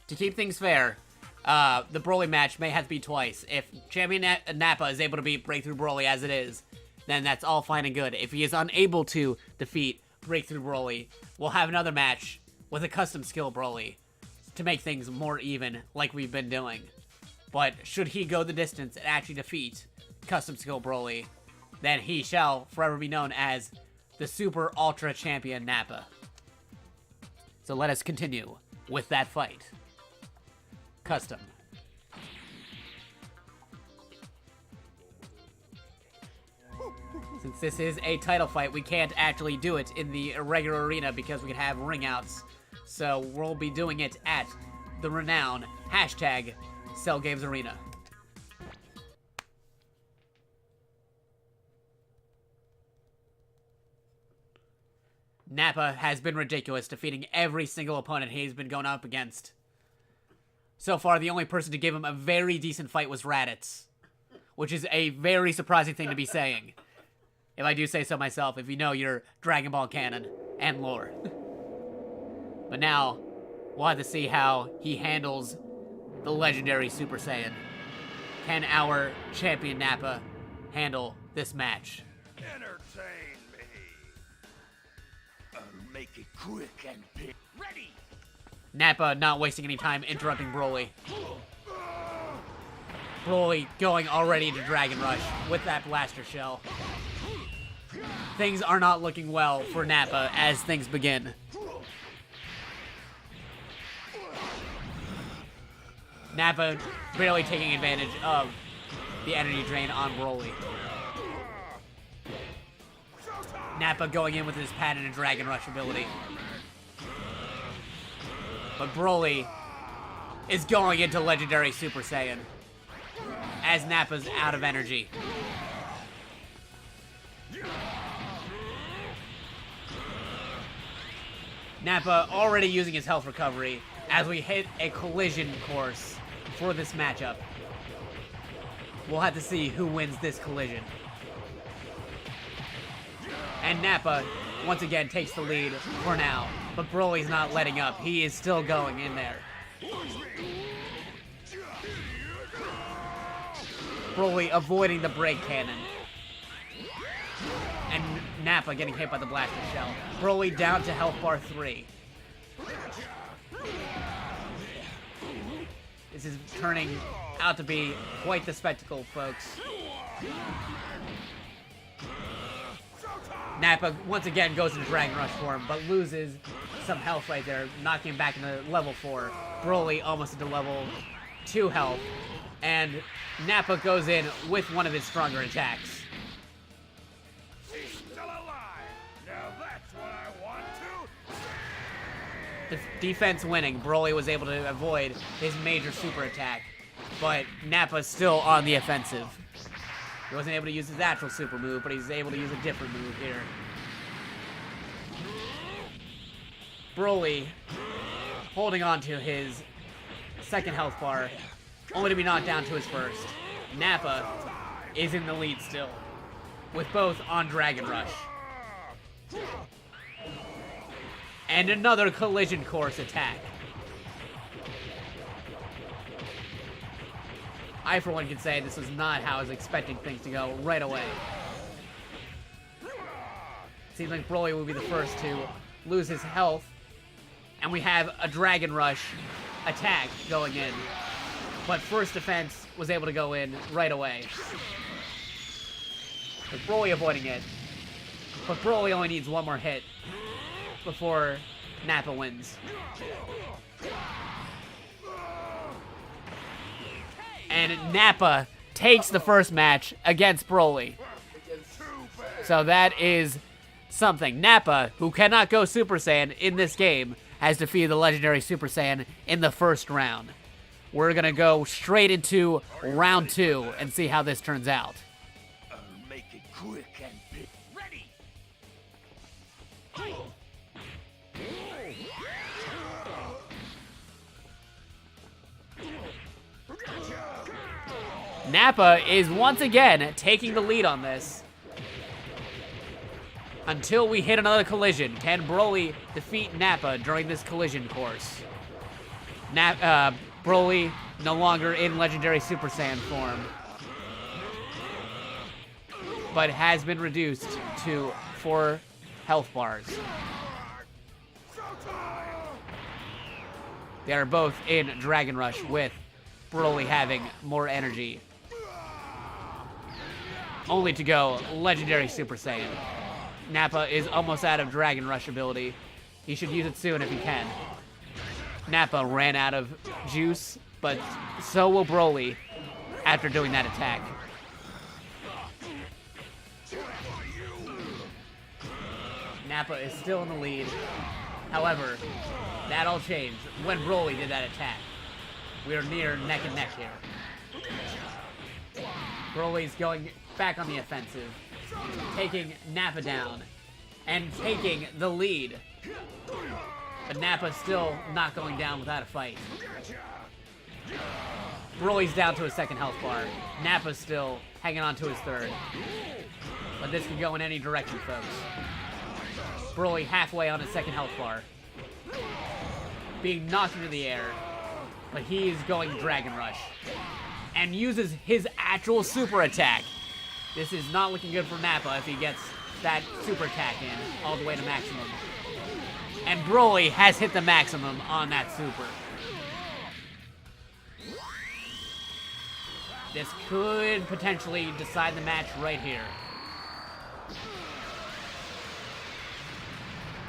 To keep things fair, the Broly match may have to be twice. If Champion Nappa is able to beat Breakthrough Broly as it is, then that's all fine and good. If he is unable to defeat Breakthrough Broly, we'll have another match with a custom skill Broly to make things more even, like we've been doing. But should he go the distance and actually defeat custom skill Broly, then he shall forever be known as the Super Ultra Champion Nappa. So let us continue with that fight. Custom. Since this is a title fight, we can't actually do it in the regular arena because we could have ring outs. So we'll be doing it at the renowned hashtag Cell Games Arena. Nappa has been ridiculous, defeating every single opponent he's been going up against. So far, the only person to give him a very decent fight was Raditz, which is a very surprising thing to be saying. If I do say so myself, if you know your Dragon Ball canon and lore. But now, we'll have to see how he handles the legendary Super Saiyan. Can our champion Nappa handle this match? Entertain me. I'll make it quick and big. Ready! Nappa not wasting any time interrupting Broly. Broly going already into Dragon Rush with that blaster shell. Things are not looking well for Nappa as things begin. Nappa barely taking advantage of the energy drain on Broly. Nappa going in with his patented Dragon Rush ability. But Broly is going into Legendary Super Saiyan as Nappa's out of energy. Nappa already using his health recovery as we hit a collision course for this matchup. We'll have to see who wins this collision. And Nappa, once again, takes the lead for now. But Broly's not letting up. He is still going in there. Broly avoiding the break cannon. And Nappa getting hit by the blaster shell. Broly down to health bar 3. This is turning out to be quite the spectacle, folks. Nappa once again goes into Dragon Rush form, but loses some health right there, knocking him back into level 4. Broly almost into level 2 health. And Nappa goes in with one of his stronger attacks. She's still alive. Now that's what I want to. Defense winning, Broly was able to avoid his major super attack, but Nappa's still on the offensive. He wasn't able to use his actual super move, but he's able to use a different move here. Broly holding on to his second health bar, only to be knocked down to his first. Nappa is in the lead still, with both on Dragon Rush. And another collision course attack. I, for one, can say this was not how I was expecting things to go right away. Seems like Broly will be the first to lose his health. And we have a Dragon Rush attack going in. But first defense was able to go in right away. With Broly avoiding it. But Broly only needs one more hit before Nappa wins. And Nappa takes the first match against Broly. So that is something. Nappa, who cannot go Super Saiyan in this game, has defeated the legendary Super Saiyan in the first round. We're going to go straight into round 2 and see how this turns out. I'll make it quick and big. Ready. Nappa is once again taking the lead on this. Until we hit another collision. Can Broly defeat Nappa during this collision course? Broly no longer in legendary Super Saiyan form, but has been reduced to 4 health bars. They are both in Dragon Rush, with Broly having more energy. Only to go legendary Super Saiyan. Nappa is almost out of Dragon Rush ability. He should use it soon if he can. Nappa ran out of juice, but so will Broly after doing that attack. Nappa is still in the lead. However, that all changed when Broly did that attack. We are near neck and neck here. Broly's going back on the offensive, taking Nappa down and taking the lead. But Nappa's still not going down without a fight. Broly's down to his second health bar. Nappa's still hanging on to his third. But this could go in any direction, folks. Broly halfway on his second health bar. Being knocked into the air. But he is going Dragon Rush. And uses his actual super attack. This is not looking good for Nappa if he gets that super attack in all the way to maximum. And Broly has hit the maximum on that super. This could potentially decide the match right here.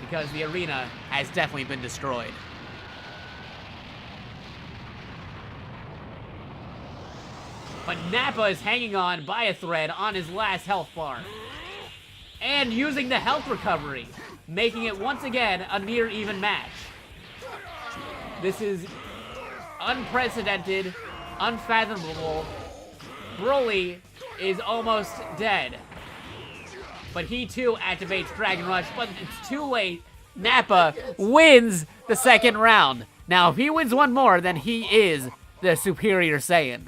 Because the arena has definitely been destroyed. But Nappa is hanging on by a thread on his last health bar. And using the health recovery, making it once again a near even match. This is unprecedented, unfathomable. Broly is almost dead. But he too activates Dragon Rush, but it's too late. Nappa wins the second round. Now, if he wins one more, then he is the superior Saiyan.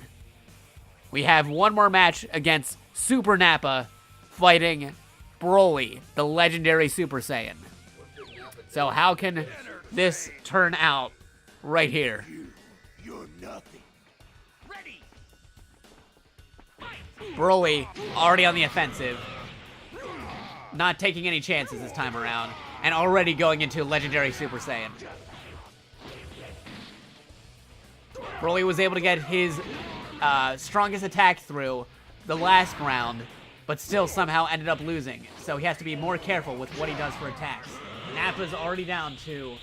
We have one more match against Super Nappa fighting Broly, the legendary Super Saiyan. So how can this turn out right here? You're nothing. Ready. Broly already on the offensive. Not taking any chances this time around. And already going into legendary Super Saiyan. Broly was able to get his strongest attack through the last round, but still somehow ended up losing. So he has to be more careful with what he does for attacks. Nappa's already down to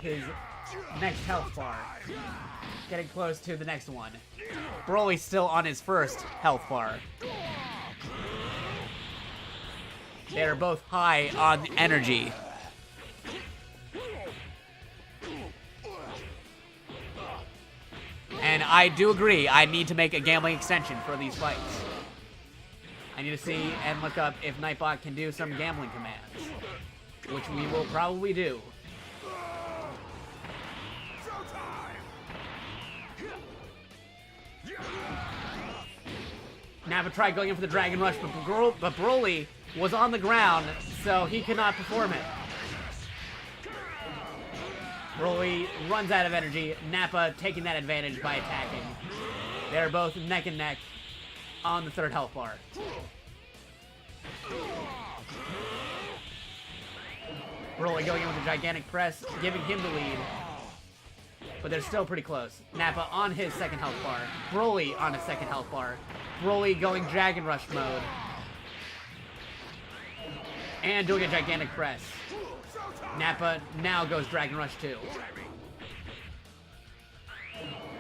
his next health bar. Getting close to the next one. Broly's still on his first health bar. They're both high on energy. And I do agree, I need to make a gambling extension for these fights. I need to see and look up if Nightbot can do some gambling commands, which we will probably do. Nappa tried going in for the Dragon Rush, but Broly was on the ground, so he could not perform it. Broly runs out of energy. Nappa taking that advantage by attacking. They're both neck and neck on the third health bar. Broly going in with a gigantic press, giving him the lead. But they're still pretty close. Nappa on his second health bar. Broly on his second health bar. Broly going Dragon Rush mode. And doing a gigantic press. Nappa now goes Dragon Rush 2.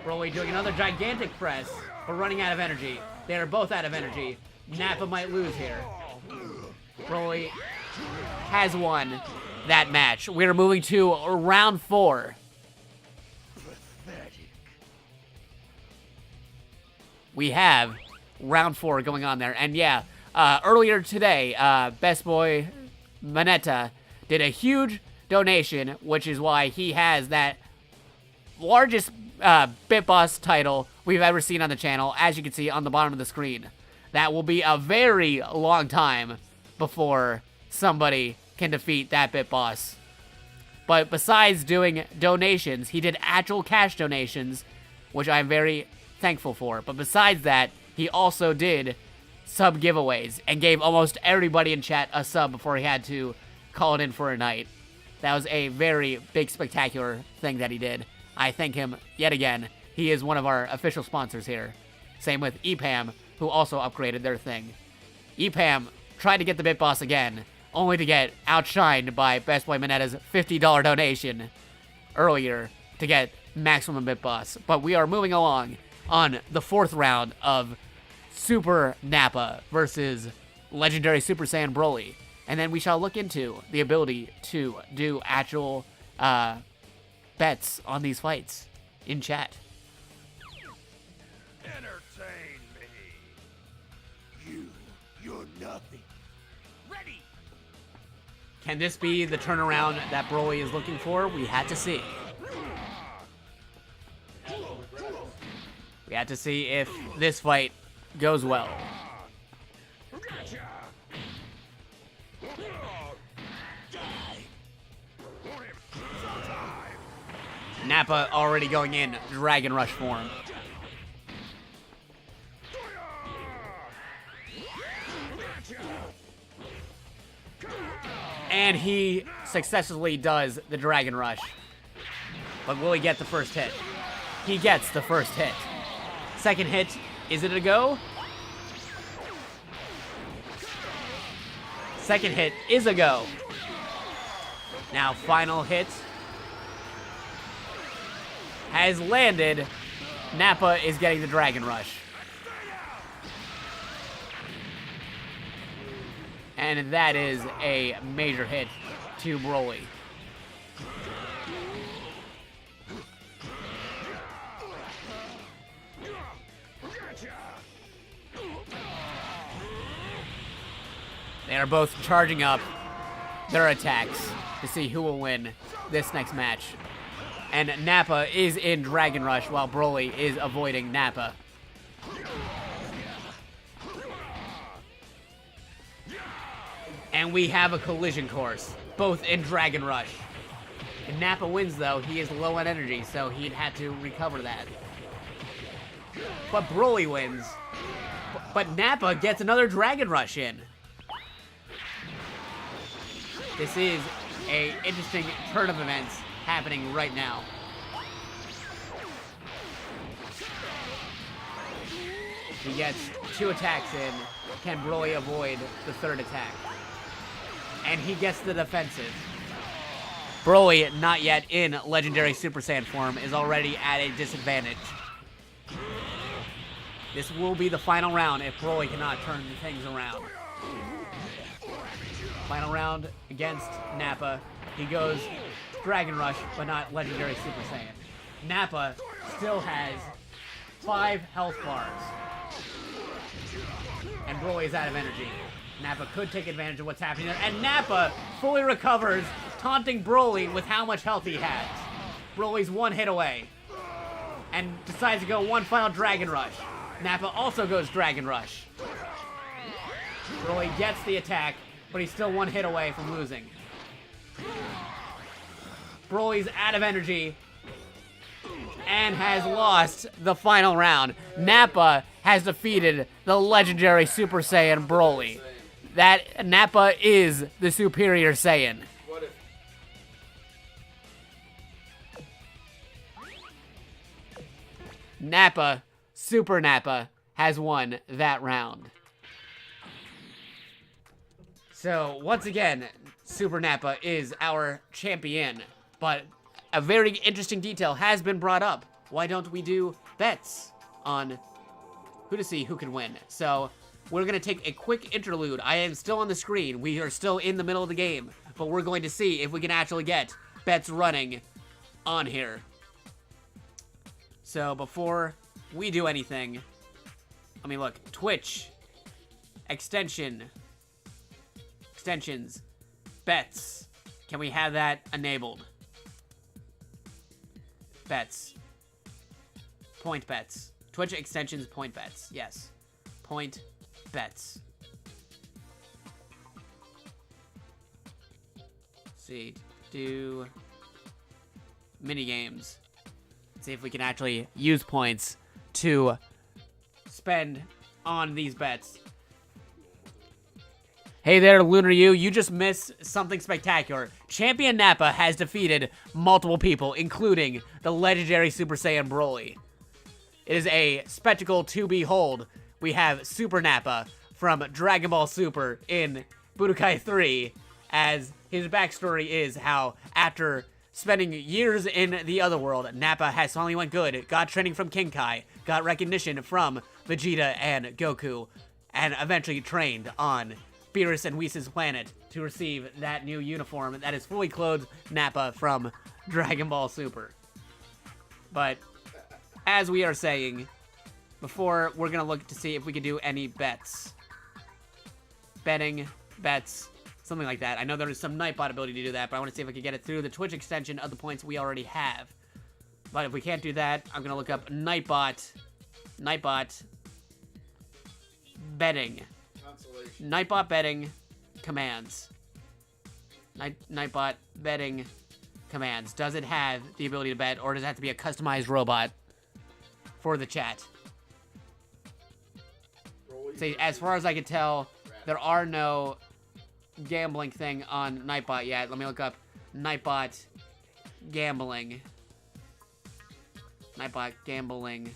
Broly doing another gigantic press, but running out of energy. They are both out of energy. Nappa might lose here. Broly has won that match. We are moving to round 4. We have round 4 going on there. And yeah, earlier today, Best Boy Manetta did a huge donation, which is why he has that largest Bit Boss title we've ever seen on the channel, as you can see on the bottom of the screen. That will be a very long time before somebody can defeat that Bit Boss. But besides doing donations, he did actual cash donations, which I'm very thankful for. But besides that, he also did sub giveaways and gave almost everybody in chat a sub before he had to call it in for a night. That was a very big, spectacular thing that he did. I thank him yet again. He is one of our official sponsors here. Same with EPAM, who also upgraded their thing. EPAM tried to get the Bit Boss again, only to get outshined by Best Boy Manetta's $50 donation earlier to get maximum Bit Boss. But we are moving along on the 4th round of Super Nappa versus Legendary Super Saiyan Broly. And then we shall look into the ability to do actual bets on these fights in chat. Entertain me. You're nothing. Ready. Can this be the turnaround that Broly is looking for? We had to see. We had to see if this fight goes well. Nappa already going in Dragon Rush form. And he successfully does the Dragon Rush. But will he get the first hit? He gets the first hit. Second hit, is it a go? Second hit is a go. Now final hit has landed. Nappa is getting the Dragon Rush. And that is a major hit to Broly. They are both charging up their attacks to see who will win this next match. And Nappa is in Dragon Rush while Broly is avoiding Nappa. And we have a collision course, both in Dragon Rush. If Nappa wins, though, he is low on energy, so he'd have to recover that. But Broly wins. But Nappa gets another Dragon Rush in. This is a interesting turn of events happening right now. He gets 2 attacks in. Can Broly avoid the 3rd attack? And he gets the defensive. Broly, not yet in Legendary Super Saiyan form, is already at a disadvantage. This will be the final round if Broly cannot turn things around. Final round against Nappa. He goes Dragon Rush, but not Legendary Super Saiyan. Nappa still has 5 health bars. And Broly is out of energy. Nappa could take advantage of what's happening there. And Nappa fully recovers, taunting Broly with how much health he has. Broly's 1 hit away. And decides to go 1 final Dragon Rush. Nappa also goes Dragon Rush. Broly gets the attack, but he's still 1 hit away from losing. Broly's out of energy and has lost the final round. Nappa has defeated the legendary Super Saiyan Broly. That Nappa is the superior Saiyan. Nappa, Super Nappa, has won that round. So, once again, Super Nappa is our champion. But a very interesting detail has been brought up. Why don't we do bets on who to see who can win? So, we're going to take a quick interlude. I am still on the screen. We are still in the middle of the game. But we're going to see if we can actually get bets running on here. So, before we do anything, let me look. Twitch. Extensions. Bets. Can we have that enabled? Bets. Point bets. Twitch extensions, point bets. Yes. Point bets. Let's see. Do mini games. See if we can actually use points to spend on these bets. Hey there, Lunar you just missed something spectacular. Champion Nappa has defeated multiple people, including the legendary Super Saiyan Broly. It is a spectacle to behold. We have Super Nappa from Dragon Ball Super in Budokai 3, as his backstory is how, after spending years in the other world, Nappa has finally went good, got training from King Kai, got recognition from Vegeta and Goku, and eventually trained on Beerus and Whis' planet to receive that new uniform that is fully clothed Nappa from Dragon Ball Super. But, as we are saying, before we're going to look to see if we can do any bets. Betting, bets, something like that. I know there is some Nightbot ability to do that, but I want to see if I can get it through the Twitch extension of the points we already have. But if we can't do that, I'm going to look up Nightbot betting. Nightbot betting commands. Nightbot betting commands. Does it have the ability to bet, or does it have to be a customized robot for the chat? See, as far as I can tell, there are no gambling thing on Nightbot yet. Let me look up Nightbot gambling. Nightbot gambling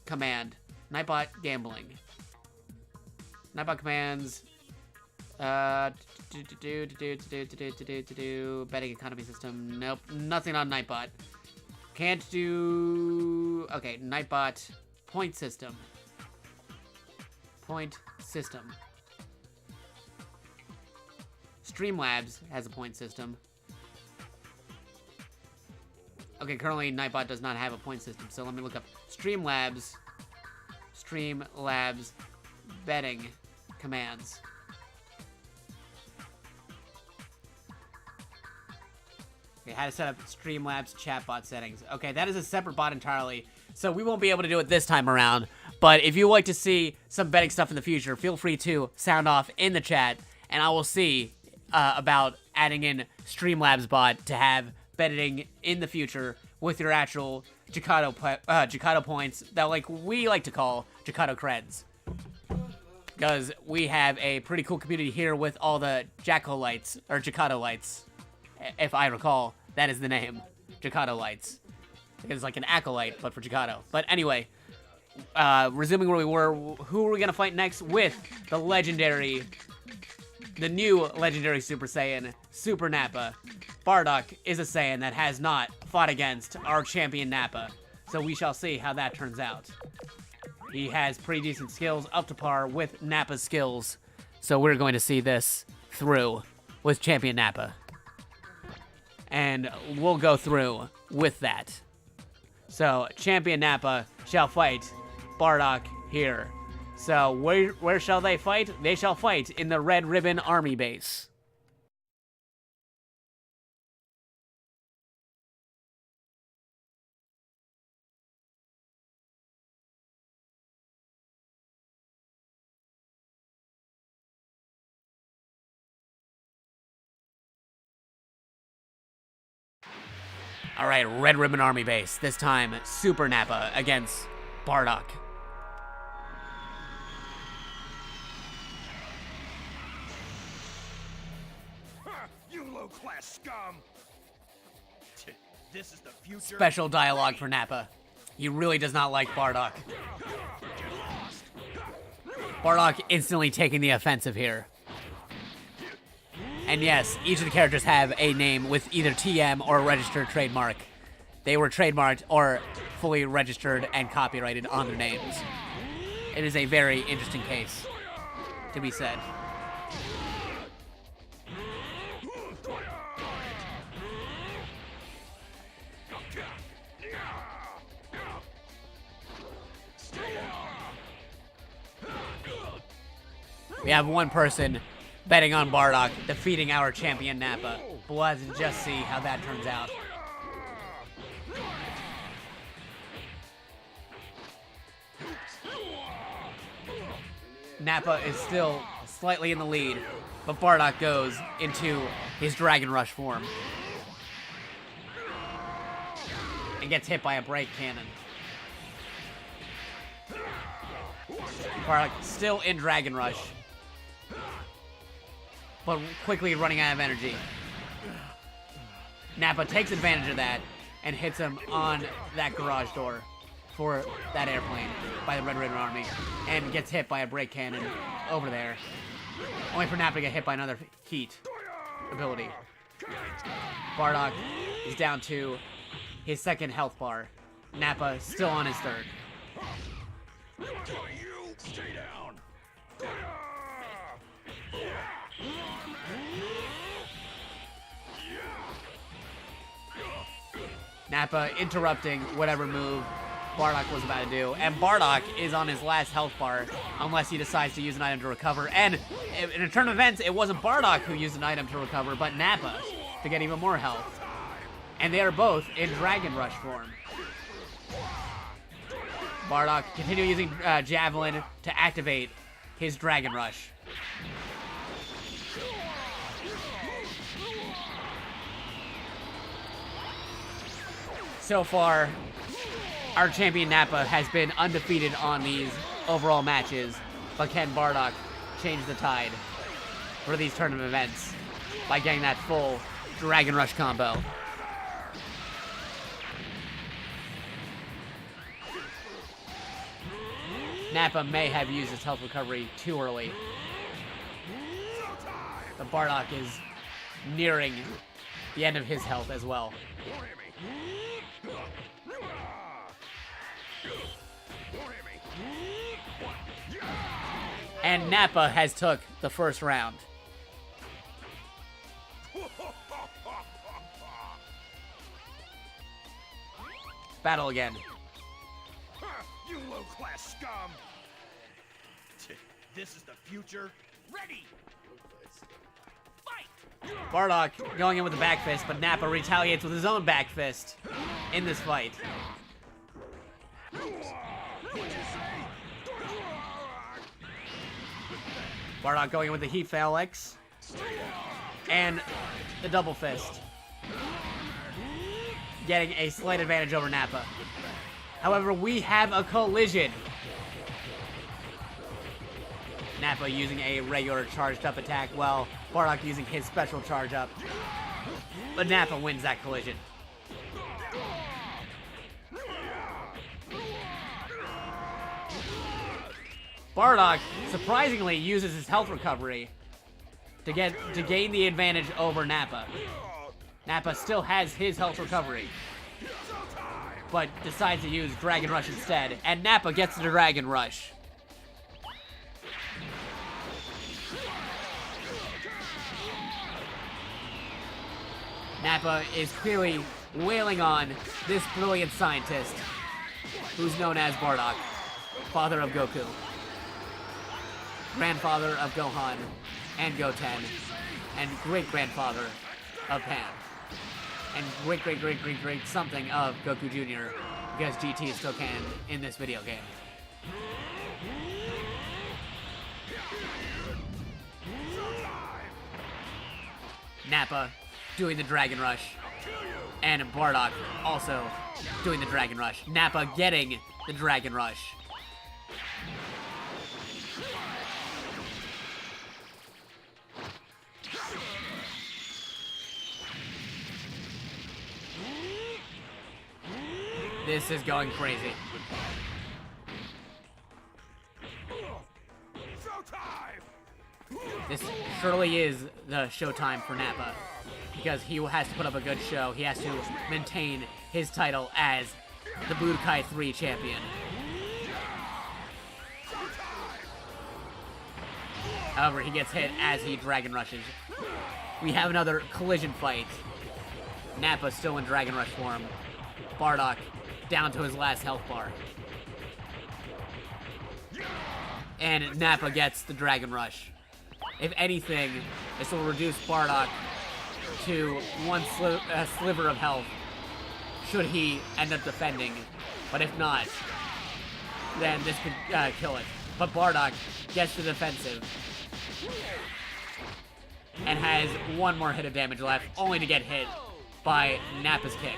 command. Nightbot gambling. Nightbot commands. Betting economy system. Nope, nothing on Nightbot. Can't do. Okay, Nightbot point system. Point system. Streamlabs has a point system. Okay, currently Nightbot does not have a point system, so let me look up Streamlabs. Streamlabs betting commands. Okay, how to set up Streamlabs chatbot settings. Okay, that is a separate bot entirely, so we won't be able to do it this time around. But if you would like to see some betting stuff in the future, feel free to sound off in the chat, and I will see about adding in Streamlabs bot to have betting in the future with your actual Jakato points that we like to call Jakato creds. Because we have a pretty cool community here with all the Jacko lights, or Jakato lights. If I recall, that is the name. Jakato lights. It's like an acolyte, but for Jakato. But anyway, resuming where we were, who are we going to fight next with the new legendary Super Saiyan, Super Nappa. Bardock is a Saiyan that has not fought against our champion Nappa, so we shall see how that turns out. He has pretty decent skills, up to par with Nappa's skills, so we're going to see this through with champion Nappa. And we'll go through with that. So, champion Nappa shall fight Bardock here. So, where shall they fight? They shall fight in the Red Ribbon Army Base. Alright, Red Ribbon Army Base. This time, Super Nappa against Bardock. You low-class scum! This is the future. Special dialogue for Nappa. He really does not like Bardock. Bardock instantly taking the offensive here. And yes, each of the characters have a name with either TM or a registered trademark. They were trademarked or fully registered and copyrighted on their names. It is a very interesting case to be said. We have one person betting on Bardock defeating our champion Nappa, but we'll have to just see how that turns out. Nappa is still slightly in the lead, but Bardock goes into his Dragon Rush form and gets hit by a break cannon. Bardock still in Dragon Rush, but quickly running out of energy. Nappa takes advantage of that and hits him on that garage door for that airplane by the Red Ribbon Army and gets hit by a break cannon over there. Only for Nappa to get hit by another heat ability. Bardock is down to his second health bar. Nappa still on his third. Stay down! Nappa interrupting whatever move Bardock was about to do. And Bardock is on his last health bar unless he decides to use an item to recover. And in a turn of events, it wasn't Bardock who used an item to recover, but Nappa to get even more health. And they are both in Dragon Rush form. Bardock continue using Javelin to activate his Dragon Rush. So far, our champion Nappa has been undefeated on these overall matches, but can Bardock change the tide for these tournament events by getting that full Dragon Rush combo? Nappa may have used his health recovery too early. But Bardock is nearing the end of his health as well. And Nappa has took the first round. Battle again. You low-class scum! This is the future. Ready! Fight! Bardock going in with a back fist, but Nappa retaliates with his own back fist in this fight. Bardock going in with the Heat Phalanx. and the double fist, getting a slight advantage over Nappa. However, we have a collision. Nappa using a regular charged up attack, while Bardock using his special charge up. But Nappa wins that collision. Bardock surprisingly uses his health recovery to gain the advantage over Nappa. Nappa still has his health recovery, but decides to use Dragon Rush instead, and Nappa gets the Dragon Rush. Nappa is clearly wailing on this brilliant scientist, who's known as Bardock, father of Goku, grandfather of Gohan and Goten, and great-grandfather of Pan, and great something of Goku Jr., because GT is still canon in this video game. Nappa doing the Dragon Rush, and Bardock also doing the Dragon Rush. Nappa getting the Dragon Rush. This is going crazy. This surely is the showtime for Nappa, because he has to put up a good show. He has to maintain his title as the Budokai 3 champion. However, he gets hit as he Dragon Rushes. We have another collision fight. Nappa still in Dragon Rush form. Bardock down to his last health bar. And Nappa gets the Dragon Rush. If anything, this will reduce Bardock to one sliver of health, should he end up defending. But if not, then this could kill it. But Bardock gets the defensive, and has one more hit of damage left, only to get hit by Nappa's kick.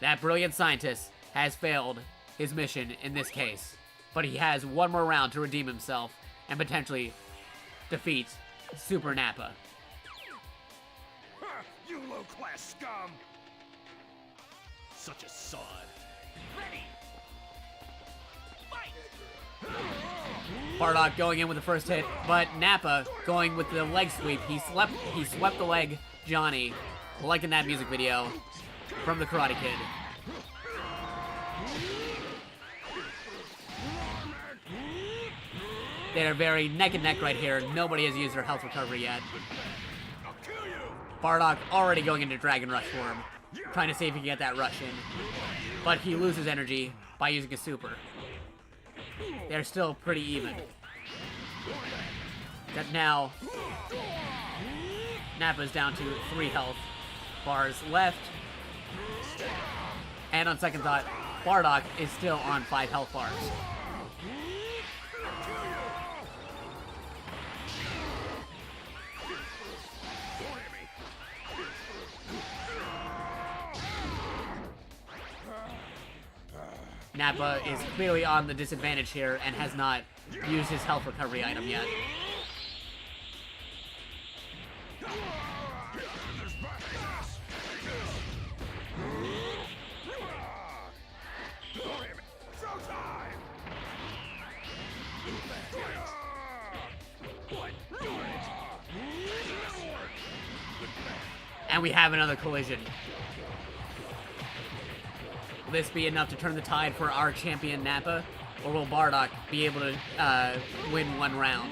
That brilliant scientist has failed his mission in this case, but he has one more round to redeem himself and potentially defeat Super Nappa. You low-class scum! Such a sod. Ready! Fight! Bardock going in with the first hit, but Nappa going with the leg sweep. He swept the leg Johnny, like in that music video from the Karate Kid. They're very neck and neck right here. Nobody has used their health recovery yet. Bardock already going into Dragon Rush form, trying to see if he can get that rush in. But he loses energy by using a super. They're still pretty even. Except now, Nappa's down to 3 health bars left. And on second thought, Bardock is still on 5 health bars. Nappa is clearly on the disadvantage here and has not used his health recovery item yet. And we have another collision. Will this be enough to turn the tide for our champion Nappa? Or will Bardock be able to win one round?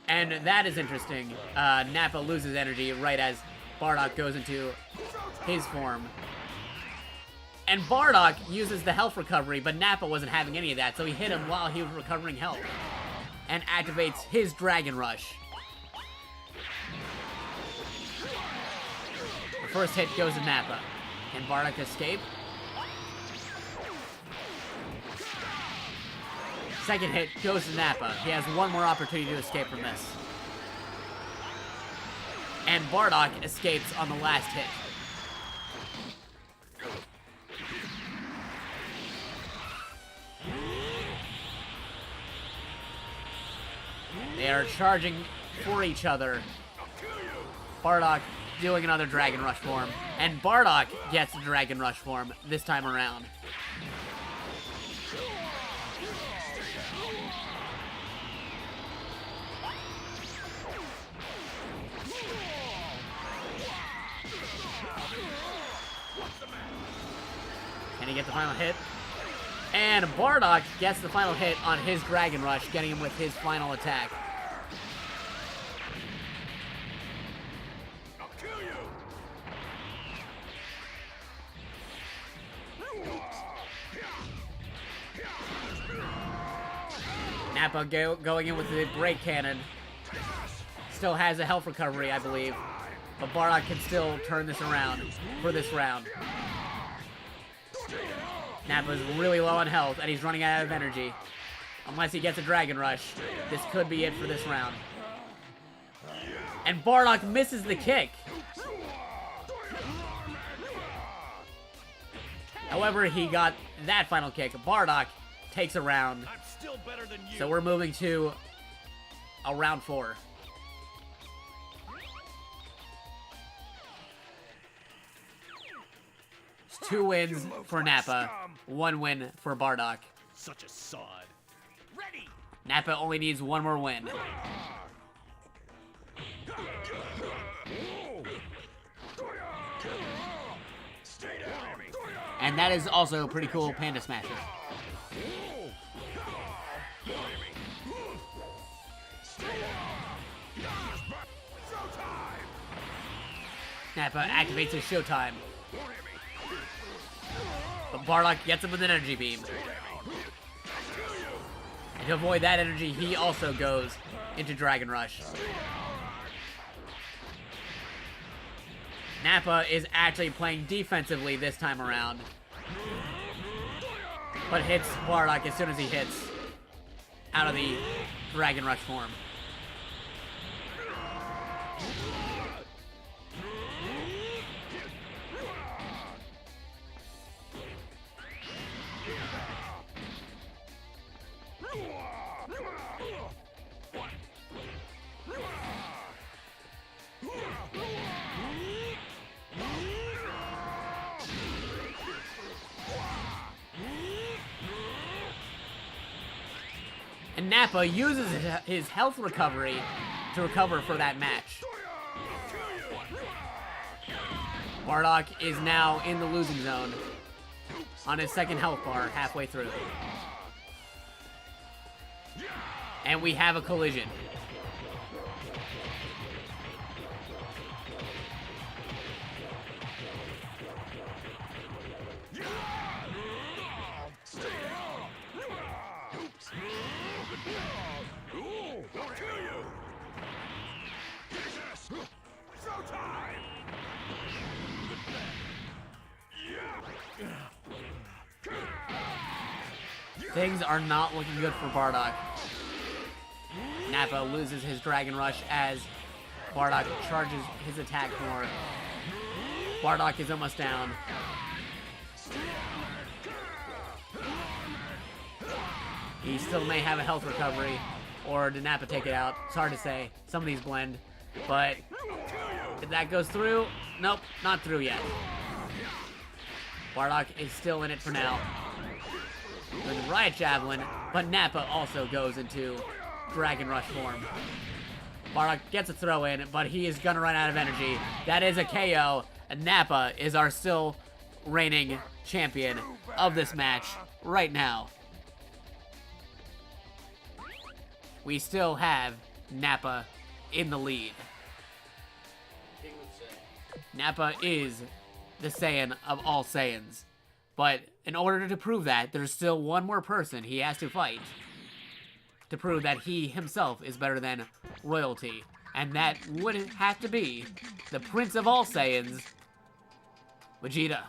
And that is interesting. Nappa loses energy right as Bardock goes into his form. And Bardock uses the health recovery, but Nappa wasn't having any of that, so he hit him while he was recovering health. And activates his Dragon Rush. The first hit goes to Nappa. Can Bardock escape? Second hit goes to Nappa. He has one more opportunity to escape from this. And Bardock escapes on the last hit. They are charging for each other. Bardock doing another Dragon Rush form. And Bardock gets the Dragon Rush form this time around. Can he get the final hit? And Bardock gets the final hit on his Dragon Rush, getting him with his final attack. I'll kill you. Nappa going in with the Great Cannon. Still has a health recovery, I believe. But Bardock can still turn this around for this round. Nappa's really low on health, and he's running out of energy. Unless he gets a Dragon Rush, this could be it for this round. And Bardock misses the kick. However, he got that final kick. Bardock takes a round. I'm still better than you. So we're moving to a round 4. It's 2 wins for Nappa, 1 win for Bardock. Such a sod. Ready. Nappa only needs 1 more win. And that is also a pretty cool Panda Smasher. Nappa activates his Showtime. But Bardock gets him with an energy beam. And to avoid that energy, he also goes into Dragon Rush. Nappa is actually playing defensively this time around. But hits Bardock as soon as he hits out of the Dragon Rush form. And Nappa uses his health recovery to recover for that match. Bardock is now in the losing zone on his second health bar halfway through. And we have a collision. Things are not looking good for Bardock. Nappa loses his Dragon Rush as Bardock charges his attack more. Bardock is almost down. He still may have a health recovery, or did Nappa take it out? It's hard to say. Some of these blend, but if that goes through, nope, not through yet. Bardock is still in it for now. With Riot Javelin, but Nappa also goes into Dragon Rush form. Bardock gets a throw in, but he is gonna run out of energy. That is a KO, and Nappa is our still reigning champion of this match right now. We still have Nappa in the lead. Nappa is the Saiyan of all Saiyans. But in order to prove that, there's still one more person he has to fight to prove that he himself is better than royalty. And that would have to be the Prince of all Saiyans, Vegeta.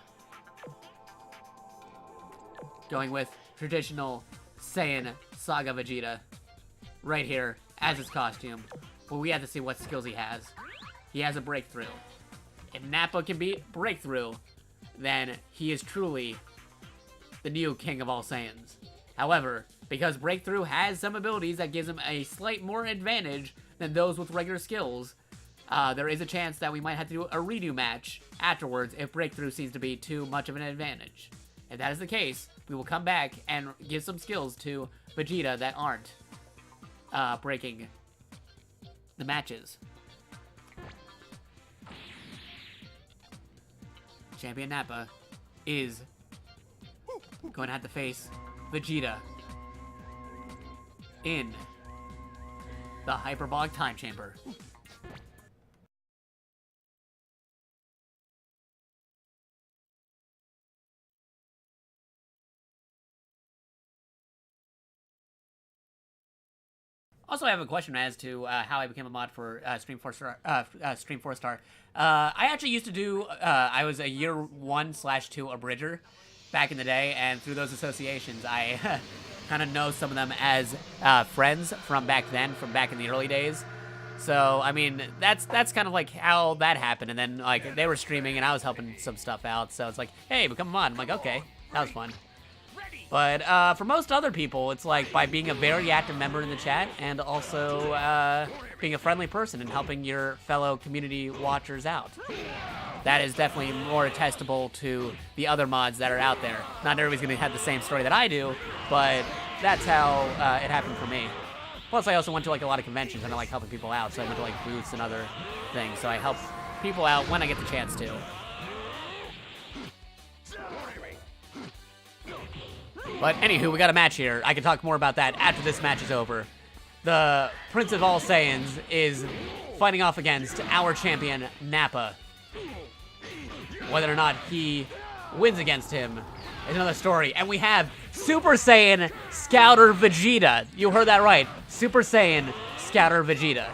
Going with traditional Saiyan Saga Vegeta right here as his costume. But we have to see what skills he has. He has a breakthrough. If Nappa can beat breakthrough, then he is truly the new king of all Saiyans. However, because breakthrough has some abilities that gives him a slight more advantage than those with regular skills, there is a chance that we might have to do a redo match afterwards if breakthrough seems to be too much of an advantage. If that is the case, we will come back and give some skills to Vegeta that aren't breaking the matches. Champion Nappa is going to have to face Vegeta in the Hyperbolic Time Chamber. Also, I have a question as to how I became a mod for Stream 4 Star. I actually used to do. I was a year 1/2 abridger back in the day, and through those associations, I kind of know some of them as friends from back then, from back in the early days. So, I mean, that's kind of like how that happened. And then like they were streaming, and I was helping some stuff out. So it's like, hey, become a mod. I'm like, okay, that was fun. But for most other people, it's like by being a very active member in the chat and also being a friendly person and helping your fellow community watchers out. That is definitely more attestable to the other mods that are out there. Not everybody's going to have the same story that I do, but that's how it happened for me. Plus, I also went to like a lot of conventions and I like helping people out, so I went to like booths and other things. So I help people out when I get the chance to. But anywho, we got a match here. I can talk more about that after this match is over. The Prince of All Saiyans is fighting off against our champion, Nappa. Whether or not he wins against him is another story. And we have Super Saiyan Scouter Vegeta. You heard that right. Super Saiyan Scouter Vegeta.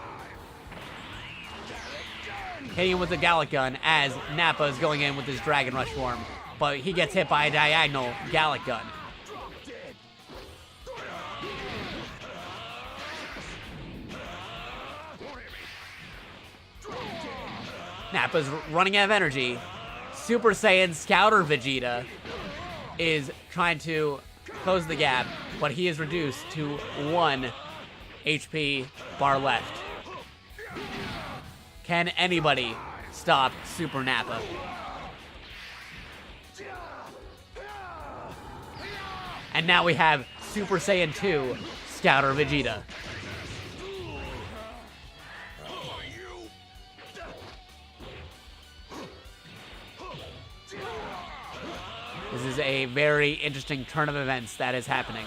Hitting him with the Gallic Gun as Nappa is going in with his Dragon Rush form. But he gets hit by a diagonal Gallic Gun. Nappa's running out of energy. Super Saiyan Scouter Vegeta is trying to close the gap, but he is reduced to 1 HP bar left. Can anybody stop Super Nappa? And now we have Super Saiyan 2 Scouter Vegeta. This is a very interesting turn of events that is happening.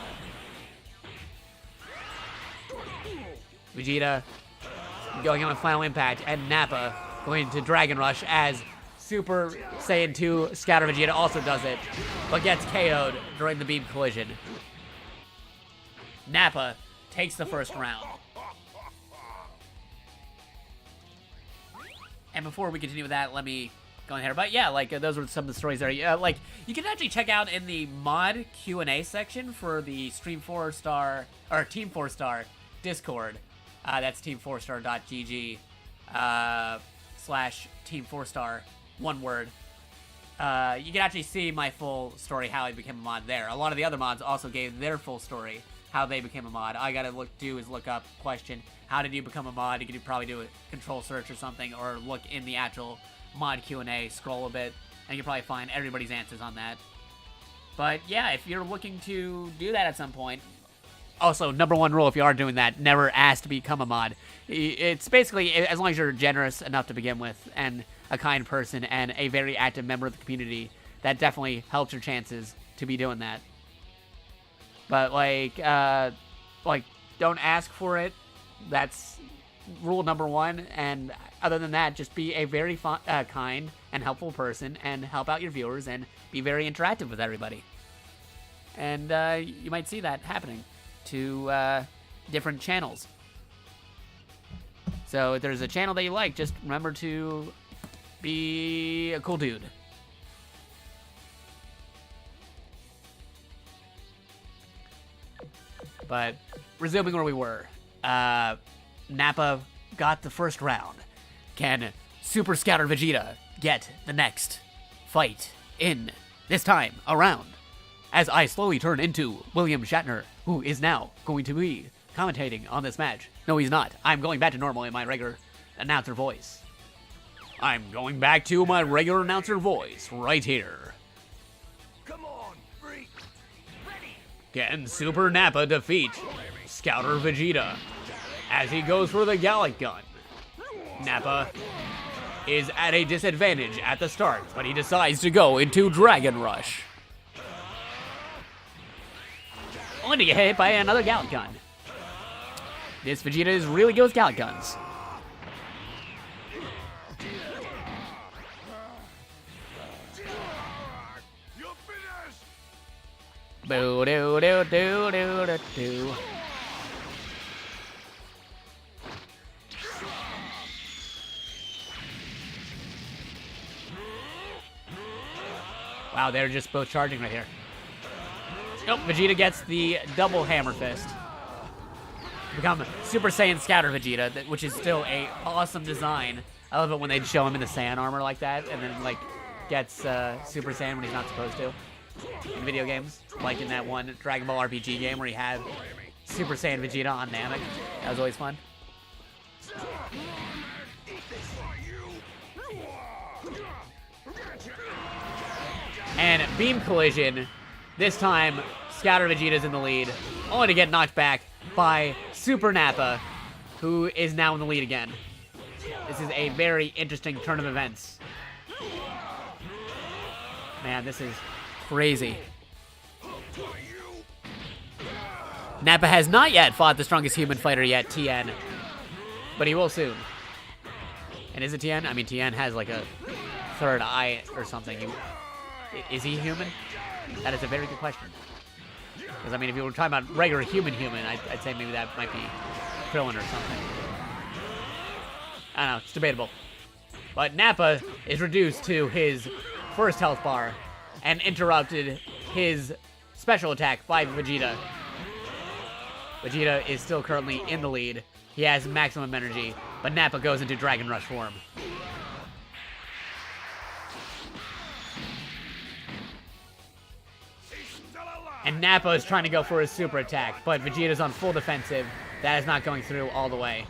Vegeta going on a final impact, and Nappa going to Dragon Rush as Super Saiyan 2 Scouter Vegeta also does it, but gets KO'd during the beam collision. Nappa takes the first round. And before we continue with that, let me go ahead. But yeah, like those were some of the stories there. Like you can actually check out in the mod Q&A section for the Stream 4 Star or Team 4 Star Discord. That's team4star.gg / Team 4 Star, one word. You can actually see my full story, how I became a mod there. A lot of the other mods also gave their full story, how they became a mod. All I gotta do is look up question, how did you become a mod? You could probably do a control search or something, or look in the actual mod Q&A, scroll a bit, and you can probably find everybody's answers on that. But yeah, if you're looking to do that at some point, also, number one rule, if you are doing that, never ask to become a mod. It's basically, as long as you're generous enough to begin with, and a kind person, and a very active member of the community, that definitely helps your chances to be doing that. But, like, don't ask for it. That's rule number one, and other than that, just be a very kind and helpful person, and help out your viewers, and be very interactive with everybody. And you might see that happening to different channels. So if there's a channel that you like, just remember to be a cool dude. But resuming where we were, Nappa got the first round. Can Super Scouter Vegeta get the next fight in this time around? As I slowly turn into William Shatner, who is now going to be commentating on this match. No, he's not. I'm going back to normal in my regular announcer voice. I'm going back to my regular announcer voice right here. Come on, freak. Can Super Nappa defeat Scouter Vegeta as he goes for the Gallic Gun? Nappa is at a disadvantage at the start, but he decides to go into Dragon Rush. Only to get hit by another Gallic Gun. This Vegeta is really good with Gallic Guns. You're finished. Boo doo doo doo doo doo doo. Wow, they're just both charging right here. Nope, Vegeta gets the double hammer fist. Become Super Saiyan Scouter Vegeta, which is still a awesome design. I love it when they show him in the Saiyan armor like that, and then like gets Super Saiyan when he's not supposed to in video games, like in that one Dragon Ball RPG game where he had Super Saiyan Vegeta on Namek. That was always fun. And Beam Collision. This time, Scouter Vegeta's in the lead, only to get knocked back by Super Nappa, who is now in the lead again. This is a very interesting turn of events. Man, this is crazy. Nappa has not yet fought the strongest human fighter yet, Tien, but he will soon. And is it Tien? I mean, Tien has like a third eye or something. Is he human? That is a very good question. Because, I mean, if you were talking about regular human, I'd say maybe that might be Krillin or something. I don't know, it's debatable. But Nappa is reduced to his first health bar and interrupted his special attack by Vegeta. Vegeta is still currently in the lead. He has maximum energy, but Nappa goes into Dragon Rush form. And Nappa is trying to go for his super attack, but Vegeta's on full defensive. That is not going through all the way.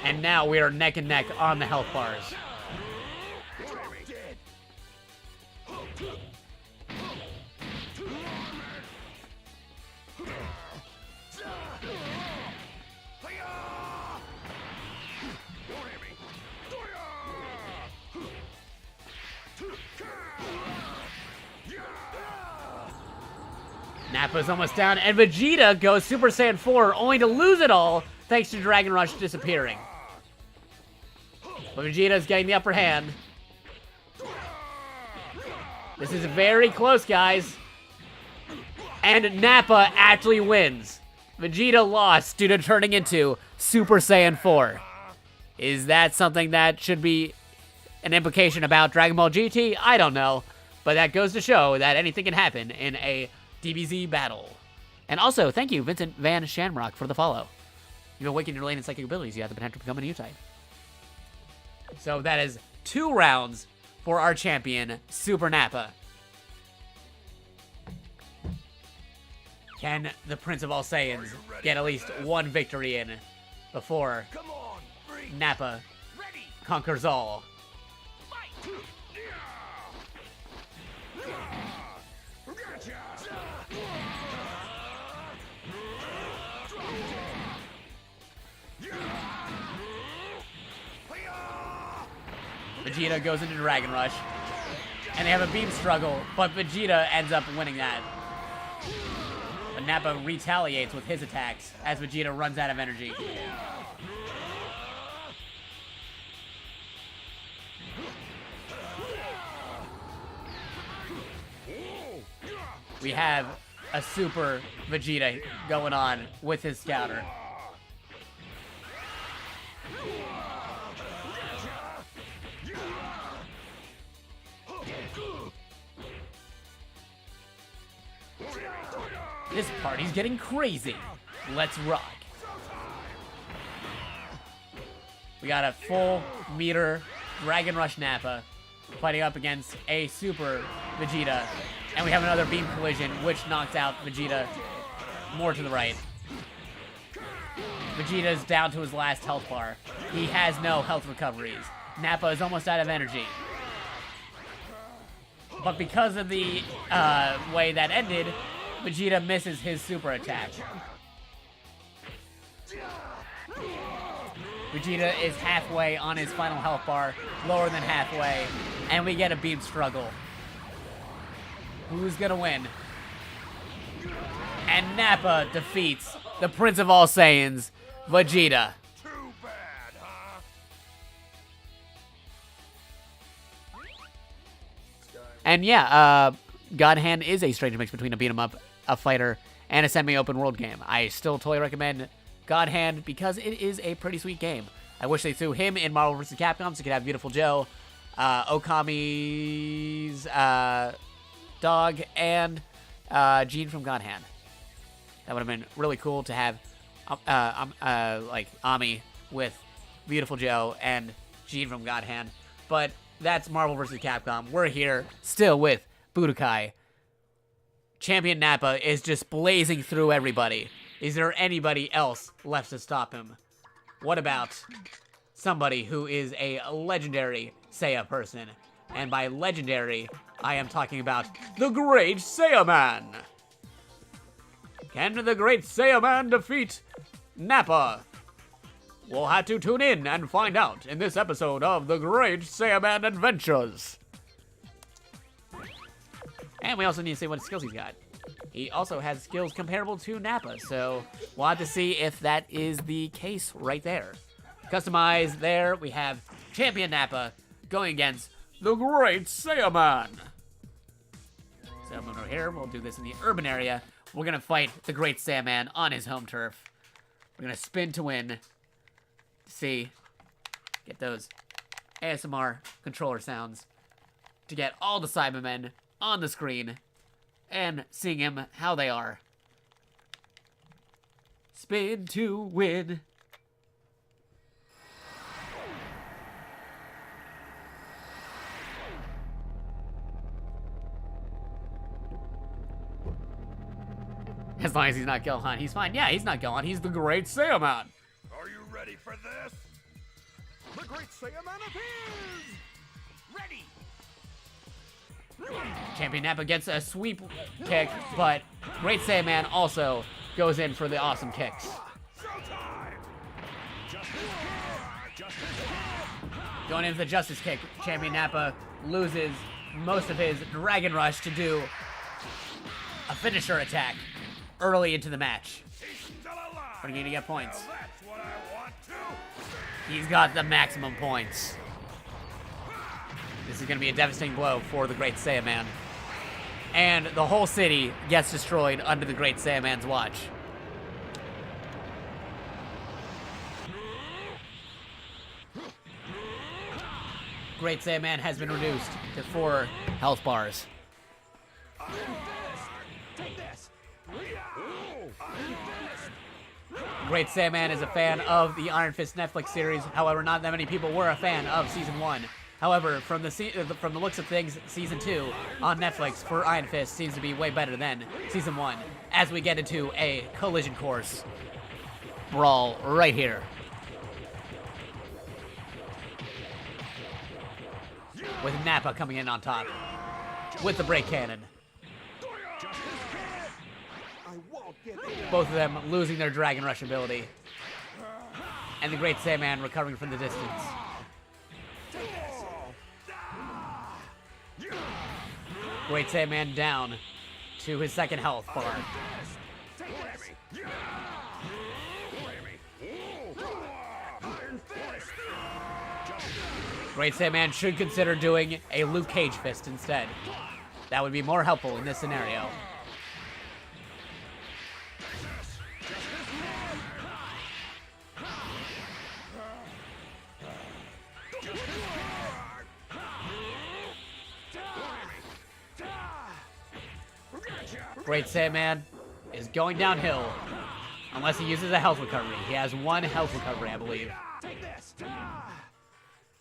And now we are neck and neck on the health bars. Nappa's almost down, and Vegeta goes Super Saiyan 4, only to lose it all thanks to Dragon Rush disappearing. But Vegeta's getting the upper hand. This is very close, guys. And Nappa actually wins. Vegeta lost due to turning into Super Saiyan 4. Is that something that should be an implication about Dragon Ball GT? I don't know. But that goes to show that anything can happen in a DBZ battle. And also, thank you, Vincent Van Shamrock, for the follow. You've awakened your latent psychic abilities. You have the potential to become a new type. So that is 2 rounds for our champion, Super Nappa. Can the Prince of All Saiyans get at least one victory in before Nappa conquers all? Vegeta goes into Dragon Rush, and they have a beam struggle, but Vegeta ends up winning that. But Nappa retaliates with his attacks as Vegeta runs out of energy. We have a super Vegeta going on with his scouter. This party's getting crazy. Let's rock. We got a full meter Dragon Rush Nappa fighting up against a Super Vegeta. And we have another beam collision, which knocks out Vegeta more to the right. Vegeta's down to his last health bar. He has no health recoveries. Nappa is almost out of energy. But because of the way that ended, Vegeta misses his super attack. Vegeta is halfway on his final health bar, lower than halfway, and we get a beam struggle. Who's gonna win? And Nappa defeats the Prince of All Saiyans, Vegeta. Too bad, huh? And yeah, God Hand is a strange mix between a beat 'em up, a fighter, and a semi-open world game. I still totally recommend God Hand because it is a pretty sweet game. I wish they threw him in Marvel vs. Capcom so you could have Beautiful Joe, Okami's dog, and Gene from God Hand. That would have been really cool to have like Ami with Beautiful Joe and Gene from God Hand. But that's Marvel vs. Capcom. We're here still with Budokai. Champion Nappa is just blazing through everybody. Is there anybody else left to stop him? What about somebody who is a legendary Saiya person? And by legendary, I am talking about the Great Saiyaman. Can the Great Saiyaman defeat Nappa? We'll have to tune in and find out in this episode of The Great Saiyaman Adventures. And we also need to see what skills he's got. He also has skills comparable to Nappa, so we'll have to see if that is the case right there. Customized there, we have Champion Nappa going against the Great Saiyaman. So I'm over here, we'll do this in the urban area. We're gonna fight the Great Saiyaman on his home turf. We're gonna spin to win. See, get those ASMR controller sounds to get all the Cybermen on the screen and seeing him how they are. Spin to win. As long as he's not Gohan, he's fine. Yeah, he's not Gohan. He's the Great Saiyaman. Are you ready for this? The Great Saiyaman appears! Ready! Champion Nappa gets a sweep kick, but Great Saiyaman also goes in for the awesome kicks. Going in for the Justice Kick, Champion Nappa loses most of his Dragon Rush to do a finisher attack early into the match. But he's gonna get points. He's got the maximum points. This is gonna be a devastating blow for the Great Saiyaman. And the whole city gets destroyed under the Great Saiyaman's watch. Great Saiyaman has been reduced to 4 health bars. Great Saiyaman is a fan of the Iron Fist Netflix series. However, not that many people were a fan of Season 1. However, from the looks of things, Season 2 on Netflix for Iron Fist seems to be way better than Season 1, as we get into a collision course brawl right here. With Nappa coming in on top with the brake cannon. Both of them losing their Dragon Rush ability. And the Great Saiyaman recovering from the distance. Great Saiyaman down to his second health bar. Great Saiyaman should consider doing a Luke Cage fist instead. That would be more helpful in this scenario. Great Saiyaman is going downhill. Unless he uses a health recovery. He has 1 health recovery, I believe.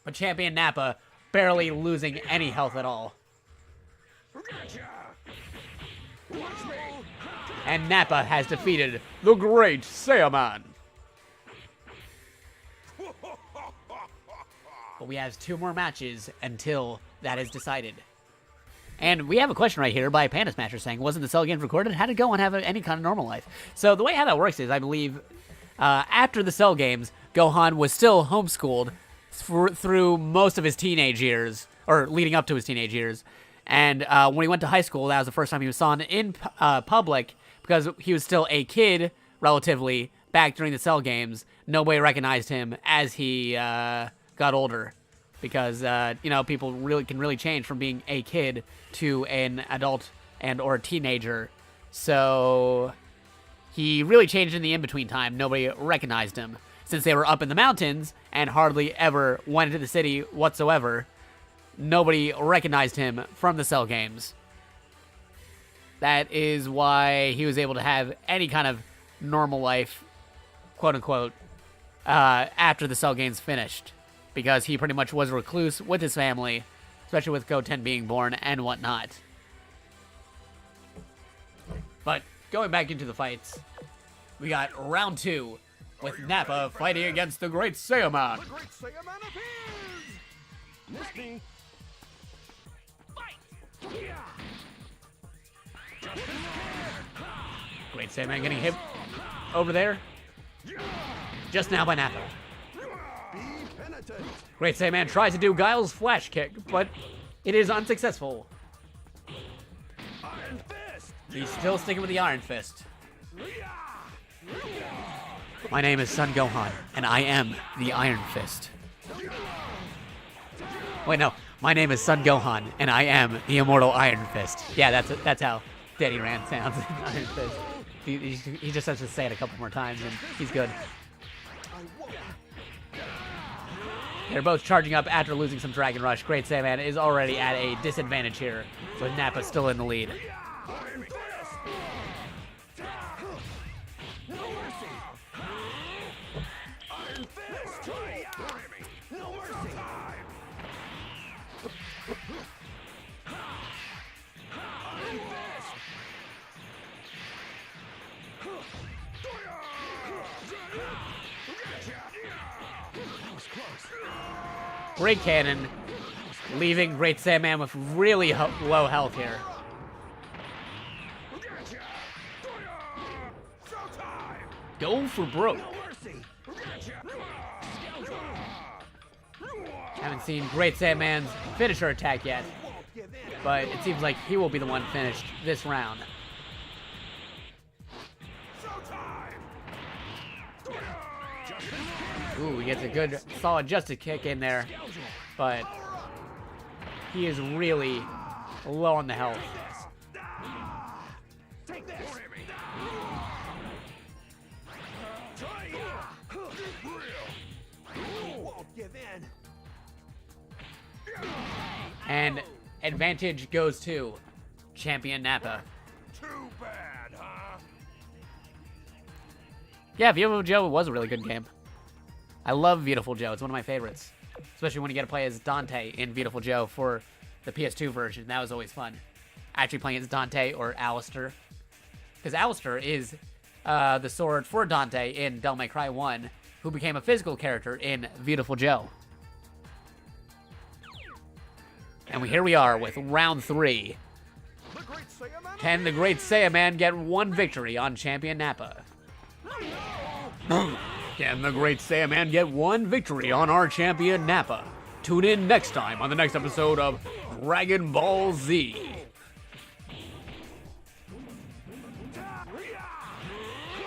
But Champion Nappa barely losing any health at all. And Nappa has defeated the Great Saiyaman. But we have 2 more matches until that is decided. And we have a question right here by Panda Smasher saying, wasn't the Cell games recorded? How did Gohan have any kind of normal life? So the way how that works is, I believe, after the Cell games, Gohan was still homeschooled through most of his teenage years, or leading up to his teenage years. And when he went to high school, that was the first time he was seen in public, because he was still a kid, relatively, back during the Cell games. Nobody recognized him as he got older. Because, you know, people can really change from being a kid to an adult and or a teenager. So he really changed in the in-between time. Nobody recognized him. Since they were up in the mountains and hardly ever went into the city whatsoever, nobody recognized him from the Cell games. That is why he was able to have any kind of normal life, quote-unquote, after the Cell games finished. Because he pretty much was a recluse with his family, especially with Goten being born and whatnot. But going back into the fights, we got round 2 with Nappa fighting against the Great Saiyaman. The Great Saiyaman appears! Miss me. Fight! Great Saiyaman getting hit over there. Just now by Nappa. Great Saiyaman tries to do Guile's flash kick, but it is unsuccessful. Iron Fist! He's still sticking with the Iron Fist. My name is Son Gohan, and I am the Iron Fist. Wait, no. My name is Son Gohan, and I am the immortal Iron Fist. Yeah, that's how Danny Rand sounds in Iron Fist. He just has to say it a couple more times, and he's good. They're both charging up after losing some Dragon Rush. Great Saiyaman is already at a disadvantage here, with Nappa still in the lead. Great Cannon, leaving Great Saiyaman with really low health here. Go for broke. Haven't seen Great Saiyaman's finisher attack yet, but it seems like he will be the one finished this round. Ooh, he gets a good, solid Justice kick in there, but he is really low on the health. And advantage goes to Champion Nappa. Too bad, huh? Yeah, Beautiful Joe was a really good game. I love Beautiful Joe. It's one of my favorites. Especially when you get to play as Dante in Beautiful Joe for the PS2 version. That was always fun. Actually playing as Dante or Alistair. Because Alistair is the sword for Dante in Devil May Cry 1, who became a physical character in Beautiful Joe. And here we are with round 3. Can the Great Saiyaman get one victory on Champion Nappa? Can the Great Saiyaman get one victory on our Champion Nappa? Tune in next time on the next episode of Dragon Ball Z.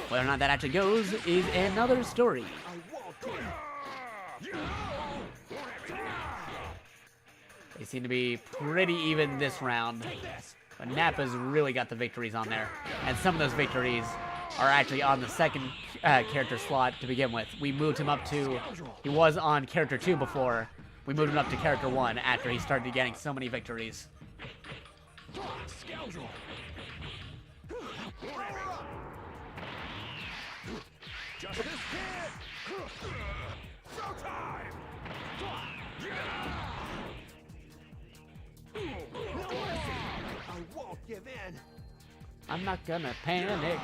Whether or not that actually goes is another story. They seem to be pretty even this round, but Nappa's really got the victories on there. And some of those victories are actually on the second character slot to begin with. We moved him up to, he was on character 2 before. We moved him up to character 1 after he started getting so many victories. Just this kid! Showtime! I won't give in. I'm not gonna panic.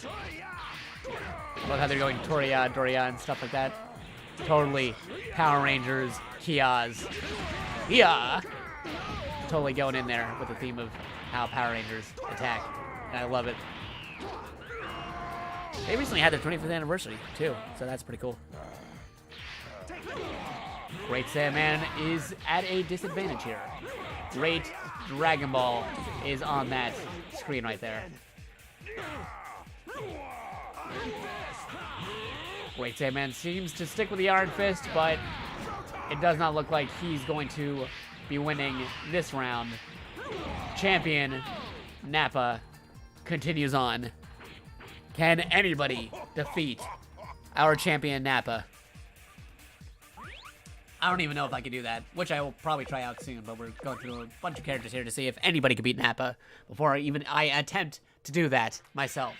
I love how they're going Toria, Doria, and stuff like that. Totally Power Rangers, Kias. Yeah! Totally going in there with the theme of how Power Rangers attack. And I love it. They recently had their 25th anniversary, too, so that's pretty cool. Great Sandman is at a disadvantage here. Great Dragon Ball is on that screen right there. Great Sandman seems to stick with the Iron Fist, but it does not look like he's going to be winning this round. Champion Nappa continues on. Can anybody defeat our champion Nappa? I don't even know if I can do that, which I will probably try out soon, but we're going through a bunch of characters here to see if anybody can beat Nappa before I attempt to do that myself.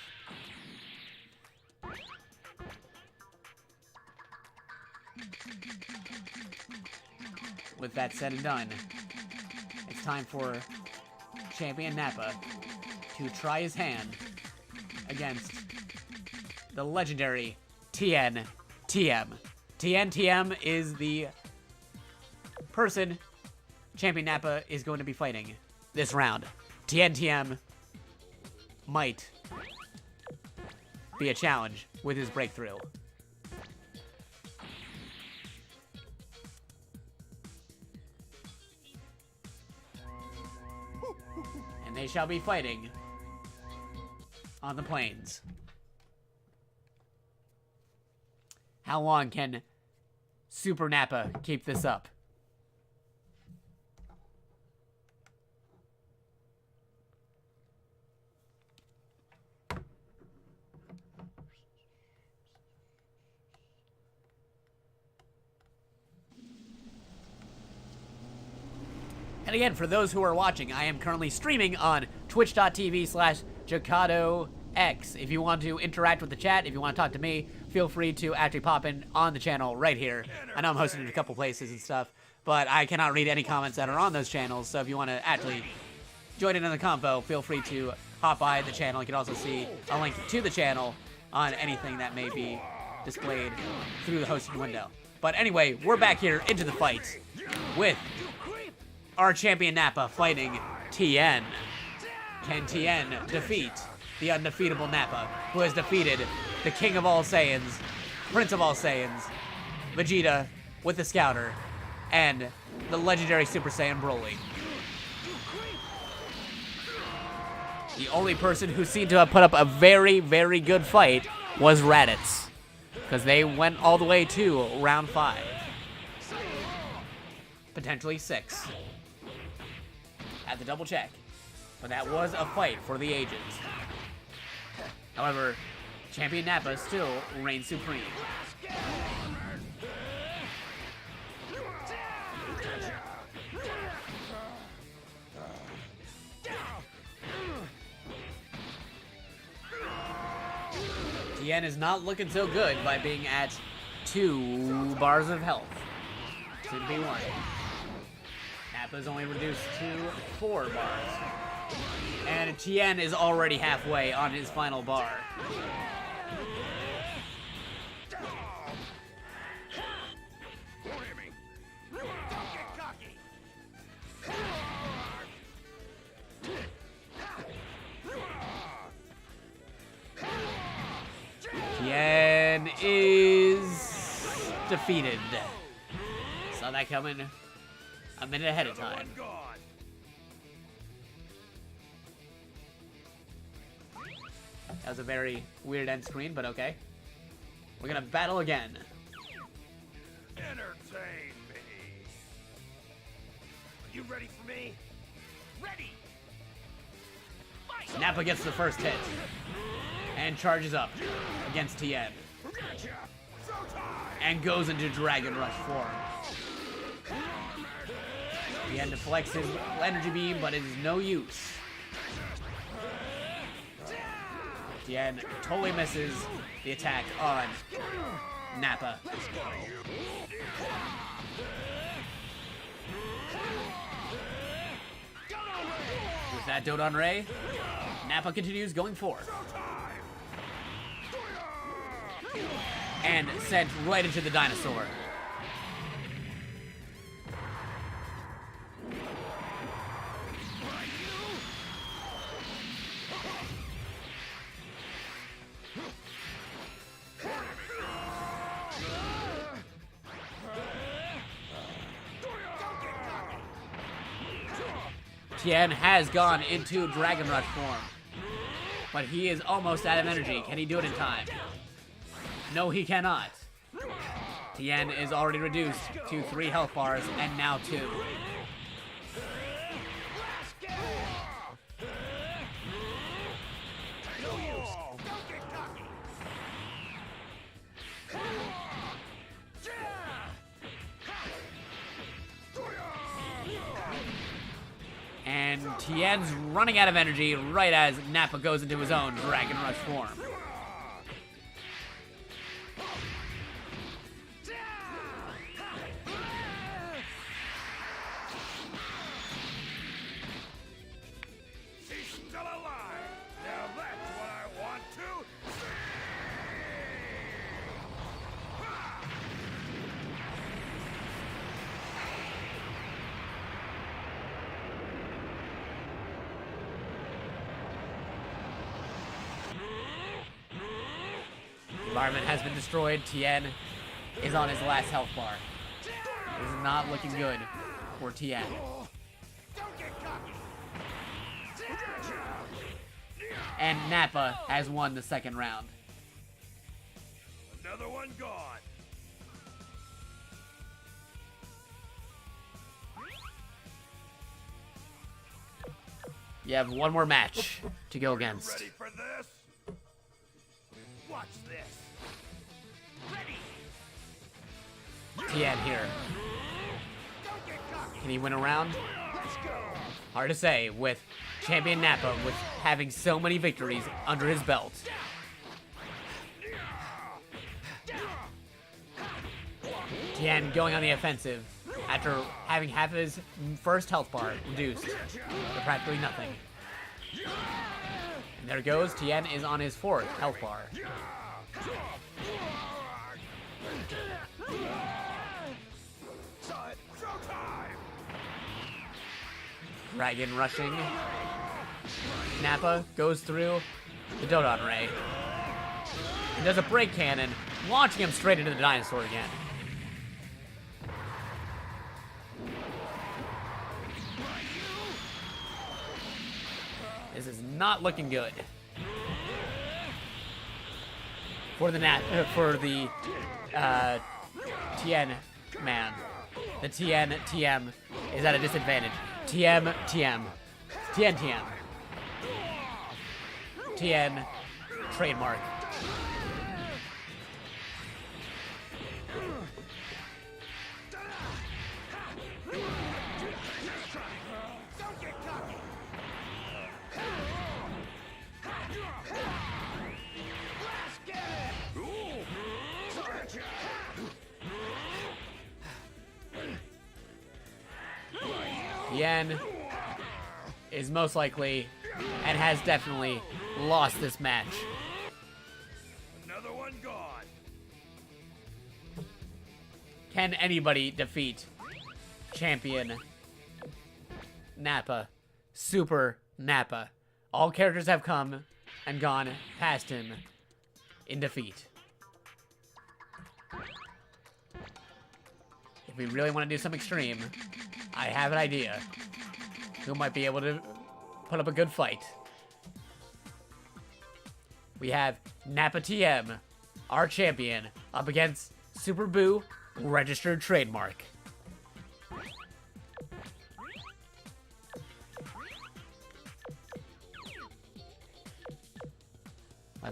With that said and done, it's time for Champion Nappa to try his hand against the legendary TN TM. TN TM is the person Champion Nappa is going to be fighting this round. TN TM might be a challenge with his breakthrough. And they shall be fighting on the plains. How long can Super Nappa keep this up? And again, for those who are watching, I am currently streaming on twitch.tv/JakatoX. If you want to interact with the chat, if you want to talk to me, feel free to actually pop in on the channel right here. I know I'm hosting in a couple places and stuff, but I cannot read any comments that are on those channels, so if you want to actually join in on the convo, feel free to hop by the channel. You can also see a link to the channel on anything that may be displayed through the hosting window. But anyway, we're back here into the fight with our champion Nappa fighting TN. Can TN defeat the undefeatable Nappa, who has defeated the King of all Saiyans, Prince of all Saiyans, Vegeta with the Scouter, and the legendary Super Saiyan Broly? The only person who seemed to have put up a very, very good fight was Raditz, because they went all the way to round 5. Potentially 6. Had to double check. But that was a fight for the ages. However, Champion Nappa still reigns supreme. Tien is not looking so good by being at 2 bars of health. Soon to be 1. Nappa's only reduced to 4 bars. And Tien is already halfway on his final bar. Tien is defeated. Saw that coming a minute ahead of time. That was a very weird end screen, but okay. We're gonna battle again. Entertain me. Are you ready for me? Ready! Fight! Nappa gets the first hit and charges up against Tien and goes into Dragon Rush form. Tien deflects his energy beam, but it is no use. Tien totally misses the attack on Nappa. With that Dodon Ray, Nappa continues going forward. And sent right into the dinosaur. Tien has gone into Dragon Rush form, but he is almost out of energy. Can he do it in time? No, he cannot. Tien is already reduced to 3 health bars, and now 2. And Tien's running out of energy right as Nappa goes into his own Dragon Rush form. She's still alive. Now that's what I want to see. The environment has been destroyed. Tien is on his last health bar. This is not looking good for Tien. And Nappa has won the second round. Another one gone. You have one more match to go against. Ready for this? Watch this. Tien here. Can he win a round? Hard to say with Champion Nappa with having so many victories under his belt. Tien going on the offensive after having half of his first health bar reduced to practically nothing. And there it goes. Tien is on his 4th health bar. Dragon rushing. Nappa goes through the Dodon Ray. And does a break cannon, launching him straight into the dinosaur again. This is not looking good for the Tien man. The Tien TM is at a disadvantage. Tien trademark. Tien is most likely and has definitely lost this match. Another one gone. Can anybody defeat Champion Nappa? Super Nappa. All characters have come and gone past him in defeat. If we really want to do some extreme, I have an idea. Who might be able to put up a good fight? We have Nappa TM, our champion, up against Super Boo, registered trademark.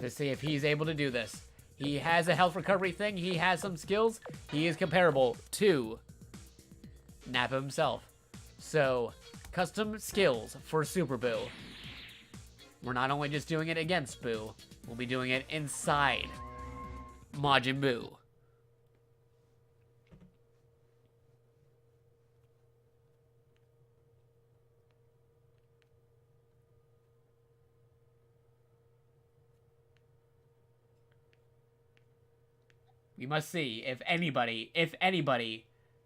Let's see if he's able to do this. He has a health recovery thing. He has some skills. He is comparable to Nappa himself. So, custom skills for Super Boo. We're not only just doing it against Boo, we'll be doing it inside Majin Buu. We must see if anybody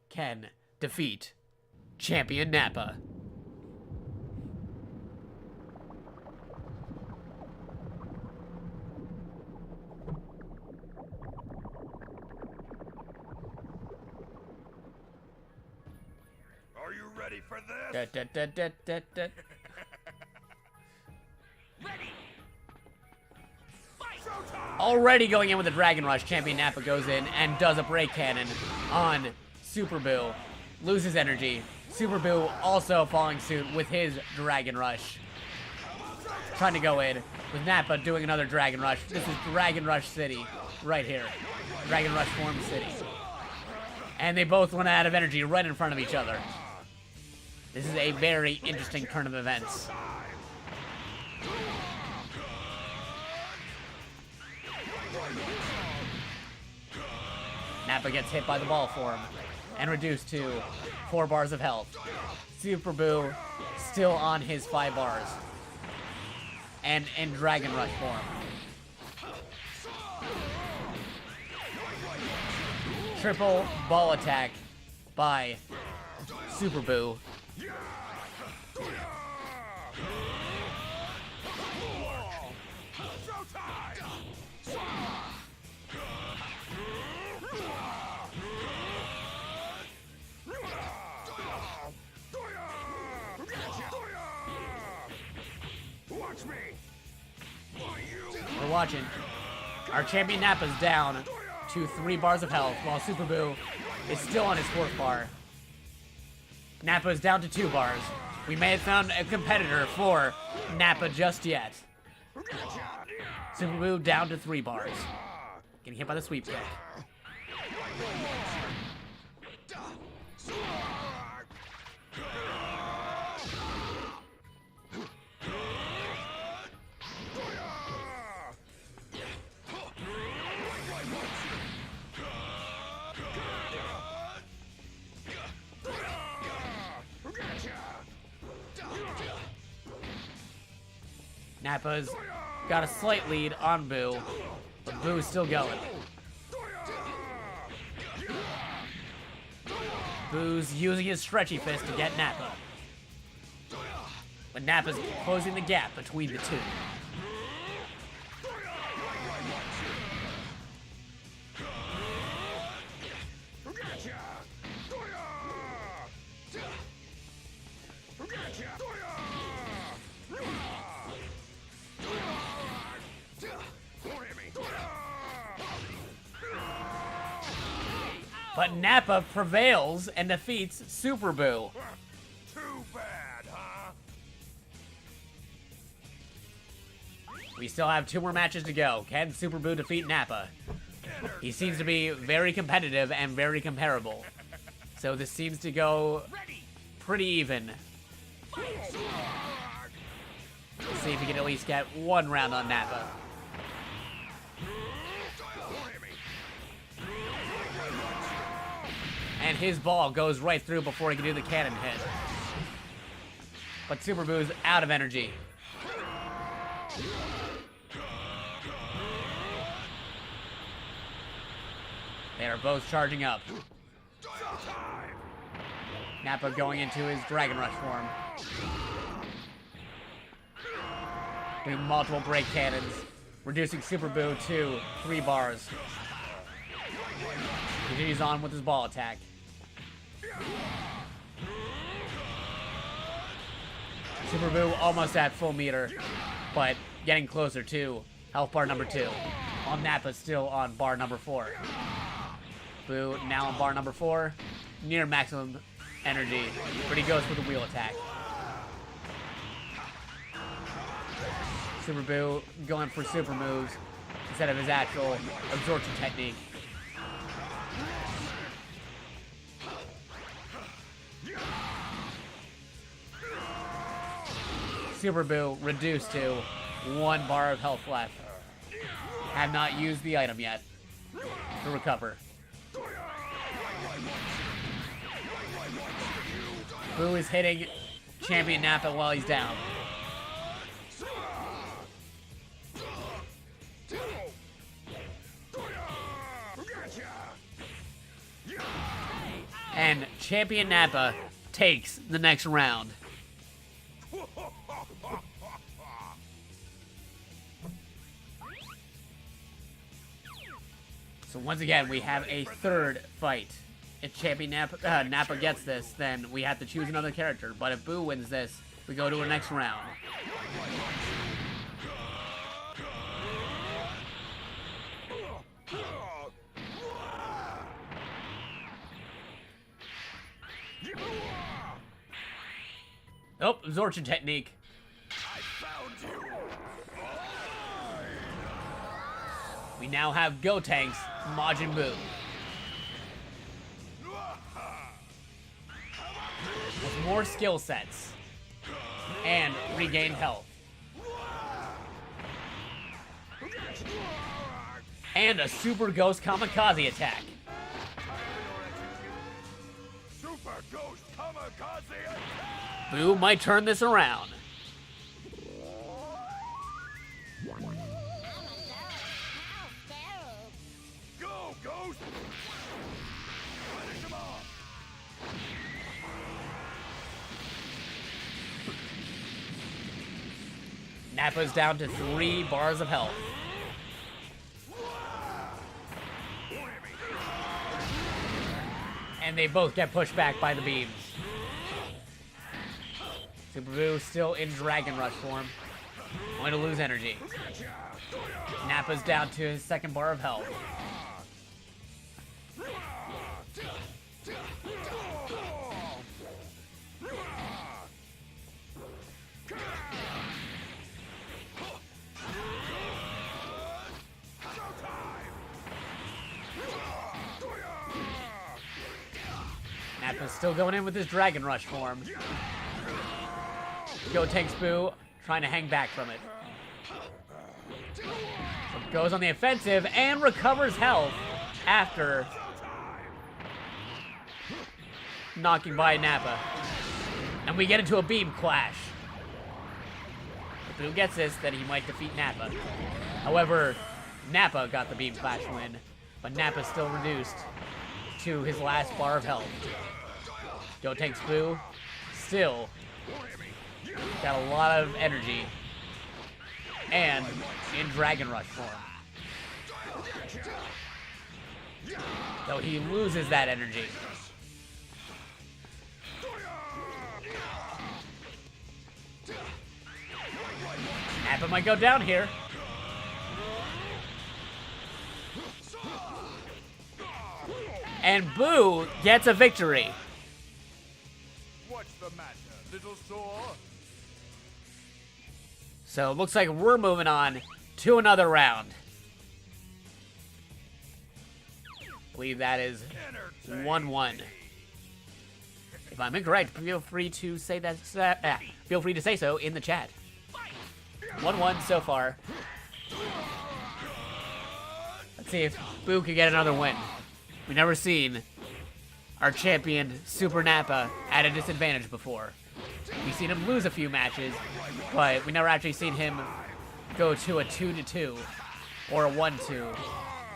can defeat Champion Nappa. Are you ready for this? Ready! Fight! Already going in with a Dragon Rush, Champion Nappa goes in and does a break cannon on Super Boo. Loses energy. Super Boo also following suit with his Dragon Rush. Trying to go in with Nappa doing another Dragon Rush. This is Dragon Rush City right here. Dragon Rush Form City. And they both went out of energy right in front of each other. This is a very interesting turn of events. Nappa gets hit by the ball form and reduced to 4 bars of health. Super Boo still on his 5 bars. And in Dragon Rush form. Triple ball attack by Super Boo. We're watching. Our champion Nappa's down to 3 bars of health, while Super Boo is still on his 4th bar. Nappa is down to 2 bars. We may have found a competitor for Nappa just yet. Super Boo down to 3 bars. Getting hit by the sweep kick. Nappa's got a slight lead on Boo, but Boo's still going. Boo's using his stretchy fist to get Nappa. But Nappa's closing the gap between the two. But Nappa prevails and defeats Super Boo. Too bad, huh? We still have 2 more matches to go. Can Super Boo defeat Nappa? He seems to be very competitive and very comparable. So this seems to go pretty even. Let's see if we can at least get 1 round on Nappa. And his ball goes right through before he can do the cannon hit. But Super Boo's out of energy. They are both charging up. Nappa going into his Dragon Rush form. Doing multiple break cannons, reducing Super Boo to 3 bars. Continues on with his ball attack. Super Boo almost at full meter, but getting closer to health bar number 2. While Nappa's still on bar number 4. Boo now on bar number 4, near maximum energy, but he goes for the wheel attack. Super Boo going for super moves instead of his actual absorption technique. Super Boo reduced to 1 bar of health left. Have not used the item yet to recover. Boo is hitting Champion Nappa while he's down. And Champion Nappa takes the next round. So once again, we have a third fight. If Champion Nappa gets this, then we have to choose another character. But if Boo wins this, we go to a next round. Oh, absorption technique. I found you. We now have Gotenks, Majin Buu. With more skill sets. And regained health. And a Super Ghost Kamikaze attack. Super Ghost Kamikaze attack. Boo might turn this around. Go, Ghost! Finish him off! Nappa's down to 3 bars of health. And they both get pushed back by the beams. Super Boo still in Dragon Rush form. Going to lose energy. Nappa's down to his 2nd bar of health. Nappa's still going in with his Dragon Rush form. Gotenks Boo trying to hang back from it. So goes on the offensive and recovers health after knocking by Nappa. And we get into a beam clash. If Boo gets this, then he might defeat Nappa. However, Nappa got the beam clash win, but Nappa's still reduced to his last bar of health. Gotenks Boo still got a lot of energy and in Dragon Rush form. Though he loses that energy. Nappa might go down here. And Boo gets a victory. What's the matter, little sore? So it looks like we're moving on to another round. I believe that is 1-1. If I'm incorrect, feel free to say that. Feel free to say so in the chat. 1-1 so far. Let's see if Boo can get another win. We've never seen our champion Super Nappa at a disadvantage before. We've seen him lose a few matches, but we never actually seen him go to a 2-2 or a 1-2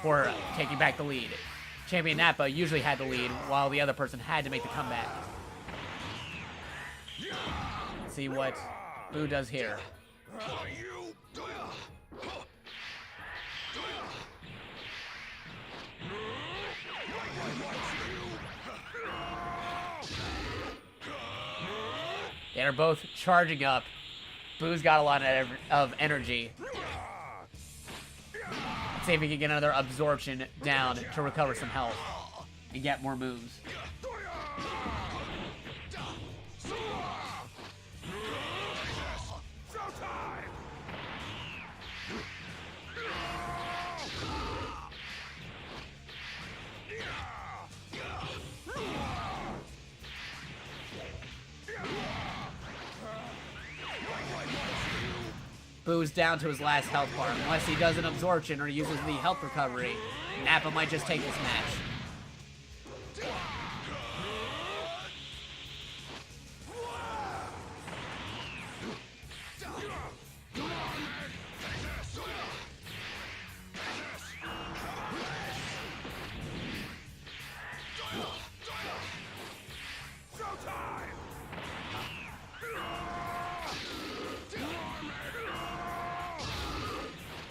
for taking back the lead. Champion Nappa usually had the lead while the other person had to make the comeback. Let's see what Boo does here. They're both charging up. Boo's got a lot of energy. Let's see if we can get another absorption down to recover some health and get more moves. Boo's down to his last health bar. Unless he does an absorption or uses the health recovery, Nappa might just take this match.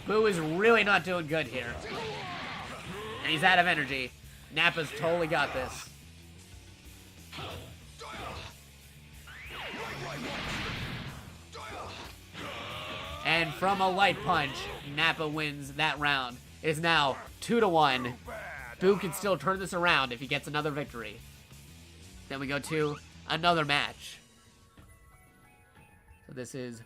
Boo is really not doing good here. And he's out of energy. Nappa's totally got this. And from a light punch, Nappa wins that round. It is now 2-1. Boo can still turn this around if he gets another victory. Then we go to another match. So this is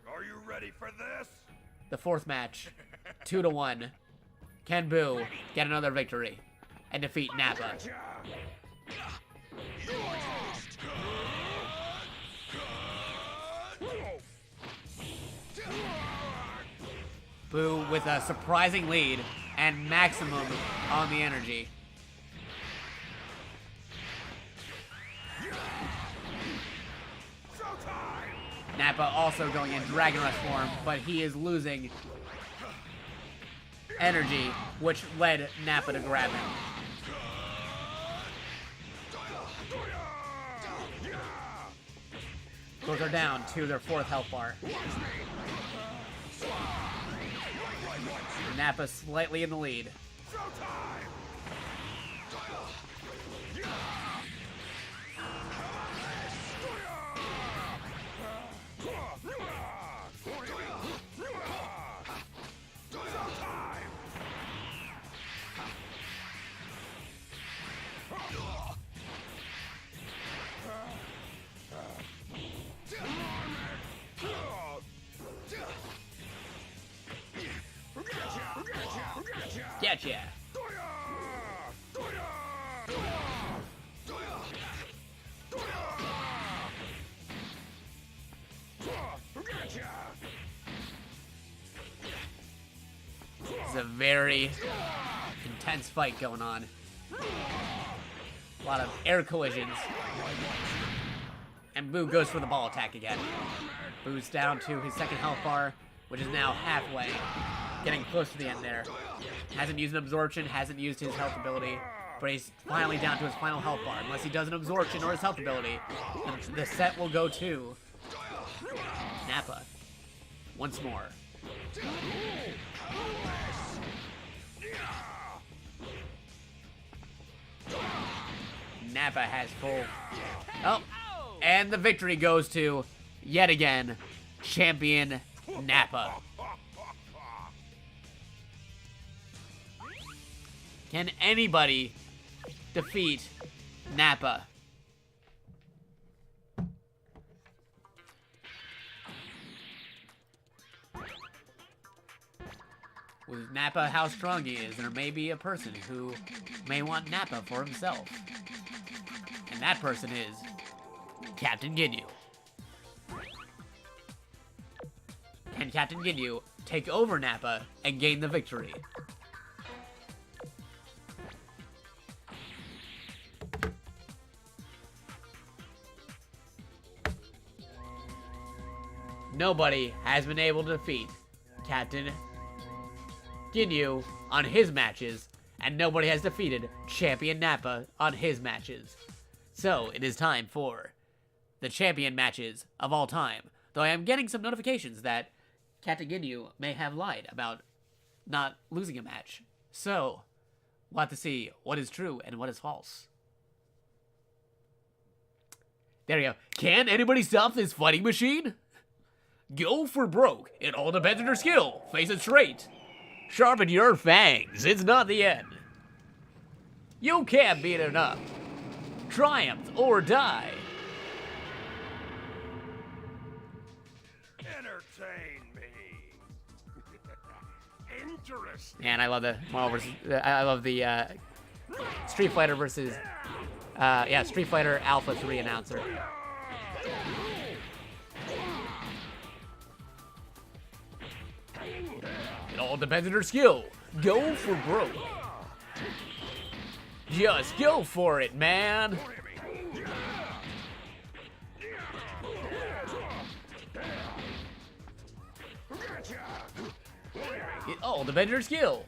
Are you ready for this? the fourth match. 2-1. Can Boo get another victory and defeat Nappa? Boo with a surprising lead and maximum on the energy. Nappa also going in Dragon Rush form, but he is losing energy, which led Nappa to grab him. Both are down to their fourth health bar. Nappa slightly in the lead. Gotcha. It's a very intense fight going on. A lot of air collisions. And Boo goes for the ball attack again. Boo's down to his second health bar, which is now halfway. Getting close to the end there. Hasn't used an absorption, hasn't used his health ability, but he's finally down to his final health bar. Unless he does an absorption or his health ability, then the set will go to Nappa once more. Nappa has full. Oh, and the victory goes to, yet again, champion Nappa. Can anybody defeat Nappa? With Nappa how strong he is, there may be a person who may want Nappa for himself. And that person is Captain Ginyu. Can Captain Ginyu take over Nappa and gain the victory? Nobody has been able to defeat Captain Ginyu on his matches, and nobody has defeated Champion Nappa on his matches. So, it is time for the champion matches of all time. Though I am getting some notifications that Captain Ginyu may have lied about not losing a match. So, we'll have to see what is true and what is false. There we go. Can anybody stop this fighting machine? Go for broke. It all depends on your skill. Face it straight. Sharpen your fangs. It's not the end. You can't beat it up. Triumph or die. Entertain me. Interesting. And I love the I love the Street Fighter versus Street Fighter Alpha 3 announcer. all depends on her skill. Go for broke. Just go for it, man. It all depends on your skill.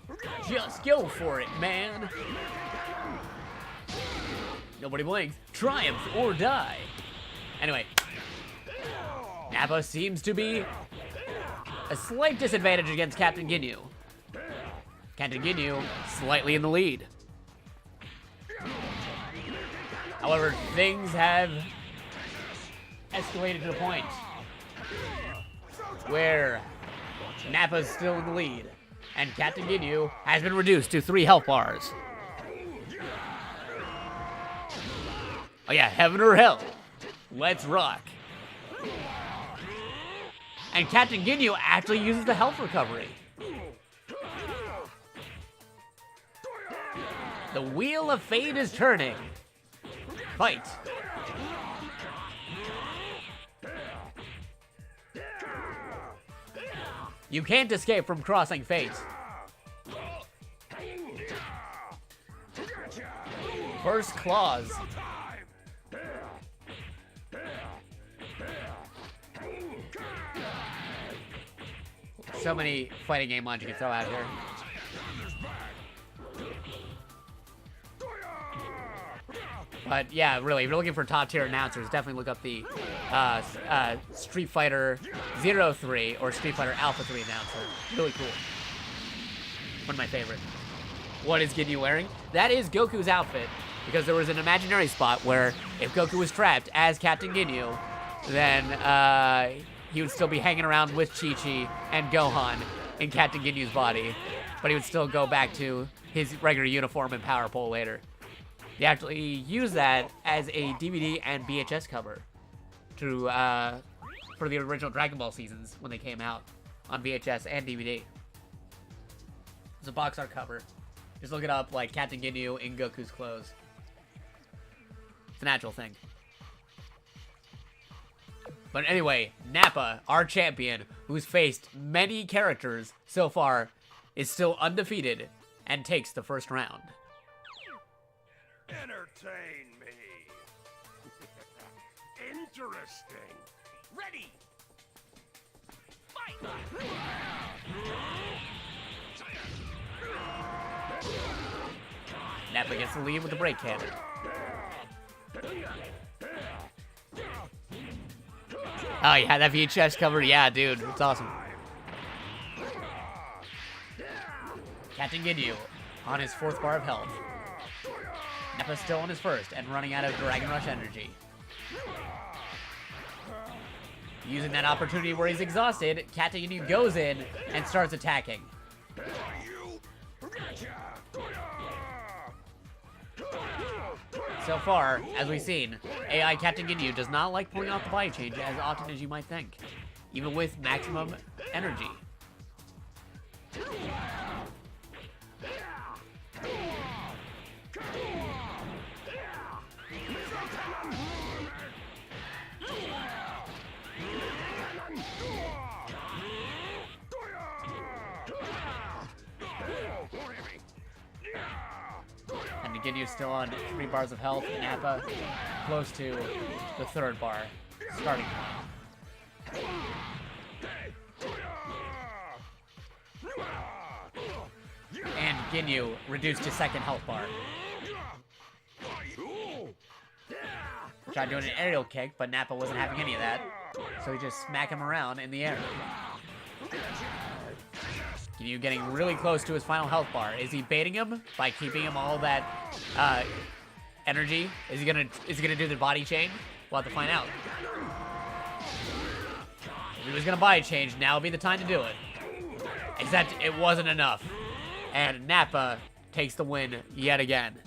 Just go for it, man. Nobody blinks. Triumph or die. Anyway, Nappa seems to be a slight disadvantage against Captain Ginyu. Captain Ginyu slightly in the lead. However, things have escalated to the point where Nappa's still in the lead, and Captain Ginyu has been reduced to 3 health bars. Oh yeah, heaven or hell. Let's rock. And Captain Ginyu actually uses the health recovery. The wheel of fate is turning. Fight. You can't escape from crossing fate. First claws. So many fighting game lines you can throw out here. But yeah, really, if you're looking for top tier announcers, definitely look up the Street Fighter 03 or Street Fighter Alpha 3 announcer. Really cool. One of my favorite. What is Ginyu wearing? That is Goku's outfit, because there was an imaginary spot where if Goku was trapped as Captain Ginyu, then he would still be hanging around with Chi-Chi and Gohan in Captain Ginyu's body, but he would still go back to his regular uniform and power pole later. They actually used that as a DVD and VHS cover for the original Dragon Ball seasons when they came out on VHS and DVD. It's a box art cover. Just look it up, like Captain Ginyu in Goku's clothes. It's a natural thing. But anyway, Nappa, our champion, who's faced many characters so far, is still undefeated and takes the first round. Entertain me. Interesting. Ready. Fight. Nappa gets the lead with the break cannon. Oh, you had that VHS cover? Yeah, dude, it's awesome. Captain Ginyu on his 4th bar of health. Nappa's still on his 1st and running out of Dragon Rush energy. Using that opportunity where he's exhausted, Captain Ginyu goes in and starts attacking. So far, as we've seen, AI Captain Ginyu does not like pulling off the body change as often as you might think, even with maximum energy. And Ginyu's still on 3 bars of health. Nappa close to the 3rd bar starting point. And Ginyu reduced to 2nd health bar. Tried doing an aerial kick, but Nappa wasn't having any of that, so he just smacked him around in the air. Ginyu getting really close to his final health bar. Is he baiting him by keeping him all that energy? Is he gonna do the body change? We'll have to find out. If he was gonna body change, now would be the time to do it. Except it wasn't enough. And Nappa takes the win yet again.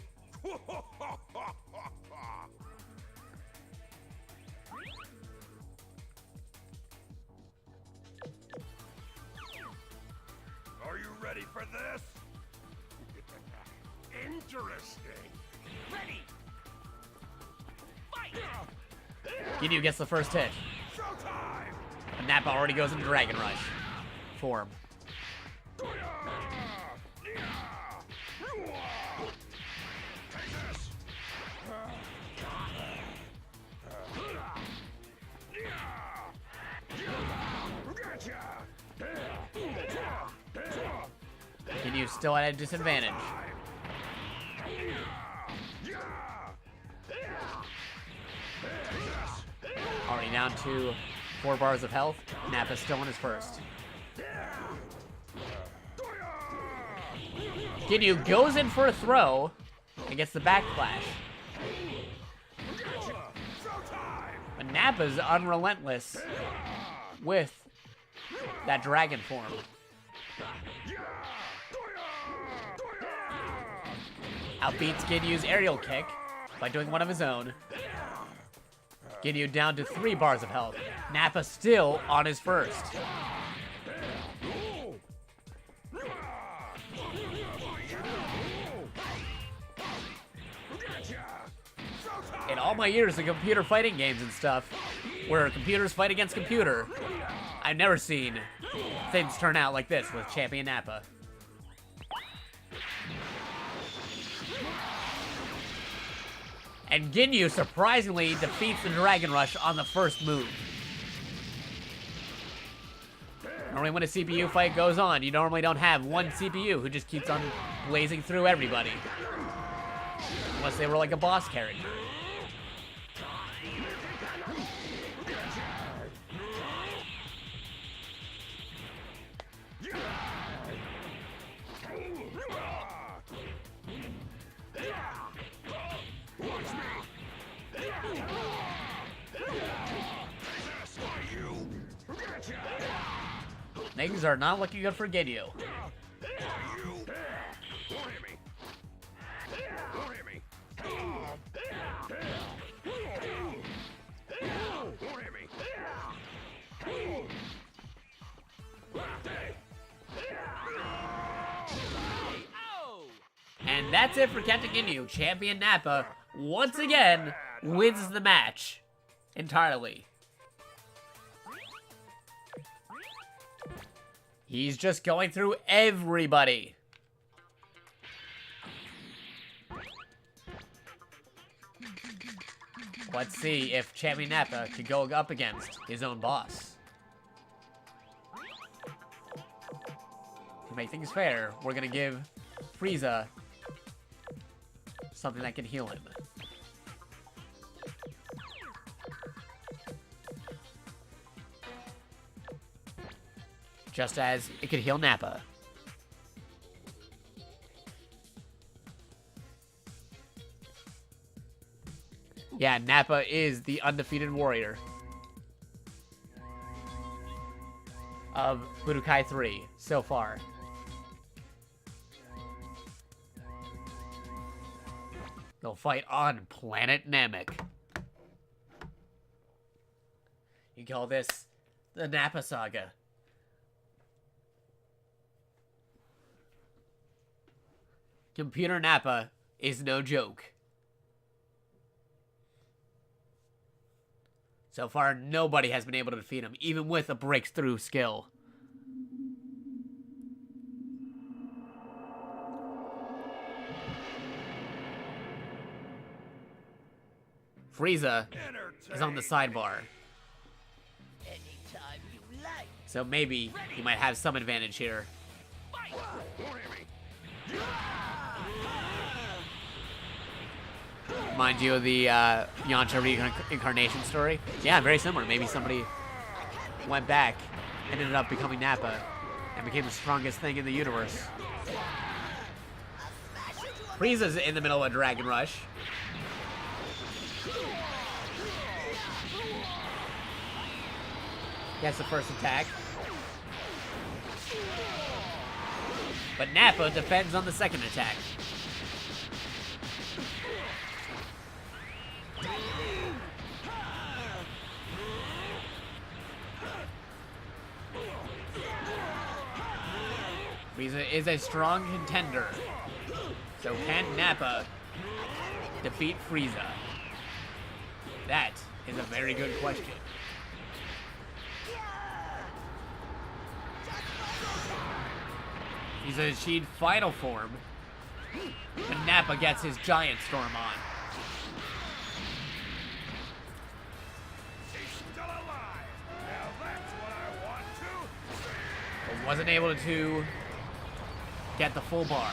Are you ready for this? Interesting. Ready. Fight. Ginyu gets the first hit. And Nappa already goes into Dragon Rush form. Ginyu's still at a disadvantage. Already down to 4 bars of health. Nappa's still on his first. Ginyu goes in for a throw and gets the backflash. But Nappa's unrelentless with that dragon form. Outbeats Ginyu's aerial kick by doing one of his own. Ginyu down to 3 bars of health. Nappa still on his first. In all my years of computer fighting games and stuff, where computers fight against computer, I've never seen things turn out like this with Champion Nappa. And Ginyu surprisingly defeats the Dragon Rush on the first move. Normally when a CPU fight goes on, you normally don't have one CPU who just keeps on blazing through everybody. Unless they were like a boss character. Things are not looking good for Ginyu. And that's it for Captain Ginyu. Champion Nappa, once again, wins the match entirely. He's just going through everybody. Let's see if Champion Nappa can go up against his own boss. To make things fair, we're gonna give Frieza something that can heal him. Just as it could heal Nappa. Yeah, Nappa is the undefeated warrior of Budokai 3 so far. They'll fight on Planet Namek. You call this the Nappa Saga. Computer Nappa is no joke. So far, nobody has been able to defeat him, even with a breakthrough skill. Frieza is on the sidebar. Anytime you like. So maybe he might have some advantage here. Mind you of the Yamcha reincarnation story? Yeah, very similar. Maybe somebody went back and ended up becoming Nappa and became the strongest thing in the universe. Frieza's in the middle of a Dragon Rush. Gets the first attack. But Nappa defends on the second attack. Frieza is a strong contender. So can Nappa defeat Frieza? That is a very good question. He's achieved final form, but Nappa gets his giant storm on. He's still alive. Now that's what I want to see. But wasn't able to get the full bar.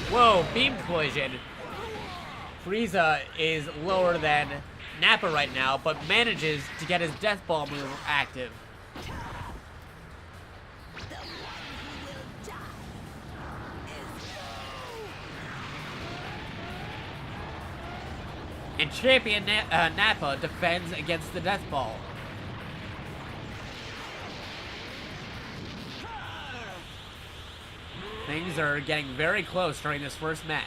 Whoa, beam collision. Frieza is lower than Nappa right now, but manages to get his Death Ball move active. And Champion Nappa defends against the Death Ball. Things are getting very close during this first match.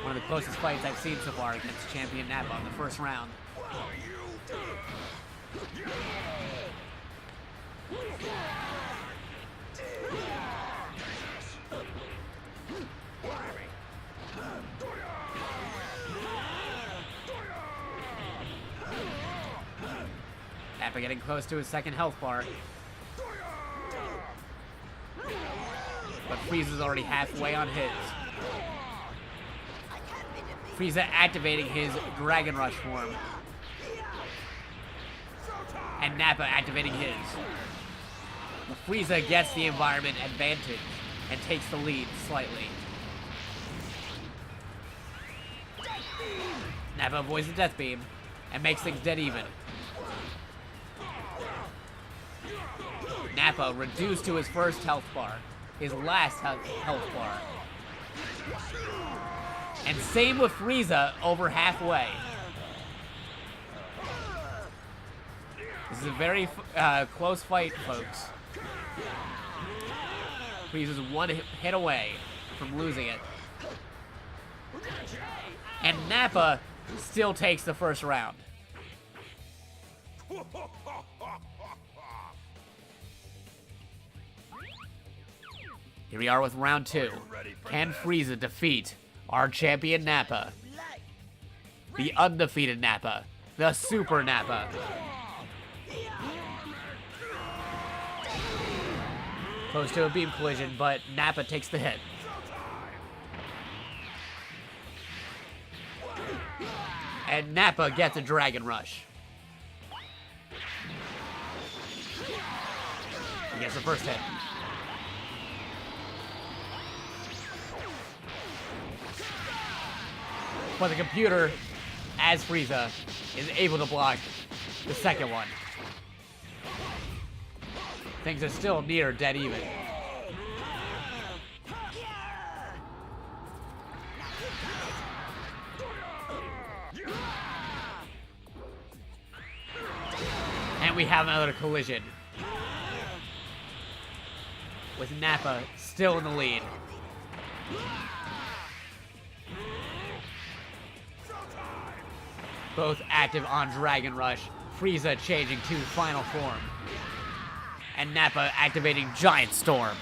One of the closest fights I've seen so far against Champion Nappa in the first round. Nappa getting close to his second health bar. But Frieza's already halfway on his. Frieza activating his Dragon Rush form. And Nappa activating his. But Frieza gets the environment advantage and takes the lead slightly. Nappa avoids the Death Beam and makes things dead even. Nappa reduced to his first health bar. His last health bar. And same with Frieza over halfway. This is a very close fight, folks. Frieza's one hit away from losing it. And Nappa still takes the first round. Here we are with round 2. Can Frieza defeat our champion Nappa? The undefeated Nappa. The Super Nappa. Close to a beam collision, but Nappa takes the hit. And Nappa gets a Dragon Rush. He gets the first hit. But the computer, as Frieza, is able to block the second one. Things are still near dead even. And we have another collision. With Nappa still in the lead. Both active on Dragon Rush. Frieza changing to final form. And Nappa activating Giant Storm.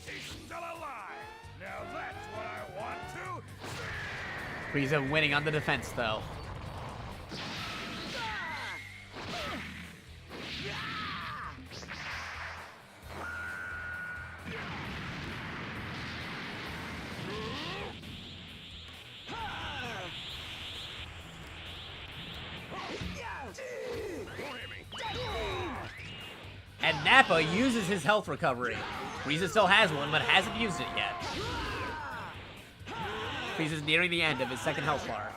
He's still alive. Now that's what I want to. Frieza winning on the defense, though. And Nappa uses his health recovery. Frieza still has one, but hasn't used it yet. Frieza's nearing the end of his second health bar.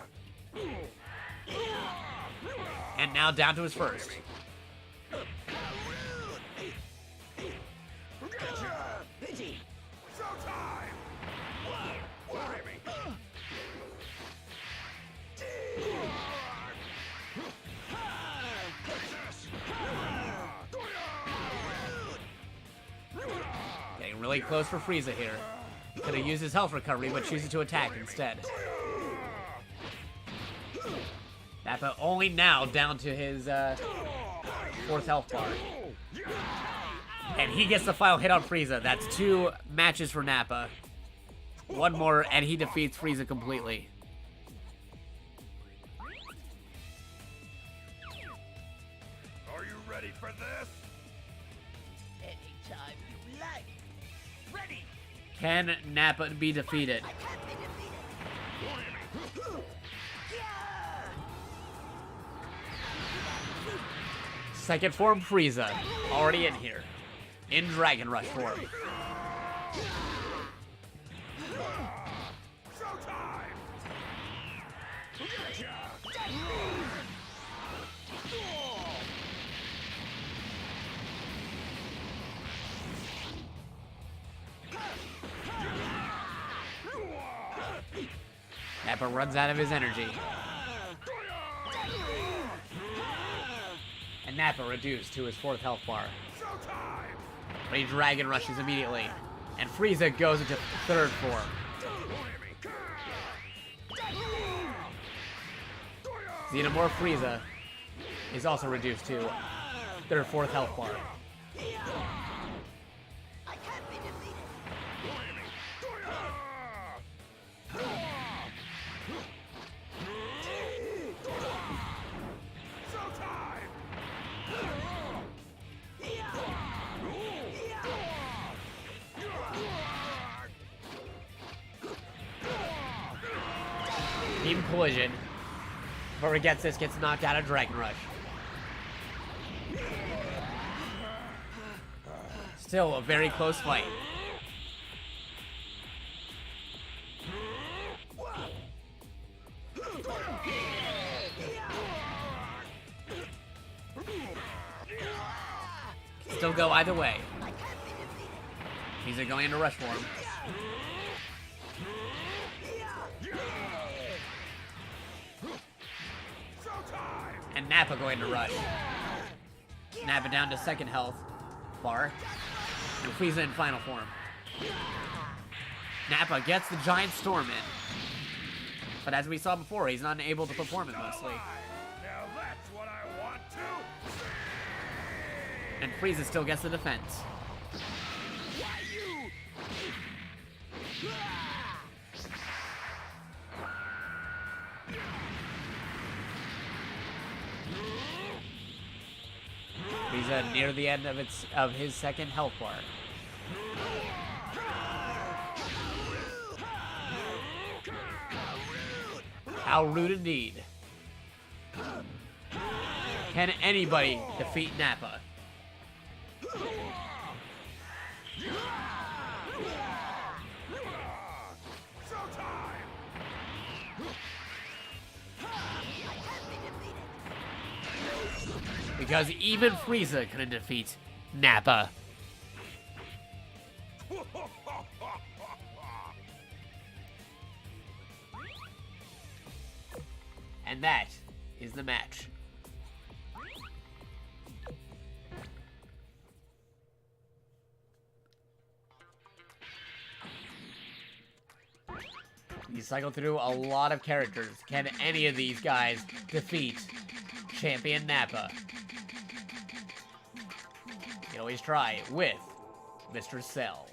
And now down to his first. Getting really close for Frieza here. Could have used his health recovery, but chooses to attack instead. Nappa only now down to his fourth health bar. And he gets the final hit on Frieza. That's 2 matches for Nappa. One more, and he defeats Frieza completely. Are you ready for this? Anytime you like. Ready! Can Nappa be defeated? I can't be defeated. Second form Frieza, already in here. In Dragon Rush form. Nappa runs out of his energy. And Nappa reduced to his 4th health bar. But he Dragon Rushes immediately. And Frieza goes into 3rd form. Xenomorph Frieza is also reduced to 3rd, 4th health bar. I can't be defeated. Team Collision. Whoever gets this gets knocked out of Dragon Rush. Still a very close fight. Can still go either way. He's going into rush form. And Nappa going to rush. Nappa down to 2nd health bar. And Frieza in final form. Nappa gets the giant storm in. But as we saw before, he's not able to perform it mostly. Now that's what I want to. And Frieza still gets the defense. Frieza near the end of his 2nd health bar. How rude indeed. Can anybody defeat Nappa? Because even Frieza couldn't defeat Nappa. And that is the match. You cycle through a lot of characters. Can any of these guys defeat Champion Nappa? You can always try with Mr. Cell.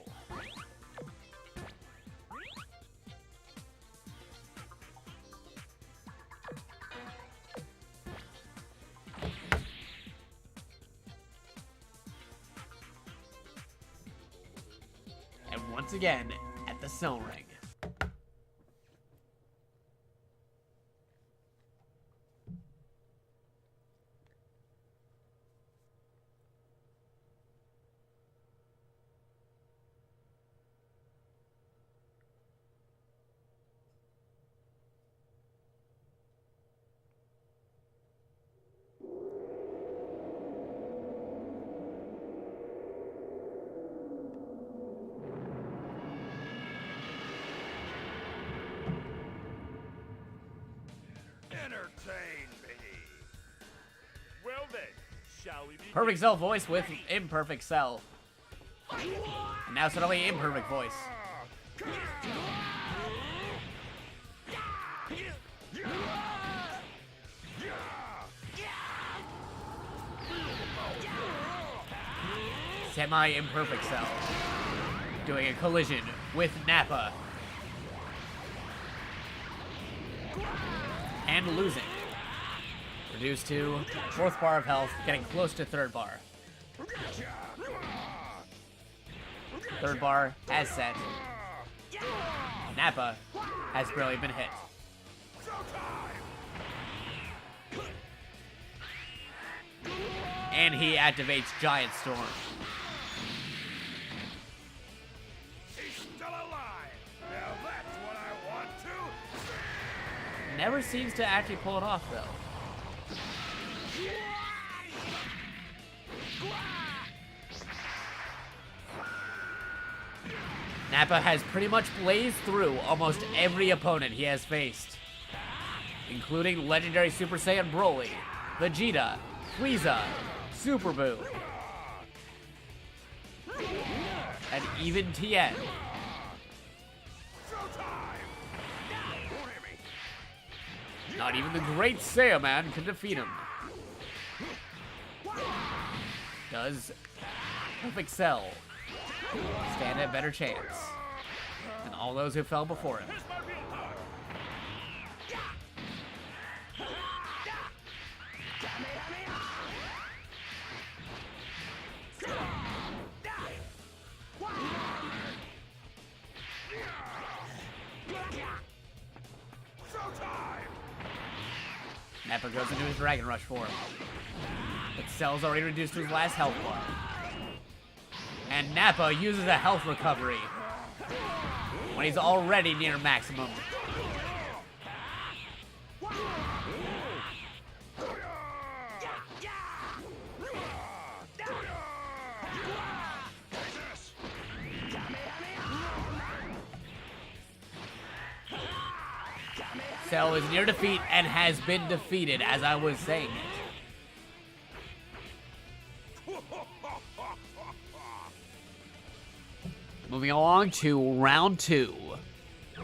And once again, at the Cell Ring. Entertain me. Well then, shall we begin? Perfect Cell voice with Imperfect Cell. And now suddenly Imperfect voice. Semi-Imperfect Cell. Doing a collision with Nappa. And losing. Reduced to 4th bar of health, getting close to 3rd bar. 3rd bar has set. Nappa has barely been hit. And he activates Giant Storm. He's still alive. Now that's what I want to. Never seems to actually pull it off, though. Nappa has pretty much blazed through almost every opponent he has faced, including legendary Super Saiyan Broly, Vegeta, Frieza, Super Boo, and even Tien. Not even the Great Saiyaman can defeat him. Does Perfect Cell stand a better chance than all those who fell before him? Nappa goes into his Dragon Rush form. But Cell's already reduced to his last health bar. And Nappa uses a health recovery when he's already near maximum. Cell is near defeat and has been defeated, as I was saying it. Moving along to round 2. Are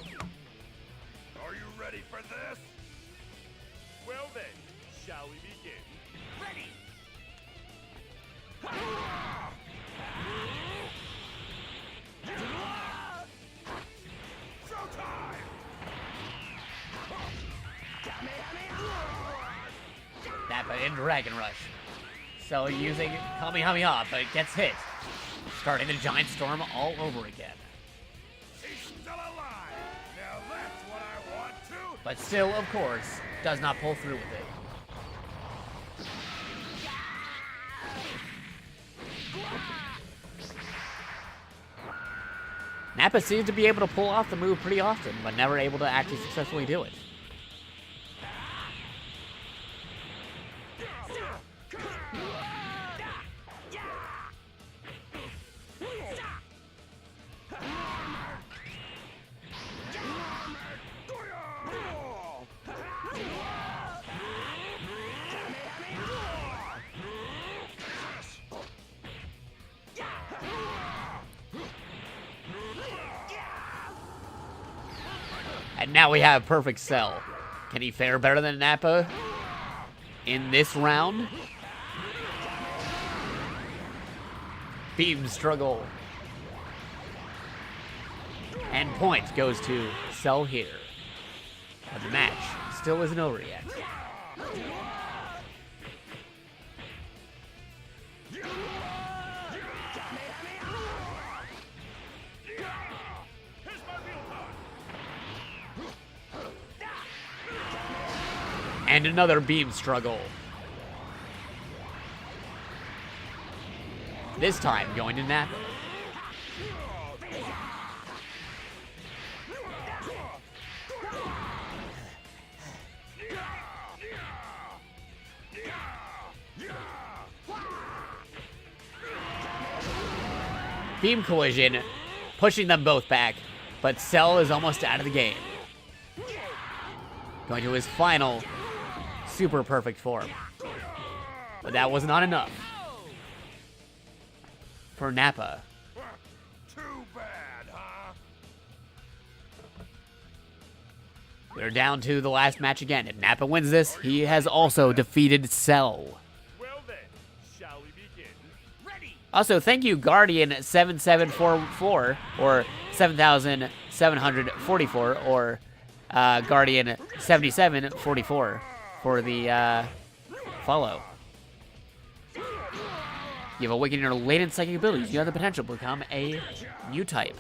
you ready for this? Well then, shall we begin? Ready! Showtime! Nappa in Dragon Rush. Cell using Kamehameha, but gets hit. Starting the Giant Storm all over again. He's still alive! Now that's what I want to! But still, of course, does not pull through with it. Nappa seems to be able to pull off the move pretty often, but never able to actually successfully do it. And now we have Perfect Cell. Can he fare better than Nappa in this round? Beam struggle. And point goes to Cell here. But the match still isn't over yet. And another beam struggle. This time going to Nappa. Beam collision, pushing them both back, but Cell is almost out of the game. Going to his final super perfect form. But that was not enough for Nappa. Too bad, huh? We're down to the last match again. If Nappa wins this, he has also defeated Cell. Well then, shall we begin? Ready! Also, thank you, Guardian7744, or 7744, or Guardian 7744 for the follow. You have awakened your latent psychic abilities. You have the potential to become a new type.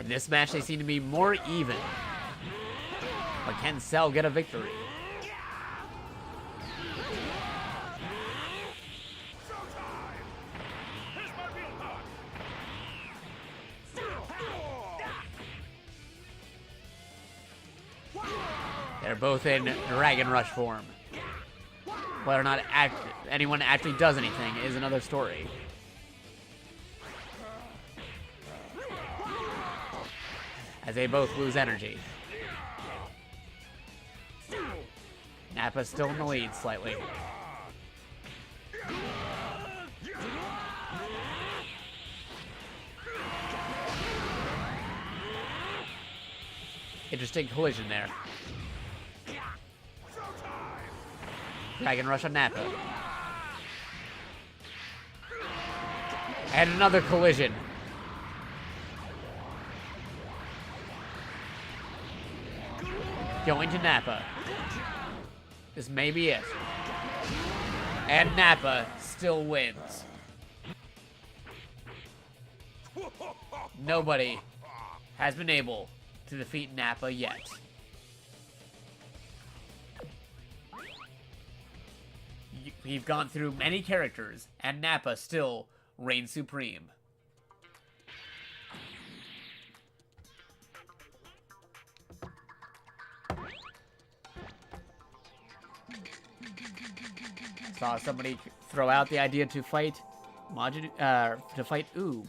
In this match, they seem to be more even. But can Cell get a victory? They're both in Dragon Rush form. Whether or not anyone actually does anything is another story. As they both lose energy. Nappa's still in the lead slightly. Interesting collision there. Dragon Rush on Nappa. And another collision. Going to Nappa. This may be it. And Nappa still wins. Nobody has been able to defeat Nappa yet. We've gone through many characters, and Nappa still reigns supreme. Saw somebody throw out the idea to fight Oob.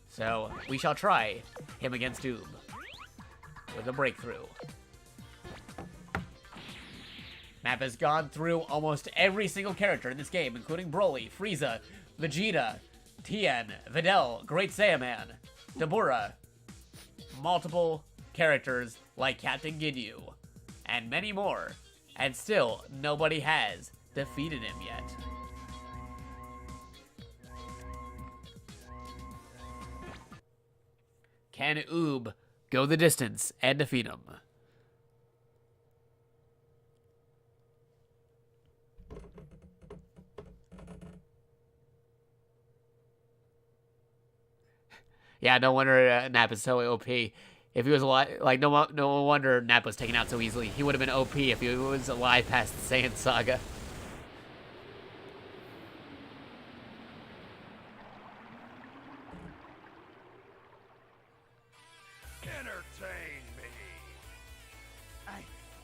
So we shall try him against Oob with a breakthrough. Map has gone through almost every single character in this game, including Broly, Frieza, Vegeta, Tien, Videl, Great Saiyaman, Dabura, multiple characters like Captain Ginyu, and many more. And still, nobody has defeated him yet. Can Oob go the distance and defeat him? Yeah, no wonder Nappa's so OP. If he was alive, like, no wonder Nappa was taken out so easily. He would have been OP if he was alive past the Saiyan Saga. Entertain me.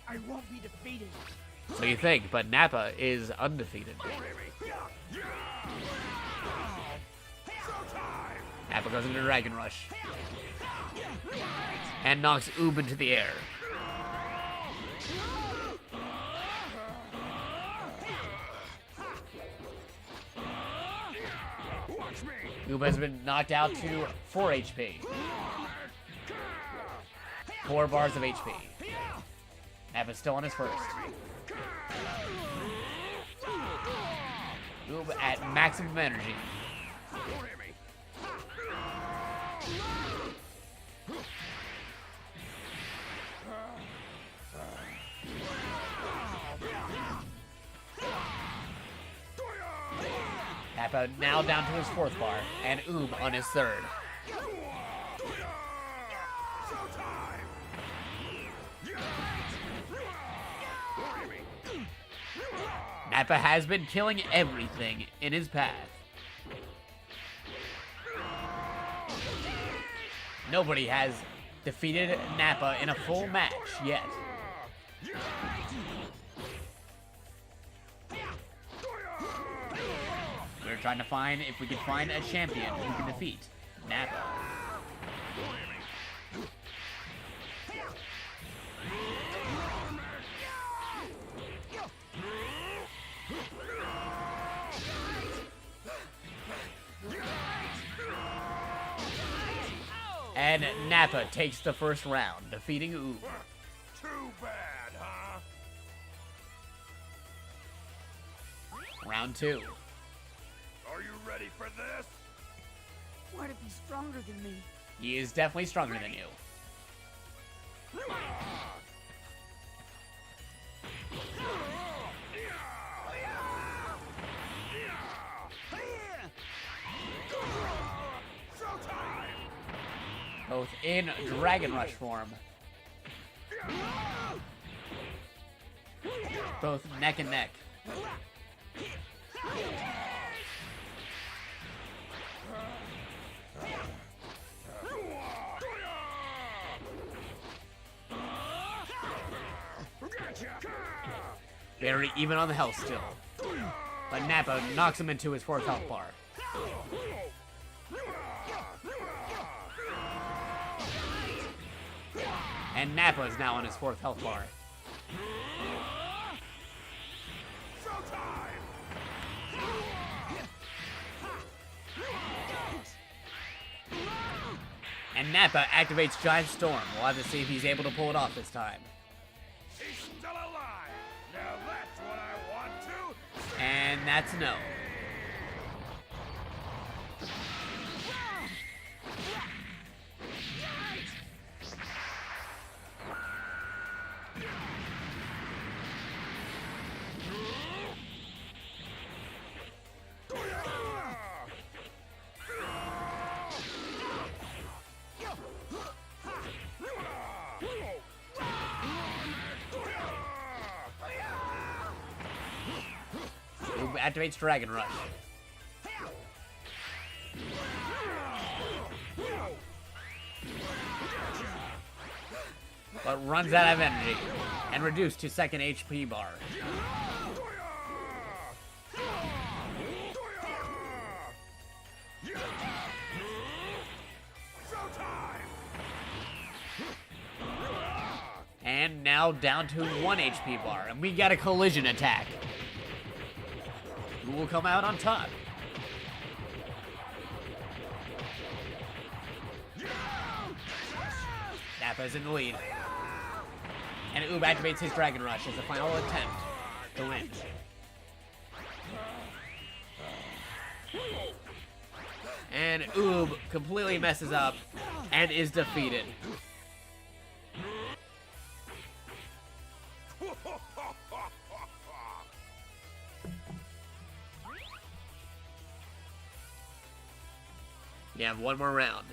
I won't be defeated. So you think, but Nappa is undefeated. Nappa goes into Dragon Rush. And knocks Oob into the air. Oob has been knocked out to 4 HP. 4 bars of HP. Nappa's still on his first. Oob at maximum energy. Nappa now down to his 4th bar, and Oob on his 3rd. Nappa has been killing everything in his path. Nobody has defeated Nappa in a full match yet. We're trying to find if we can find a champion who can defeat Nappa. And Nappa takes the first round, defeating Oob. Too bad, huh? Round 2. Are you ready for this? What if he's stronger than me? He is definitely stronger than you. Both in Dragon Rush form. Both neck and neck. Very even on the health still. But Nappa knocks him into his 4th health bar. And Nappa is now on his 4th health bar. And Nappa activates Giant Storm. We'll have to see if he's able to pull it off this time. He's still alive. Now that's what I want to. And that's no. Oob activates Dragon Rush. But runs out of energy and reduced to 2nd HP bar. And now down to 1 HP bar, and we got a collision attack. Who will come out on top? Nappa's in the lead. And Oob activates his Dragon Rush as a final attempt to win. And Oob completely messes up and is defeated. You have one more round.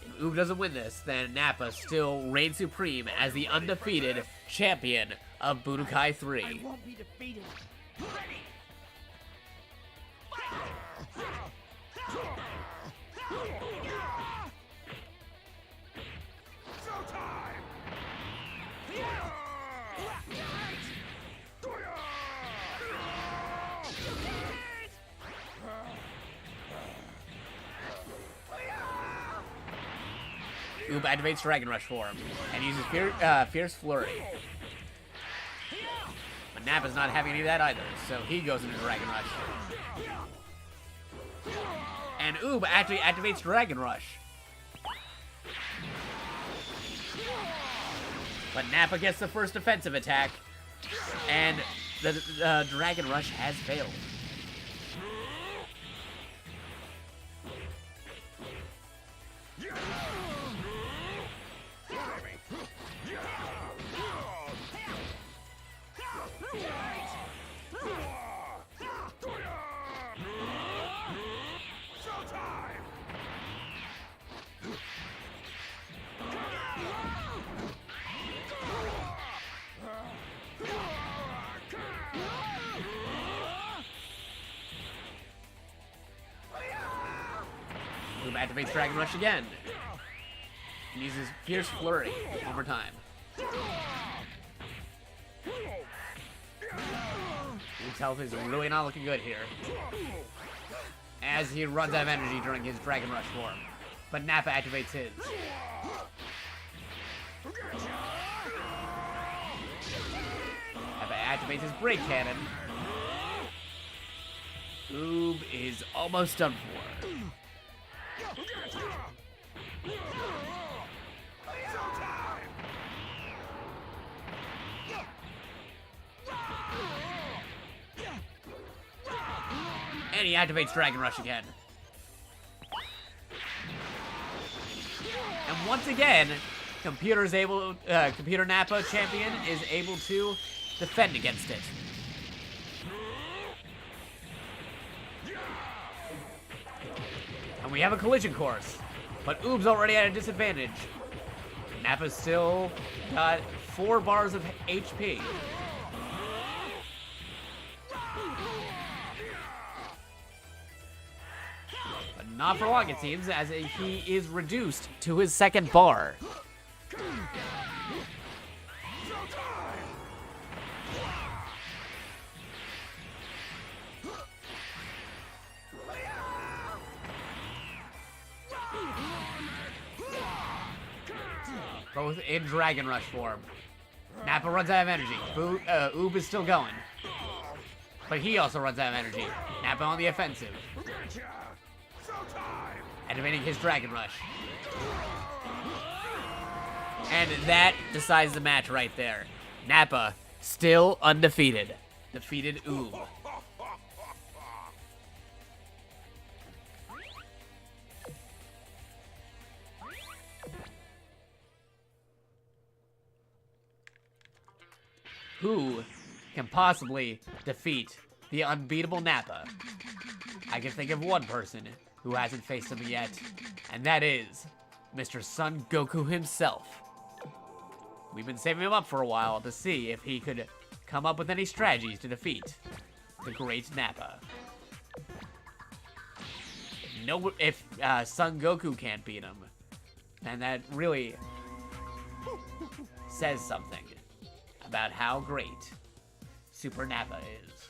If Oob doesn't win this, then Nappa still reigns supreme as the undefeated champion of Budokai 3. I won't be defeated. Ready. Oob activates Dragon Rush form and uses Fierce Flurry. But Nappa's not having any of that either, so he goes into Dragon Rush. And Oob actually activates Dragon Rush. But Nappa gets the first defensive attack, and the Dragon Rush has failed. Oob activates Dragon Rush again. And uses Fierce Flurry one more time. Oob's health is really not looking good here, as he runs out of energy during his Dragon Rush form. But Nappa activates his. Nappa activates his Break Cannon. Oob is almost done for. And he activates Dragon Rush again. And once again, Computer Nappa champion is able to defend against it. And we have a collision course, but Oob's already at a disadvantage. Nappa's still got 4 bars of HP. But not for long, it seems, as he is reduced to his 2nd bar. Both in Dragon Rush form. Nappa runs out of energy. Oob is still going. But he also runs out of energy. Nappa on the offensive. Activating his Dragon Rush. And that decides the match right there. Nappa, still undefeated. Defeated Oob. Who can possibly defeat the unbeatable Nappa? I can think of one person who hasn't faced him yet, and that is Mr. Son Goku himself. We've been saving him up for a while to see if he could come up with any strategies to defeat the great Nappa. If Son Goku can't beat him, then that really says something about how great Super Nappa is.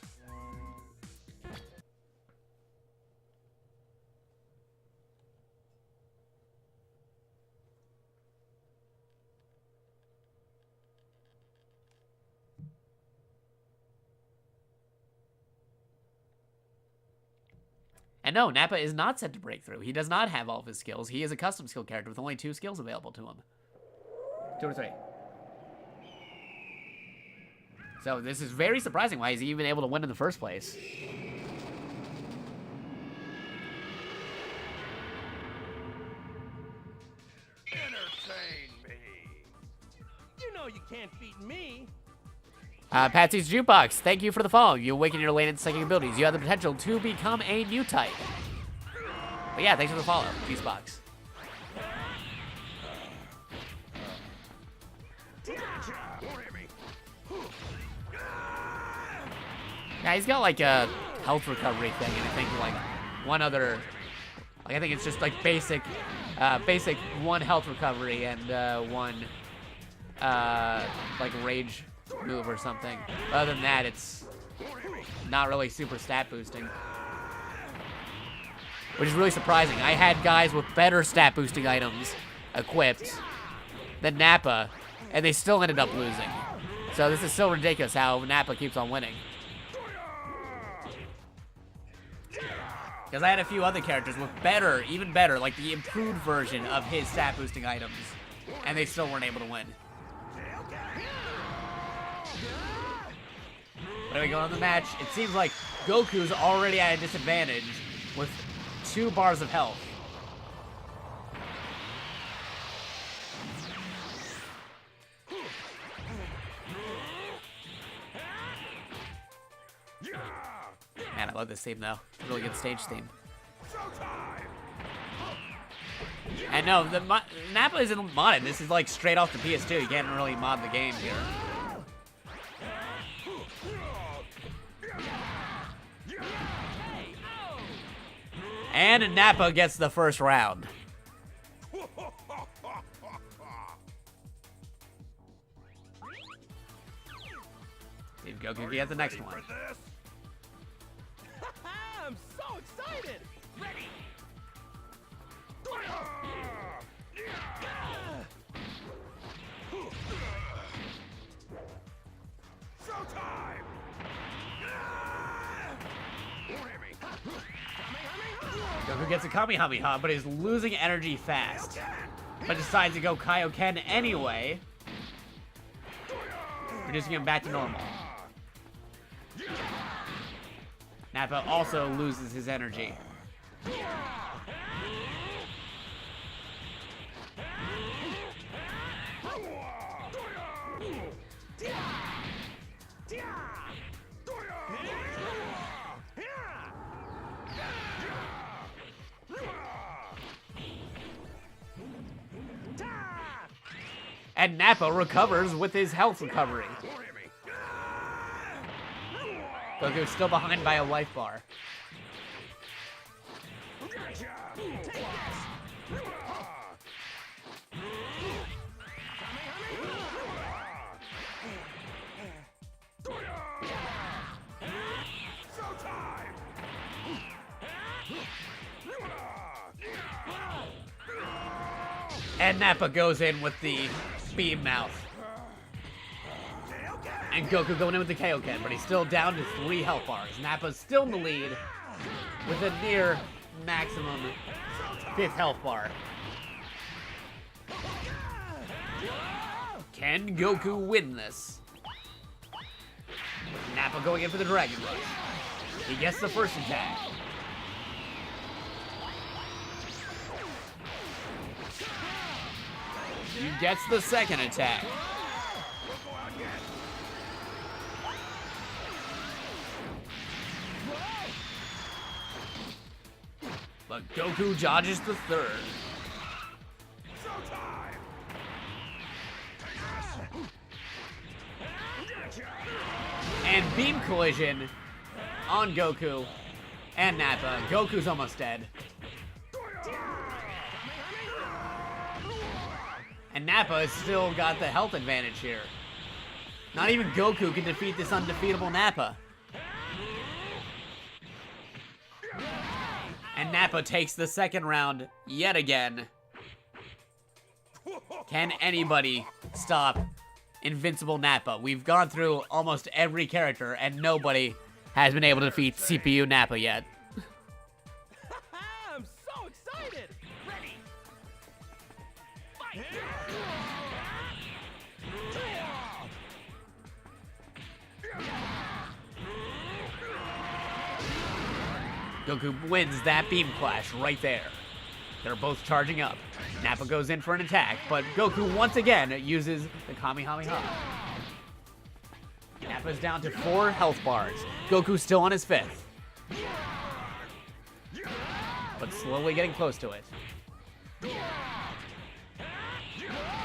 And no, Nappa is not set to break through. He does not have all of his skills. He is a custom skill character with only 2 skills available to him. 2 or 3. So this is very surprising why he's even able to win in the first place. Entertain me. You know you can't beat me. Patsy's Jukebox, thank you for the follow. You awaken your latent psychic abilities. You have the potential to become a new type. But yeah, thanks for the follow, Peacebox. Yeah, he's got like a health recovery thing, and I think like one other, like I think it's just like basic 1 health recovery and 1 like rage move or something. Other than that, it's not really super stat boosting, which is really surprising. I had guys with better stat boosting items equipped than Nappa, and they still ended up losing. So this is so ridiculous how Nappa keeps on winning. Because I had a few other characters with better, even better, like the improved version of his stat boosting items, and they still weren't able to win. But anyway, going on the match, it seems like Goku's already at a disadvantage with 2 bars of health. Man, I love this theme though. Really good stage theme. And no, the Nappa isn't modded. This is like straight off the PS2. You can't really mod the game here. And Nappa gets the first round. See if Goku can get the next one. I'm so excited! Ready! Showtime! Goku gets a Kamehameha, but is losing energy fast. But decides to go Kaioken anyway, reducing him back to normal. Nappa also loses his energy. And Nappa recovers with his health recovery. Goku's still behind by a life bar. And Nappa goes in with the beam mouth. And Goku going in with the Kaioken, but he's still down to 3 health bars. Nappa's still in the lead with a near maximum 5th health bar. Can Goku win this? Nappa going in for the Dragon Rush. He gets the first attack. He gets the second attack. But Goku dodges the third. And beam collision on Goku and Nappa. Goku's almost dead. And Nappa has still got the health advantage here. Not even Goku can defeat this undefeatable Nappa. And Nappa takes the second round yet again. Can anybody stop Invincible Nappa? We've gone through almost every character and nobody has been able to defeat CPU Nappa yet. I'm so excited! Ready! Fight! Goku wins that beam clash right there. They're both charging up. Nappa goes in for an attack, but Goku once again uses the Kamehameha. Nappa's down to 4 health bars. Goku's still on his 5th. But slowly getting close to it.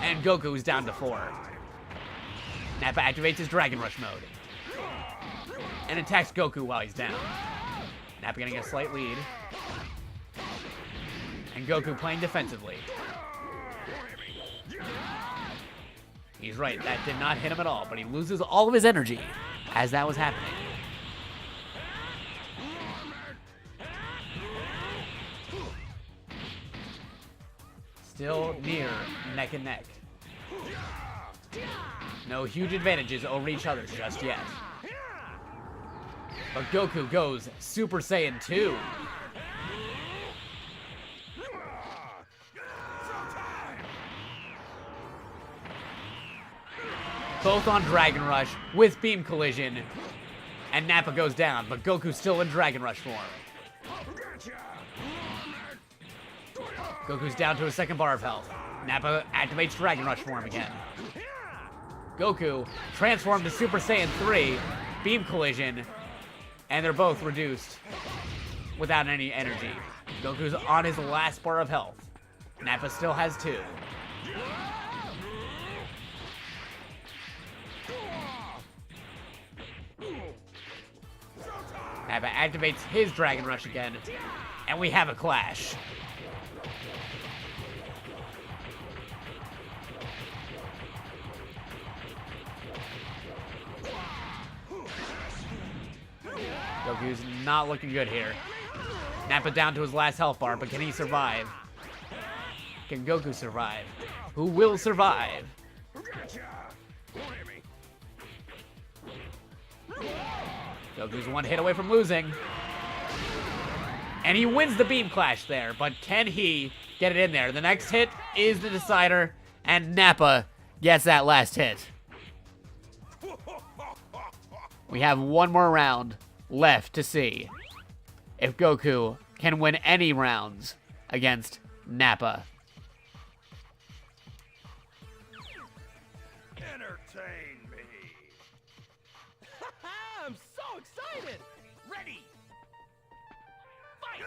And Goku's down to 4. Nappa activates his Dragon Rush mode. And attacks Goku while he's down. Nappa getting a slight lead. And Goku playing defensively. He's right, that did not hit him at all, but he loses all of his energy as that was happening. Still near neck and neck. No huge advantages over each other just yet. But Goku goes Super Saiyan 2. Both on Dragon Rush with beam collision. And Nappa goes down, but Goku's still in Dragon Rush form. Goku's down to a second bar of health. Nappa activates Dragon Rush form again. Goku transformed to Super Saiyan 3, beam collision, and they're both reduced without any energy. Goku's on his last bar of health. Nappa still has 2. Nappa activates his Dragon Rush again, and we have a clash. Goku's not looking good here. Nappa down to his last health bar, but can he survive? Can Goku survive? Who will survive? Goku's one hit away from losing. And he wins the Beam Clash there, but can he get it in there? The next hit is the decider, and Nappa gets that last hit. We have one more round left to see if Goku can win any rounds against Nappa. Entertain me. I'm so excited! Ready! Fight!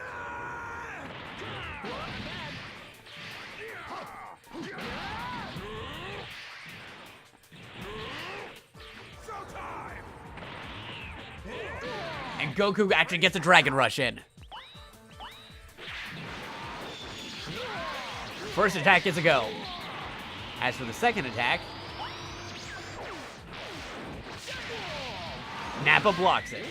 Showtime! And Goku actually gets a Dragon Rush in. First attack gets a go. As for the second attack, Nappa blocks it.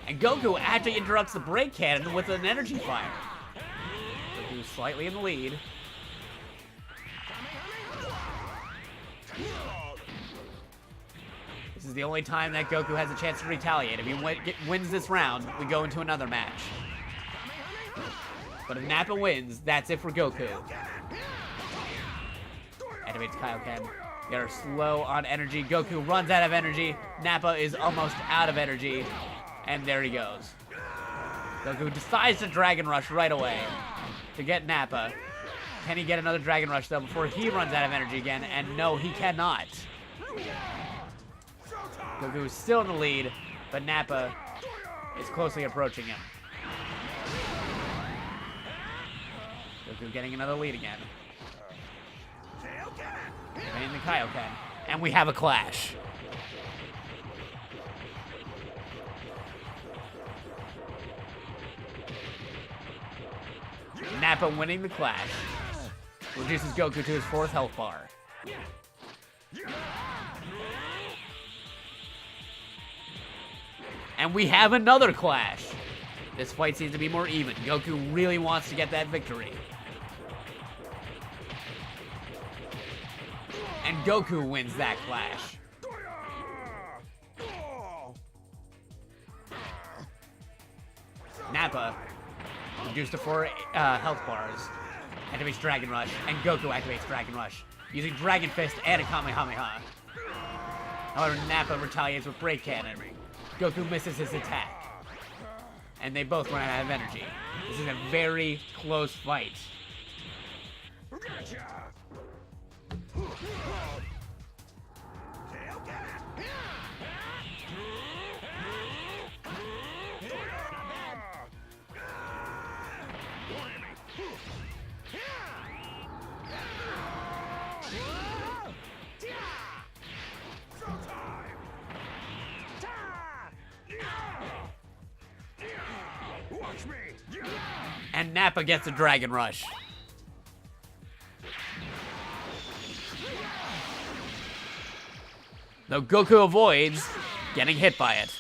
And Goku actually interrupts the break cannon with an energy fire. Goku slightly in the lead. This is the only time that Goku has a chance to retaliate. If he wins this round, we go into another match. But if Nappa wins, that's it for Goku. Activates Kaioken. They are slow on energy. Goku runs out of energy. Nappa is almost out of energy. And there he goes. Goku decides to Dragon Rush right away to get Nappa. Can he get another Dragon Rush, though, before he runs out of energy again? And no, he cannot. Goku is still in the lead, but Nappa is closely approaching him. Goku getting another lead again. Getting the Kaioken. And we have a clash. Nappa winning the clash. Reduces Goku to his 4th health bar. And we have another clash. This fight seems to be more even. Goku really wants to get that victory. And Goku wins that clash. Nappa reduced to 4 health bars. Activates Dragon Rush. And Goku activates Dragon Rush. Using Dragon Fist and a Kamehameha. However, Nappa retaliates with Break Cannon. Goku misses his attack. And they both run out of energy. This is a very close fight. And Nappa gets a Dragon Rush. Though Goku avoids getting hit by it.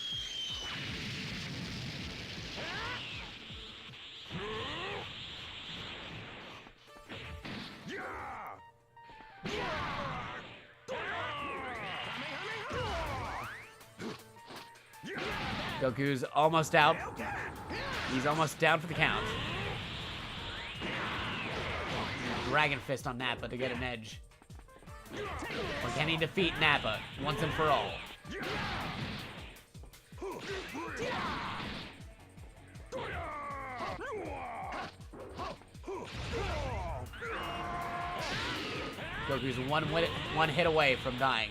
Goku's almost out. He's almost down for the count. Dragon Fist on Nappa to get an edge. Or can he defeat Nappa once and for all? Goku's one hit away from dying.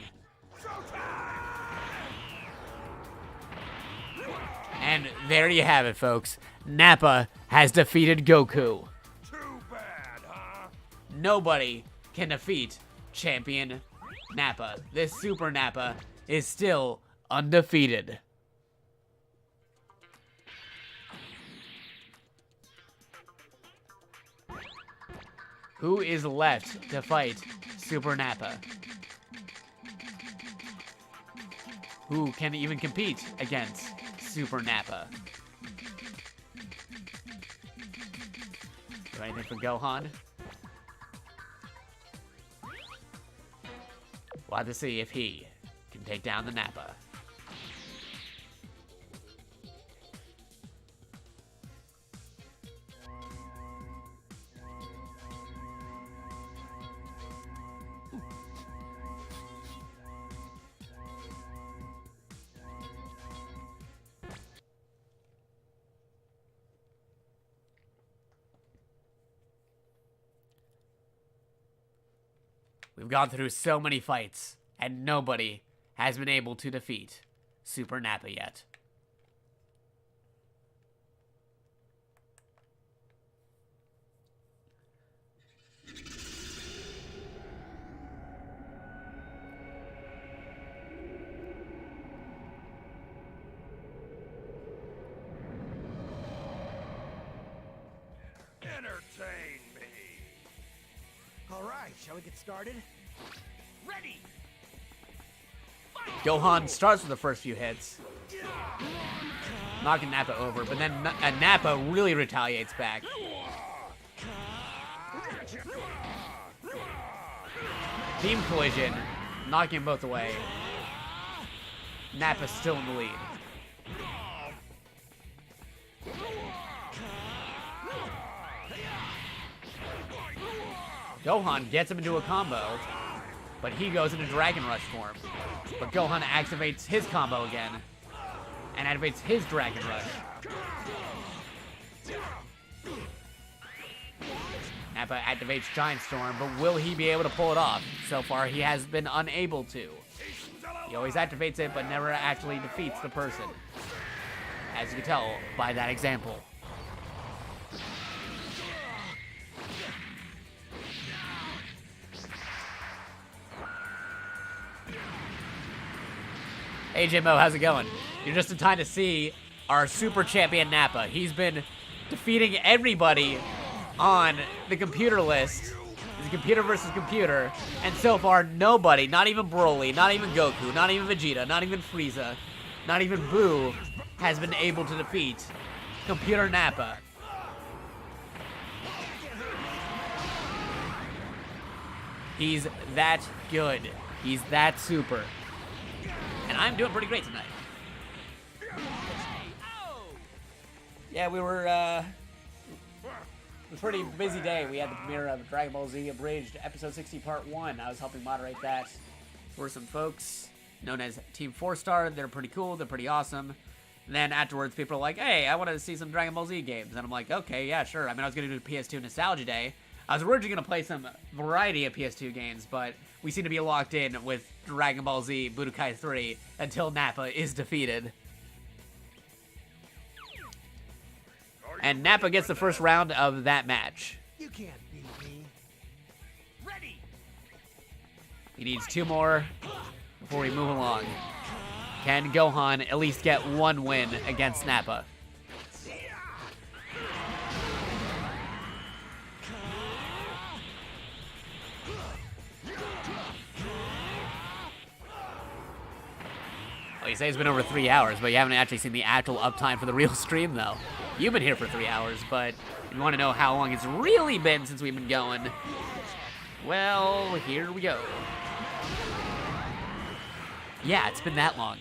And there you have it, folks. Nappa has defeated Goku. Too bad, huh? Nobody can defeat Champion Nappa. This Super Nappa is still undefeated. Who is left to fight Super Nappa? Who can even compete against Super Nappa? Do anything for Gohan? We'll have to see if he can take down the Nappa. We've gone through so many fights, and nobody has been able to defeat Super Nappa yet. Entertain me. All right, shall we get started? Ready! Gohan starts with the first few hits, knocking Nappa over, but then Nappa really retaliates back. Team collision, knocking them both away. Nappa's still in the lead. Gohan gets him into a combo, but he goes into Dragon Rush form. But Gohan activates his combo again, and activates his Dragon Rush. Nappa activates Giant Storm, but will he be able to pull it off? So far, he has been unable to. He always activates it, but never actually defeats the person. As you can tell by that example. AJ Mo, how's it going? You're just in time to see our super champion Nappa. He's been defeating everybody on the computer list. It's computer versus computer. And so far, nobody, not even Broly, not even Goku, not even Vegeta, not even Frieza, not even Buu, has been able to defeat Computer Nappa. He's that good. He's that super. And I'm doing pretty great tonight. Yeah, we were, it was a pretty busy day. We had the premiere of Dragon Ball Z Abridged Episode 60 Part 1. I was helping moderate that for some folks known as Team 4-Star. They're pretty cool. They're pretty awesome. And then afterwards, people are like, hey, I want to see some Dragon Ball Z games. And I'm like, okay, yeah, sure. I mean, I was going to do a PS2 Nostalgia Day. I was originally going to play some variety of PS2 games, but we seem to be locked in with Dragon Ball Z Budokai 3 until Nappa is defeated. And Nappa gets the first round of that match. You can't beat me. Ready! He needs 2 more before we move along. Can Gohan at least get 1 win against Nappa? Well, you say it's been over 3 hours, but you haven't actually seen the actual uptime for the real stream, though. You've been here for 3 hours, but if you want to know how long it's really been since we've been going, well, here we go. Yeah, it's been that long.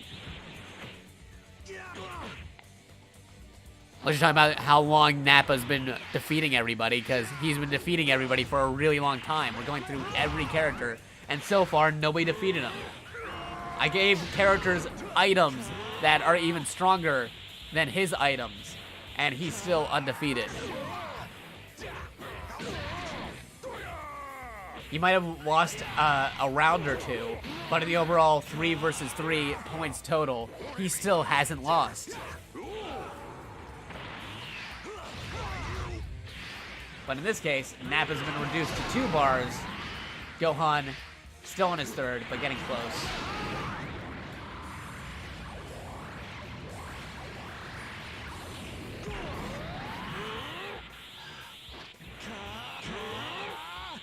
Let's just talk about how long Nappa's been defeating everybody, because he's been defeating everybody for a really long time. We're going through every character, and so far, nobody defeated him. I gave characters items that are even stronger than his items, and he's still undefeated. He might have lost a round or 2, but in the overall 3 versus 3 points total, he still hasn't lost. But in this case, Nappa's been reduced to 2 bars. Gohan still on his 3rd, but getting close.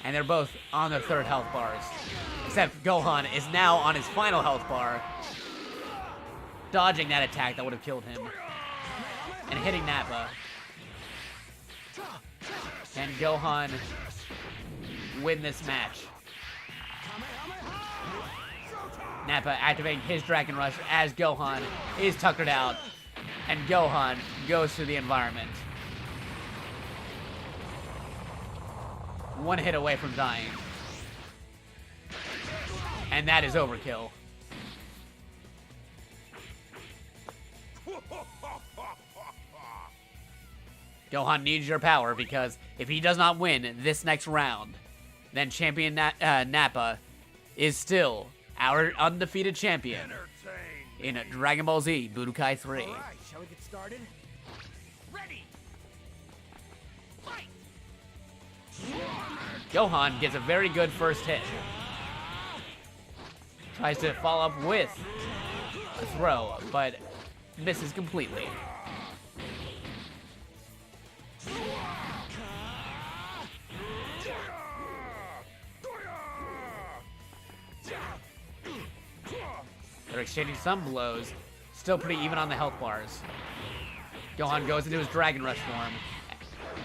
And they're both on their 3rd health bars. Except Gohan is now on his final health bar, dodging that attack that would have killed him, and hitting Nappa. Can Gohan win this match? Nappa activating his Dragon Rush as Gohan is tuckered out, and Gohan goes through the environment. One hit away from dying. And that is overkill. Gohan needs your power, because if he does not win this next round, then Champion Nappa is still our undefeated champion in Dragon Ball Z Budokai 3. All right, shall we get started? Ready. Fight. Gohan gets a very good first hit. Tries to follow up with a throw, but misses completely. They're exchanging some blows, still pretty even on the health bars. Gohan goes into his Dragon Rush form,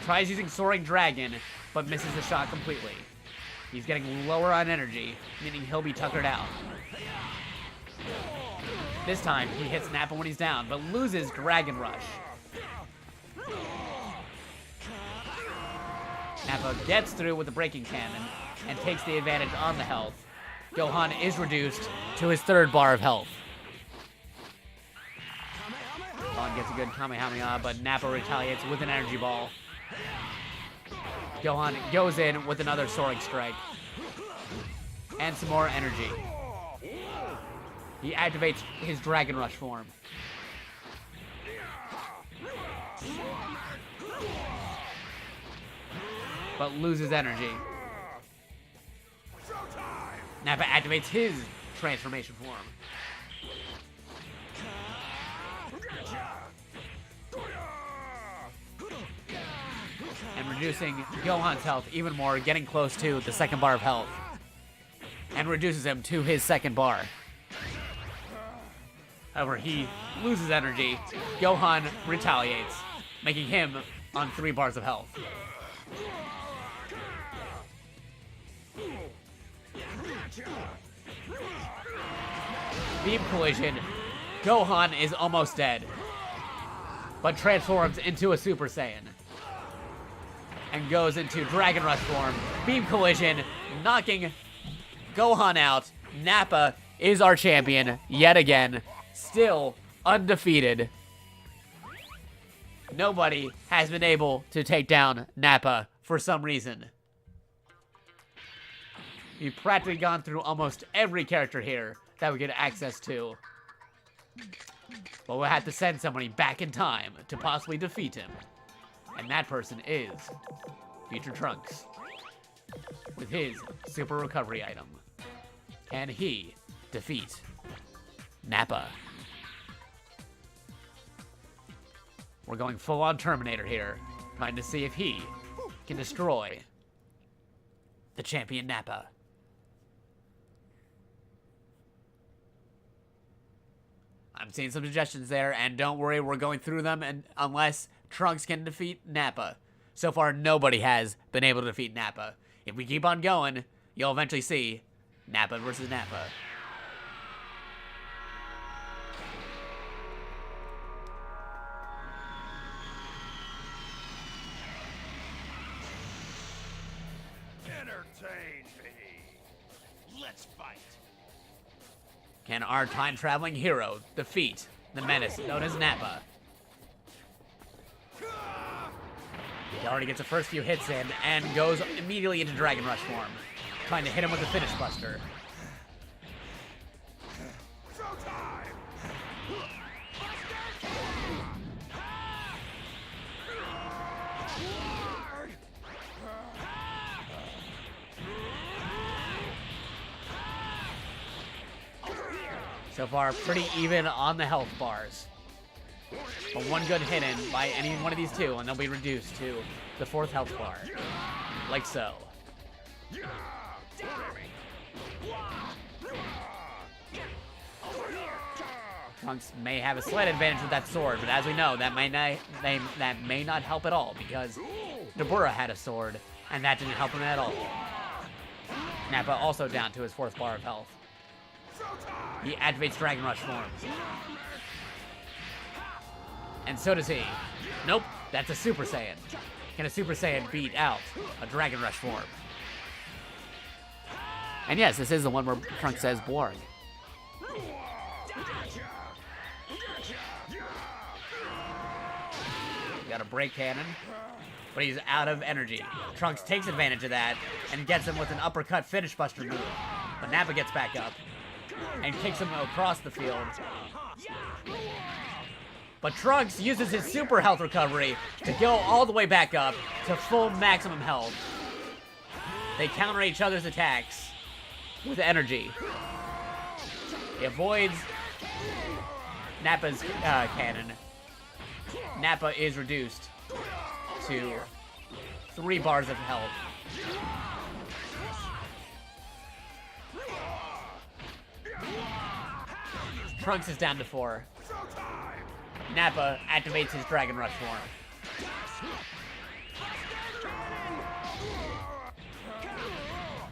tries using Soaring Dragon, but misses the shot completely. He's getting lower on energy, meaning he'll be tuckered out. This time, he hits Nappa when he's down, but loses Dragon Rush. Nappa gets through with the Breaking Cannon and takes the advantage on the health. Gohan is reduced to his 3rd bar of health. Gohan gets a good Kamehameha, but Nappa retaliates with an energy ball. Gohan goes in with another Soaring Strike. And some more energy. He activates his Dragon Rush form. But loses energy. Nappa activates his transformation form. And reducing Gohan's health even more, getting close to the 2nd bar of health. And reduces him to his 2nd bar. However, he loses energy. Gohan retaliates, making him on 3 bars of health. Beam collision. Gohan is almost dead, but transforms into a Super Saiyan and goes into Dragon Rush form. Beam collision, knocking Gohan out. Nappa is our champion yet again, still undefeated. Nobody has been able to take down Nappa for some reason. We've practically gone through almost every character here that we get access to. But we'll have to send somebody back in time to possibly defeat him. And that person is Future Trunks with his super recovery item. Can he defeat Nappa? We're going full-on Terminator here, trying to see if he can destroy the champion Nappa. I'm seeing some suggestions there, and don't worry, we're going through them and unless Trunks can defeat Nappa. So far, nobody has been able to defeat Nappa. If we keep on going, you'll eventually see Nappa versus Nappa. Entertain me. Let's fight. Can our time-traveling hero defeat the menace known as Nappa? He already gets the first few hits in and goes immediately into Dragon Rush form, trying to hit him with the Finish Buster. So far, pretty even on the health bars. But one good hit in by any one of these two, and they'll be reduced to the 4th health bar. Like so. Trunks may have a slight advantage with that sword, but as we know, that may not help at all, because Dabura had a sword, and that didn't help him at all. Nappa also down to his 4th bar of health. He activates Dragon Rush form. And so does he. Nope, that's a Super Saiyan. Can a Super Saiyan beat out a Dragon Rush form? And yes, this is the one where Trunks says Bwarg. Got a break cannon, but he's out of energy. Trunks takes advantage of that and gets him with an uppercut finish buster move. But Nappa gets back up and kicks him across the field. But Trunks uses his super health recovery to go all the way back up to full maximum health. They counter each other's attacks with energy. He avoids Nappa's cannon. Nappa is reduced to 3 bars of health. Trunks is down to 4. Nappa activates his Dragon Rush form.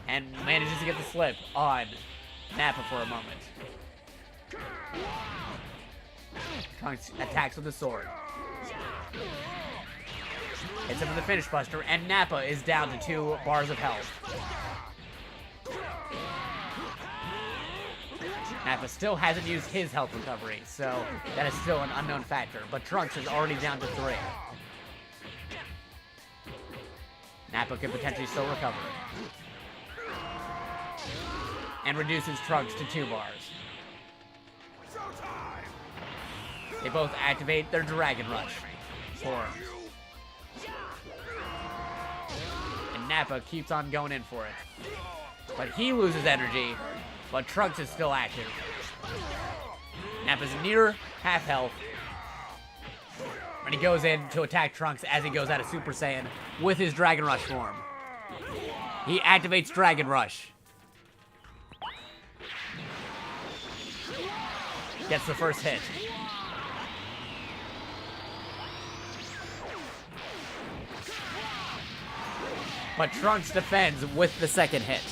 And manages to get the slip on Nappa for a moment. Trunks attacks with the sword. Hits him with the finish buster, and Nappa is down to 2 bars of health. Nappa still hasn't used his health recovery, so that is still an unknown factor, but Trunks is already down to 3. Nappa could potentially still recover. And reduces Trunks to 2 bars. They both activate their Dragon Rush forms. And Nappa keeps on going in for it. But he loses energy, but Trunks is still active. Nappa's near half health. And he goes in to attack Trunks as he goes out of Super Saiyan with his Dragon Rush form. He activates Dragon Rush. Gets the first hit. But Trunks defends with the second hit.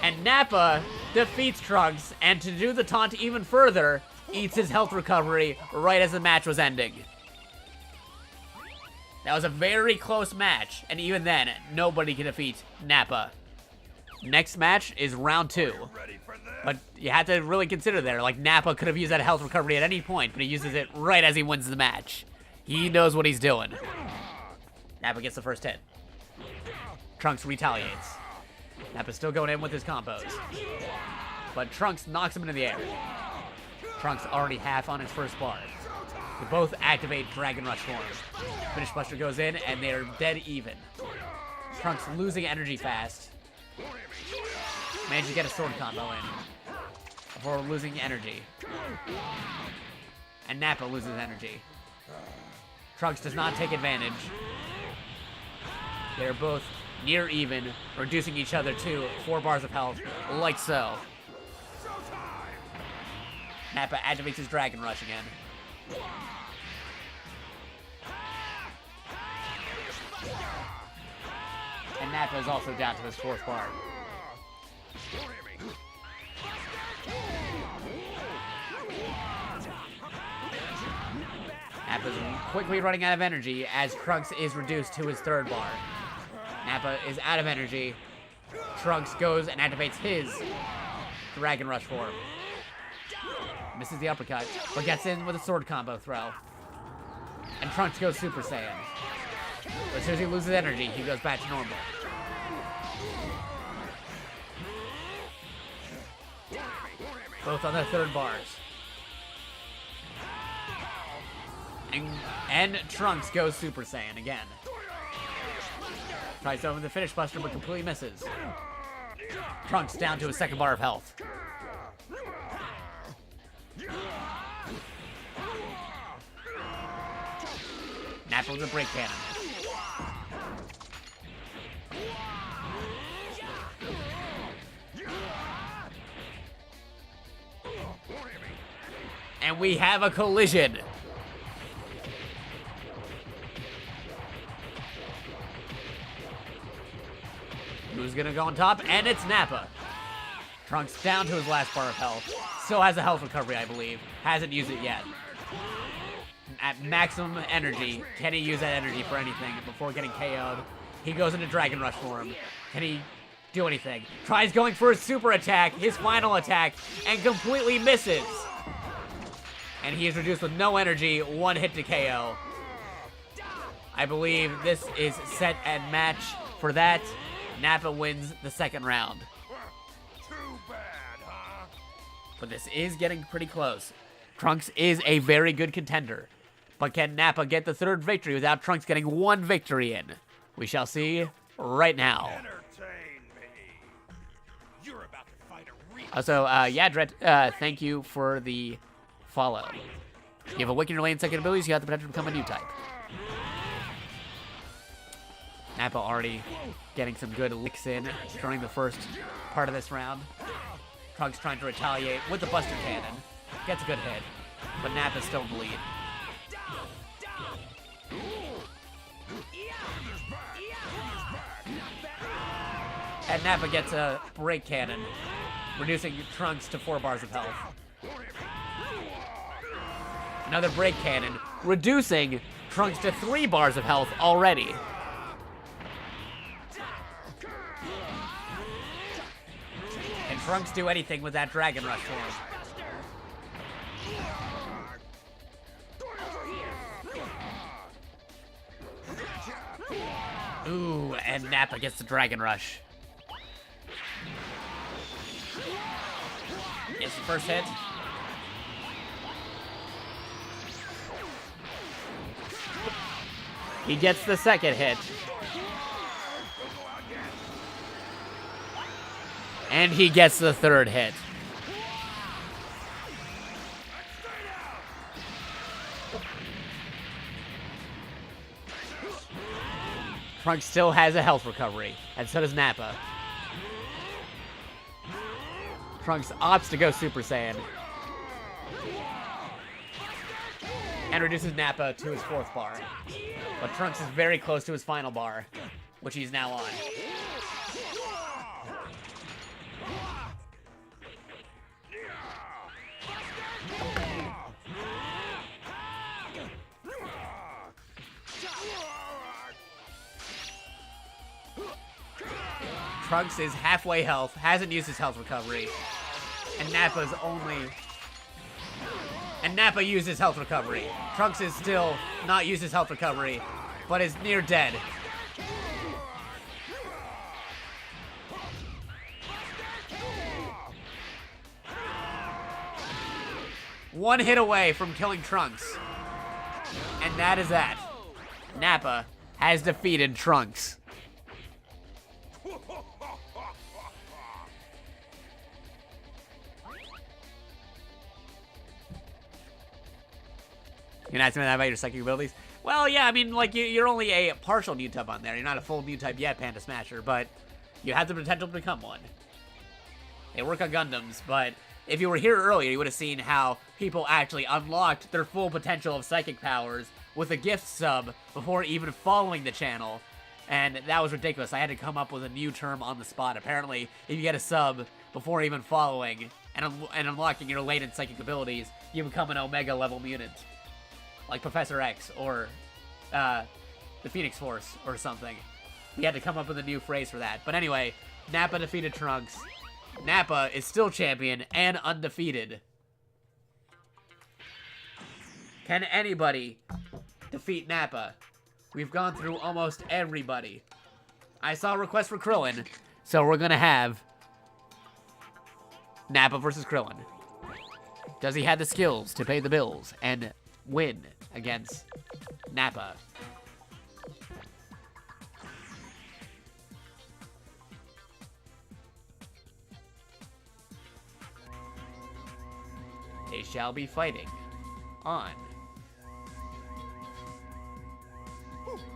And Nappa defeats Trunks, and to do the taunt even further, eats his health recovery right as the match was ending. That was a very close match, and even then, nobody can defeat Nappa. Next match is round 2. But you have to really consider there, like Nappa could have used that health recovery at any point, but he uses it right as he wins the match. He knows what he's doing. Nappa gets the first hit. Trunks retaliates. Nappa's still going in with his combos. But Trunks knocks him into the air. Trunks already half on his first bar. They both activate Dragon Rush forms. Finish Buster goes in, and they're dead even. Trunks losing energy fast. Manages to get a sword combo in before losing energy. And Nappa loses energy. Trunks does not take advantage. They're both near even, reducing each other to 4 bars of health, like so. Nappa activates his Dragon Rush again. And Nappa is also down to his 4th bar. Nappa's quickly running out of energy as Trunks is reduced to his 3rd bar. Nappa is out of energy. Trunks goes and activates his Dragon Rush form. Misses the uppercut, but gets in with a sword combo throw. And Trunks goes Super Saiyan. But as soon as he loses energy, he goes back to normal. Both on their 3rd bars. And Trunks goes Super Saiyan again. Tries to open the finish buster, but completely misses. Trunks down to his 2nd bar of health. Nappa with a break cannon. And we have a collision. Who's gonna go on top? And it's Nappa. Trunks down to his last bar of health. Still has a health recovery, I believe. Hasn't used it yet. At maximum energy, can he use that energy for anything before getting KO'd? He goes into Dragon Rush form. Can he do anything? Tries going for his super attack, his final attack, and completely misses. And he is reduced with no energy, 1 hit to KO. I believe this is set and match for that. Nappa wins the second round. Too bad, huh? But this is getting pretty close. Trunks is a very good contender. But can Nappa get the third victory without Trunks getting 1 victory in? We shall see right now. Entertain me. You're about to fight a real. Also, Yadret, thank you for the follow. You have a Wick in your lane second abilities, you have the potential to become a new type. Nappa already getting some good licks in during the first part of this round. Trunks trying to retaliate with the Buster Cannon. Gets a good hit, but Nappa's still in the lead. And Nappa gets a Break Cannon, reducing Trunks to 4 bars of health. Another Break Cannon, reducing Trunks to 3 bars of health already. Can Trunks do anything with that Dragon Rush form? Ooh, and Nappa gets the Dragon Rush. Gets the first hit. He gets the second hit. And he gets the third hit. Trunks still has a health recovery, and so does Nappa. Trunks opts to go Super Saiyan. And reduces Nappa to his 4th bar. But Trunks is very close to his final bar, which he's now on. Trunks is halfway health, hasn't used his health recovery. And Nappa's only... And Nappa used his health recovery. Trunks is still not used his health recovery, but is near dead. One hit away from killing Trunks. And that is that. Nappa has defeated Trunks. You're not saying that about your psychic abilities? Well, yeah, I mean, like, you're only a partial new type on there. You're not a full new type yet, Panda Smasher, but you have the potential to become one. They work on Gundams, but if you were here earlier, you would have seen how people actually unlocked their full potential of psychic powers with a gift sub before even following the channel. And that was ridiculous. I had to come up with a new term on the spot. Apparently, if you get a sub before even following and unlocking your latent psychic abilities, you become an Omega level mutant. Like Professor X or the Phoenix Force or something. We had to come up with a new phrase for that. But anyway, Nappa defeated Trunks. Nappa is still champion and undefeated. Can anybody defeat Nappa? We've gone through almost everybody. I saw a request for Krillin, so we're gonna have Nappa versus Krillin. Does he have the skills to pay the bills and win against Nappa? They shall be fighting on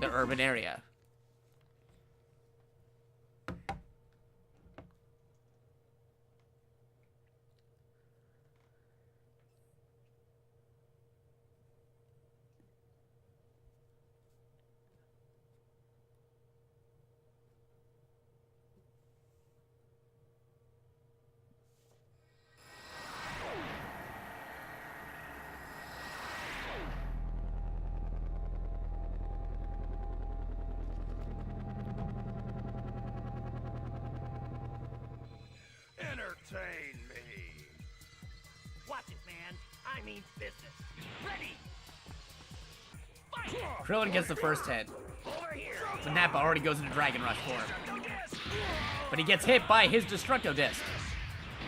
the urban area. Sane me. Watch it, man. I mean business. Ready. Fight. Krillin gets the first hit. Over here. So Nappa already goes into Dragon Rush form. But he gets hit by his Destructo Disc.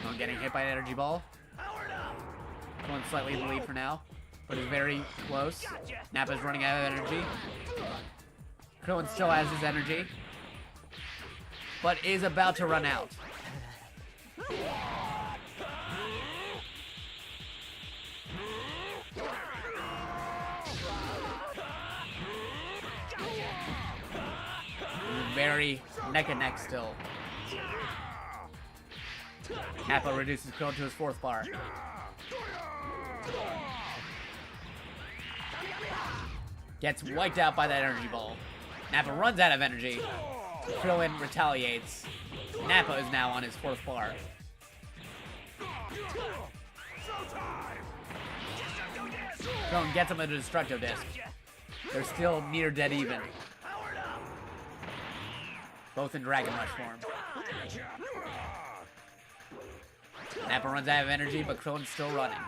Krillin getting hit by an energy ball. Powered up. Krillin slightly in the lead for now, but he's very close. Nappa's running out of energy. Krillin still has his energy, but is about to run out. Very neck and neck still. Nappa reduces Krillin to his 4th bar. Gets wiped out by that energy ball. Nappa runs out of energy. Krillin retaliates. Nappa is now on his 4th bar. Krillin gets him a Destructo Disc. They're still near dead even. Both in Dragon Rush form. Nappa runs out of energy, but Krillin's still running.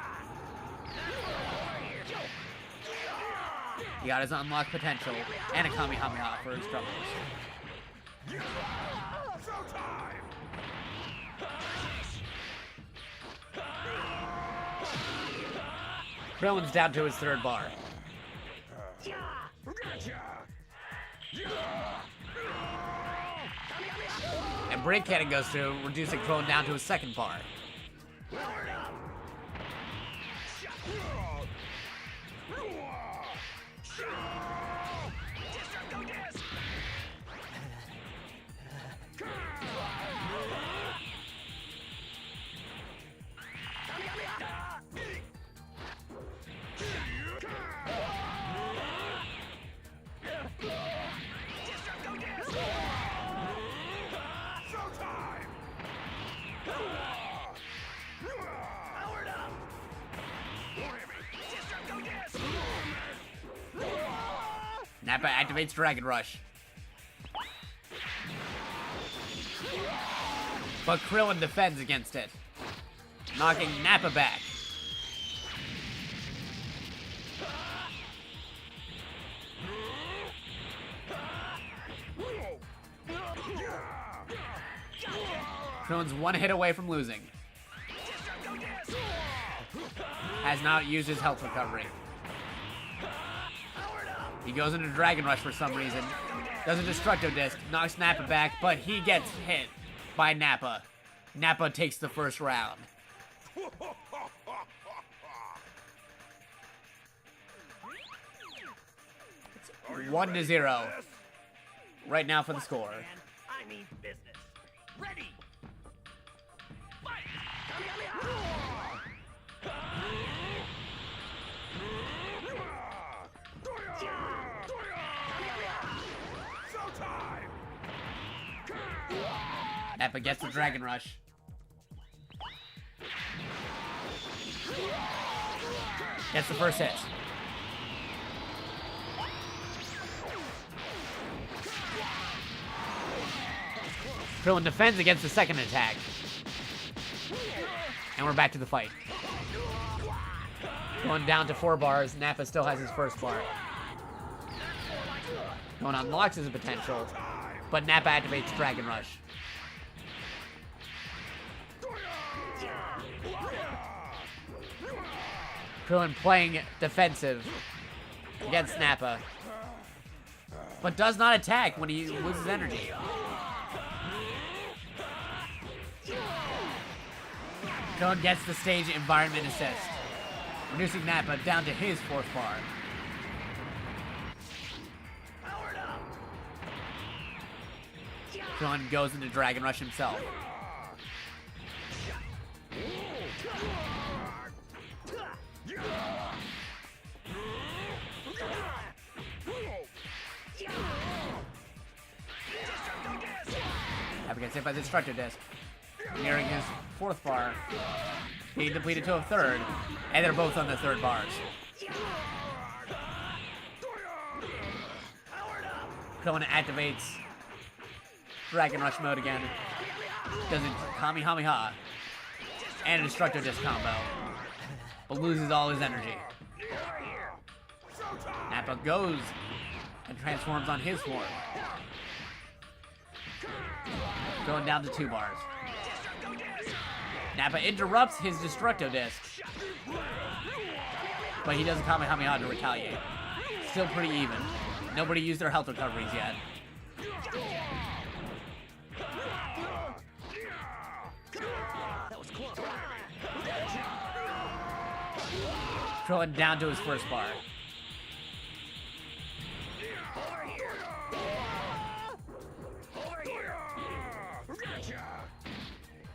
He got his unlocked potential and a Kamehameha for his troubles. Krillin's down to his 3rd bar. And Break Cannon goes through, reducing Krillin down to his 2nd bar. Nappa activates Dragon Rush. But Krillin defends against it, knocking Nappa back. Krillin's 1 hit away from losing. Has not used his health recovery. He goes into Dragon Rush for some reason. Does a Destructo Disc, knocks Nappa back, but he gets hit by Nappa. Nappa takes the 1st round. It's 1-0. Right now for the score. I mean business. Ready. Nappa gets the Dragon Rush. Gets the 1st hit. Krillin defends against the 2nd attack. And we're back to the fight. Going down to 4 bars. Nappa still has his 1st bar. Going unlocks his potential, but Nappa activates Dragon Rush. Krillin playing defensive against Nappa, but does not attack when he loses energy. Krillin gets the stage environment assist, reducing Nappa down to his 4th bar. Krillin goes into Dragon Rush himself. Nappa gets hit by the Destructo Disc, nearing his 4th bar. He depleted to a 3rd, and they're both on the 3rd bars. Krillin activates Dragon Rush mode again. Does a Kamehameha. and a Destructo Disc combo, but loses all his energy. Nappa goes and transforms on his form. Going down to 2 bars. Nappa interrupts his Destructo Disc, but he doesn't Kamehameha to retaliate. Still pretty even. Nobody used their health recoveries yet. Krillin down to his first bar.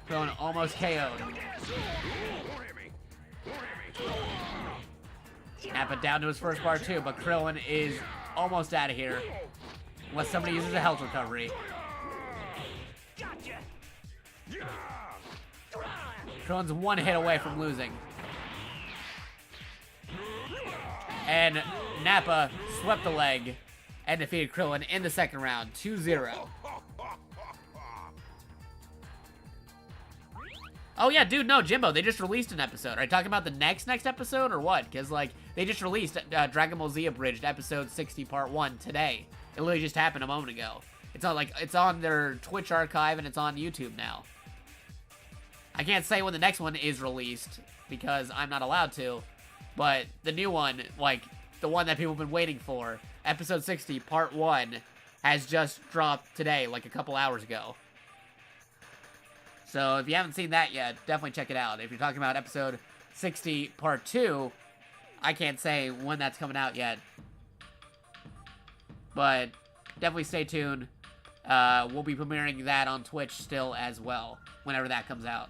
Krillin almost KO'd. Nappa down to his first bar too, but Krillin is almost out of here. Unless somebody uses a health recovery. Krillin's 1 hit away from losing. And Nappa swept the leg and defeated Krillin in the second round, 2-0. Oh yeah, dude, no, Jimbo, they just released an episode. Are you talking about the next episode or what? Because, like, they just released Dragon Ball Z Abridged episode 60 part 1 today. It literally just happened a moment ago. It's not like, it's on their Twitch archive and it's on YouTube now. I can't say when the next one is released because I'm not allowed to, but the new one, like, the one that people have been waiting for, episode 60 part 1, has just dropped today, like a couple hours ago. So if you haven't seen that yet, definitely check it out. If you're talking about episode 60 part 2, I can't say when that's coming out yet. But definitely stay tuned. We'll be premiering that on Twitch still as well, whenever that comes out.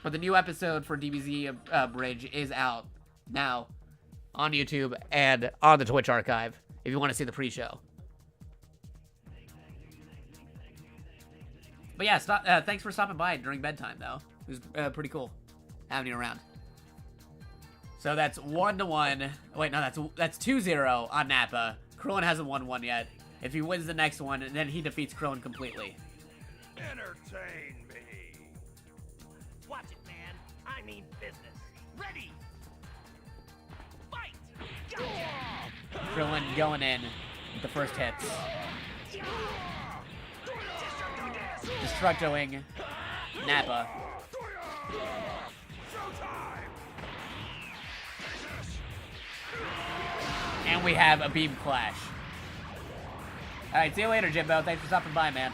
But the new episode for DBZ Bridge is out now on YouTube and on the Twitch archive if you want to see the pre-show. But yeah, thanks for stopping by during bedtime, though. It was pretty cool having you around. So that's 1-1. Wait, no, that's 2-0 on Nappa. Krillin hasn't won one yet. If he wins the next one, then he defeats Krillin completely. Entertain me. Watch it, man. I mean business. Ready. Fight. Gotcha. Krillin going in with the first hits. Destructoing Nappa. And we have a beam clash. Alright, see you later, Jimbo. Thanks for stopping by, man.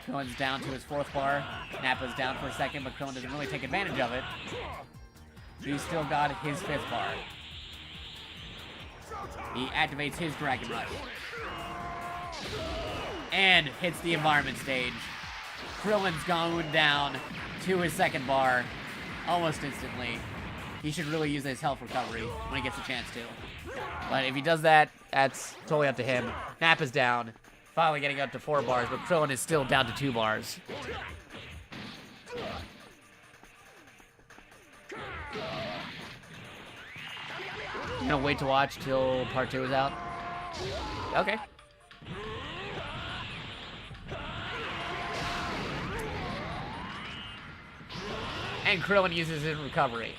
Krillin's down to his 4th bar. Nappa's down for a second, but Krillin doesn't really take advantage of it. He's still got his 5th bar. He activates his Dragon Rush. And hits the environment stage. Krillin's going down to his 2nd bar almost instantly. He should really use his health recovery when he gets a chance to. But if he does that, that's totally up to him. Nappa's down. Finally getting up to 4 bars, but Krillin is still down to 2 bars. You gonna wait to watch till part 2 is out? Okay. And Krillin uses his recovery.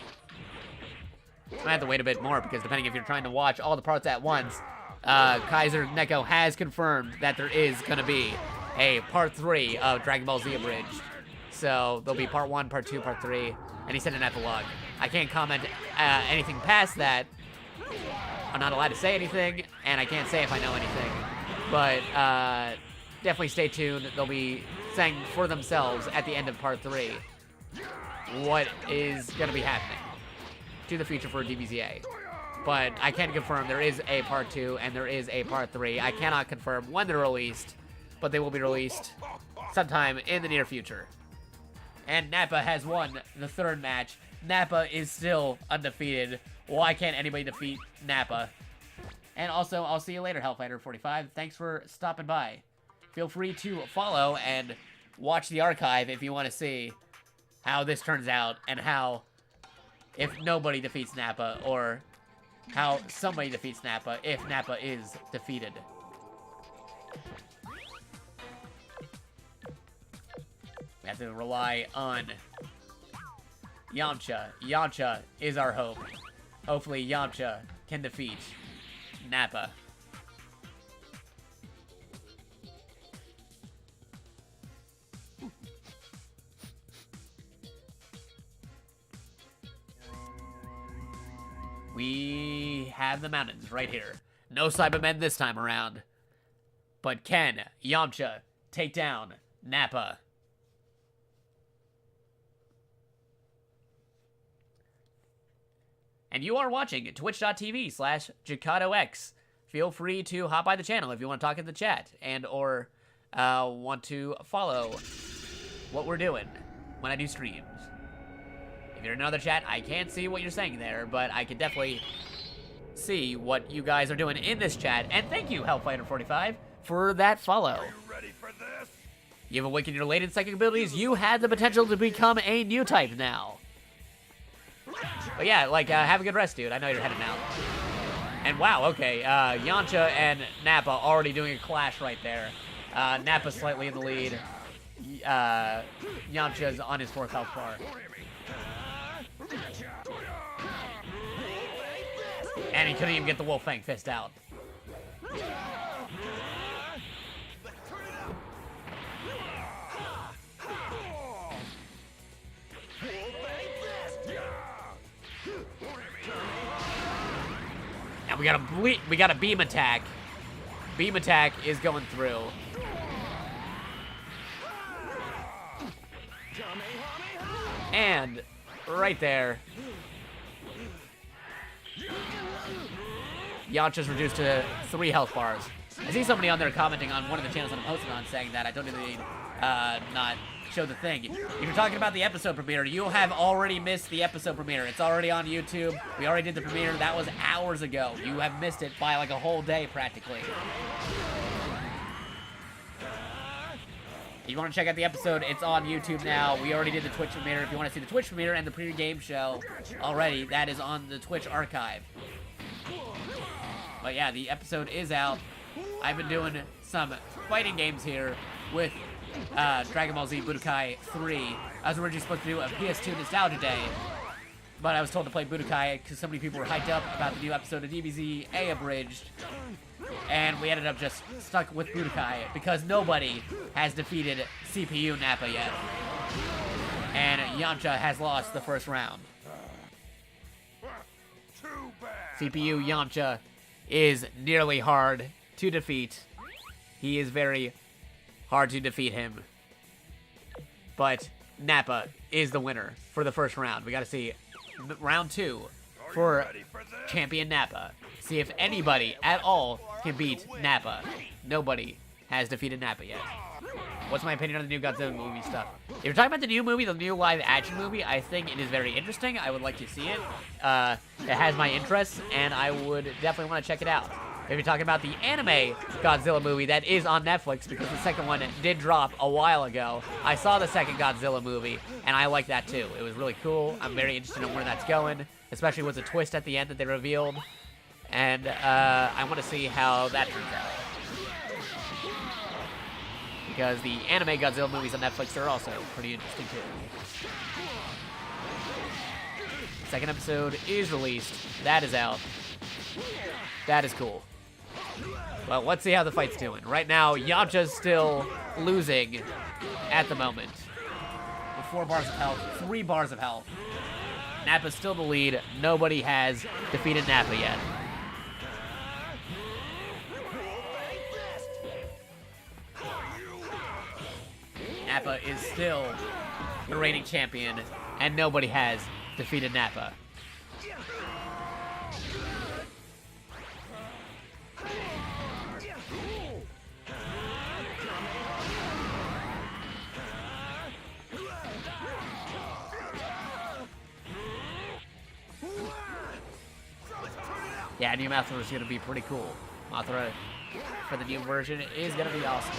I have to wait a bit more because depending if you're trying to watch all the parts at once, Kaiser Neko has confirmed that there is going to be a part 3 of Dragon Ball Z Abridged. So there'll be part 1, part 2, part 3, and he said an epilogue. I can't comment anything past that. I'm not allowed to say anything, and I can't say if I know anything. But definitely stay tuned. They'll be saying for themselves at the end of part 3 what is going to be happening to the future for DBZA. But I can confirm there is a part 2 and there is a part 3. I cannot confirm when they're released, but they will be released sometime in the near future. And Nappa has won the 3rd match. Nappa is still undefeated. Why can't anybody defeat Nappa? And also, I'll see you later, Hellfighter45. Thanks for stopping by. Feel free to follow and watch the archive if you want to see how this turns out and how, if nobody defeats Nappa, or how somebody defeats Nappa if Nappa is defeated. We have to rely on Yamcha. Yamcha is our hope. Hopefully Yamcha can defeat Nappa. We have the mountains right here. No Cybermen this time around. But can Yamcha take down Nappa? And you are watching twitch.tv/JakatoX. Feel free to hop by the channel if you want to talk in the chat and or want to follow what we're doing when I do streams. If you're in another chat, I can't see what you're saying there, but I can definitely see what you guys are doing in this chat. And thank you, Hellfighter45, for that follow. Are you ready for this? You've awakened your latent psychic abilities. You had the potential to become a new type now. But yeah, like, have a good rest, dude. I know you're heading out. And wow, okay, Yamcha and Nappa already doing a clash right there. Nappa's slightly in the lead. Yamcha's on his 4th health bar. And he couldn't even get the Wolf Fang Fist out. And we got a beam attack. Beam attack is going through. And right there, Yamcha's reduced to 3 health bars. I see somebody on there commenting on one of the channels that I'm hosting on saying that I don't need not show the thing. If you're talking about the episode premiere, you have already missed the episode premiere. It's already on YouTube. We already did the premiere. That was hours ago. You have missed it by like a whole day practically. If you want to check out the episode, it's on YouTube now. We already did the Twitch premiere. If you want to see the Twitch premiere and the pre-game show already, that is on the Twitch archive. But yeah, the episode is out. I've been doing some fighting games here with Dragon Ball Z Budokai 3. I was originally supposed to do a PS2 Nostalgia Day, but I was told to play Budokai because so many people were hyped up about the new episode of DBZ A Abridged. And we ended up just stuck with Budokai because nobody has defeated CPU Nappa yet. And Yamcha has lost the first round. CPU Yamcha is nearly hard to defeat. He is very hard to defeat him. But Nappa is the winner for the first round. We got to see round 2 for champion Nappa. See if anybody at all can beat Nappa. Nobody has defeated Nappa yet. What's my opinion on the new Godzilla movie stuff? If you're talking about the new movie, the new live action movie, I think it is very interesting. I would like to see it. It has my interests, and I would definitely want to check it out. If you're talking about the anime Godzilla movie that is on Netflix, because the second one did drop a while ago, I saw the second Godzilla movie, and I like that too. It was really cool. I'm very interested in where that's going, especially with the twist at the end that they revealed. And I want to see how that turns out. Because the anime Godzilla movies on Netflix are also pretty interesting too. Second episode is released. That is out. That is cool. Well, let's see how the fight's doing. Right now, Yamcha's still losing at the moment. With 4 bars of health, 3 bars of health. Nappa's still the lead. Nobody has defeated Nappa yet. Nappa is still the reigning champion, and nobody has defeated Nappa. Yeah, new Mothra is going to be pretty cool. Mothra for the new version is going to be awesome.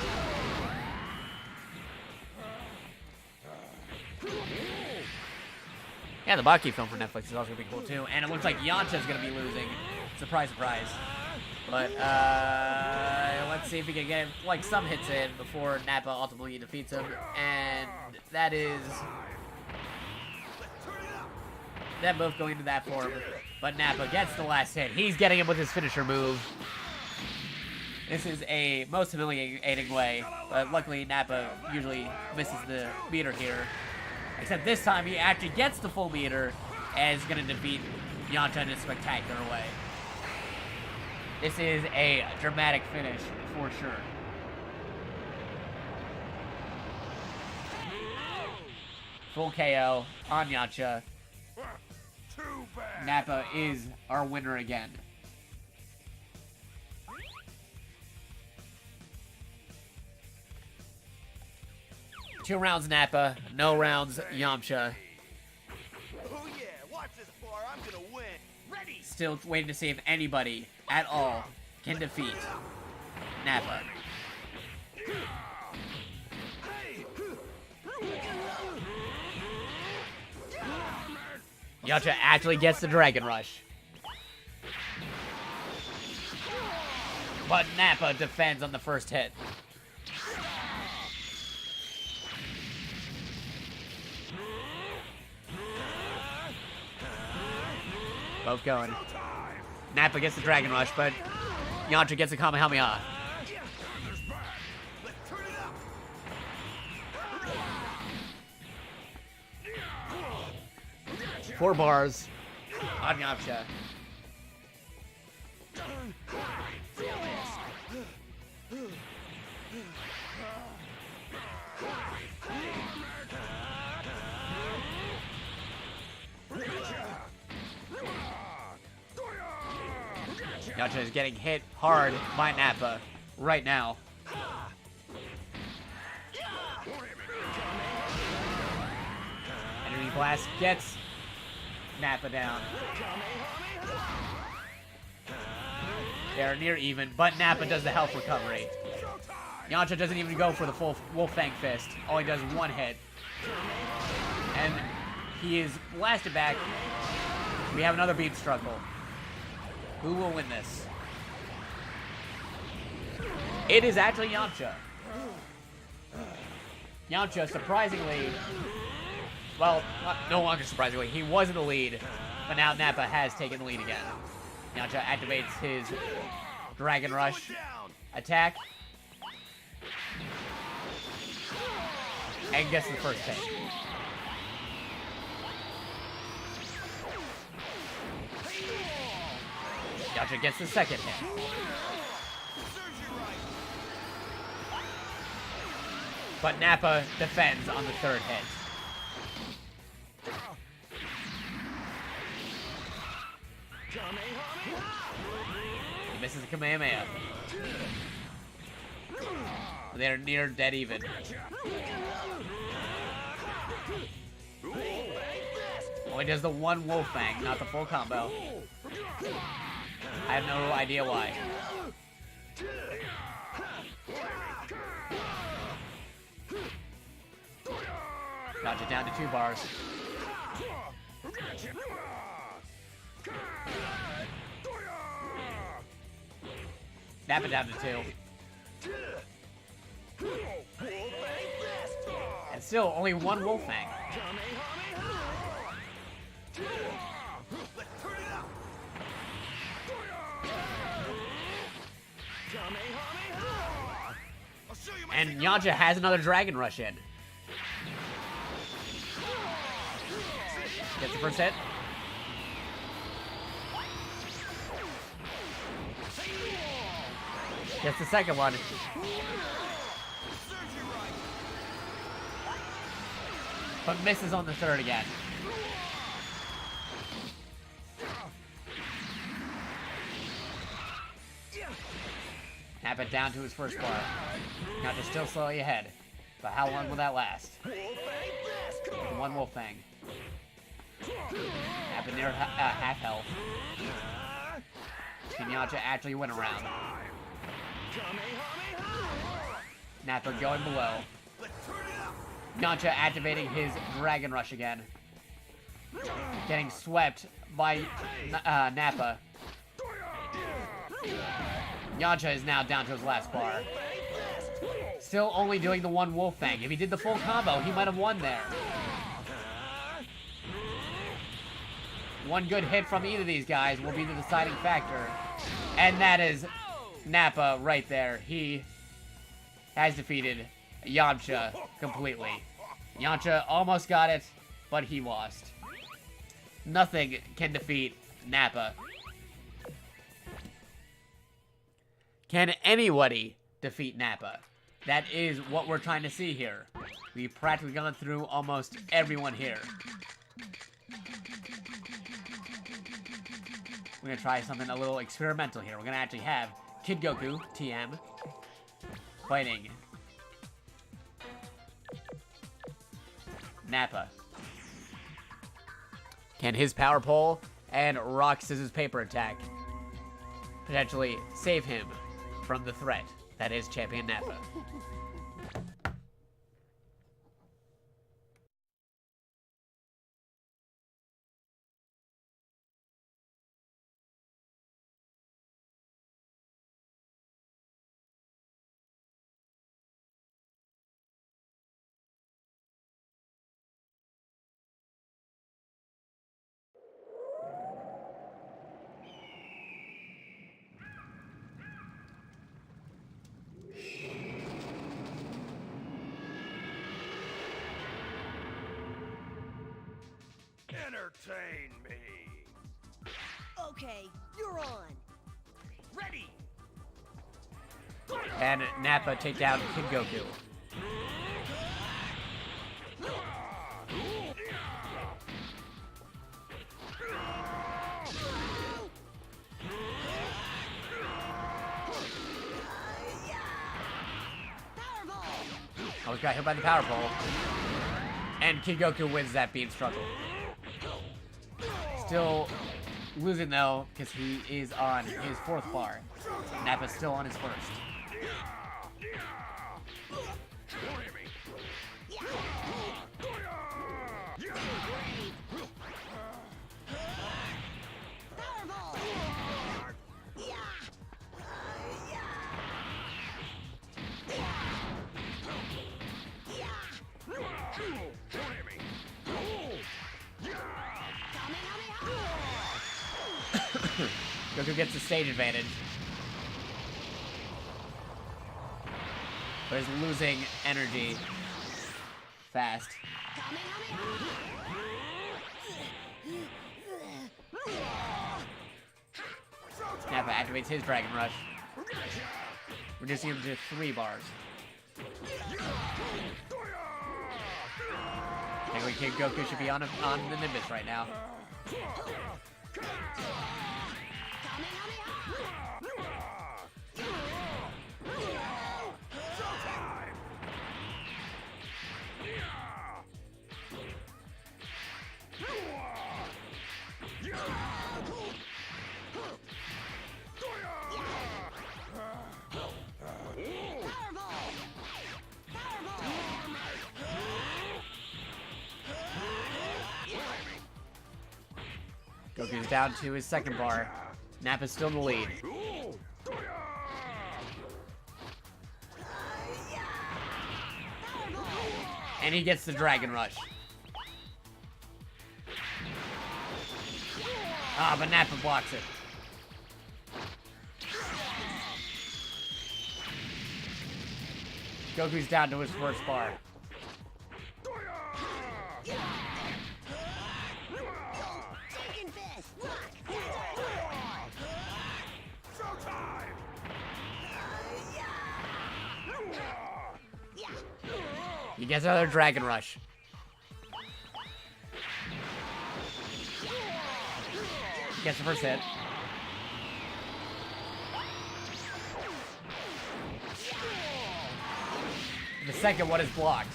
Yeah, the Baki film for Netflix is also going to be cool too. And it looks like Yamcha's going to be losing. Surprise, surprise. But, let's see if we can get, like, some hits in before Nappa ultimately defeats him. And that is... them both going into that form. But Nappa gets the last hit. He's getting him with his finisher move. This is a most humiliating way, but luckily Nappa usually misses the meter here. Except this time he actually gets the full meter and is going to defeat Yamcha in a spectacular way. This is a dramatic finish for sure. Full KO on Yamcha. Nappa is our winner again. Two rounds Nappa, no rounds Yamcha. Oh yeah, watch this bar. I'm gonna win. Ready. Still waiting to see if anybody at all can defeat Nappa. Yamcha actually gets the Dragon Rush. But Nappa defends on the first hit. Both going. Nappa gets the Dragon Rush, but Yamcha gets a Kamehameha. Four bars on Yamcha. Yamcha is getting hit hard by Nappa right now. Energy Blast gets Nappa down. They're near even, but Nappa does the health recovery. Yamcha doesn't even go for the full Wolf Fang Fist. All he does is one hit. And he is blasted back. We have another beam struggle. Who will win this? It is actually Yamcha. Yamcha, surprisingly, well, no longer surprisingly, he was in the lead, but now Nappa has taken the lead again. Yamcha activates his Dragon Rush attack and gets the first hit. Yamcha gets the second hit. But Nappa defends on the third hit. He misses the Kamehameha. They're near dead even. Oh, he does the one Wolf Fang, not the full combo. I have no idea why. Yamcha down to 2 bars. Nappa down to 2. And still only 1 Wolf Fang. And Yamcha has another Dragon Rush in. Gets the first hit. Gets the second one. But misses on the third again. Nappa down to his first bar. Yamcha still slowly ahead. But how long will that last? One Wolf Fang. Nappa near half health. Can Yamcha actually win a round? Nappa going below. Yamcha activating his Dragon Rush again. Getting swept by Nappa. Yamcha is now down to his last bar. Still only doing the one Wolf Fang. If he did the full combo, he might have won there. One good hit from either of these guys will be the deciding factor. And that is Nappa right there. He has defeated Yamcha completely. Yamcha almost got it, but he lost. Nothing can defeat Nappa. Can anybody defeat Nappa? That is what we're trying to see here. We've practically gone through almost everyone here. We're gonna try something a little experimental here. We're gonna actually have Kid Goku, TM, fighting Nappa. Can his power pole and rock, scissors, paper attack potentially save him from the threat that is Champion Nappa? Entertain me. Okay, you're on. Ready! And Nappa take down Kid Goku. Almost got hit by the power pole. And Kid Goku wins that beam struggle. Still losing though, because he is on his 4th bar. Nappa's still on his 1st. Goku gets the stage advantage. But he's losing energy fast. Nappa activates his Dragon Rush, reducing him to 3 bars. Technically, Kid Goku should be on the Nimbus right now. Goku's down to his 2nd bar. Nappa's still in the lead. And he gets the Dragon Rush. Ah, but Nappa blocks it. Goku's down to his 1st bar. He gets another Dragon Rush. Gets the 1st hit. The 2nd one is blocked.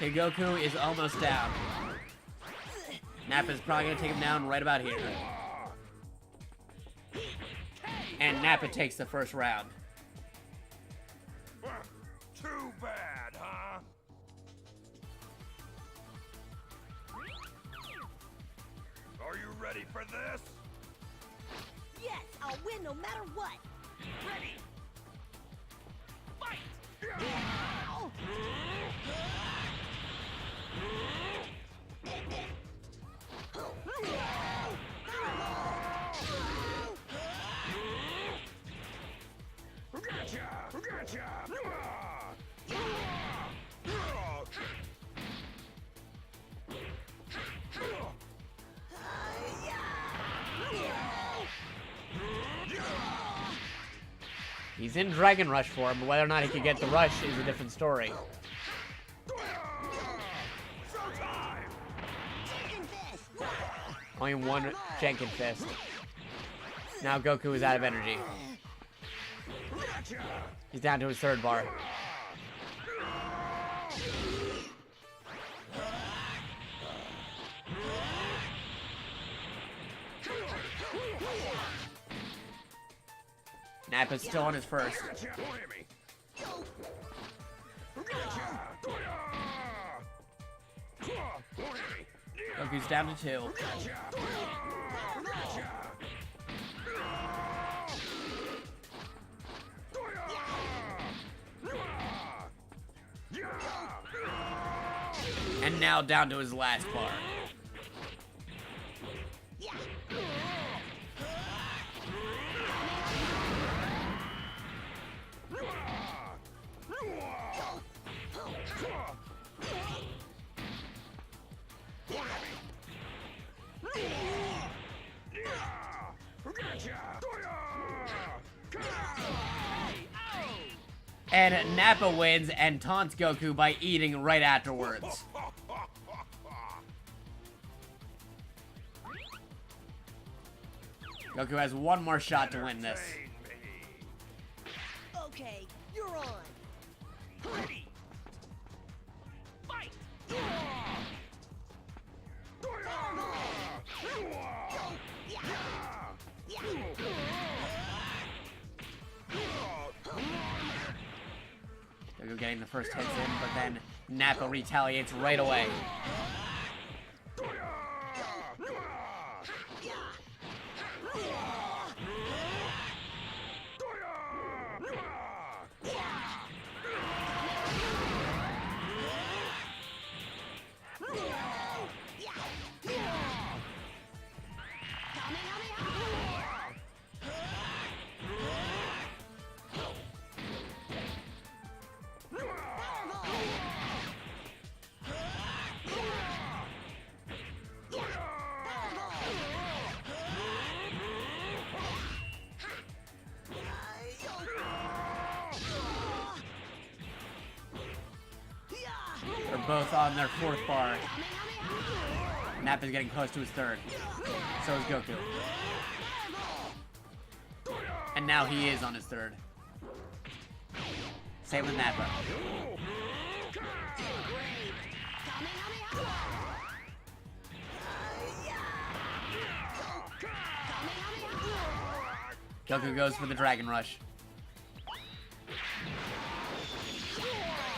Okay, Goku is almost down. Nappa's probably gonna take him down right about here. And Nappa takes the 1st round. ready for this? Yes, I'll win no matter what. Ready. Fight! He's in Dragon Rush form, but whether or not he can get the rush is a different story. Only one Jenkin Fist. Now Goku is out of energy. He's down to his third bar. Nappa's still on his first. Goku's down to 2. And now down to his last bar. And Nappa wins and taunts Goku by eating right afterwards. Goku has one more shot to win this. Okay, you're on. Ready. Fight! Goku getting the first hits in, but then Nappa retaliates right away. They're both on their fourth bar. Nappa's getting close to his third. So is Goku. And now he is on his third. Same with Nappa. Goku goes for the Dragon Rush.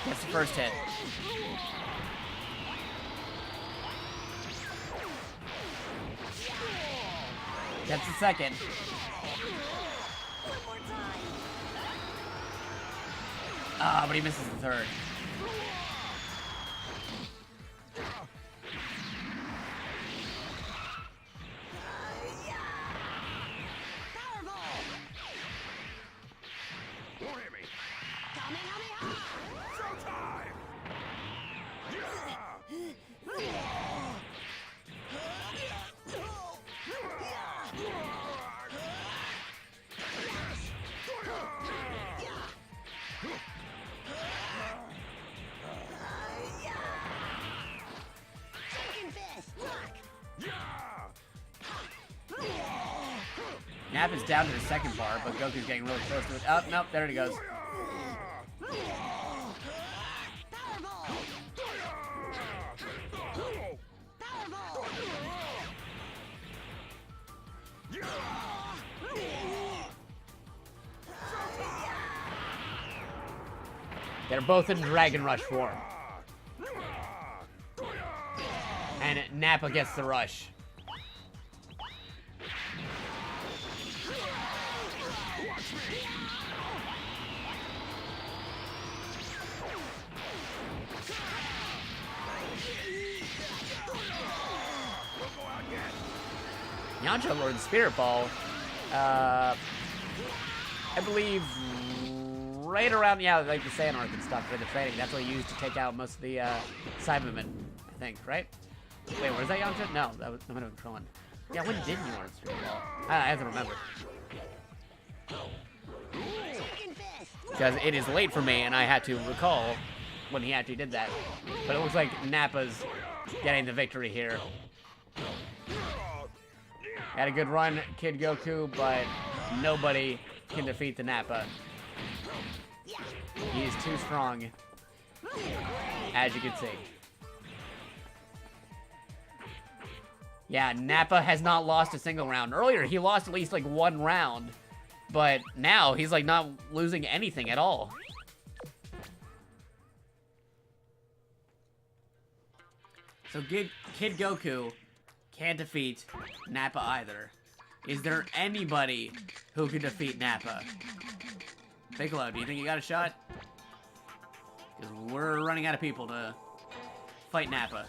Gets the first hit. Gets the second. Ah, but he misses the third. Nappa's down to the second bar, but Goku's getting really close to it. Oh, nope, there he goes. They're both in Dragon Rush form. And Nappa gets the rush. Yantra Lord Spirit Ball, I believe right around, yeah, like the Saiyan arc and stuff for the training. That's what he used to take out most of the Cybermen, I think, right? Wait, was that Yantra? No, that might have been Krillin. Yeah, when did you learn Spirit Ball? I have to remember. Because it is late for me, and I had to recall when he actually did that. But it looks like Nappa's getting the victory here. Had a good run, Kid Goku, but nobody can defeat the Nappa. He is too strong, as you can see. Yeah, Nappa has not lost a single round. Earlier, he lost at least like one round, but now he's like not losing anything at all. So Kid Goku can't defeat Nappa either. Is there anybody who can defeat Nappa? Piccolo, do you think you got a shot? Because we're running out of people to fight Nappa.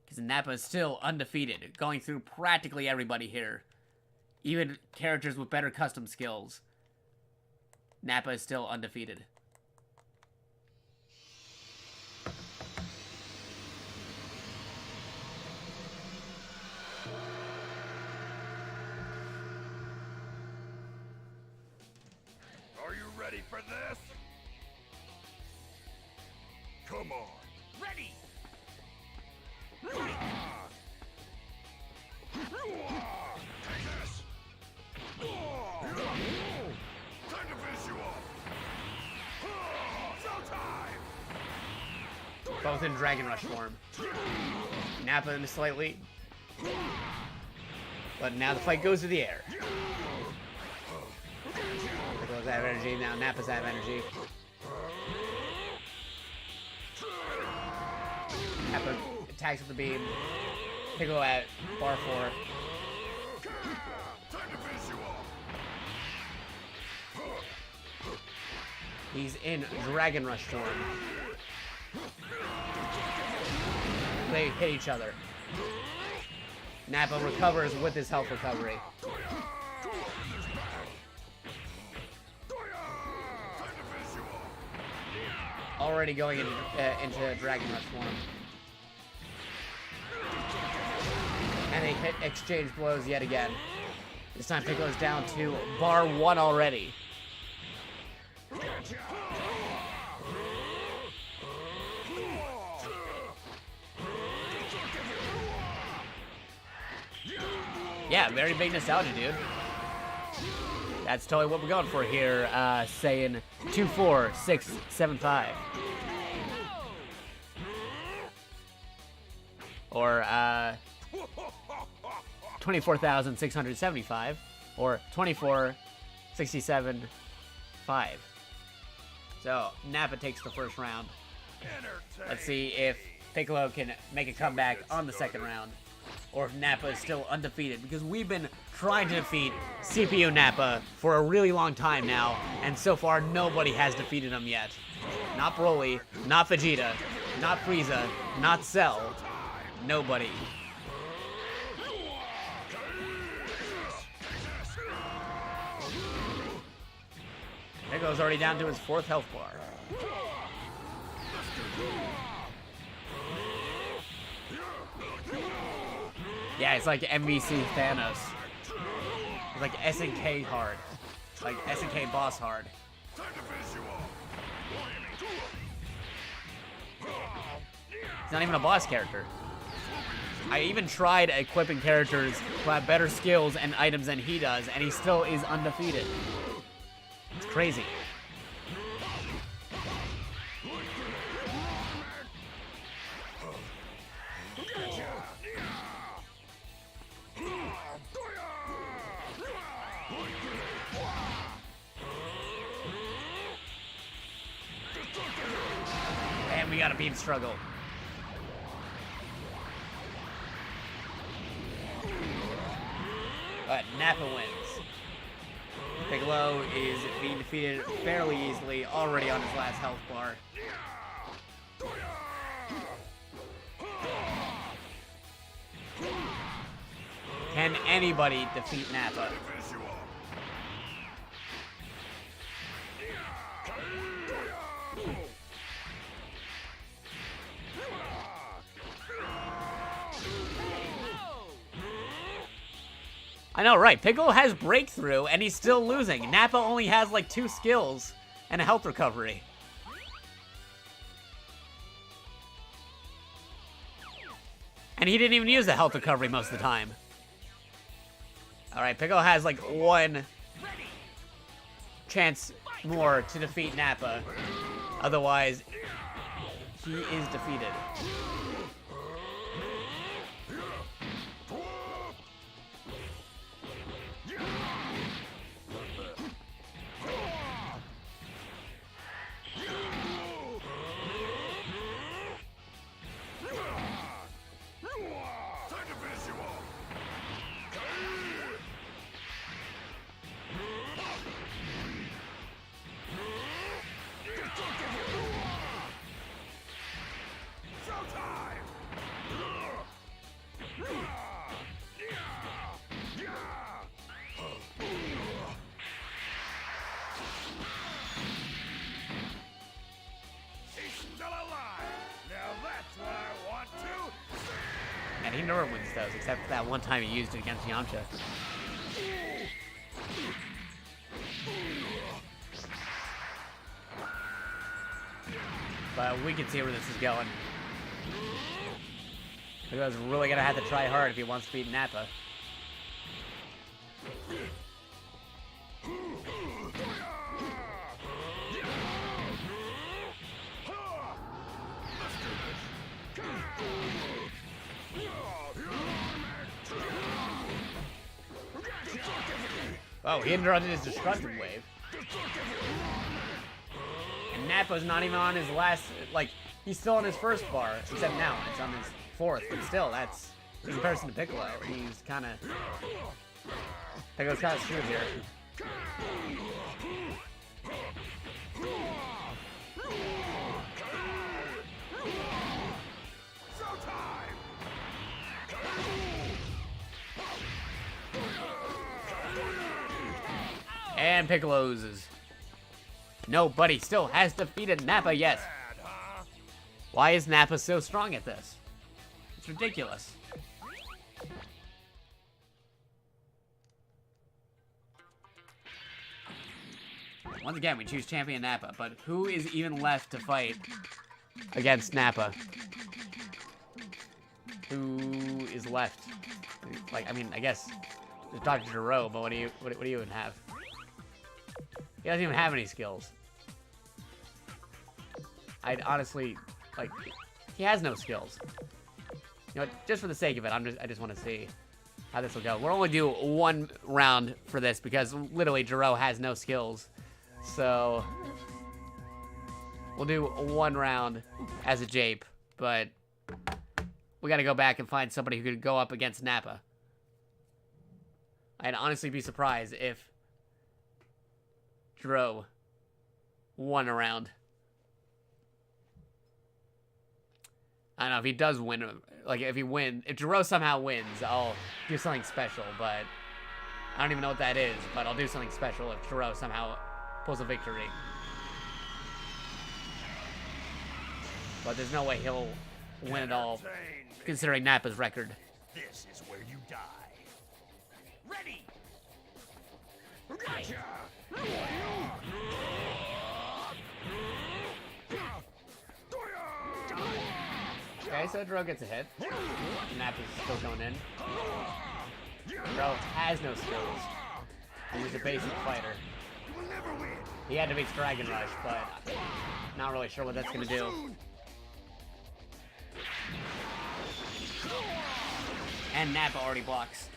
Because Nappa is still undefeated, going through practically everybody here. Even characters with better custom skills. Nappa is still undefeated. Are you ready for this? Come on. Ready! Time to finish you off. Showtime! Both in Dragon Rush form. Nappa in a slight lead. But now the fight goes to the air. Piccolo's out of energy, now Nappa's out of energy. Nappa attacks with the beam. Piccolo at bar 4. He's in Dragon Rush form. They hit each other. Nappa recovers with his health recovery. Already going into Dragon Rush form. And they hit exchange blows yet again. This time Piccolo's down to bar 1 already. Yeah, very big nostalgia, dude. That's totally what we're going for here, saying 24675. Or 24,675, or 24,67.5. So Nappa takes the first round. Let's see if Piccolo can make a comeback on the second round, or if Nappa is still undefeated, because we've been trying to defeat CPU Nappa for a really long time now, and so far nobody has defeated him yet. Not Broly, not Vegeta, not Frieza, not Cell. Nobody. Piccolo's already down to his 4th health bar. Yeah, it's like MVC Thanos. It's like SNK hard. Like SNK boss hard. He's not even a boss character. I even tried equipping characters who have better skills and items than he does, and he still is undefeated. It's crazy. we got a beam struggle. But Nappa wins. Piccolo is being defeated fairly easily, already on his last health bar. Can anybody defeat Nappa? I know, right? Piccolo has breakthrough, and he's still losing. Nappa only has like 2 skills and a health recovery. And he didn't even use the health recovery most of the time. Alright, Piccolo has like 1 chance more to defeat Nappa. Otherwise, he is defeated. And he never wins those, except for that one time he used it against Yamcha. But we can see where this is going. Piccolo's really gonna have to try hard if he wants to beat Nappa. Oh, he interrupted his destructive wave. And Nappa's not even on his last, like, he's still on his first bar, except now it's on his 4th, but still, that's, in comparison to Piccolo, he's kind of, Piccolo's kind of screwed here. And Piccolo loses. No, but he still has defeated Nappa, yes. Why is Nappa so strong at this? It's ridiculous. Once again, we choose Champion Nappa, but who is even left to fight against Nappa? Who is left? Like, I mean, I guess there's Dr. Gero, but what do you even have? He doesn't even have any skills. I'd honestly, like, he has no skills. You know, just for the sake of it, I just want to see how this will go. We'll only do 1 round for this because literally Gero has no skills. So we'll do 1 round as a jape, but we got to go back and find somebody who could go up against Nappa. I'd honestly be surprised if Gero won a round. I don't know if he does win. Like if Gero somehow wins, I'll do something special. But I don't even know what that is. But I'll do something special if Gero somehow pulls a victory. But there's no way he'll win it all, considering Nappa's record. This is where you die. Ready. Gotcha. Okay, so Gero gets a hit. Nappa's still going in. Gero has no skills. He's a basic fighter. He had to beat Dragon Rush, but not really sure what that's gonna do. And Nappa already blocks.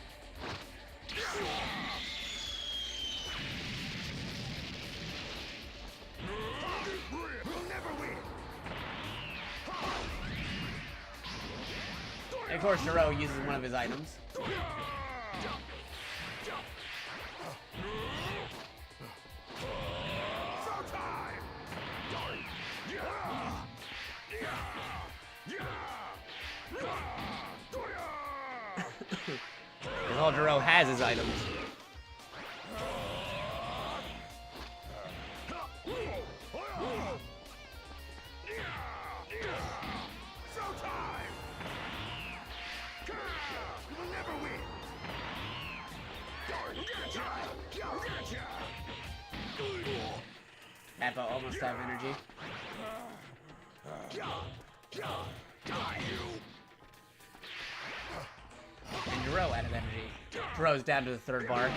course, Jiro uses one of his items. Because all Jiro has his items. Nappa almost out of energy. And Jiro out of energy. Jiro's down to the third bar.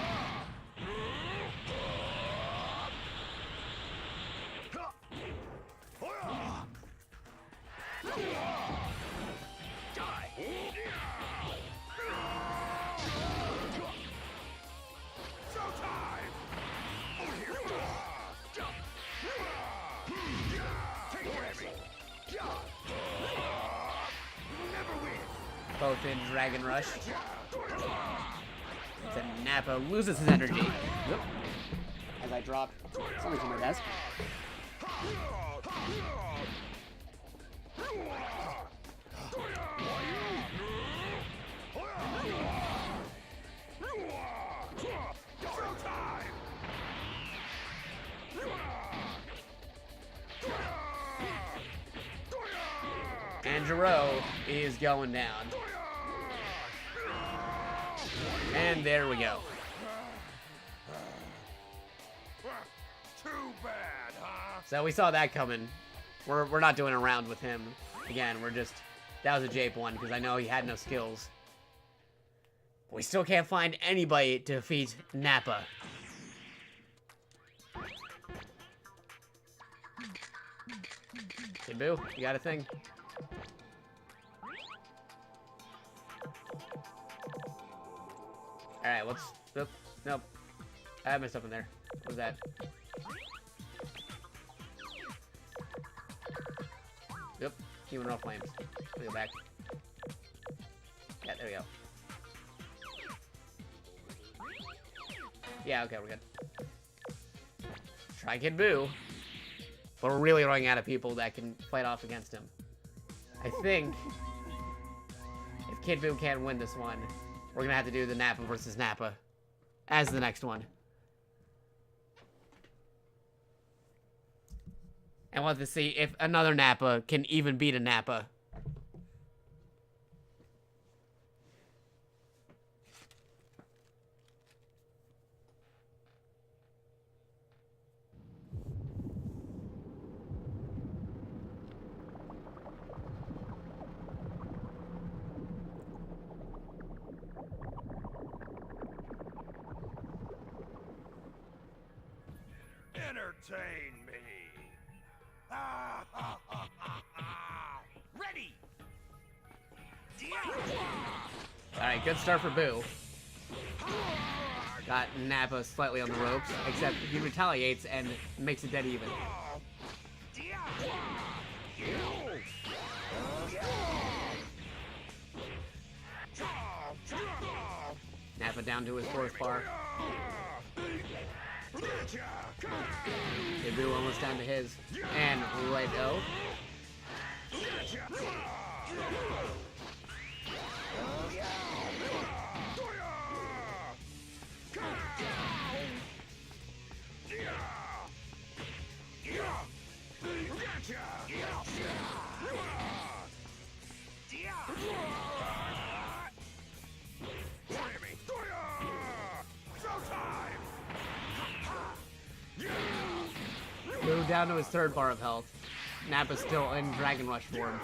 Both in Dragon Rush. Then Nappa loses his energy. Whoop. As I drop something from my desk. And Jiro is going down. And there we go. Too bad, huh? So we saw that coming. We're not doing a round with him. Again, that was a Jape one because I know he had no skills. We still can't find anybody to defeat Nappa. Hey, Boo, you got a thing? Alright, let's... Nope. I have my stuff in there. What was that? Yep. Human Raw Flames. Let me go back. Yeah, there we go. Yeah, okay, we're good. Try Kid Buu. But we're really running out of people that can fight off against him. I think... if Kid Buu can't win this one, we're gonna have to do the Nappa versus Nappa as the next one. And we'll have to see if another Nappa can even beat a Nappa. Entertain me. Ready! Alright, good start for Buu. Got Nappa slightly on the ropes, except he retaliates and makes it dead even. Nappa down to his fourth bar. Kid Buu almost down to his. And let go. Buu down to his third bar of health. Nappa's still in Dragon Rush form.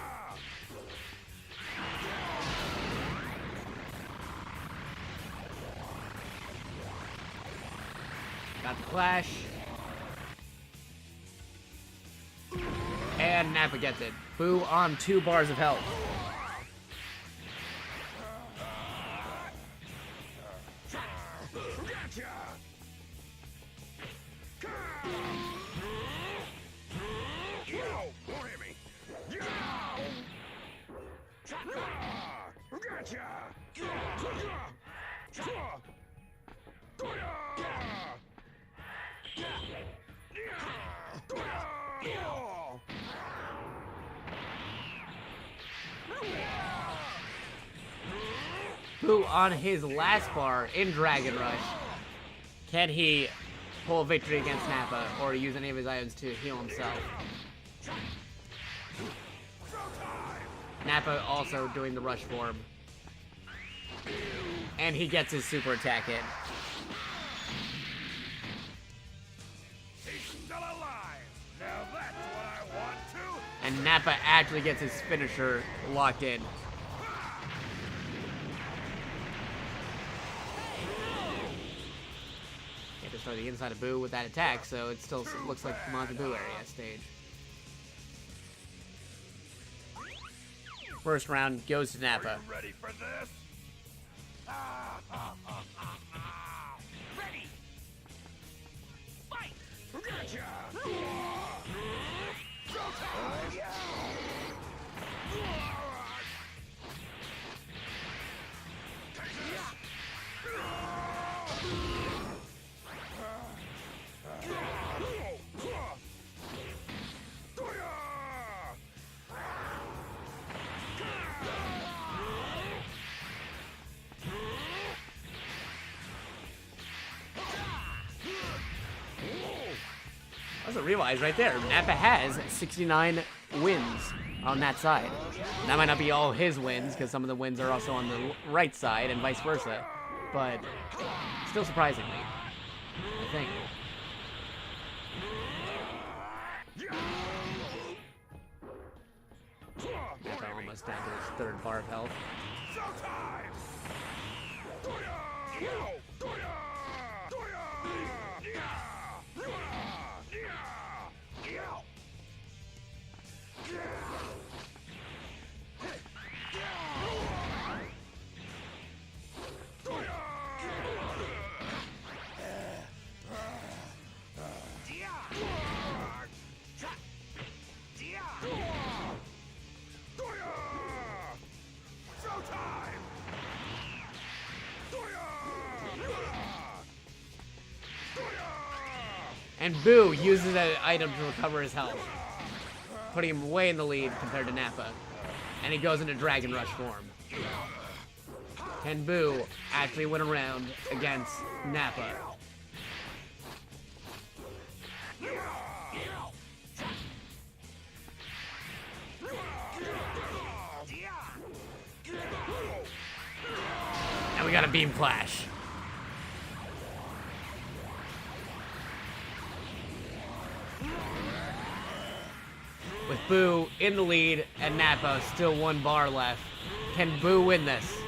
Got the flash. And Nappa gets it. Buu on 2 bars of health. Boo on his last bar in Dragon Rush. Can he pull a victory against Nappa or use any of his items to heal himself? Nappa also doing the rush form. And he gets his super attack in. He's still alive. Now that's what I want to. And Nappa actually gets his finisher locked in. Can't destroy the inside of Boo with that attack, so it still looks like the Monster Boo area stage. First round goes to Nappa. Are you ready for this? Ready! Fight! Gotcha! I also realized right there, Nappa has 69 wins on that side. That might not be all his wins, because some of the wins are also on the right side and vice versa. But still surprising me, I think. Nappa almost down to his third bar of health. And Boo uses that item to recover his health, putting him way in the lead compared to Nappa. And he goes into Dragon Rush form. Can Boo actually win a round against Nappa? And we got a Beam Clash. With Boo in the lead and Nappa still one bar left. Can Boo win this?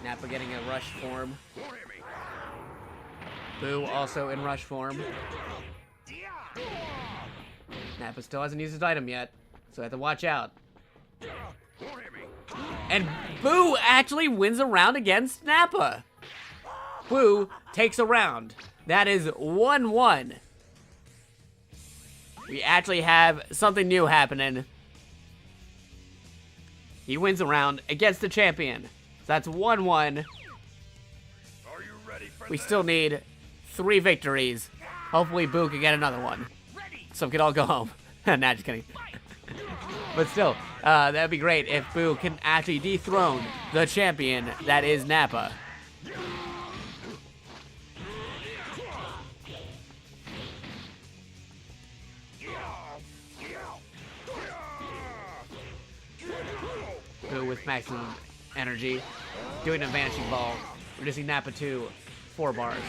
Nappa getting a rush form. Boo also in rush form. Nappa still hasn't used his item yet, so I have to watch out. And Boo actually wins a round against Nappa. Boo takes a round. That is 1-1. We actually have something new happening. He wins a round against the champion. So that's 1-1. Are you ready for We this? still need 3 victories. Hopefully Boo can get another one. So we can all go home. Nah, just kidding. But still, that'd be great if Boo can actually dethrone the champion that is Nappa. Boo with maximum energy, doing a vanishing ball, reducing Nappa to 4 bars.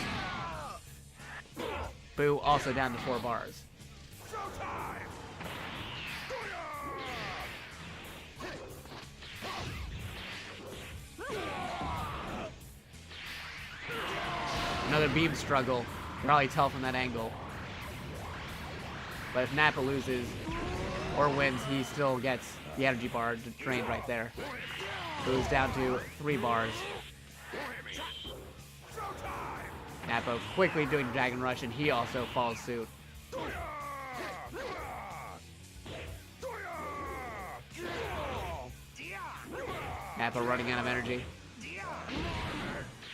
Boo also down to 4 bars. Another beam struggle. You can probably tell from that angle. But if Nappa loses or wins, he still gets the energy bar drained right there. Boo's down to 3 bars. Nappa quickly doing Dragon Rush, and he also follows suit. Nappa running out of energy.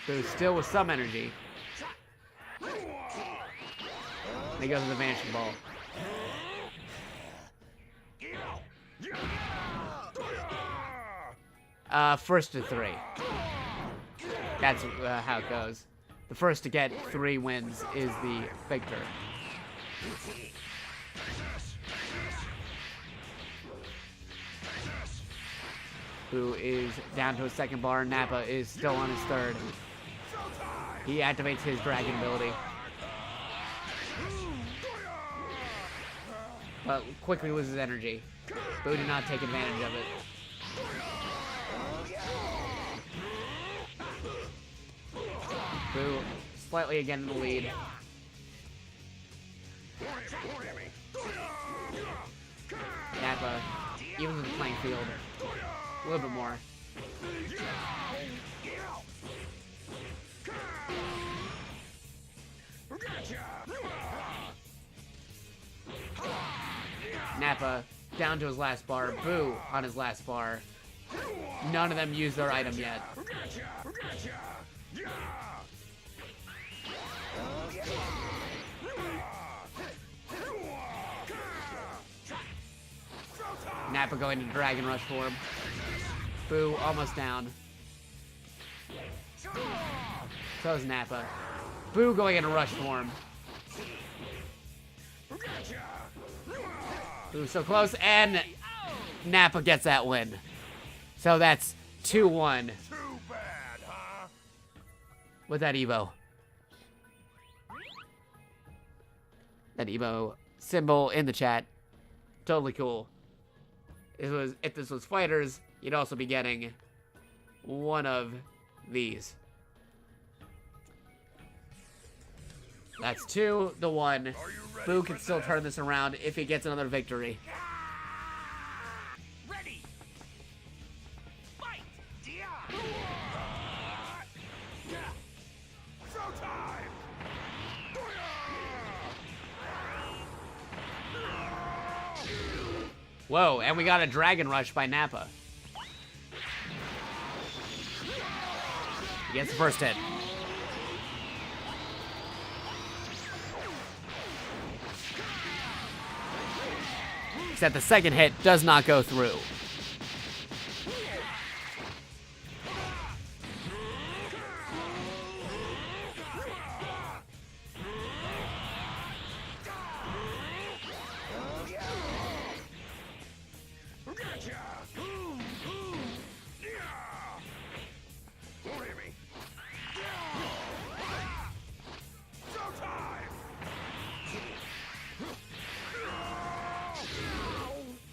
Boo still with some energy. And he goes to the Vanishing Ball. First to 3. That's how it goes. The first to get 3 wins is the victor. Boo is down to his second bar. Nappa is still on his third. He activates his dragon ability. But quickly loses energy. Boo did not take advantage of it. Boo slightly again in the lead. Nappa evens the playing field a little bit more. Nappa down to his last bar. Boo on his last bar. None of them use their item yet. Nappa going to Dragon Rush form. Boo almost down. So is Nappa. Boo going into Rush form. Boo so close, and Nappa gets that win. So that's 2-1. Too bad, huh? With that Evo. That Evo symbol in the chat. Totally cool. If this was fighters, you'd also be getting one of these. That's 2-1. Boo can still turn this around if he gets another victory. Ready. Fight. Showtime! Whoa, and we got a Dragon Rush by Nappa. He gets the first hit. Except the second hit does not go through.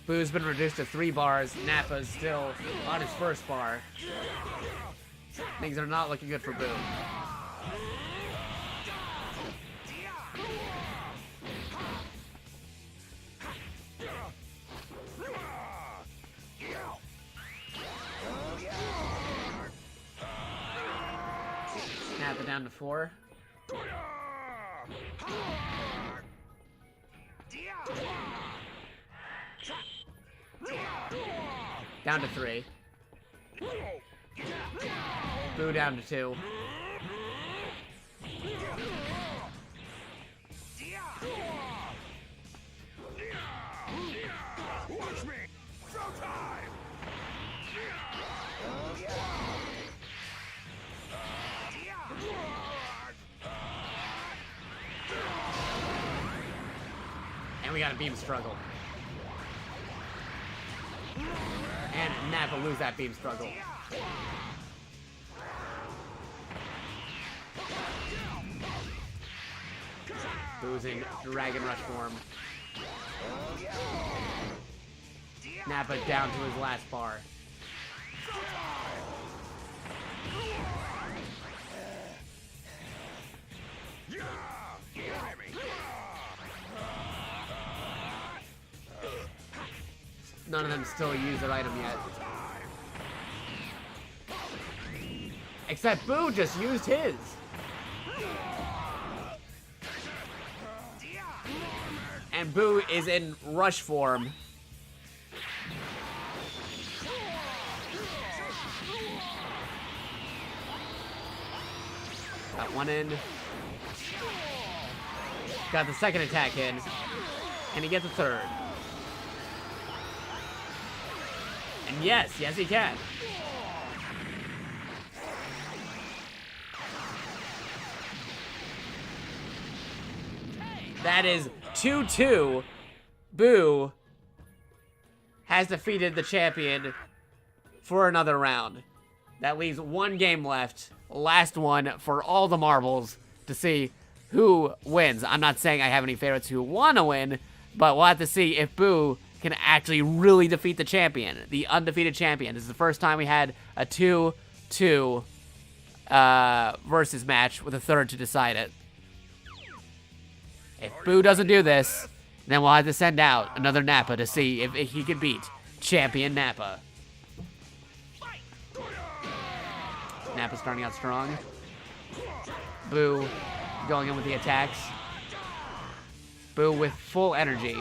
Boo's been reduced to 3 bars. Nappa's still on his first bar. Things are not looking good for Boo. Nappa down to 4. Down to 3. Boo down to 2. Watch me! Showtime! And we got a beam struggle. And Nappa lose that beam struggle. Boo's in Dragon Rush form. Nappa down to his last bar. None of them still use their item yet. Except Boo just used his. And Boo is in rush form. Got one in. Got the second attack in. And he gets a third. And yes, he can. That is 2-2. Boo has defeated the champion for another round. That leaves one game left. Last one for all the marbles to see who wins. I'm not saying I have any favorites who want to win, but we'll have to see if Boo can actually really defeat the champion, the undefeated champion. This is the first time we had a 2-2 versus match with a third to decide it. If Boo doesn't do this, then we'll have to send out another Nappa to see if he can beat Champion Nappa. Nappa starting out strong. Boo going in with the attacks. Boo with full energy.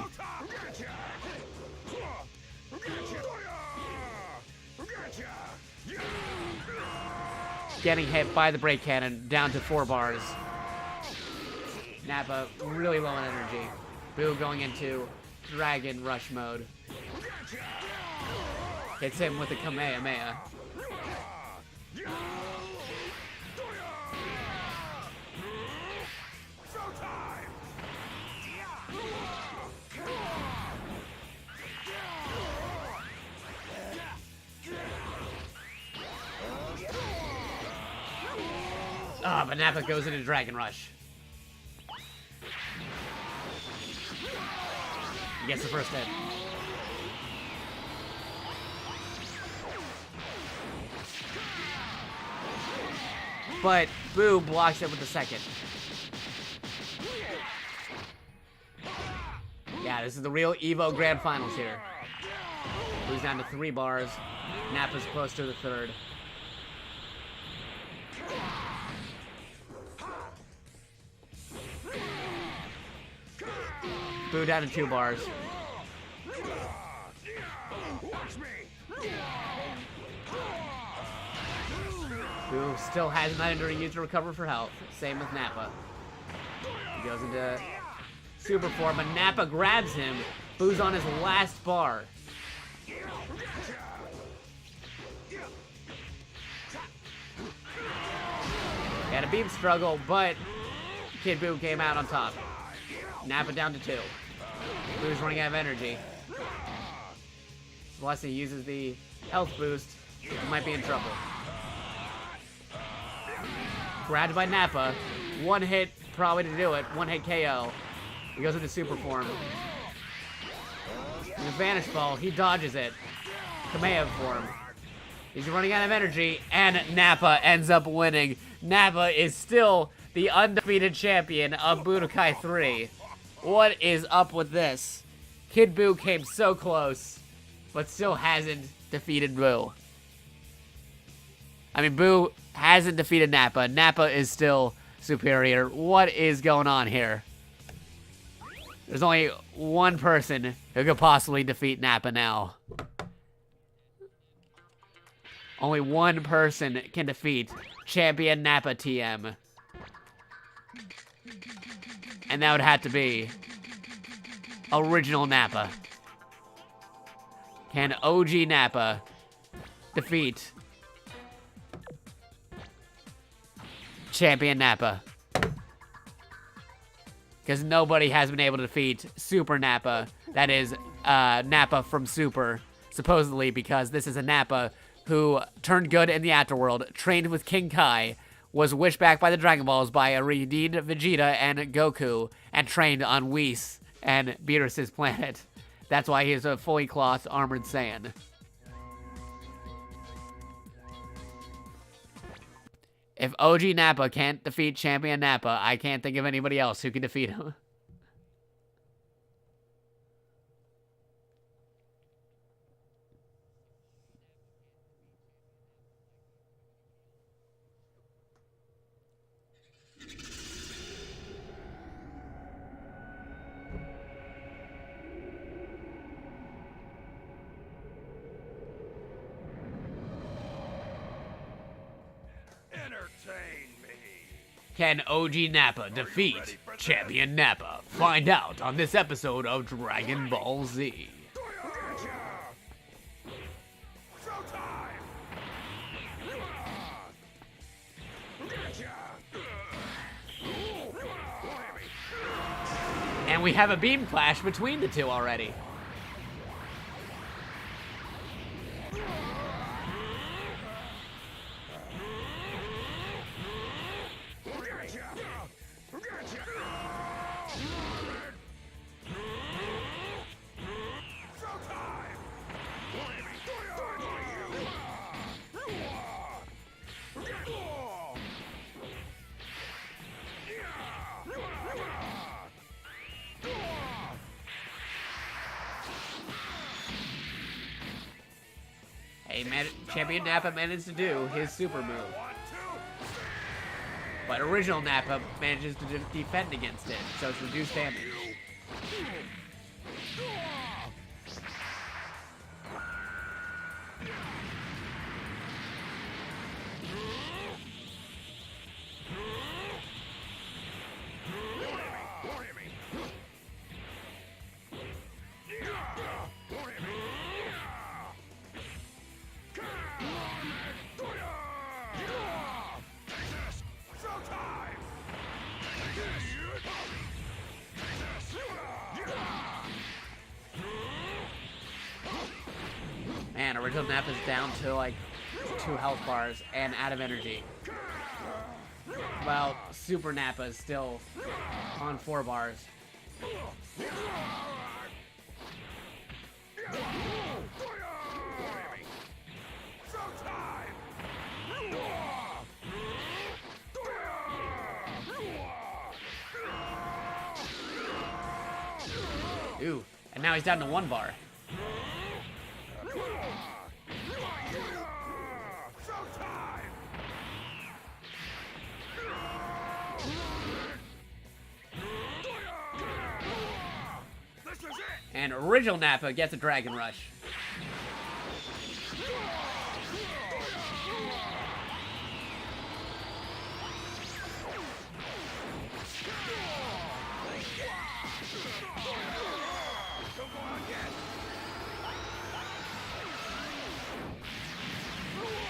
Getting hit by the brake cannon down to 4 bars. Nappa really low on energy. Boo going into Dragon Rush mode. Hits him with the Kamehameha. Ah, but Nappa goes into Dragon Rush. He gets the first hit. But Boo blocks it with the second. Yeah, this is the real Evo Grand Finals here. Boo's down to 3 bars. Nappa's close to the third. Boo down to 2 bars. Boo still has 900 to recover for health. Same with Nappa. He goes into super form, but Nappa grabs him. Boo's on his last bar. Had a beam struggle, but Kid Boo came out on top. Nappa down to 2. Boo's running out of energy. Unless he uses the health boost, he might be in trouble. Grabbed by Nappa. 1 hit probably to do it. 1 hit KO. He goes into super form. In the Vanish Ball, he dodges it. Kamehameha form. He's running out of energy, and Nappa ends up winning. Nappa is still the undefeated champion of Budokai 3. What is up with this? Kid Boo came so close, but still hasn't defeated Boo. I mean, Boo hasn't defeated Nappa. Nappa is still superior. What is going on here? There's only one person who could possibly defeat Nappa now. Only one person can defeat Champion Nappa TM. And that would have to be Original Nappa. Can OG Nappa defeat Champion Nappa? Because nobody has been able to defeat Super Nappa. That is Nappa from Super, supposedly, because this is a Nappa who turned good in the Afterworld, trained with King Kai, was wished back by the Dragon Balls by a redeemed Vegeta and Goku, and trained on Whis and Beerus's planet. That's why he is a fully clothed armored Saiyan. If OG Nappa can't defeat Champion Nappa, I can't think of anybody else who can defeat him. Entertain me. Can OG Nappa defeat Champion Nappa? Find out on this episode of Dragon Ball Z. And we have a beam clash between the two already. Hey, Champion Nappa managed to do his super move. But original Nappa manages to defend against it, so it's reduced damage. Man, original Nappa's down to like 2 health bars and out of energy. While Super Nappa is still on 4 bars. Ooh, and now he's down to 1 bar. And original Nappa gets a Dragon Rush.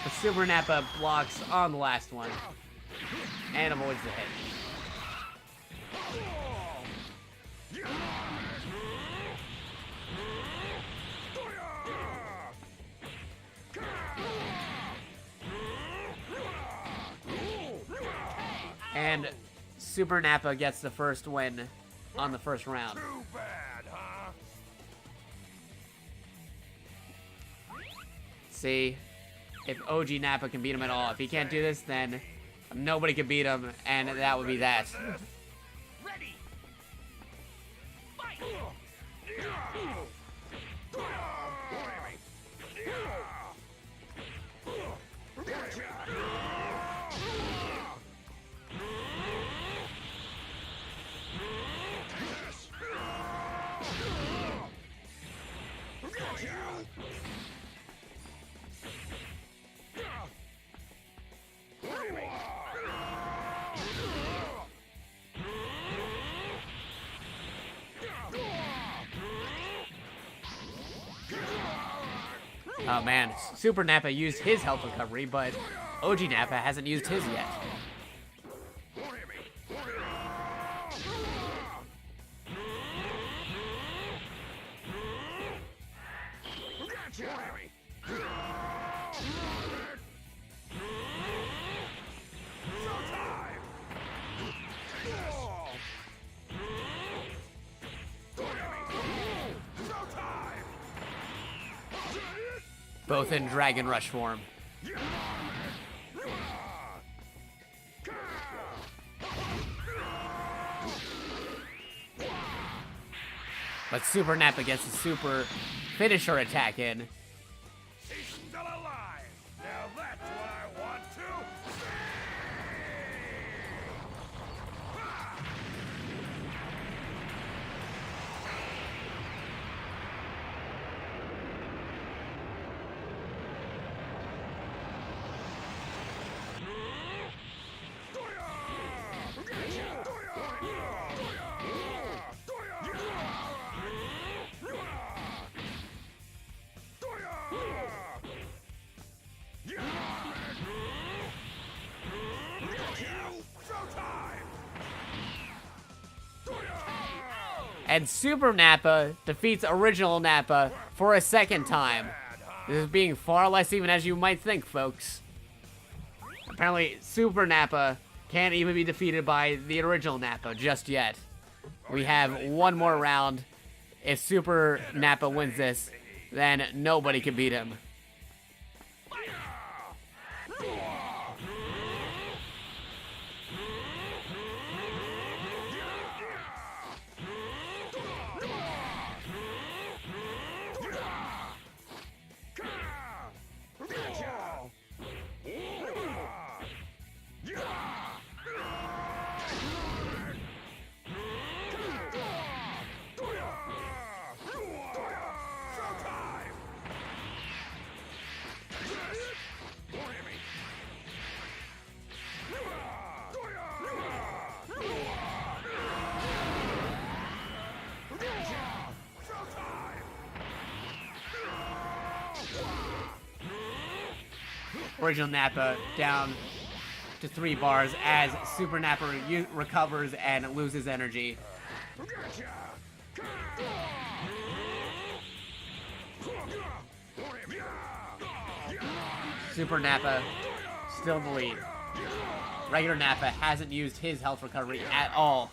But Super Nappa blocks on the last one and avoids the hit. And Super Nappa gets the first win on the first round. Too bad, huh? See, if OG Nappa can beat him at all. If he can't do this, then nobody can beat him, and that would be that. Ready. Fight. Oh man, Super Nappa used his health recovery, but OG Nappa hasn't used his yet. Both in Dragon Rush form. But Super Nappa gets a super finisher attack in. He's still alive. Now that's what I want to see. And Super Nappa defeats original Nappa for a second time. This is being far less even as you might think, folks. Apparently, Super Nappa can't even be defeated by the original Nappa just yet. We have one more round. If Super Nappa wins this, then nobody can beat him. Original Nappa down to 3 bars as Super Nappa recovers and loses energy. Super Nappa still in the lead. Regular Nappa hasn't used his health recovery at all.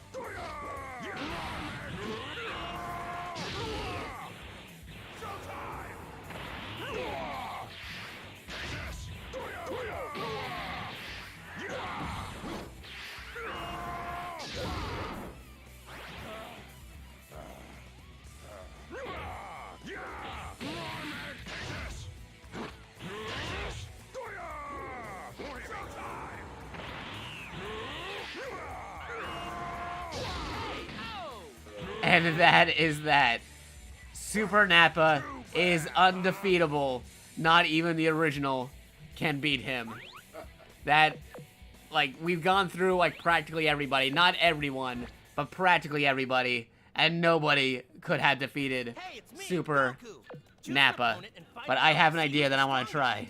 And that is that. Super Nappa is undefeatable. Not even the original can beat him. That, like, we've gone through, like, practically everybody. Not everyone, but practically everybody. And nobody could have defeated Super Nappa. But I have an idea that I want to try.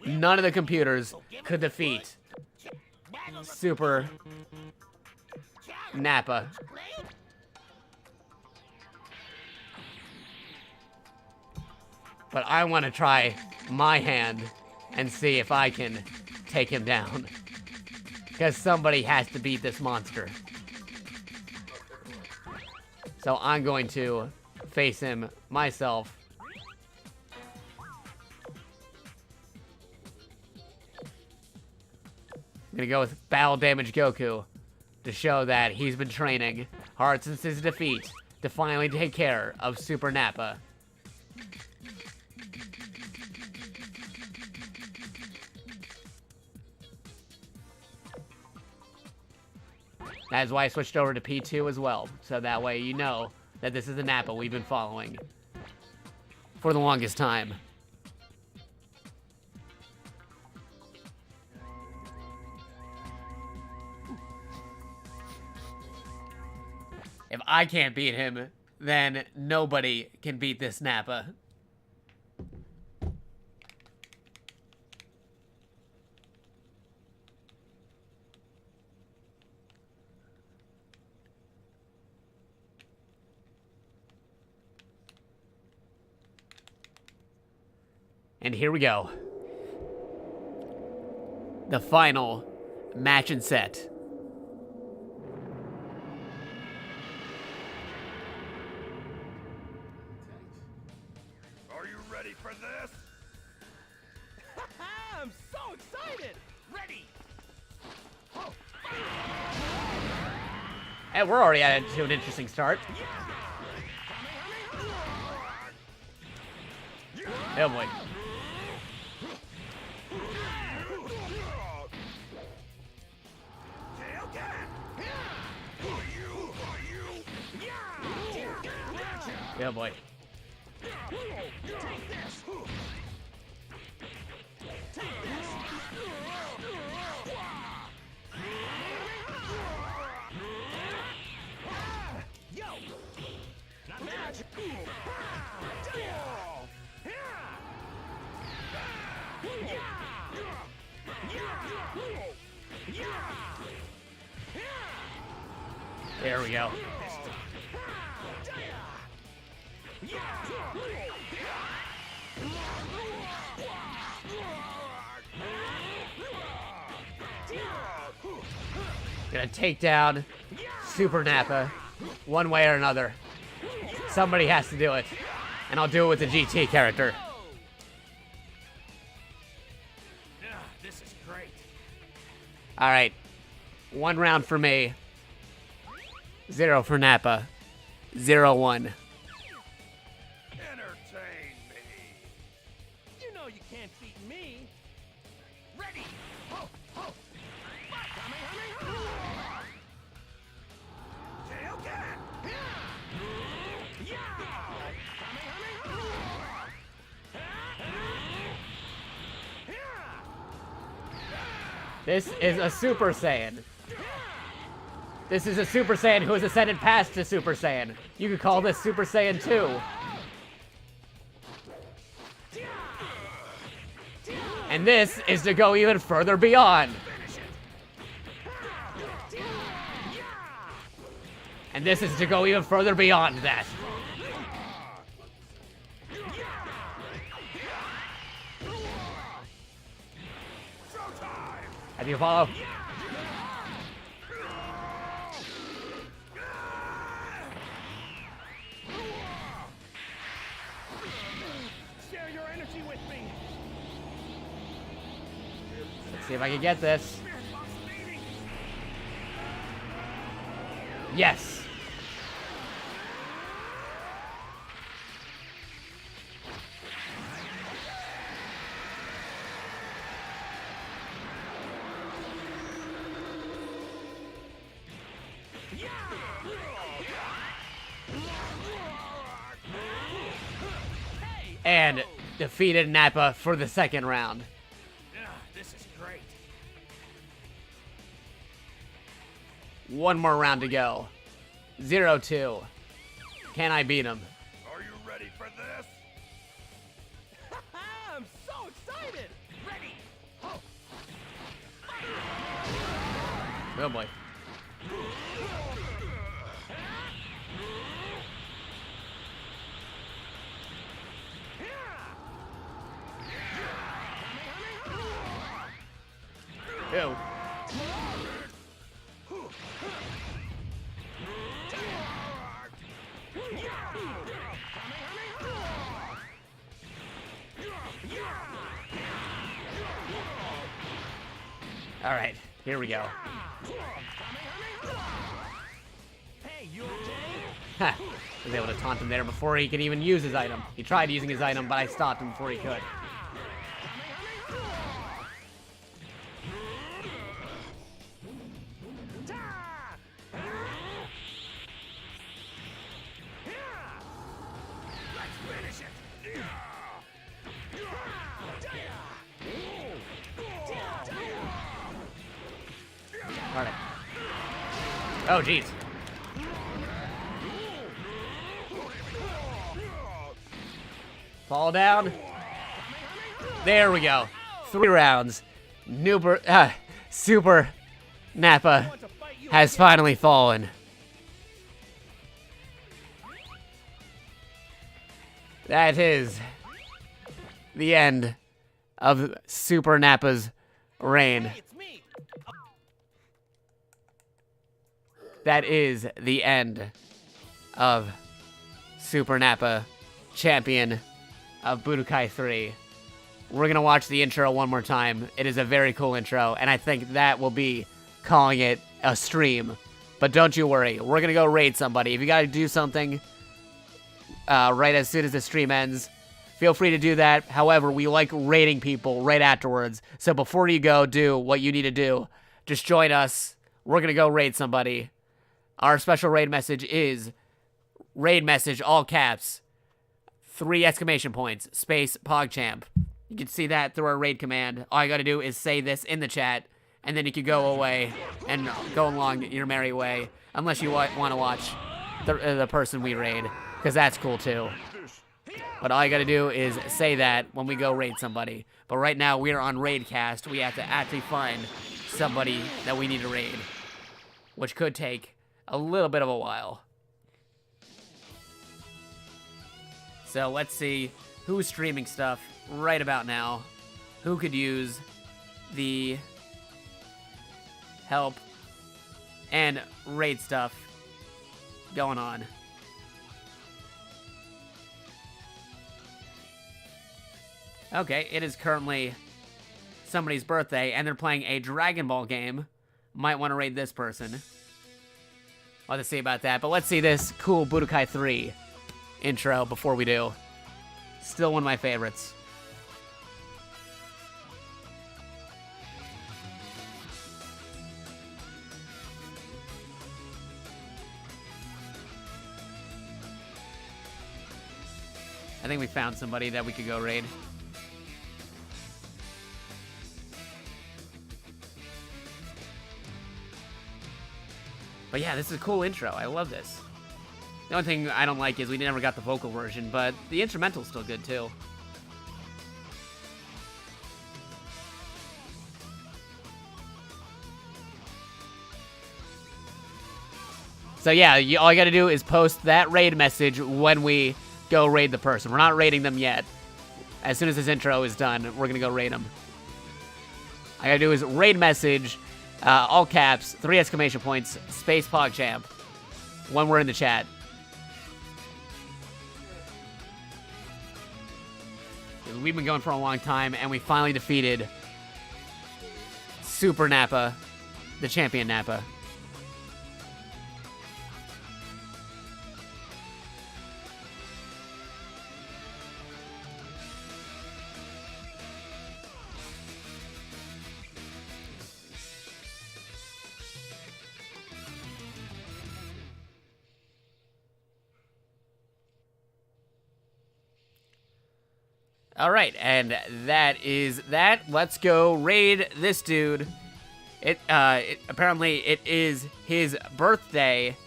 None of the computers could defeat Super Nappa. But I want to try my hand and see if I can take him down. Because somebody has to beat this monster. So I'm going to face him myself. I'm gonna go with Battle Damage Goku to show that he's been training hard since his defeat to finally take care of Super Nappa. That is why I switched over to P2 as well, so that way you know that this is the Nappa we've been following for the longest time. If I can't beat him, then nobody can beat this Nappa. And here we go. The final match and set. Are you ready for this? I'm so excited! Ready! And we're already to an interesting start. Oh boy. Oh boy. There we go. Gonna take down Super Nappa one way or another. Somebody has to do it. And I'll do it with the GT character. This is great. Alright. 1 round for me. 0 for Nappa. 0-1. Entertain me. You know you can't beat me. Ready. Ho, ho. Tailgat. This is a Super Saiyan. This is a Super Saiyan who has ascended past to Super Saiyan. You could call this Super Saiyan 2. And this is to go even further beyond. And this is to go even further beyond that. How do you follow? Share your energy with me. Let's see if I can get this. Yes. And defeated Nappa for the 2nd round. This is great. 1 more round to go. 0-2. Can I beat him? Are you ready for this? I'm so excited. Ready. Ho. Oh boy. Ew. All right, here we go. Hey, you okay? Ha! I was able to taunt him there before he could even use his item. He tried using his item, but I stopped him before he could. All right. Oh, jeez. Fall down. There we go. 3 rounds. Super Nappa has finally fallen. That is the end of Super Nappa's reign. Hey, it's me. That is the end of Super Nappa, champion of Budokai 3. We're going to watch the intro one more time. It is a very cool intro, and I think that will be calling it a stream. But don't you worry, we're going to go raid somebody. If you got to do something right as soon as the stream ends, feel free to do that. However, we like raiding people right afterwards. So before you go do what you need to do, just join us. We're going to go raid somebody. Our special raid message is raid message, all caps, 3 exclamation points, space, PogChamp. You can see that through our raid command. All you got to do is say this in the chat, and then you can go away and go along your merry way, unless you want to watch the person we raid, because that's cool too. But all you got to do is say that when we go raid somebody. But right now, we are on Raidcast. We have to actually find somebody that we need to raid, which could take a little bit of a while. So let's see who's streaming stuff right about now. Who could use the help and raid stuff going on. Okay, it is currently somebody's birthday, and they're playing a Dragon Ball game. Might want to raid this person. I'll have to see about that, but let's see this cool Budokai 3 intro before we do. Still one of my favorites. I think we found somebody that we could go raid. But yeah, this is a cool intro. I love this. The only thing I don't like is we never got the vocal version, but the instrumental's still good too. So yeah, all you gotta do is post that raid message when we go raid the person. We're not raiding them yet. As soon as this intro is done, we're gonna go raid them. All I gotta do is raid message, all caps, 3 exclamation points, space PogChamp, when we're in the chat. We've been going for a long time, and we finally defeated Super Nappa, the champion Nappa. Alright, and that is that. Let's go raid this dude. Apparently it is his birthday,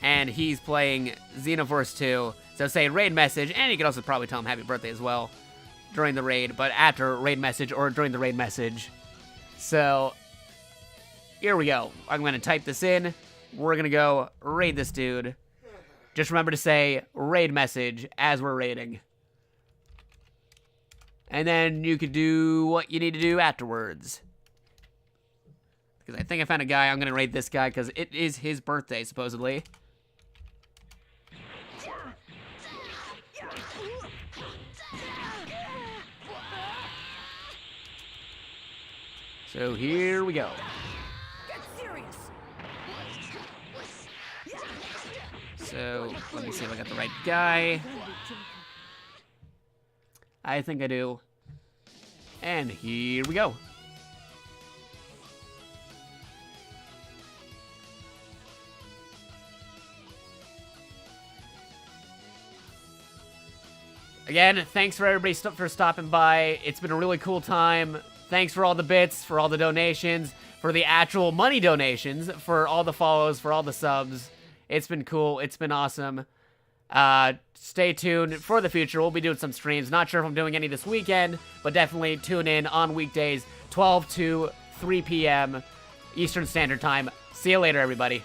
and he's playing Xenoverse 2. So say raid message, and you can also probably tell him happy birthday as well during the raid, but after raid message or during the raid message. So, here we go. I'm going to type this in. We're going to go raid this dude. Just remember to say raid message as we're raiding. And then you could do what you need to do afterwards. Because I think I found a guy. I'm going to raid this guy because it is his birthday, supposedly. So here we go. Get serious. So let me see if I got the right guy. I think I do. And here we go. Again, thanks for everybody for stopping by. It's been a really cool time. Thanks for all the bits, for all the donations, for the actual money donations, for all the follows, for all the subs. It's been cool. It's been awesome. Stay tuned for the future. We'll be doing some streams. Not sure if I'm doing any this weekend, but definitely tune in on weekdays, 12 to 3 p.m. Eastern Standard Time. See you later, everybody.